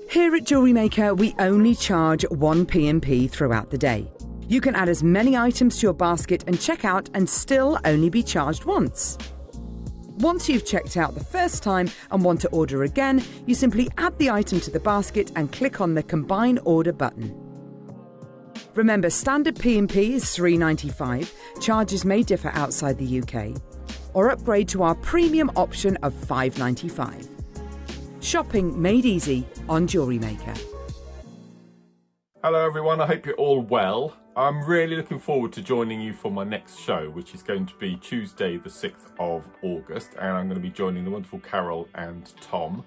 Speaker 5: Here at JewelleryMaker, we only charge 1 P&P throughout the day. You can add as many items to your basket and check out and still only be charged once. Once you've checked out the first time and want to order again, you simply add the item to the basket and click on the Combine Order button. Remember, standard P&P is $3.95. Charges may differ outside the UK. Or upgrade to our premium option of $5.95. Shopping made easy on JewelleryMaker.
Speaker 3: Hello everyone, I hope you're all well. I'm really looking forward to joining you for my next show, which is going to be Tuesday the 6th of August, and I'm going to be joining the wonderful Carol and Tom.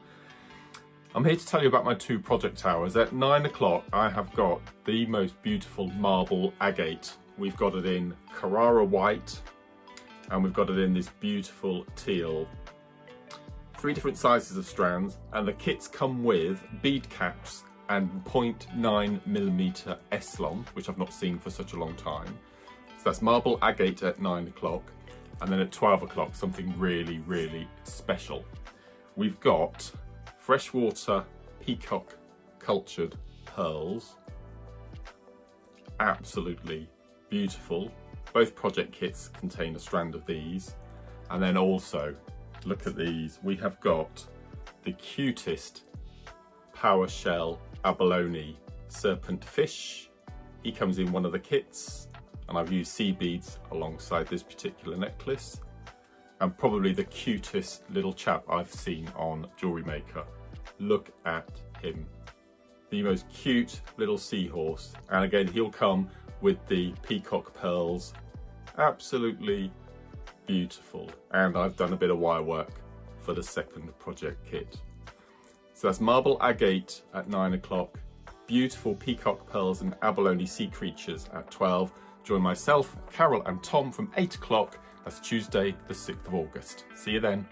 Speaker 3: I'm here to tell you about my 2 project hours. At 9 o'clock I have got the most beautiful marble agate. We've got it in Carrara white and we've got it in this beautiful teal. 3 different sizes of strands, and the kits come with bead caps and 0.9mm Eslon, which I've not seen for such a long time. So that's marble agate at 9 o'clock, and then at 12 o'clock something really, really special. We've got freshwater peacock cultured pearls, absolutely beautiful. Both project kits contain a strand of these. And then also, look at these. We have got the cutest PowerShell abalone serpent fish. He comes in one of the kits, and I've used sea beads alongside this particular necklace. And probably the cutest little chap I've seen on JewelleryMaker. Look at him. The most cute little seahorse. And again, he'll come with the peacock pearls. Absolutely beautiful. And I've done a bit of wire work for the second project kit. So that's marble agate at 9 o'clock. Beautiful peacock pearls and abalone sea creatures at 12. Join myself, Carol and Tom from 8 o'clock. That's Tuesday, the 6th of August. See you then.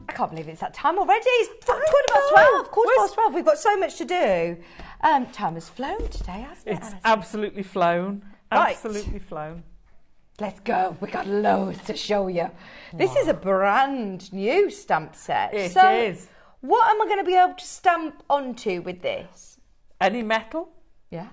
Speaker 1: I can't believe it's that time already. It's quarter past 12. We've got so much to do. Time has flown today, hasn't it?
Speaker 2: It's absolutely flown.
Speaker 1: Right.
Speaker 2: Absolutely flown.
Speaker 1: Let's go. We've got loads to show you. This is a brand new stamp set.
Speaker 2: It
Speaker 1: so
Speaker 2: is.
Speaker 1: What am I going to be able to stamp onto with this?
Speaker 2: Any metal.
Speaker 1: Yeah.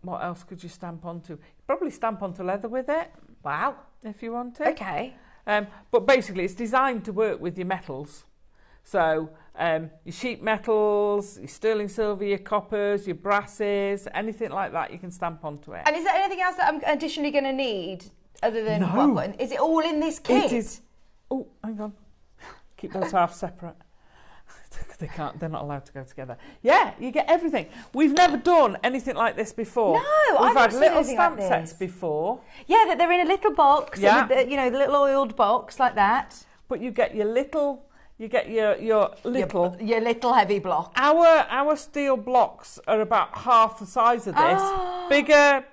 Speaker 2: What else could you stamp onto? You'd probably stamp onto leather with it.
Speaker 1: Wow.
Speaker 2: If you want to.
Speaker 1: Okay.
Speaker 2: But basically it's designed to work with your metals. So your sheet metals, your sterling silver, your coppers, your brasses, anything like that you can stamp onto it.
Speaker 1: And is there anything else that I'm additionally going to need other than what I've got? Is it all in this kit?
Speaker 2: It is. Oh, hang on. Keep those half separate. They're not allowed to go together. Yeah, you get everything. We've never done anything like this before.
Speaker 1: No,
Speaker 2: I've had
Speaker 1: not seen
Speaker 2: little
Speaker 1: anything
Speaker 2: stamp
Speaker 1: like
Speaker 2: sets
Speaker 1: this.
Speaker 2: before.
Speaker 1: Yeah, that they're in a little box.
Speaker 2: Yeah.
Speaker 1: You know, the little oiled box like that.
Speaker 2: But you get your little. You get your little.
Speaker 1: Your little heavy block.
Speaker 2: Our steel blocks are about half the size of this.
Speaker 1: Oh.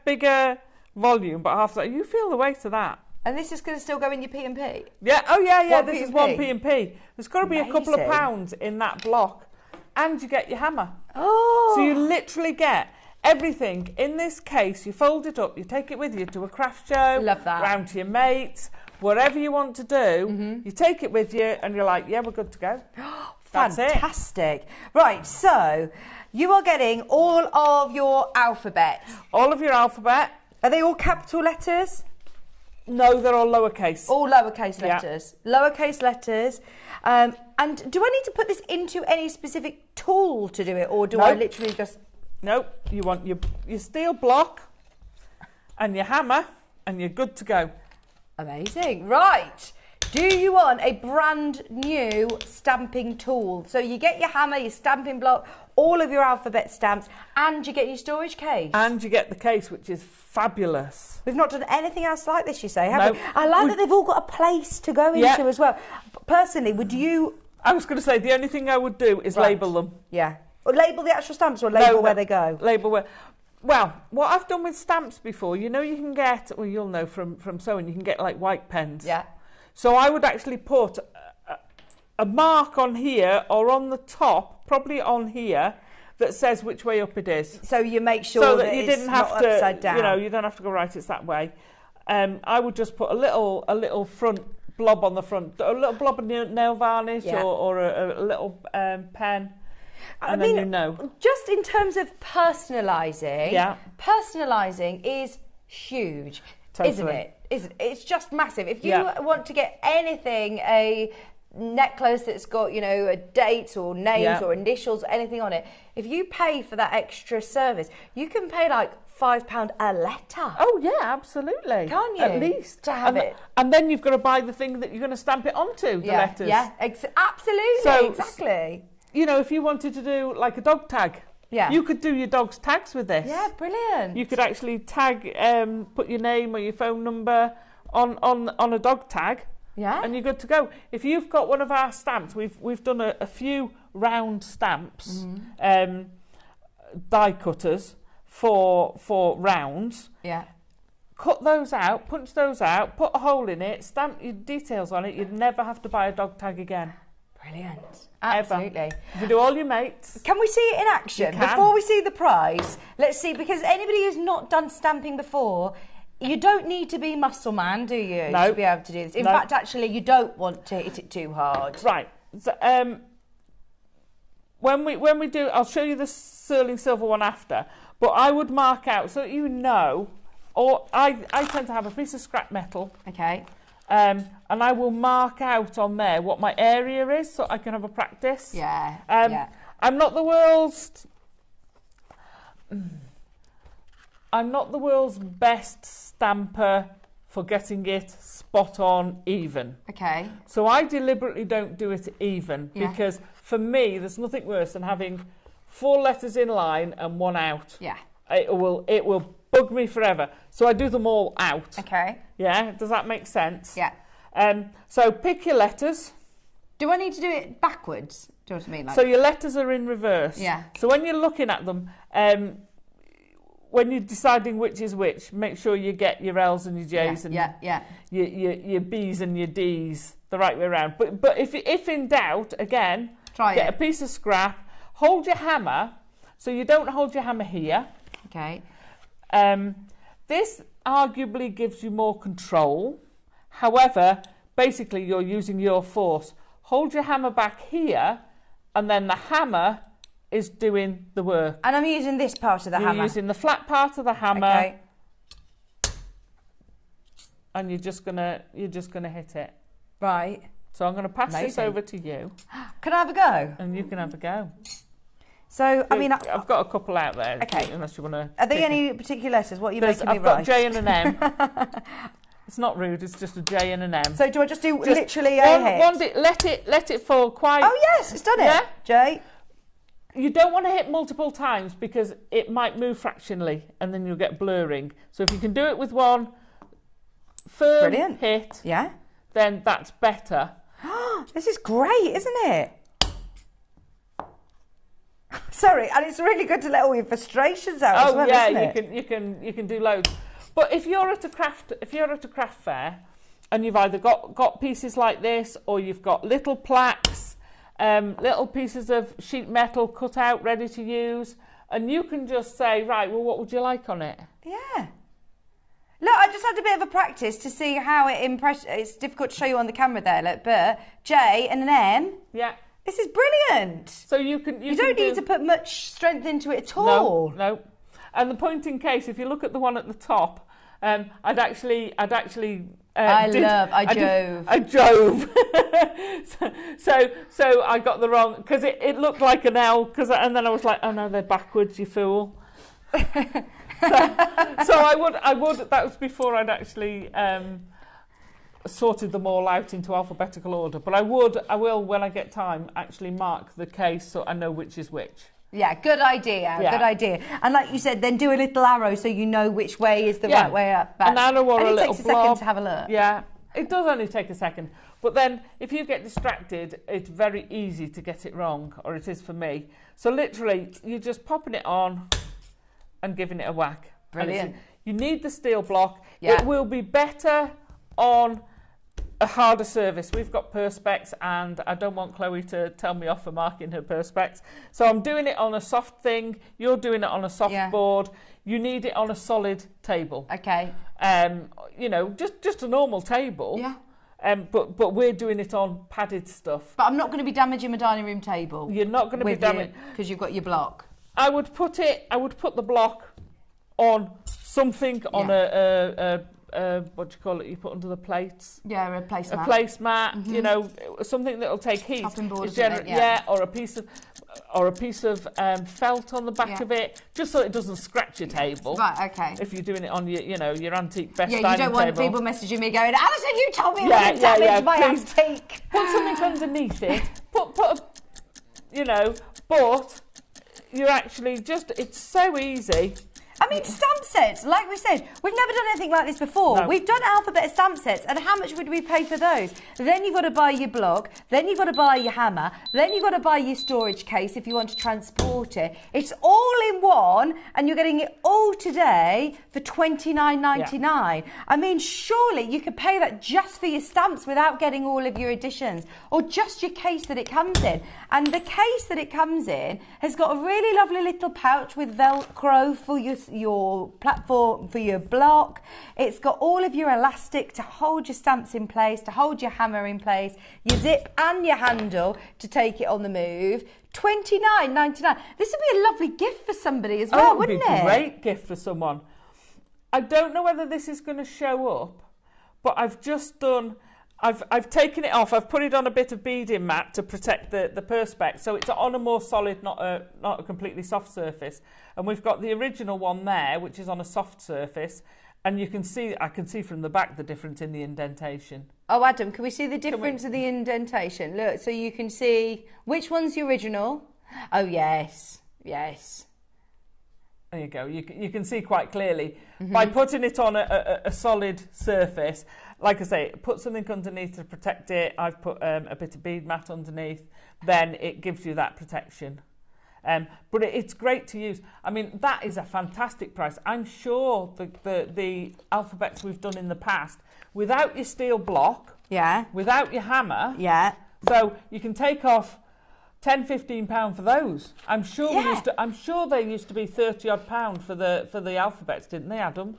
Speaker 2: Bigger volume, but half the size. You feel the weight of that.
Speaker 1: And this is going to still go in your P&P?
Speaker 2: Yeah, oh yeah,
Speaker 1: One
Speaker 2: this is
Speaker 1: P&P.
Speaker 2: one P&P. There's got to be a couple of
Speaker 1: Amazing.
Speaker 2: pounds in that block. And you get your hammer.
Speaker 1: Oh.
Speaker 2: So you literally get everything in this case. You fold it up, you take it with you to a craft show.
Speaker 1: Love that.
Speaker 2: Round to your mates, whatever you want to do, you take it with you and you're like, yeah, we're good to go. That's it.
Speaker 1: Fantastic. Right, so you are getting all of your alphabet.
Speaker 2: All of your alphabet.
Speaker 1: Are they all capital letters?
Speaker 2: No, they're all lowercase.
Speaker 1: All lowercase
Speaker 2: Yeah.
Speaker 1: letters. Lowercase letters. And do I need to put this into any specific tool to do it, or do I
Speaker 2: Nope.
Speaker 1: literally just...
Speaker 2: Nope, you want your steel block and your hammer and you're good to go.
Speaker 1: Amazing. Right. Do you want a brand new stamping tool? So you get your hammer, your stamping block, all of your alphabet stamps, and you get your storage case.
Speaker 2: And you get the case, which is fabulous.
Speaker 1: We've not done anything else like this, you say, have
Speaker 2: No.
Speaker 1: we? I like that they've all got a place to go
Speaker 2: Yeah.
Speaker 1: into as well. Personally, would you...
Speaker 2: I was going to say, the only thing I would do is
Speaker 1: Right.
Speaker 2: label them.
Speaker 1: Yeah. Or label the actual stamps, or label where they go?
Speaker 2: Label where. Well, what I've done with stamps before, you know, you can get, well, you'll know from sewing, you can get like white pens.
Speaker 1: Yeah.
Speaker 2: So I would actually put a mark on here or on the top, probably on here, that says which way up it is.
Speaker 1: So you make sure
Speaker 2: So
Speaker 1: that
Speaker 2: that you
Speaker 1: it's
Speaker 2: didn't have
Speaker 1: not
Speaker 2: to,
Speaker 1: upside down.
Speaker 2: you know, you don't have to go right, it's that way. I would just put a little front blob on the front, a little blob of nail varnish
Speaker 1: Yeah.
Speaker 2: or a little pen.
Speaker 1: I
Speaker 2: And
Speaker 1: mean,
Speaker 2: then you know.
Speaker 1: just in terms of personalising,
Speaker 2: Yeah.
Speaker 1: personalising is huge, isn't
Speaker 2: Totally.
Speaker 1: it? It's just massive. If you
Speaker 2: Yeah.
Speaker 1: want to get anything, a necklace that's got, you know, a date or names
Speaker 2: Yeah.
Speaker 1: or initials or anything on it, if you pay for that extra service, you can pay like £5 a letter.
Speaker 2: Oh yeah, absolutely.
Speaker 1: Can't you?
Speaker 2: At least
Speaker 1: To have it.
Speaker 2: And then you've got to buy the thing that you're going to stamp it onto, the letters.
Speaker 1: Yeah, absolutely,
Speaker 2: So-
Speaker 1: exactly.
Speaker 2: You know, if you wanted to do like a dog tag,
Speaker 1: Yeah.
Speaker 2: you could do your dog's tags with this.
Speaker 1: Yeah, brilliant.
Speaker 2: You could actually tag, put your name or your phone number on a dog tag.
Speaker 1: Yeah.
Speaker 2: And you're good to go. If you've got one of our stamps, we've done a few round stamps, die cutters for rounds.
Speaker 1: Yeah.
Speaker 2: Cut those out, punch those out, put a hole in it, stamp your details on it. You'd never have to buy a dog tag again.
Speaker 1: Brilliant.
Speaker 2: Ever.
Speaker 1: Absolutely.
Speaker 2: You can do all your mates.
Speaker 1: Can we see it in action?
Speaker 2: You can.
Speaker 1: Before we see the prize, let's see, because anybody who's not done stamping before, you don't need to be muscle man, do you,
Speaker 2: No.
Speaker 1: to be able to do this? In
Speaker 2: No.
Speaker 1: fact, actually, you don't want to hit it too hard.
Speaker 2: Right. So, when we do, I'll show you the sterling silver one after, but I would mark out so that you know, or I tend to have a piece of scrap metal.
Speaker 1: Okay.
Speaker 2: And I will mark out on there what my area is so I can have a practice.
Speaker 1: Yeah.
Speaker 2: I'm not the world's best stamper for getting it spot on even.
Speaker 1: Okay.
Speaker 2: So I deliberately don't do it even because for me there's nothing worse than having 4 letters in line and 1 out.
Speaker 1: Yeah.
Speaker 2: It will bug me forever. So I do them all out.
Speaker 1: Okay.
Speaker 2: Yeah, does that make sense?
Speaker 1: Yeah.
Speaker 2: So pick your letters.
Speaker 1: Do I need to do it backwards? Do you know what I mean? Like...
Speaker 2: So your letters are in reverse.
Speaker 1: Yeah.
Speaker 2: So when you're looking at them, when you're deciding which is which, make sure you get your L's and your J's and your B's and your D's the right way around. But if in doubt, again, get a piece of scrap, hold your hammer, so you don't hold your hammer here.
Speaker 1: Okay.
Speaker 2: This arguably gives you more control. However, basically you're using your force. Hold your hammer back here, and then the hammer is doing the work.
Speaker 1: And I'm using this part of the hammer.
Speaker 2: You're using the flat part of the hammer.
Speaker 1: Okay.
Speaker 2: And you're just gonna hit it.
Speaker 1: Right.
Speaker 2: So I'm gonna pass this over to you.
Speaker 1: Can I have a go?
Speaker 2: And you can have a go.
Speaker 1: So I mean,
Speaker 2: I've got a couple out there.
Speaker 1: Okay.
Speaker 2: Unless you wanna.
Speaker 1: Are there any particular letters? What are you making me
Speaker 2: I've
Speaker 1: write?
Speaker 2: got J and an M. It's not rude. It's just a J and an M.
Speaker 1: So do I just do literally a hit?
Speaker 2: Let it fall quite.
Speaker 1: Oh yes, it's done it.
Speaker 2: Yeah?
Speaker 1: J.
Speaker 2: You don't want to hit multiple times because it might move fractionally and then you'll get blurring. So if you can do it with one firm hit, then that's better.
Speaker 1: This is great, isn't it? Sorry, and it's really good to let all your frustrations out as well, isn't it?
Speaker 2: you can do loads. But if you're at a craft fair and you've either got pieces like this or you've got little plaques, little pieces of sheet metal cut out ready to use, and you can just say, right, well, what would you like on it?
Speaker 1: Yeah. Look, I just had a bit of a practice to see how it it's difficult to show you on the camera there, look, but J and an M.
Speaker 2: Yeah.
Speaker 1: This is brilliant.
Speaker 2: So you don't
Speaker 1: need to put much strength into it at all.
Speaker 2: No. And the pointing case, if you look at the one at the top, I drove. so I got the wrong, because it looked like an L, and then I was like, oh no, they're backwards, you fool. so I would. That was before I'd actually sorted them all out into alphabetical order. But I will when I get time actually mark the case so I know which is which.
Speaker 1: Yeah, good idea. Yeah. Good idea. And like you said, then do a little arrow so you know which way is the right way up.
Speaker 2: An arrow or a little blob.
Speaker 1: It takes a second to have a look.
Speaker 2: Yeah, it does only take a second. But then if you get distracted, it's very easy to get it wrong, or it is for me. So literally, you're just popping it on and giving it a whack.
Speaker 1: Brilliant.
Speaker 2: You need the steel block.
Speaker 1: Yeah.
Speaker 2: It will be better on a harder surface. We've got perspex, and I don't want Chloe to tell me off for marking her perspex. So I'm doing it on a soft thing. You're doing it on a soft board. You need it on a solid table.
Speaker 1: Okay.
Speaker 2: Just a normal table.
Speaker 1: Yeah.
Speaker 2: But we're doing it on padded stuff.
Speaker 1: But I'm not going to be damaging my dining room table.
Speaker 2: You're not going to be damaging
Speaker 1: because you've got your block.
Speaker 2: I would put the block on something on a what do you call it? You put under the plates.
Speaker 1: Yeah, a placemat.
Speaker 2: A placemat. Mm-hmm. Something that'll take heat.
Speaker 1: Chopping board.
Speaker 2: Or a piece of felt on the back of it, just so it doesn't scratch your table.
Speaker 1: Right. Okay.
Speaker 2: If you're doing it on your antique best dining table.
Speaker 1: Yeah, you don't want people messaging me going, Alison, you told me I would damage my antique.
Speaker 2: Put something underneath it. But you're actually it's so easy.
Speaker 1: I mean, stamp sets, like we said, we've never done anything like this before.
Speaker 2: No.
Speaker 1: We've done alphabet stamp sets, and how much would we pay for those? Then you've got to buy your block, then you've got to buy your hammer, then you've got to buy your storage case if you want to transport it. It's all in one, and you're getting it all today for $29.99. Yeah. I mean, surely you could pay that just for your stamps without getting all of your additions, or just your case that it comes in. And the case that it comes in has got a really lovely little pouch with Velcro for your your platform for your block. It's got all of your elastic to hold your stamps in place, to hold your hammer in place, your zip and your handle to take it on the move. $29.99. This would be a lovely gift for somebody as well, wouldn't it?
Speaker 2: It would be a great gift for someone. I don't know whether this is going to show up, but I've just done... I've taken it off. I've put it on a bit of beading mat to protect the perspex, so it's on a more solid, not a completely soft surface. And we've got the original one there, which is on a soft surface, and I can see from the back the difference in the indentation.
Speaker 1: Oh, Adam, can we see the difference of the indentation? Look, so you can see which one's the original. Oh yes, yes.
Speaker 2: There you go. You can see quite clearly by putting it on a solid surface. Like I say, put something underneath to protect it. I've put a bit of bead mat underneath. Then it gives you that protection. But it's great to use. I mean, that is a fantastic price. I'm sure the alphabets we've done in the past, without your steel block, without your hammer, so you can take off £10-15 for those. I'm sure they used to be £30-odd for the alphabets, didn't they, Adam?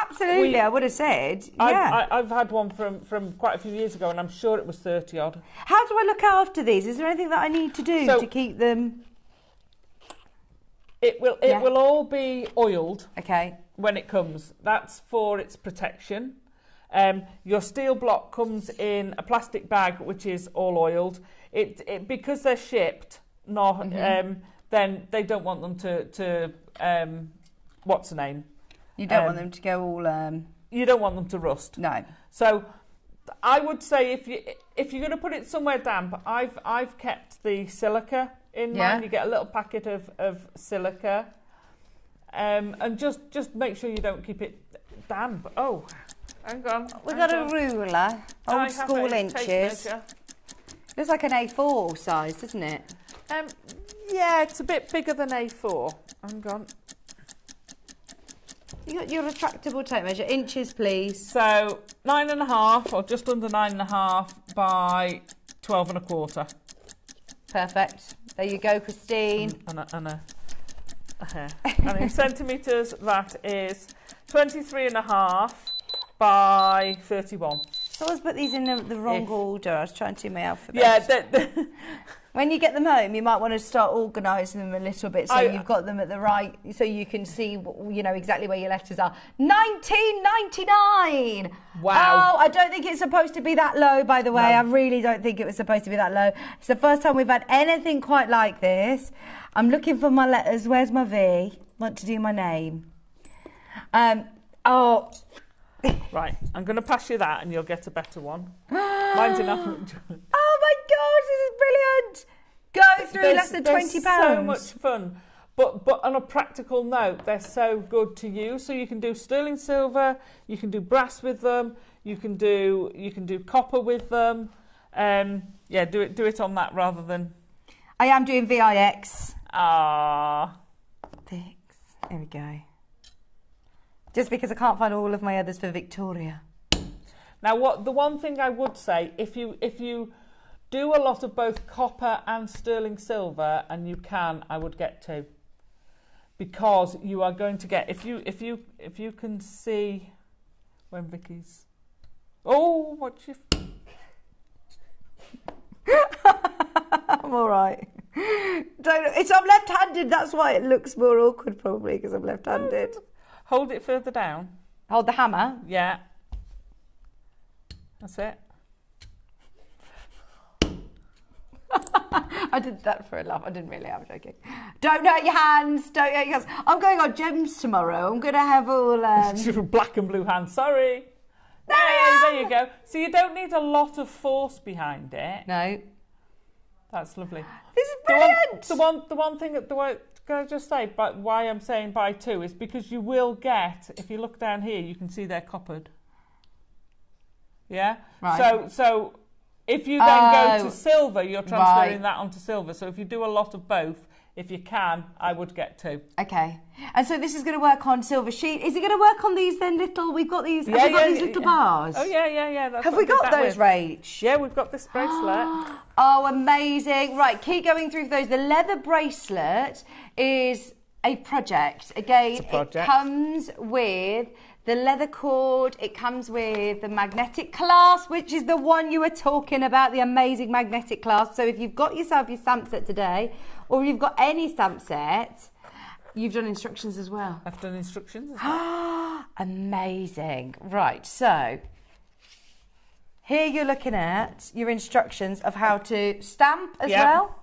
Speaker 1: Absolutely, I would have said.
Speaker 2: I've had one from quite a few years ago, and I'm sure it was 30-odd.
Speaker 1: How do I look after these? Is there anything that I need to do to keep them?
Speaker 2: It will all be oiled.
Speaker 1: Okay.
Speaker 2: When it comes, that's for its protection. Your steel block comes in a plastic bag, which is all oiled. It because they're shipped, then they don't want them to what's the name?
Speaker 1: You don't want them to go all.
Speaker 2: You don't want them to rust.
Speaker 1: No.
Speaker 2: So, I would say if you're going to put it somewhere damp, I've kept the silica in mine. You get a little packet of silica, and just make sure you don't keep it damp. Oh, hang on.
Speaker 1: We've got a ruler, old school inches. Looks like an A4 size, doesn't it?
Speaker 2: Yeah, it's a bit bigger than A4. Hang on.
Speaker 1: You got your retractable tape measure, inches please.
Speaker 2: So 9.5 or just under 9.5 by 12.25.
Speaker 1: Perfect. There you go, Christine.
Speaker 2: And in centimetres, that is 23.5 by 31.
Speaker 1: So I was put these in the wrong order. I was trying to do my alphabet.
Speaker 2: Yeah.
Speaker 1: When you get them home, you might want to start organising them a little bit so you've got them at the right, so you can see, exactly where your letters are. $19.99.
Speaker 2: Wow.
Speaker 1: Oh, I don't think it's supposed to be that low, by the way. No. I really don't think it was supposed to be that low. It's the first time we've had anything quite like this. I'm looking for my letters. Where's my V? Want to do my name.
Speaker 2: Right, I'm going to pass you that and you'll get a better one. Mine's enough.
Speaker 1: Oh my gosh, this is brilliant. Go through less than £20.
Speaker 2: So much fun. But on a practical note, they're so good to use. So you can do sterling silver, you can do brass with them, you can do copper with them. Do it on that rather than...
Speaker 1: I am doing VIX.
Speaker 2: VIX.
Speaker 1: There we go. Just because I can't find all of my others for Victoria.
Speaker 2: Now, the one thing I would say, if you do a lot of both copper and sterling silver, and you can, I would get 2, because you are going to get if you can see when Vicky's. Oh, what you?
Speaker 1: I'm all right. I'm left-handed. That's why it looks more awkward, probably, because I'm left-handed.
Speaker 2: Hold it further down.
Speaker 1: Hold the hammer?
Speaker 2: Yeah. That's it.
Speaker 1: I did that for a laugh. I didn't really. I'm joking. Don't hurt your hands. Don't hurt your hands. I'm going on gems tomorrow. I'm going to have all...
Speaker 2: black and blue hands. Sorry. There you go. So you don't need a lot of force behind it.
Speaker 1: No.
Speaker 2: That's lovely.
Speaker 1: This is brilliant.
Speaker 2: The one thing that can I just say, but why I'm saying buy 2 is because you will get, if you look down here, you can see they're coppered. Yeah?
Speaker 1: Right.
Speaker 2: So if you then go to silver, you're transferring that onto silver. So if you do a lot of both, if you can, I would get 2.
Speaker 1: Okay. And so this is going to work on silver sheet. Is it going to work on these then little, we've got these, have we got these little bars?
Speaker 2: Oh, yeah. That's
Speaker 1: have we got those, Rach?
Speaker 2: Yeah, we've got this bracelet.
Speaker 1: Oh, amazing. Right, keep going through those. The leather bracelet is a project. Again,
Speaker 2: project.
Speaker 1: It comes with the leather cord, it comes with the magnetic clasp, which is the one you were talking about, the amazing magnetic clasp. So if you've got yourself your stamp set today, or you've got any stamp set, you've done instructions as well.
Speaker 2: I've done instructions as well.
Speaker 1: Amazing. Right, so here you're looking at your instructions of how to stamp as well.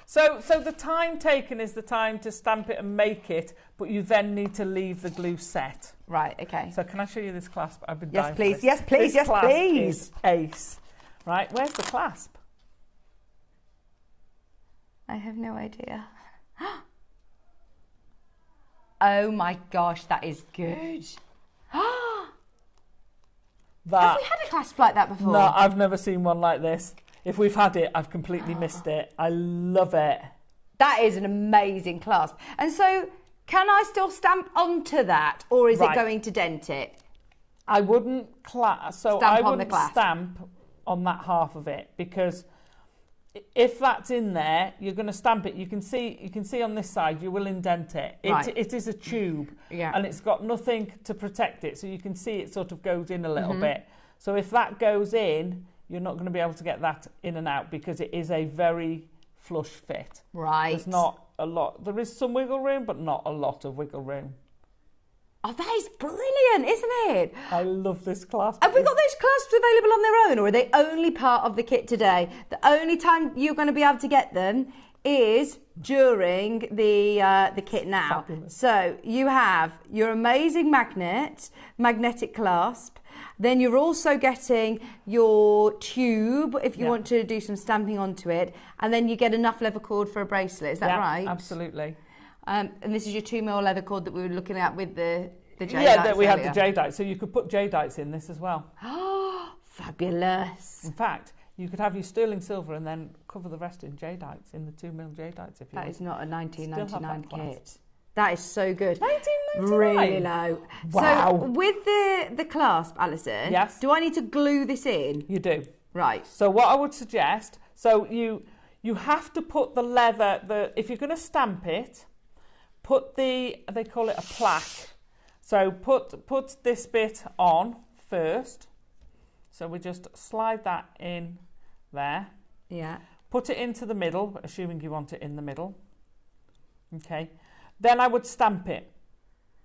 Speaker 2: So the time taken is the time to stamp it and make it, but you then need to leave the glue set.
Speaker 1: Right, okay.
Speaker 2: So can I show you this clasp? I've been
Speaker 1: Yes,
Speaker 2: dying for
Speaker 1: please.
Speaker 2: this.
Speaker 1: Yes, please.
Speaker 2: This
Speaker 1: Yes,
Speaker 2: clasp
Speaker 1: please.
Speaker 2: is ace. Right, where's the clasp?
Speaker 1: I have no idea. Oh my gosh, that is good. Have we had a clasp like that before?
Speaker 2: No, I've never seen one like this. If we've had it, I've completely missed it. I love it.
Speaker 1: That is an amazing clasp. And so, can I still stamp onto that, or is it going to dent it?
Speaker 2: I wouldn't stamp on that half of it, because if that's in there, you're going to stamp it. You can see on this side, you will indent it. It is a tube, and it's got nothing to protect it, so you can see it sort of goes in a little bit. So if that goes in, you're not going to be able to get that in and out, because it is a very flush fit.
Speaker 1: Right.
Speaker 2: There's not a lot. There is some wiggle room, but not a lot of wiggle room.
Speaker 1: Oh, that is brilliant, isn't it?
Speaker 2: I love this clasp.
Speaker 1: Have we got those clasps available on their own, or are they only part of the kit today? The only time you're going to be able to get them is during the kit now.
Speaker 2: Fabulous.
Speaker 1: So you have your amazing magnetic clasp. Then you're also getting your tube if you want to do some stamping onto it, and then you get enough leather cord for a bracelet. Is that right?
Speaker 2: Absolutely.
Speaker 1: And this is your 2mm leather cord that we were looking at with the jadeite.
Speaker 2: Yeah, that we had the jadeite, so you could put jadeites in this as well.
Speaker 1: Oh, fabulous!
Speaker 2: In fact, you could have your sterling silver and then cover the rest in jadeites, in the 2mm jadeites if you want.
Speaker 1: That is not a 1999
Speaker 2: that
Speaker 1: kit. That is so good.
Speaker 2: 1999.
Speaker 1: Really low.
Speaker 2: Wow.
Speaker 1: So with the clasp, Alison, do I need to glue this in?
Speaker 2: You do.
Speaker 1: Right.
Speaker 2: So what I would suggest, so you have to put the leather, if you're going to stamp it, put they call it a plaque. So put this bit on first. So we just slide that in there.
Speaker 1: Yeah.
Speaker 2: Put it into the middle, assuming you want it in the middle. Okay. Then I would stamp it.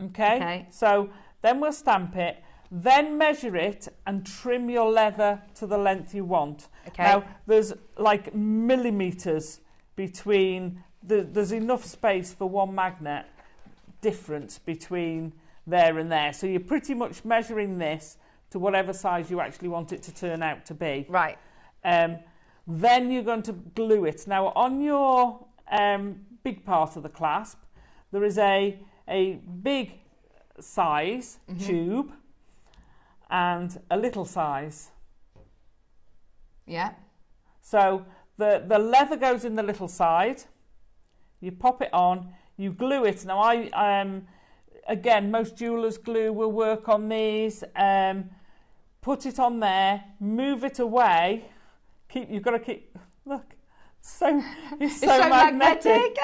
Speaker 2: Okay. So then we'll stamp it. Then measure it and trim your leather to the length you want. Okay. Now, there's like millimetres between, there's enough space for one magnet difference between there and there. So you're pretty much measuring this to whatever size you actually want it to turn out to be.
Speaker 1: Right.
Speaker 2: Then you're going to glue it. Now, on your big part of the clasp, there is a big size tube and a little size.
Speaker 1: Yeah.
Speaker 2: So the leather goes in the little side. You pop it on. You glue it. Now again, most jewellers' glue will work on these. Put it on there. Move it away. You've got to keep. Look, it's so magnetic.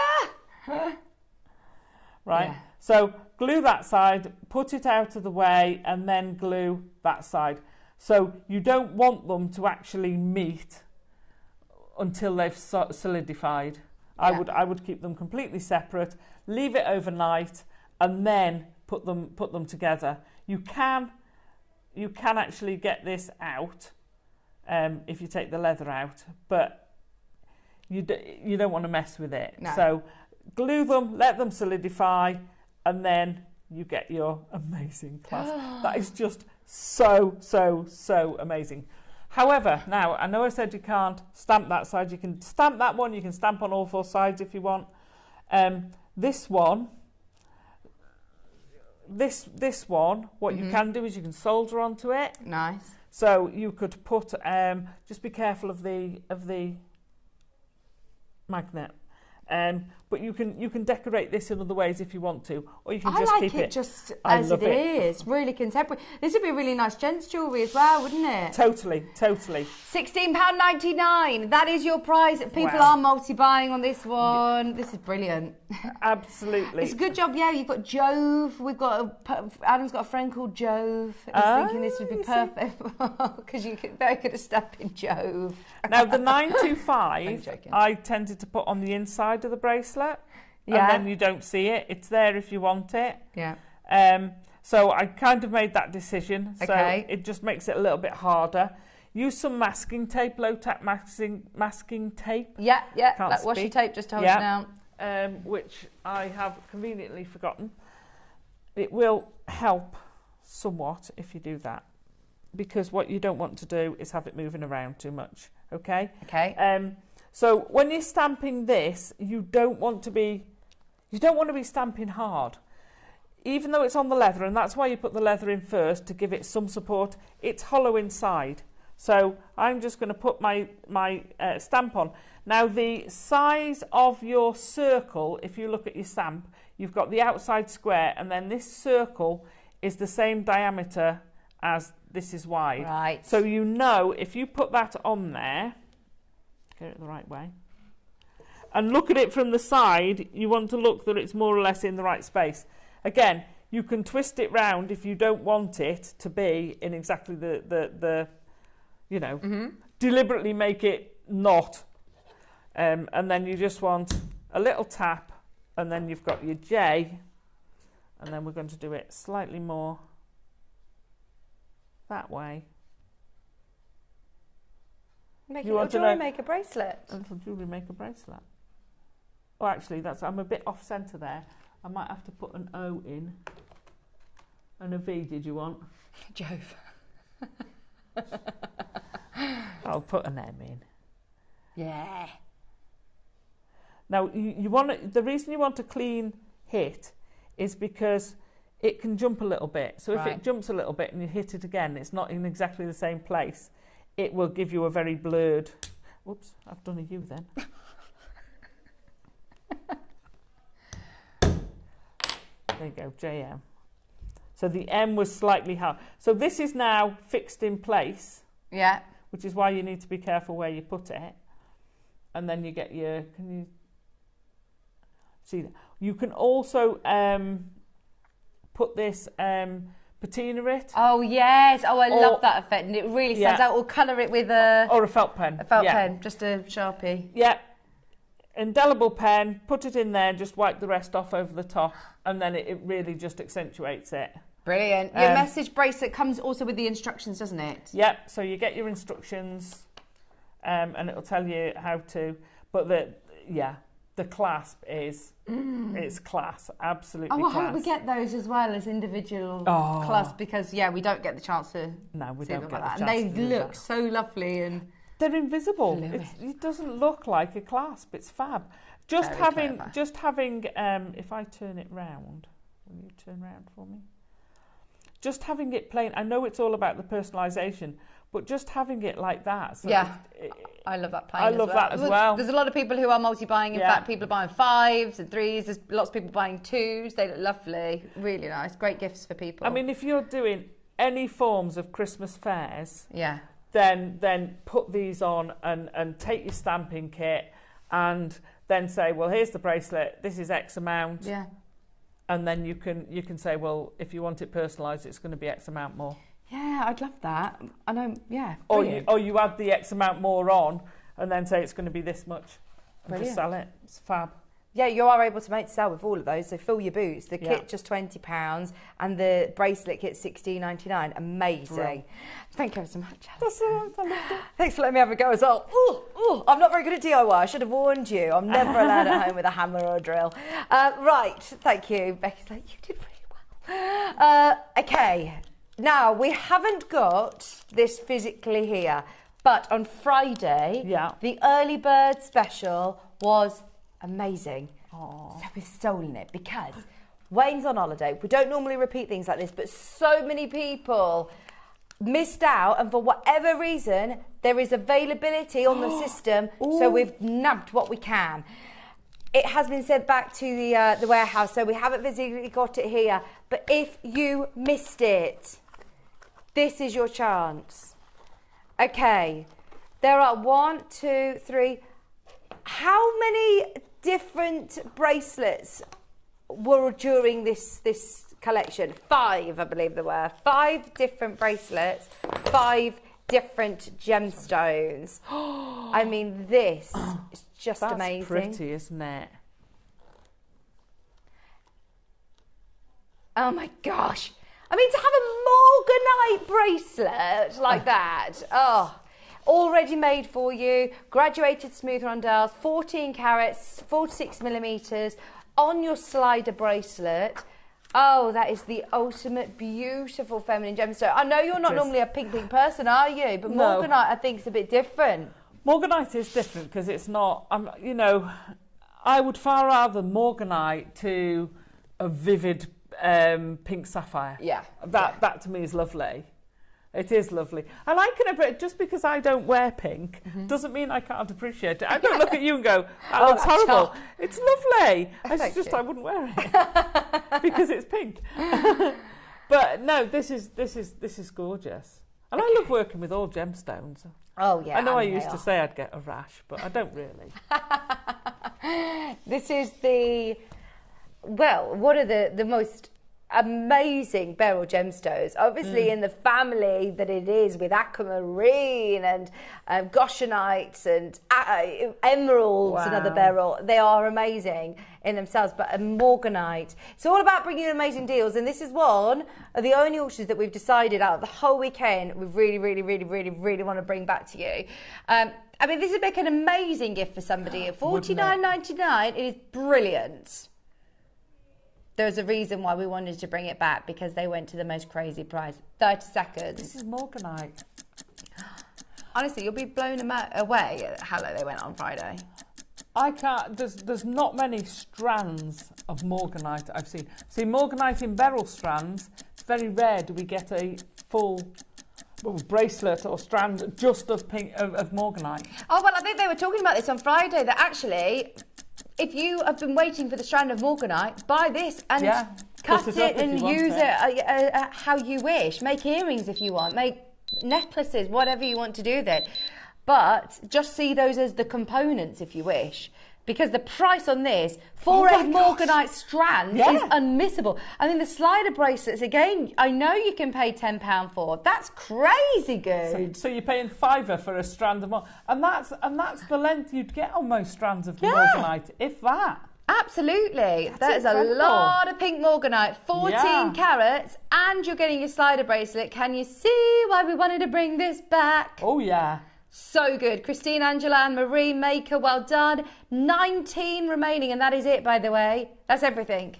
Speaker 2: Right. Yeah. So glue that side, put it out of the way, and then glue that side. So you don't want them to actually meet until they've solidified. Yeah. I would keep them completely separate, leave it overnight, and then put them together. You can actually get this out if you take the leather out, but you don't want to mess with it. No. So glue them, let them solidify, and then you get your amazing clasp. That is just so amazing. However, now, I know I said you can't stamp that side. You can stamp that one. You can stamp on all four sides if you want. This one, what you can do is you can solder onto it.
Speaker 1: Nice.
Speaker 2: So you could put, just be careful of the magnet. But you can decorate this in other ways if you want to, or you can just keep it.
Speaker 1: I like it just as it is, really contemporary. This would be really nice gents jewellery as well, wouldn't it?
Speaker 2: Totally, totally.
Speaker 1: £16.99. That is your price. People are multi-buying on this one. This is brilliant.
Speaker 2: Absolutely.
Speaker 1: It's a good job. Yeah, you've got Jove. Adam's got a friend called Jove. He's thinking this would be perfect because you could very good at stamping Jove.
Speaker 2: Now the 925, I tended to put on the inside of the bracelet. And then you don't see it. It's there if you want it.
Speaker 1: Yeah.
Speaker 2: So I kind of made that decision. So
Speaker 1: Okay.
Speaker 2: it just makes it a little bit harder. Use some masking tape, low-tack masking tape.
Speaker 1: Yeah.
Speaker 2: Can't
Speaker 1: Like washi
Speaker 2: speak.
Speaker 1: tape just to hold it down.
Speaker 2: Which I have conveniently forgotten. It will help somewhat if you do that, because what you don't want to do is have it moving around too much. Okay.
Speaker 1: Okay.
Speaker 2: So when you're stamping this, you don't want to be stamping hard, even though it's on the leather, and that's why you put the leather in first to give it some support. It's hollow inside, so I'm just going to put my stamp on. Now the size of your circle, if you look at your stamp, you've got the outside square, and then this circle is the same diameter as this is wide.
Speaker 1: Right.
Speaker 2: So you know if you put that on there, get it the right way, and look at it from the side, you want to look that it's more or less in the right space. Again, you can twist it round if you don't want it to be in exactly the deliberately make it not. And then you just want a little tap, and then you've got your J, and then we're going to do it slightly more that way.
Speaker 1: Make a little JewelleryMaker bracelet.
Speaker 2: A little JewelleryMaker bracelet. Oh, actually, I'm a bit off centre there. I might have to put an O in. And a V, did you want?
Speaker 1: Jove.
Speaker 2: I'll put an M in.
Speaker 1: Yeah.
Speaker 2: Now, the reason you want a clean hit is because it can jump a little bit. So if it jumps a little bit and you hit it again, it's not in exactly the same place. It will give you a very blurred... Whoops, I've done a U then. There you go, JM. So the M was slightly hard. So this is now fixed in place.
Speaker 1: Yeah.
Speaker 2: Which is why you need to be careful where you put it. And then you get your... Can you see that? You can also put this... patina it.
Speaker 1: Oh yes! Oh, I love that effect, and it really stands out. Or colour it with
Speaker 2: or a felt pen.
Speaker 1: A felt pen, just a Sharpie.
Speaker 2: Yeah, indelible pen. Put it in there. Just wipe the rest off over the top, and then it really just accentuates it.
Speaker 1: Brilliant. Your message bracelet comes also with the instructions, doesn't it?
Speaker 2: Yeah. So you get your instructions, and it'll tell you how to. But the clasp is it's class, absolutely.
Speaker 1: Oh, I
Speaker 2: class.
Speaker 1: hope we get those as well as individual clasps, because we don't get the chance to
Speaker 2: we
Speaker 1: see
Speaker 2: don't
Speaker 1: them
Speaker 2: get
Speaker 1: like
Speaker 2: the
Speaker 1: that. And
Speaker 2: chance
Speaker 1: they
Speaker 2: to do
Speaker 1: look
Speaker 2: that.
Speaker 1: so lovely, and
Speaker 2: they're invisible. It doesn't look like a clasp. It's fab. Just having if I turn it round, will you turn round for me? Just having it plain. I know it's all about the personalisation, but just having it like that. So
Speaker 1: I love that plain.
Speaker 2: I love that as well.
Speaker 1: There's a lot of people who are multi-buying. In fact, people are buying 5s and 3s. There's lots of people buying 2s. They look lovely, really nice. Great gifts for people.
Speaker 2: I mean, if you're doing any forms of Christmas fairs, then put these on and take your stamping kit, and then say, well, here's the bracelet. This is X amount.
Speaker 1: Yeah.
Speaker 2: And then you can say, well, if you want it personalised, it's going to be X amount more.
Speaker 1: Yeah, I'd love that. I know, yeah.
Speaker 2: Or you add the X amount more on, and then say it's going to be this much, and just sell it. It's fab.
Speaker 1: Yeah, you are able to sell with all of those. So fill your boots. The kit just £20, and the bracelet kit £16.99. Amazing. Brilliant. Thank you ever so much, Alice.
Speaker 2: That's all right. I loved it.
Speaker 1: Thanks for letting me have a go as well. Ooh, I'm not very good at DIY. I should have warned you. I'm never allowed at home with a hammer or a drill. Right, thank you. Becky's like, you did really well. Okay, now we haven't got this physically here, but on Friday, the early bird special was amazing. So we've stolen it because Wayne's on holiday. We don't normally repeat things like this, but so many people missed out, and for whatever reason, there is availability on the system, so we've nabbed what we can. it has been sent back to the warehouse, so we haven't physically got it here. But if you missed it, this is your chance. Okay, there are 1, 2, 3. How many different bracelets were during this collection? 5, I believe there were. 5 different bracelets, 5 different gemstones. I mean, this is just
Speaker 2: That's
Speaker 1: amazing.
Speaker 2: pretty, isn't it?
Speaker 1: Oh my gosh. I mean, to have a Morganite bracelet like that. Oh, already made for you. Graduated smooth rondelles, 14 carats, 46 millimeters on your slider bracelet. Oh, that is the ultimate beautiful feminine gemstone. I know you're not normally a pink person, are you? But
Speaker 2: No.
Speaker 1: Morganite, I think, is a bit different.
Speaker 2: Morganite is different because it's not, you know, I would far rather Morganite to a vivid pink sapphire.
Speaker 1: Yeah.
Speaker 2: That to me is lovely. It is lovely. I like it, but just because I don't wear pink doesn't mean I can't appreciate it. I don't look at you and go, that looks
Speaker 1: that's
Speaker 2: horrible.
Speaker 1: hot.
Speaker 2: It's lovely.
Speaker 1: Thank
Speaker 2: It's just
Speaker 1: you.
Speaker 2: I wouldn't wear it because it's pink. But no, this is gorgeous. And I love working with all gemstones.
Speaker 1: Oh, yeah.
Speaker 2: I know I
Speaker 1: and they
Speaker 2: used to
Speaker 1: are.
Speaker 2: say I'd get a rash, but I don't really.
Speaker 1: This is the, well, one of the most amazing beryl gemstones. Obviously in the family that it is with aquamarine and goshenites and emeralds and other
Speaker 2: Wow.
Speaker 1: beryl. They are amazing in themselves, but a morganite. It's all about bringing you amazing deals, and this is one of the only auctions that we've decided out of the whole weekend we really want to bring back to you. I mean, this would make an amazing gift for somebody. At $49.99, it is brilliant. There's a reason why we wanted to bring it back, because they went to the most crazy price. 30 seconds.
Speaker 2: This is Morganite.
Speaker 1: Honestly, you'll be blown away at how low they went on Friday.
Speaker 2: I can't. There's not many strands of Morganite I've seen. See, Morganite in beryl strands. It's very rare do we get a full bracelet or strand just of pink of Morganite.
Speaker 1: Oh, well, I think they were talking about this on Friday, that actually, if you have been waiting for the strand of Morganite, buy this and cut
Speaker 2: Cut it
Speaker 1: it
Speaker 2: up if
Speaker 1: and
Speaker 2: you want
Speaker 1: use
Speaker 2: it.
Speaker 1: it how you wish. Make earrings if you want. Make necklaces, whatever you want to do with it. But just see those as the components if you wish. Because the price on this for a Morganite strand is unmissable. I mean, the slider bracelets, again, I know you can pay £10 for. That's crazy good.
Speaker 2: So you're paying £5 for a strand of Morganite, and that's the length you'd get on most strands of Morganite, if that.
Speaker 1: Absolutely. That is a
Speaker 2: incredible.
Speaker 1: lot of pink Morganite, 14 carats, and you're getting your slider bracelet. Can you see why we wanted to bring this back?
Speaker 2: Oh, yeah.
Speaker 1: So good. Christine, Angela and Marie Maker, well done. 19 remaining, and that is it, by the way. That's everything.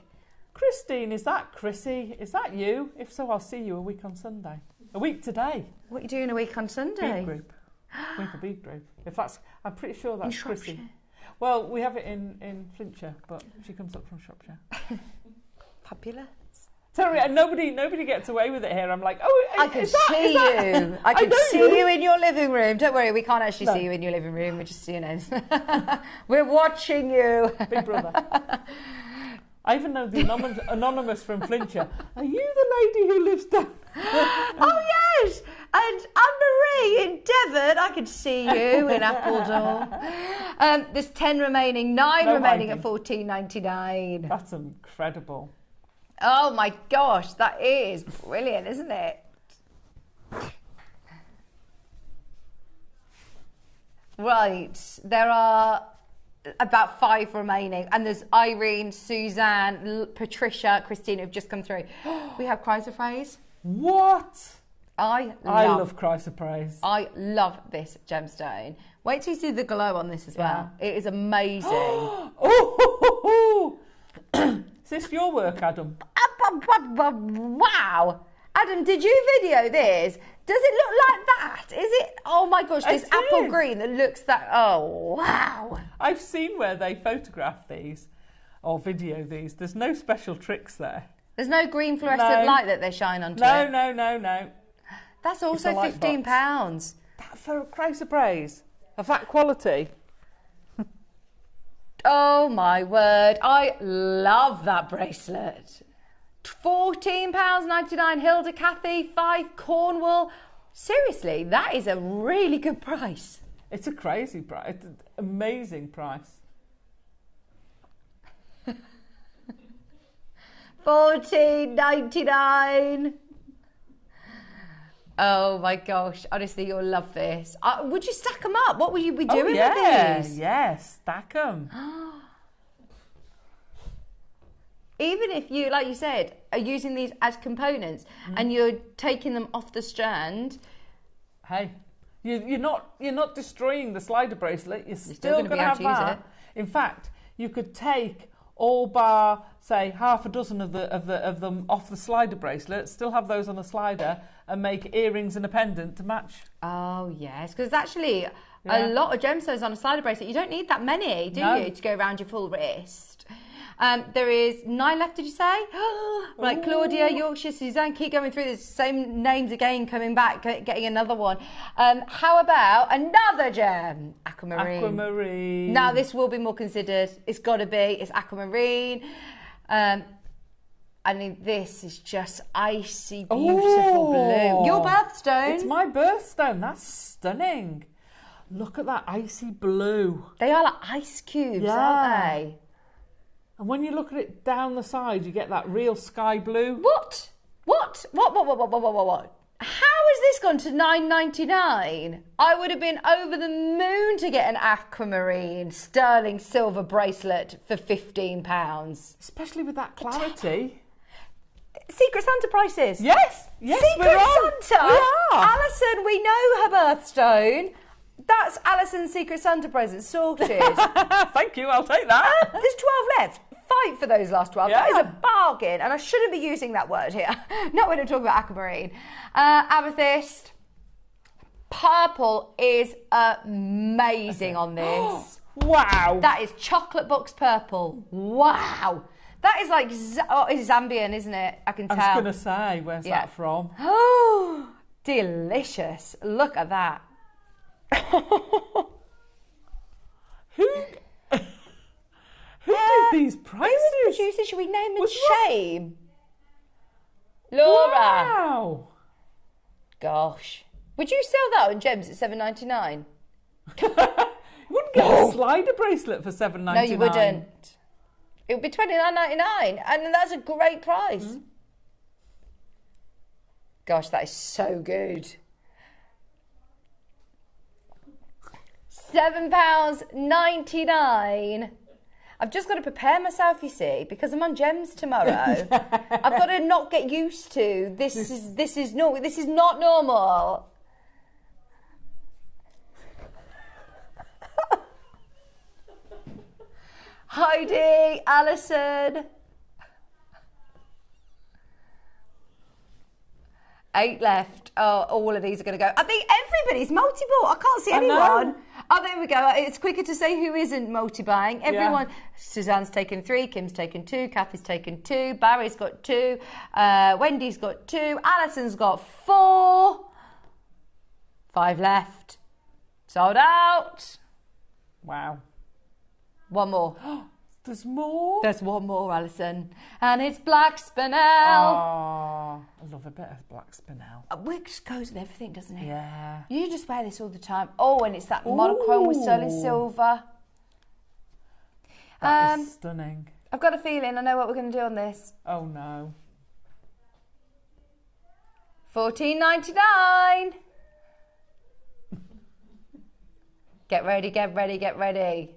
Speaker 2: Christine, is that Chrissy? Is that you? If so, I'll see you a week on Sunday. A week today.
Speaker 1: What are you doing a week on Sunday?
Speaker 2: Bead group. We have a bead group. If that's, I'm pretty sure that's
Speaker 1: In
Speaker 2: Chrissy.
Speaker 1: Shropshire?
Speaker 2: Well, we have it in Flintshire, but she comes up from Shropshire.
Speaker 1: Fabulous.
Speaker 2: Sorry, and nobody gets away with it here. I'm like, oh,
Speaker 1: I can
Speaker 2: is that,
Speaker 1: see
Speaker 2: is that?
Speaker 1: you. I can
Speaker 2: know
Speaker 1: see you in your living room. Don't worry, we can't actually
Speaker 2: No.
Speaker 1: see you in your living room. We're just, we're watching you.
Speaker 2: Big brother. I even know the anonymous from Flintshire. Are you the lady who lives down?
Speaker 1: Oh yes, and Anne-Marie in Devon. I can see you in Appledore. There's 10 remaining, 9
Speaker 2: No
Speaker 1: remaining
Speaker 2: hiding.
Speaker 1: at $14.99.
Speaker 2: That's incredible.
Speaker 1: Oh my gosh, that is brilliant, isn't it? Right, there are about 5 remaining, and there's Irene, Suzanne, Patricia, Christina who've just come through. We have chrysoprase.
Speaker 2: What?
Speaker 1: I
Speaker 2: love chrysoprase.
Speaker 1: I love this gemstone. Wait till you see the glow on this as well. It is amazing.
Speaker 2: Oh! Is this your work, Adam?
Speaker 1: Wow. Adam, did you video this? Does it look like that? Is it? Oh my gosh, this
Speaker 2: It
Speaker 1: apple
Speaker 2: is.
Speaker 1: green that looks that. Oh, wow.
Speaker 2: I've seen where they photograph these or video these. There's no special tricks there.
Speaker 1: There's no green fluorescent
Speaker 2: No.
Speaker 1: light that they shine onto
Speaker 2: No,
Speaker 1: it.
Speaker 2: no.
Speaker 1: That's also
Speaker 2: a light
Speaker 1: £15.
Speaker 2: That for chrysoprase of that quality.
Speaker 1: Oh my word. I love that bracelet. £14.99, Hilda Cathy, 5 Cornwall. Seriously, that is a really good price.
Speaker 2: It's a crazy price. It's an amazing price.
Speaker 1: £14.99. Oh my gosh, honestly, you'll love this. Would you stack them up? What would you be doing with these?
Speaker 2: Yes, stack them.
Speaker 1: Even if you, like you said, are using these as components and you're taking them off the strand.
Speaker 2: Hey, you're not destroying the slider bracelet. You're still
Speaker 1: going to
Speaker 2: be able to
Speaker 1: use
Speaker 2: that.
Speaker 1: it.
Speaker 2: In fact, you could take all bar, say, half a dozen of them off the slider bracelet, still have those on the slider, and make earrings and a pendant to match.
Speaker 1: Oh yes, because actually a lot of gemstones on a slider bracelet. You don't need that many, do you, to go around your full wrist? There is 9 left, did you say? Right, ooh. Claudia, Yorkshire, Suzanne, keep going through the same names again, coming back, getting another one. How about another gem? Aquamarine.
Speaker 2: Aquamarine.
Speaker 1: Now, this will be more considered. It's got to be. It's aquamarine. I mean, this is just icy, beautiful blue. Your birthstone.
Speaker 2: It's my birthstone. That's stunning. Look at that icy blue.
Speaker 1: They are like ice cubes, aren't they?
Speaker 2: And when you look at it down the side, you get that real sky blue.
Speaker 1: What? How has this gone to £9.99? I would have been over the moon to get an aquamarine sterling silver bracelet for £15.
Speaker 2: Especially with that clarity.
Speaker 1: Secret Santa prices.
Speaker 2: Yes,
Speaker 1: Secret Santa.
Speaker 2: We are.
Speaker 1: Alison, we know her birthstone. That's Alison's Secret Santa present sorted.
Speaker 2: Thank you, I'll take that.
Speaker 1: There's 12 left. Fight for those last 12.
Speaker 2: Yeah.
Speaker 1: That is a bargain, and I shouldn't be using that word here. Not when I'm talking about aquamarine. Amethyst. Purple is amazing on this.
Speaker 2: Wow.
Speaker 1: That is chocolate box purple. Wow. That is like, it's Zambian, isn't it? I can tell.
Speaker 2: I was going to say, where's that from?
Speaker 1: Oh, delicious. Look at that.
Speaker 2: Who did these prices?
Speaker 1: Who was producing? Should we name them shame? Laura.
Speaker 2: Wow.
Speaker 1: Gosh. Would you sell that on Gems at $7.99?
Speaker 2: You wouldn't get a slider bracelet for $7.99.
Speaker 1: No, you wouldn't. It would be $29.99, and that's a great price. Gosh, that is so good. £7.99. I've just got to prepare myself, you see, because I'm on Gems tomorrow. I've got to not get used to this is not normal. Heidi, Alison. 8 left. Oh, all of these are going to go. I think everybody's multi-bought. I can't see anyone. Oh, there we go. It's quicker to say who isn't multi-buying. Everyone. Yeah. Suzanne's taken 3, Kim's taken 2, Kathy's taken 2, Barry's got 2, Wendy's got 2, Alison's got 4. 5 left. Sold out.
Speaker 2: Wow.
Speaker 1: One more.
Speaker 2: There's more?
Speaker 1: There's one more, Alison. And it's black spinel.
Speaker 2: Oh, I love a bit of black spinel.
Speaker 1: It just goes with everything, doesn't it?
Speaker 2: Yeah.
Speaker 1: You just wear this all the time. Oh, and it's that monochrome with sterling silver.
Speaker 2: That is stunning.
Speaker 1: I've got a feeling I know what we're going to do on this.
Speaker 2: Oh, no.
Speaker 1: $14.99. Get ready, get ready, get ready.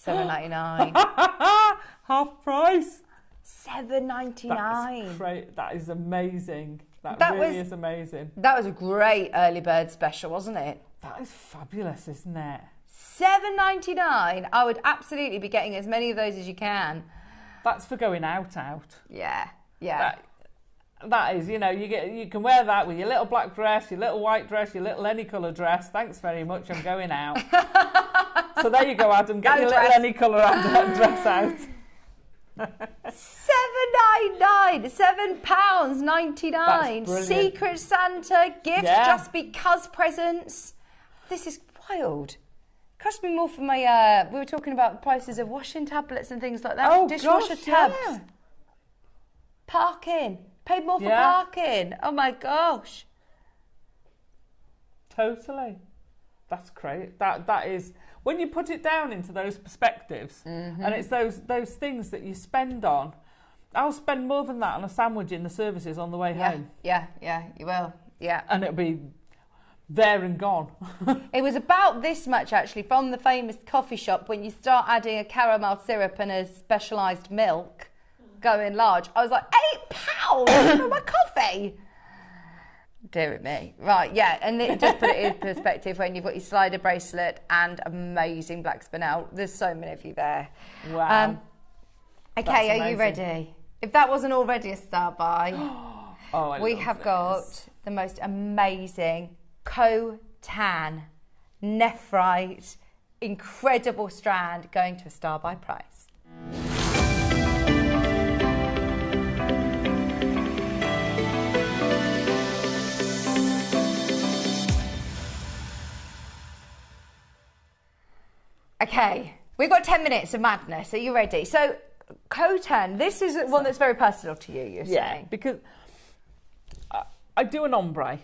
Speaker 1: $7.99.
Speaker 2: Half price.
Speaker 1: $7.99.
Speaker 2: That is amazing. That really is amazing.
Speaker 1: That was a great early bird special, wasn't it?
Speaker 2: That is fabulous, isn't it?
Speaker 1: $7.99. I would absolutely be getting as many of those as you can.
Speaker 2: That's for going out.
Speaker 1: Yeah, yeah.
Speaker 2: That is, you know, you can wear that with your little black dress, your little white dress, your little any colour dress. Thanks very much, I'm going out. So there you go, Adam. Get your little any colour dress out.
Speaker 1: $7.99. £7.99. Secret Santa gifts just because presents. This is wild. cost me more for my, we were talking about prices of washing tablets and things like that.
Speaker 2: Oh,
Speaker 1: Dishwasher
Speaker 2: gosh,
Speaker 1: tabs.
Speaker 2: yeah.
Speaker 1: Parking. Paid more for
Speaker 2: Yeah.
Speaker 1: parking. Oh my gosh.
Speaker 2: Totally. That's great. That is, when you put it down into those perspectives,
Speaker 1: Mm-hmm.
Speaker 2: and it's those things that you spend on. I'll spend more than that on a sandwich in the services on the way home.
Speaker 1: Yeah, you will. Yeah.
Speaker 2: And it'll be there and gone.
Speaker 1: It was about this much actually from the famous coffee shop when you start adding a caramel syrup and a specialised milk going large. I was like, £8 for my coffee. Dear me. Right, yeah, and it just put it in perspective when you've got your slider bracelet and amazing black spinel. There's so many of you there.
Speaker 2: Wow.
Speaker 1: Okay,
Speaker 2: That's
Speaker 1: are you
Speaker 2: amazing.
Speaker 1: ready? If that wasn't already a start by, we
Speaker 2: love
Speaker 1: have
Speaker 2: this.
Speaker 1: got the most amazing Cotan nephrite, incredible strand going to a star by price. Okay, we've got 10 minutes of madness. Are you ready? So, Cotan, this is one that's very personal to you, you're saying.
Speaker 2: Because I do an ombre.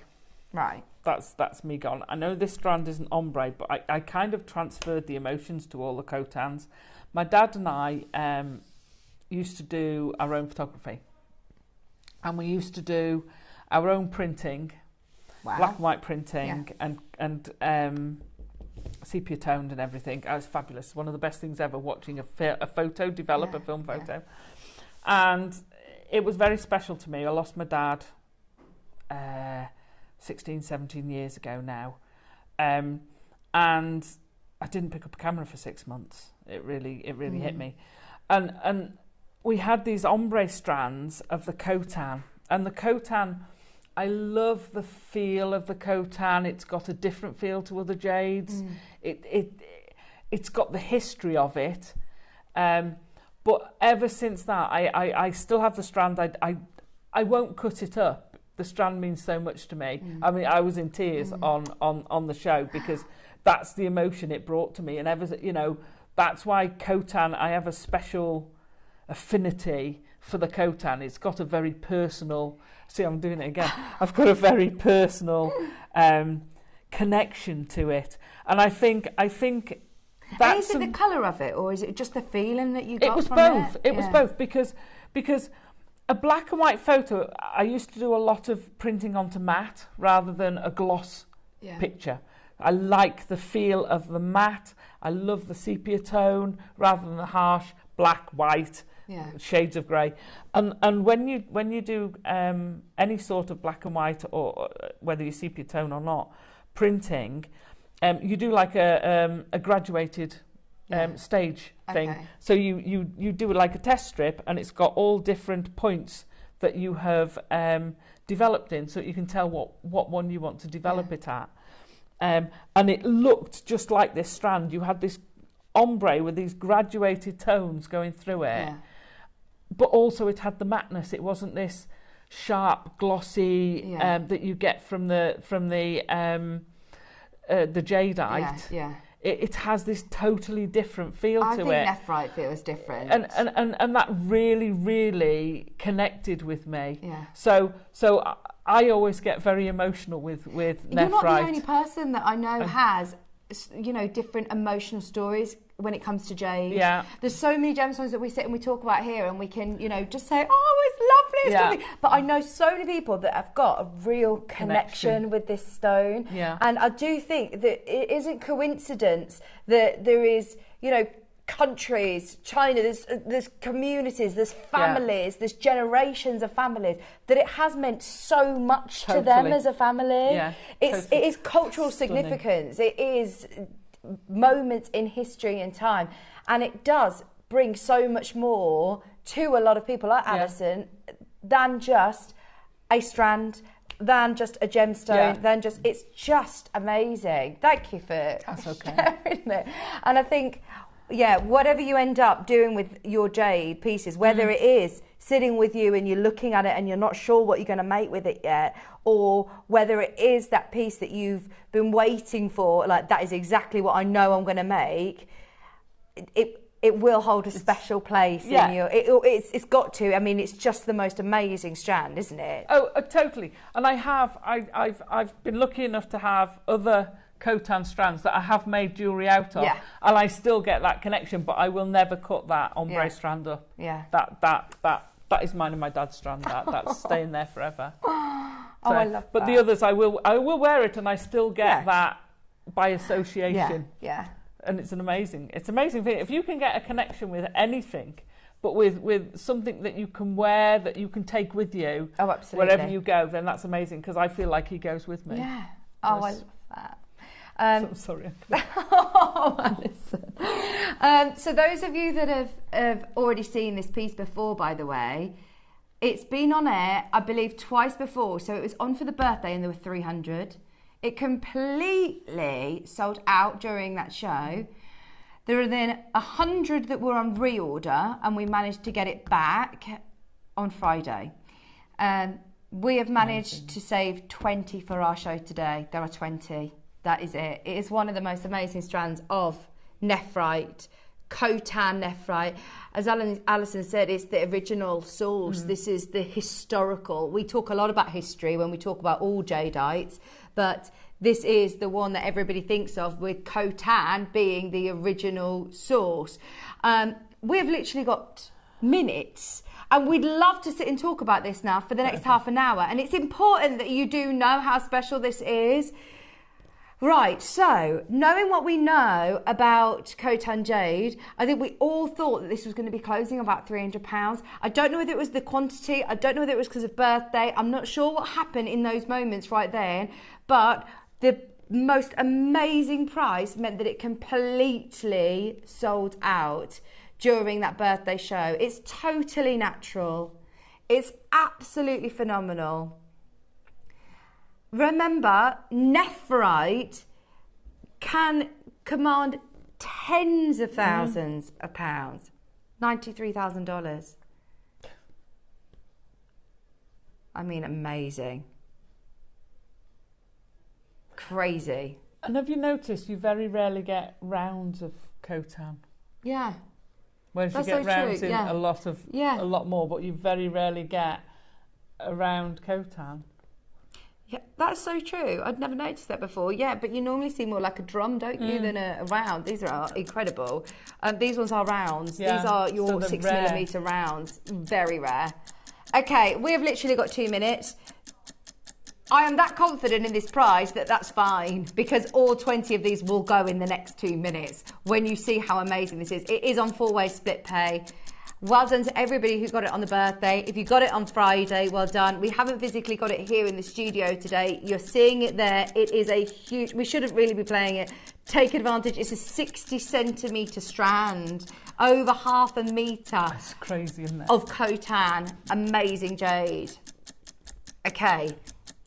Speaker 1: Right.
Speaker 2: That's me gone. I know this strand isn't ombre, but I kind of transferred the emotions to all the Cotans. My dad and I used to do our own photography. And we used to do our own printing,
Speaker 1: Wow.
Speaker 2: black and white printing, and sepia toned and everything. It was fabulous. One of the best things ever, watching a photo develop, a film photo. And it was very special to me. I lost my dad 16, 17 years ago now. And I didn't pick up a camera for 6 months. It really hit me. And we had these ombre strands of the Cotan. And the Cotan, I love the feel of the Cotan. It's got a different feel to other jades. It's got the history of it. But ever since that, I still have the strand. I won't cut it up. The strand means so much to me. I mean, I was in tears on the show because that's the emotion it brought to me. And ever, that's why Cotan, I have a special affinity for the Cotan. It's got a very personal, see, I'm doing it again. I've got a very personal connection to it. And I think that's...
Speaker 1: Is it the colour of it, or is it just the feeling that you got
Speaker 2: It was
Speaker 1: from
Speaker 2: both.
Speaker 1: it?
Speaker 2: It was both because a black and white photo, I used to do a lot of printing onto matte rather than a gloss picture. I like the feel of the matte. I love the sepia tone rather than the harsh black, white, shades of grey. And when you do any sort of black and white, or whether you sepia tone or not, printing, you do like a graduated stage thing.
Speaker 1: Okay.
Speaker 2: So you do it like a test strip, and it's got all different points that you have developed in, so you can tell what one you want to develop it at. And it looked just like this strand. You had this ombre with these graduated tones going through it, but also it had the matteness. It wasn't this sharp, glossy that you get from the jadeite. It has this totally different feel to it.
Speaker 1: I think nephrite feels different.
Speaker 2: And that really connected with me.
Speaker 1: Yeah.
Speaker 2: So I always get very emotional with nephrite.
Speaker 1: You're not the only person that I know has, different emotional stories when it comes to jade.
Speaker 2: Yeah.
Speaker 1: There's so many gemstones that we sit and we talk about here, and we can, just say, oh, it's lovely, it's lovely. But I know so many people that have got a real connection with this stone.
Speaker 2: Yeah.
Speaker 1: And I do think that it isn't coincidence that there is, countries, China, there's communities, there's families, there's generations of families, that it has meant so much to them as a family.
Speaker 2: Yeah,
Speaker 1: it is cultural significance. It is moments in history and time, and it does bring so much more to a lot of people like Alison than just a strand, than just a gemstone, it's just amazing. Thank you for sharing it. And I think, whatever you end up doing with your jade pieces, whether it is sitting with you and you're looking at it and you're not sure what you're going to make with it yet, or whether it is that piece that you've been waiting for, like that is exactly what I know I'm going to make, it will hold a special place in you. It's got to. I mean, it's just the most amazing strand, isn't it?
Speaker 2: Oh, totally. And I've been lucky enough to have other Khotan strands that I have made jewellery out of, and I still get that connection, but I will never cut that ombre strand up.
Speaker 1: Yeah.
Speaker 2: That is mine and my dad's strand. That's staying there forever.
Speaker 1: So, I love that.
Speaker 2: But the others, I will wear it, and I still get that by association.
Speaker 1: Yeah.
Speaker 2: And it's an amazing thing. If you can get a connection with anything, but with something that you can wear, that you can take with you, wherever you go, then that's amazing, because I feel like he goes with me.
Speaker 1: Yeah. Oh, I love that.
Speaker 2: I'm sorry.
Speaker 1: Oh, Alison. So those of you that have already seen this piece before, by the way, it's been on air, I believe, twice before. So it was on for the birthday and there were 300. It completely sold out during that show. There are then 100 that were on reorder, and we managed to get it back on Friday. We have managed to save 20 for our show today. There are 20. That is it. It is one of the most amazing strands of nephrite, Khotan nephrite. As Alison said, it's the original source. This is the historical. We talk a lot about history when we talk about all jadeites, but this is the one that everybody thinks of, with Khotan being the original source. We've literally got minutes, and we'd love to sit and talk about this now for the next half an hour. And it's important that you do know how special this is. Right, so knowing what we know about Khotan jade, I think we all thought that this was going to be closing about £300. I don't know whether it was the quantity, I don't know whether it was because of birthday, I'm not sure what happened in those moments right there, but the most amazing price meant that it completely sold out during that birthday show. It's totally natural. It's absolutely phenomenal. Remember, nephrite can command tens of thousands of pounds. $93,000. I mean, amazing. Crazy.
Speaker 2: And have you noticed you very rarely get rounds of Khotan?
Speaker 1: Yeah.
Speaker 2: Whereas you get rounds in a lot more, but you very rarely get a round Khotan.
Speaker 1: Yeah, that's so true. I'd never noticed that before. Yeah, but you normally see more like a drum, don't you, than a round. These are incredible. These ones are rounds.
Speaker 2: Yeah.
Speaker 1: These are your 6mm rounds. Very rare. Okay, we have literally got 2 minutes. I am that confident in this prize that that's fine, because all 20 of these will go in the next 2 minutes when you see how amazing this is. It is on 4-way split pay. Well done to everybody who got it on the birthday. If you got it on Friday, well done. We haven't physically got it here in the studio today. You're seeing it there. It is a huge, we shouldn't really be playing it. Take advantage. It's a 60cm strand, over half a metre.
Speaker 2: That's crazy, isn't it?
Speaker 1: Of Khotan. Amazing jade. Okay,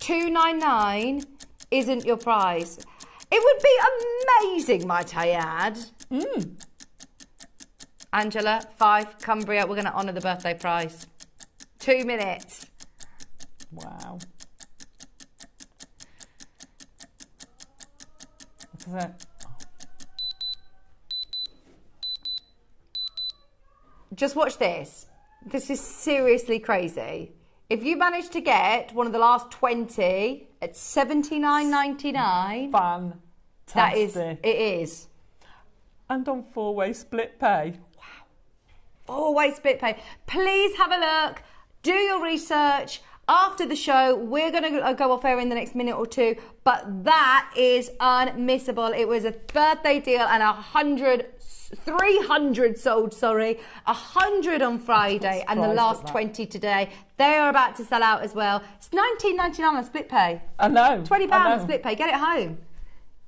Speaker 1: $299 isn't your prize. It would be amazing, might I add. Angela, 5, Cumbria, we're going to honour the birthday prize. 2 minutes.
Speaker 2: Wow. What is that?
Speaker 1: Just watch this. This is seriously crazy. If you manage to get one of the last 20 at $79.99,
Speaker 2: fantastic.
Speaker 1: That is, it is.
Speaker 2: And on 4-way split pay.
Speaker 1: 4-way split pay. Please have a look. Do your research. After the show, we're going to go off air in the next minute or two, but that is unmissable. It was a birthday deal, and 300 sold, 100 on Friday, and the last 20 today. They are about to sell out as well. It's $19.99 on split pay.
Speaker 2: I know.
Speaker 1: £20 on split pay. Get it home.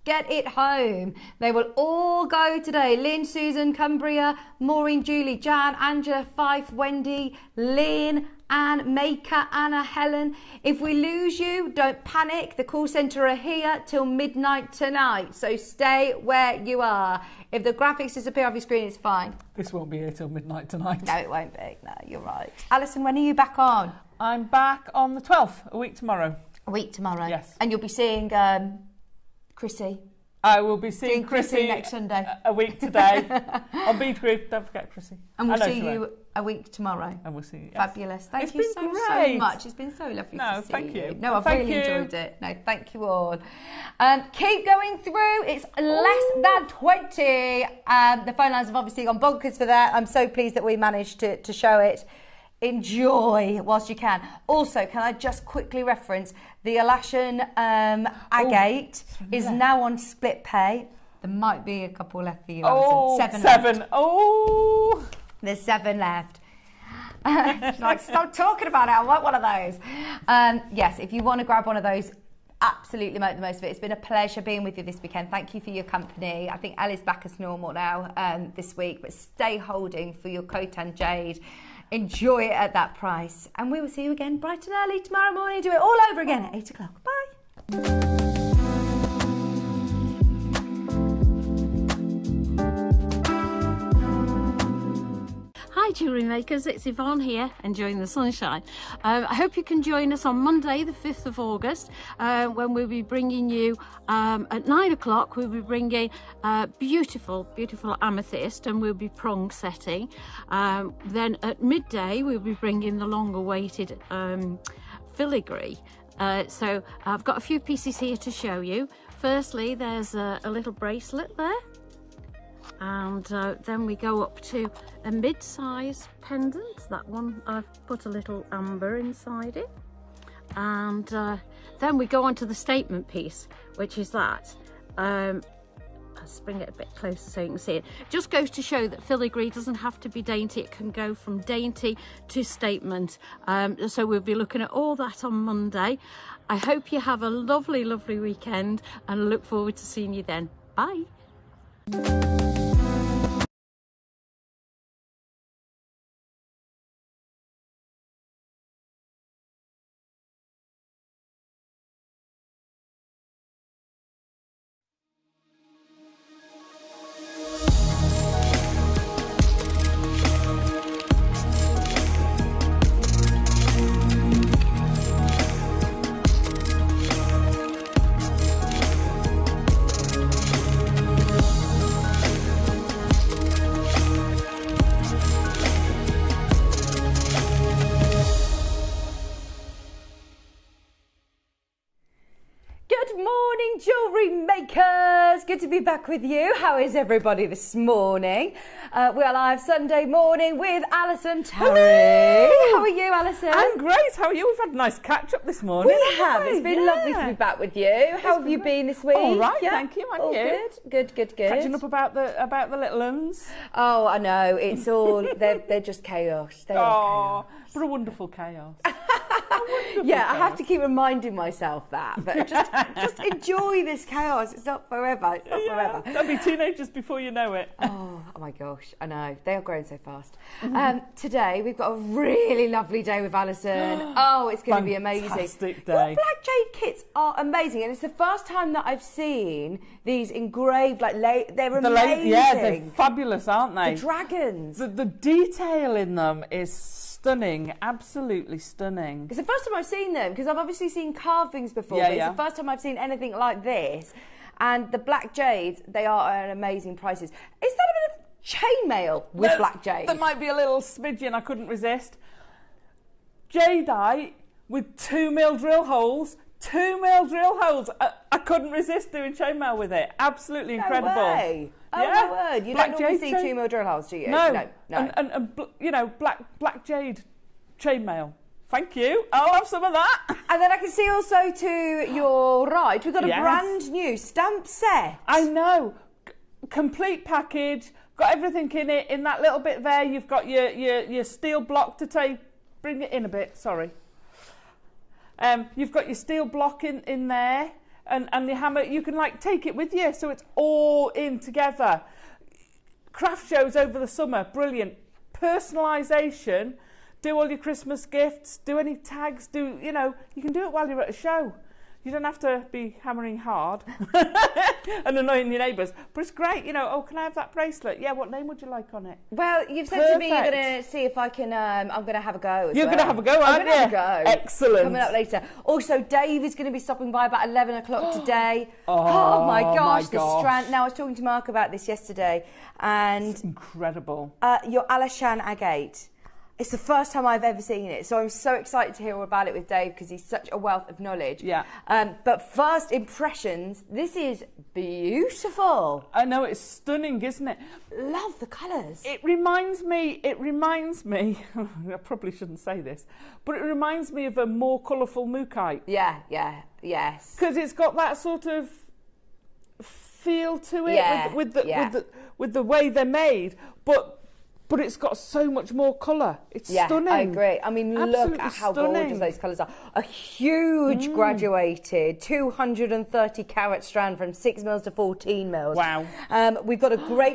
Speaker 1: Get it home. They will all go today. Lynn, Susan, Cumbria, Maureen, Julie, Jan, Angela, Fife, Wendy, Lynn, Anne, Maker, Anna, Helen. If we lose you, don't panic. The call centre are here till midnight tonight, so stay where you are. If the graphics disappear off your screen, it's fine.
Speaker 2: This won't be here till midnight tonight.
Speaker 1: No, it won't be. No, you're right. Alison, when are you back on?
Speaker 2: I'm back on the 12th, a week tomorrow.
Speaker 1: A week tomorrow?
Speaker 2: Yes.
Speaker 1: And you'll be seeing Chrissy?
Speaker 2: I will be seeing
Speaker 1: Chrissy next Sunday.
Speaker 2: A week today. On Bead Group, don't forget Chrissy.
Speaker 1: And we'll see you a week tomorrow.
Speaker 2: And we'll see you. Yes.
Speaker 1: Fabulous. Thank
Speaker 2: It's
Speaker 1: you
Speaker 2: been
Speaker 1: so much. It's been so lovely to see
Speaker 2: thank you.
Speaker 1: No, I've
Speaker 2: Thank
Speaker 1: really
Speaker 2: you.
Speaker 1: enjoyed it. No, thank you all. Keep going through. It's less than 20. The phone lines have obviously gone bonkers for that. I'm so pleased that we managed to show it. Enjoy whilst you can. Also, can I just quickly reference the Alashan agate is now on split pay. There might be a couple left for you, Alison. Seven. Left.
Speaker 2: Oh,
Speaker 1: there's 7 left. Like, stop talking about it. I want one of those. Yes, if you want to grab one of those, absolutely make the most of it. It's been a pleasure being with you this weekend. Thank you for your company. I think Ellie's back as normal now this week, but stay holding for your Khotan jade. Enjoy it at that price. And we will see you again bright and early tomorrow morning. Do it all over again at 8 o'clock. Bye.
Speaker 4: Hi Jewellery Makers, it's Yvonne here, enjoying the sunshine. I hope you can join us on Monday the 5th of August when we'll be bringing you, at 9 o'clock, we'll be bringing beautiful amethyst, and we'll be prong setting. Then at midday we'll be bringing the long awaited filigree. So I've got a few pieces here to show you. Firstly, there's a little bracelet there. And then we go up to a mid-size pendant. That one, I've put a little amber inside it. And then we go on to the statement piece, which is that. Let's bring it a bit closer so you can see it. Just goes to show that filigree doesn't have to be dainty. It can go from dainty to statement. So we'll be looking at all that on Monday. I hope you have a lovely, lovely weekend, and I look forward to seeing you then. Bye.
Speaker 1: Good morning, jewellery makers. Good to be back with you. How is everybody this morning? We are live Sunday morning with Alison Terry. How are you, Alison?
Speaker 2: I'm great. How are you? We've had a nice catch up this morning.
Speaker 1: We have. It's been lovely to be back with you. How have you been this week?
Speaker 2: All right, thank you. And
Speaker 1: all
Speaker 2: you?
Speaker 1: Good.
Speaker 2: Catching up about the little uns.
Speaker 1: Oh, I know. It's all they're just chaos. They're all chaos.
Speaker 2: But a wonderful chaos.
Speaker 1: Yeah, I have to keep reminding myself that. But just enjoy this chaos. It's not forever. It's not forever.
Speaker 2: They'll be teenagers before you know it.
Speaker 1: Oh my gosh, I know. They are growing so fast. Today we've got a really lovely day with Alison. Oh, it's going to be amazing.
Speaker 2: Fantastic day.
Speaker 1: Your black jade kits are amazing, and it's the first time that I've seen theyese engraved they're amazing.
Speaker 2: Yeah, they're fabulous, aren't they?
Speaker 1: The dragons.
Speaker 2: The detail in them is stunning, absolutely stunning.
Speaker 1: It's the first time I've seen them, because I've obviously seen carvings before,
Speaker 2: Yeah,
Speaker 1: but it's the first time I've seen anything like this. And the black jades, they are at amazing prices. Is that a bit of chainmail with black jade?
Speaker 2: There might be a little smidgen, I couldn't resist. Jadeite with 2mm drill holes. 2mm drill holes. I couldn't resist doing chainmail with it. Absolutely incredible.
Speaker 1: No way. Oh
Speaker 2: yeah.
Speaker 1: my word! You
Speaker 2: Black
Speaker 1: don't normally
Speaker 2: jade
Speaker 1: see 2mm drill holes, do you?
Speaker 2: No.
Speaker 1: No.
Speaker 2: And you know, black jade chainmail. Thank you. I'll have some of that.
Speaker 1: And then I can see also to your right, we've got a brand new stamp set.
Speaker 2: I know. Complete package. Got everything in it. In that little bit there, you've got your steel block to take. Bring it in a bit. Sorry. You've got your steel block in there, and the hammer. You can take it with you, so it's all in together. Craft shows over the summer, brilliant. Personalisation. do all your Christmas gifts, do any tags, you can do it while you're at a show. You don't have to be hammering hard and annoying your neighbours. But it's great, oh, can I have that bracelet? Yeah, what name would you like on it?
Speaker 1: Well, you've said to me you're going to see if I can, I'm going to have a go
Speaker 2: You're going to have a go, aren't you?
Speaker 1: I'm going to have a go.
Speaker 2: Excellent.
Speaker 1: Coming up later. Also, Dave is going to be stopping by about 11 o'clock today. Oh my gosh, the strand. Now, I was talking to Mark about this yesterday. And
Speaker 2: it's incredible.
Speaker 1: Your Alashan agate. It's the first time I've ever seen it, so I'm so excited to hear all about it with Dave because he's such a wealth of knowledge.
Speaker 2: Yeah.
Speaker 1: But first impressions, this is beautiful.
Speaker 2: I know, it's stunning, isn't it?
Speaker 1: Love the colours.
Speaker 2: It reminds me, I probably shouldn't say this, but it reminds me of a more colourful mookaite.
Speaker 1: Yes.
Speaker 2: Because it's got that sort of feel to it with the way they're made, but it's got so much more colour. It's stunning.
Speaker 1: I agree. I mean,
Speaker 2: absolutely
Speaker 1: look at how
Speaker 2: stunning.
Speaker 1: gorgeous those colours are. A huge graduated 230 carat strand from 6 mils to 14 mils.
Speaker 2: Wow.
Speaker 1: We've got a great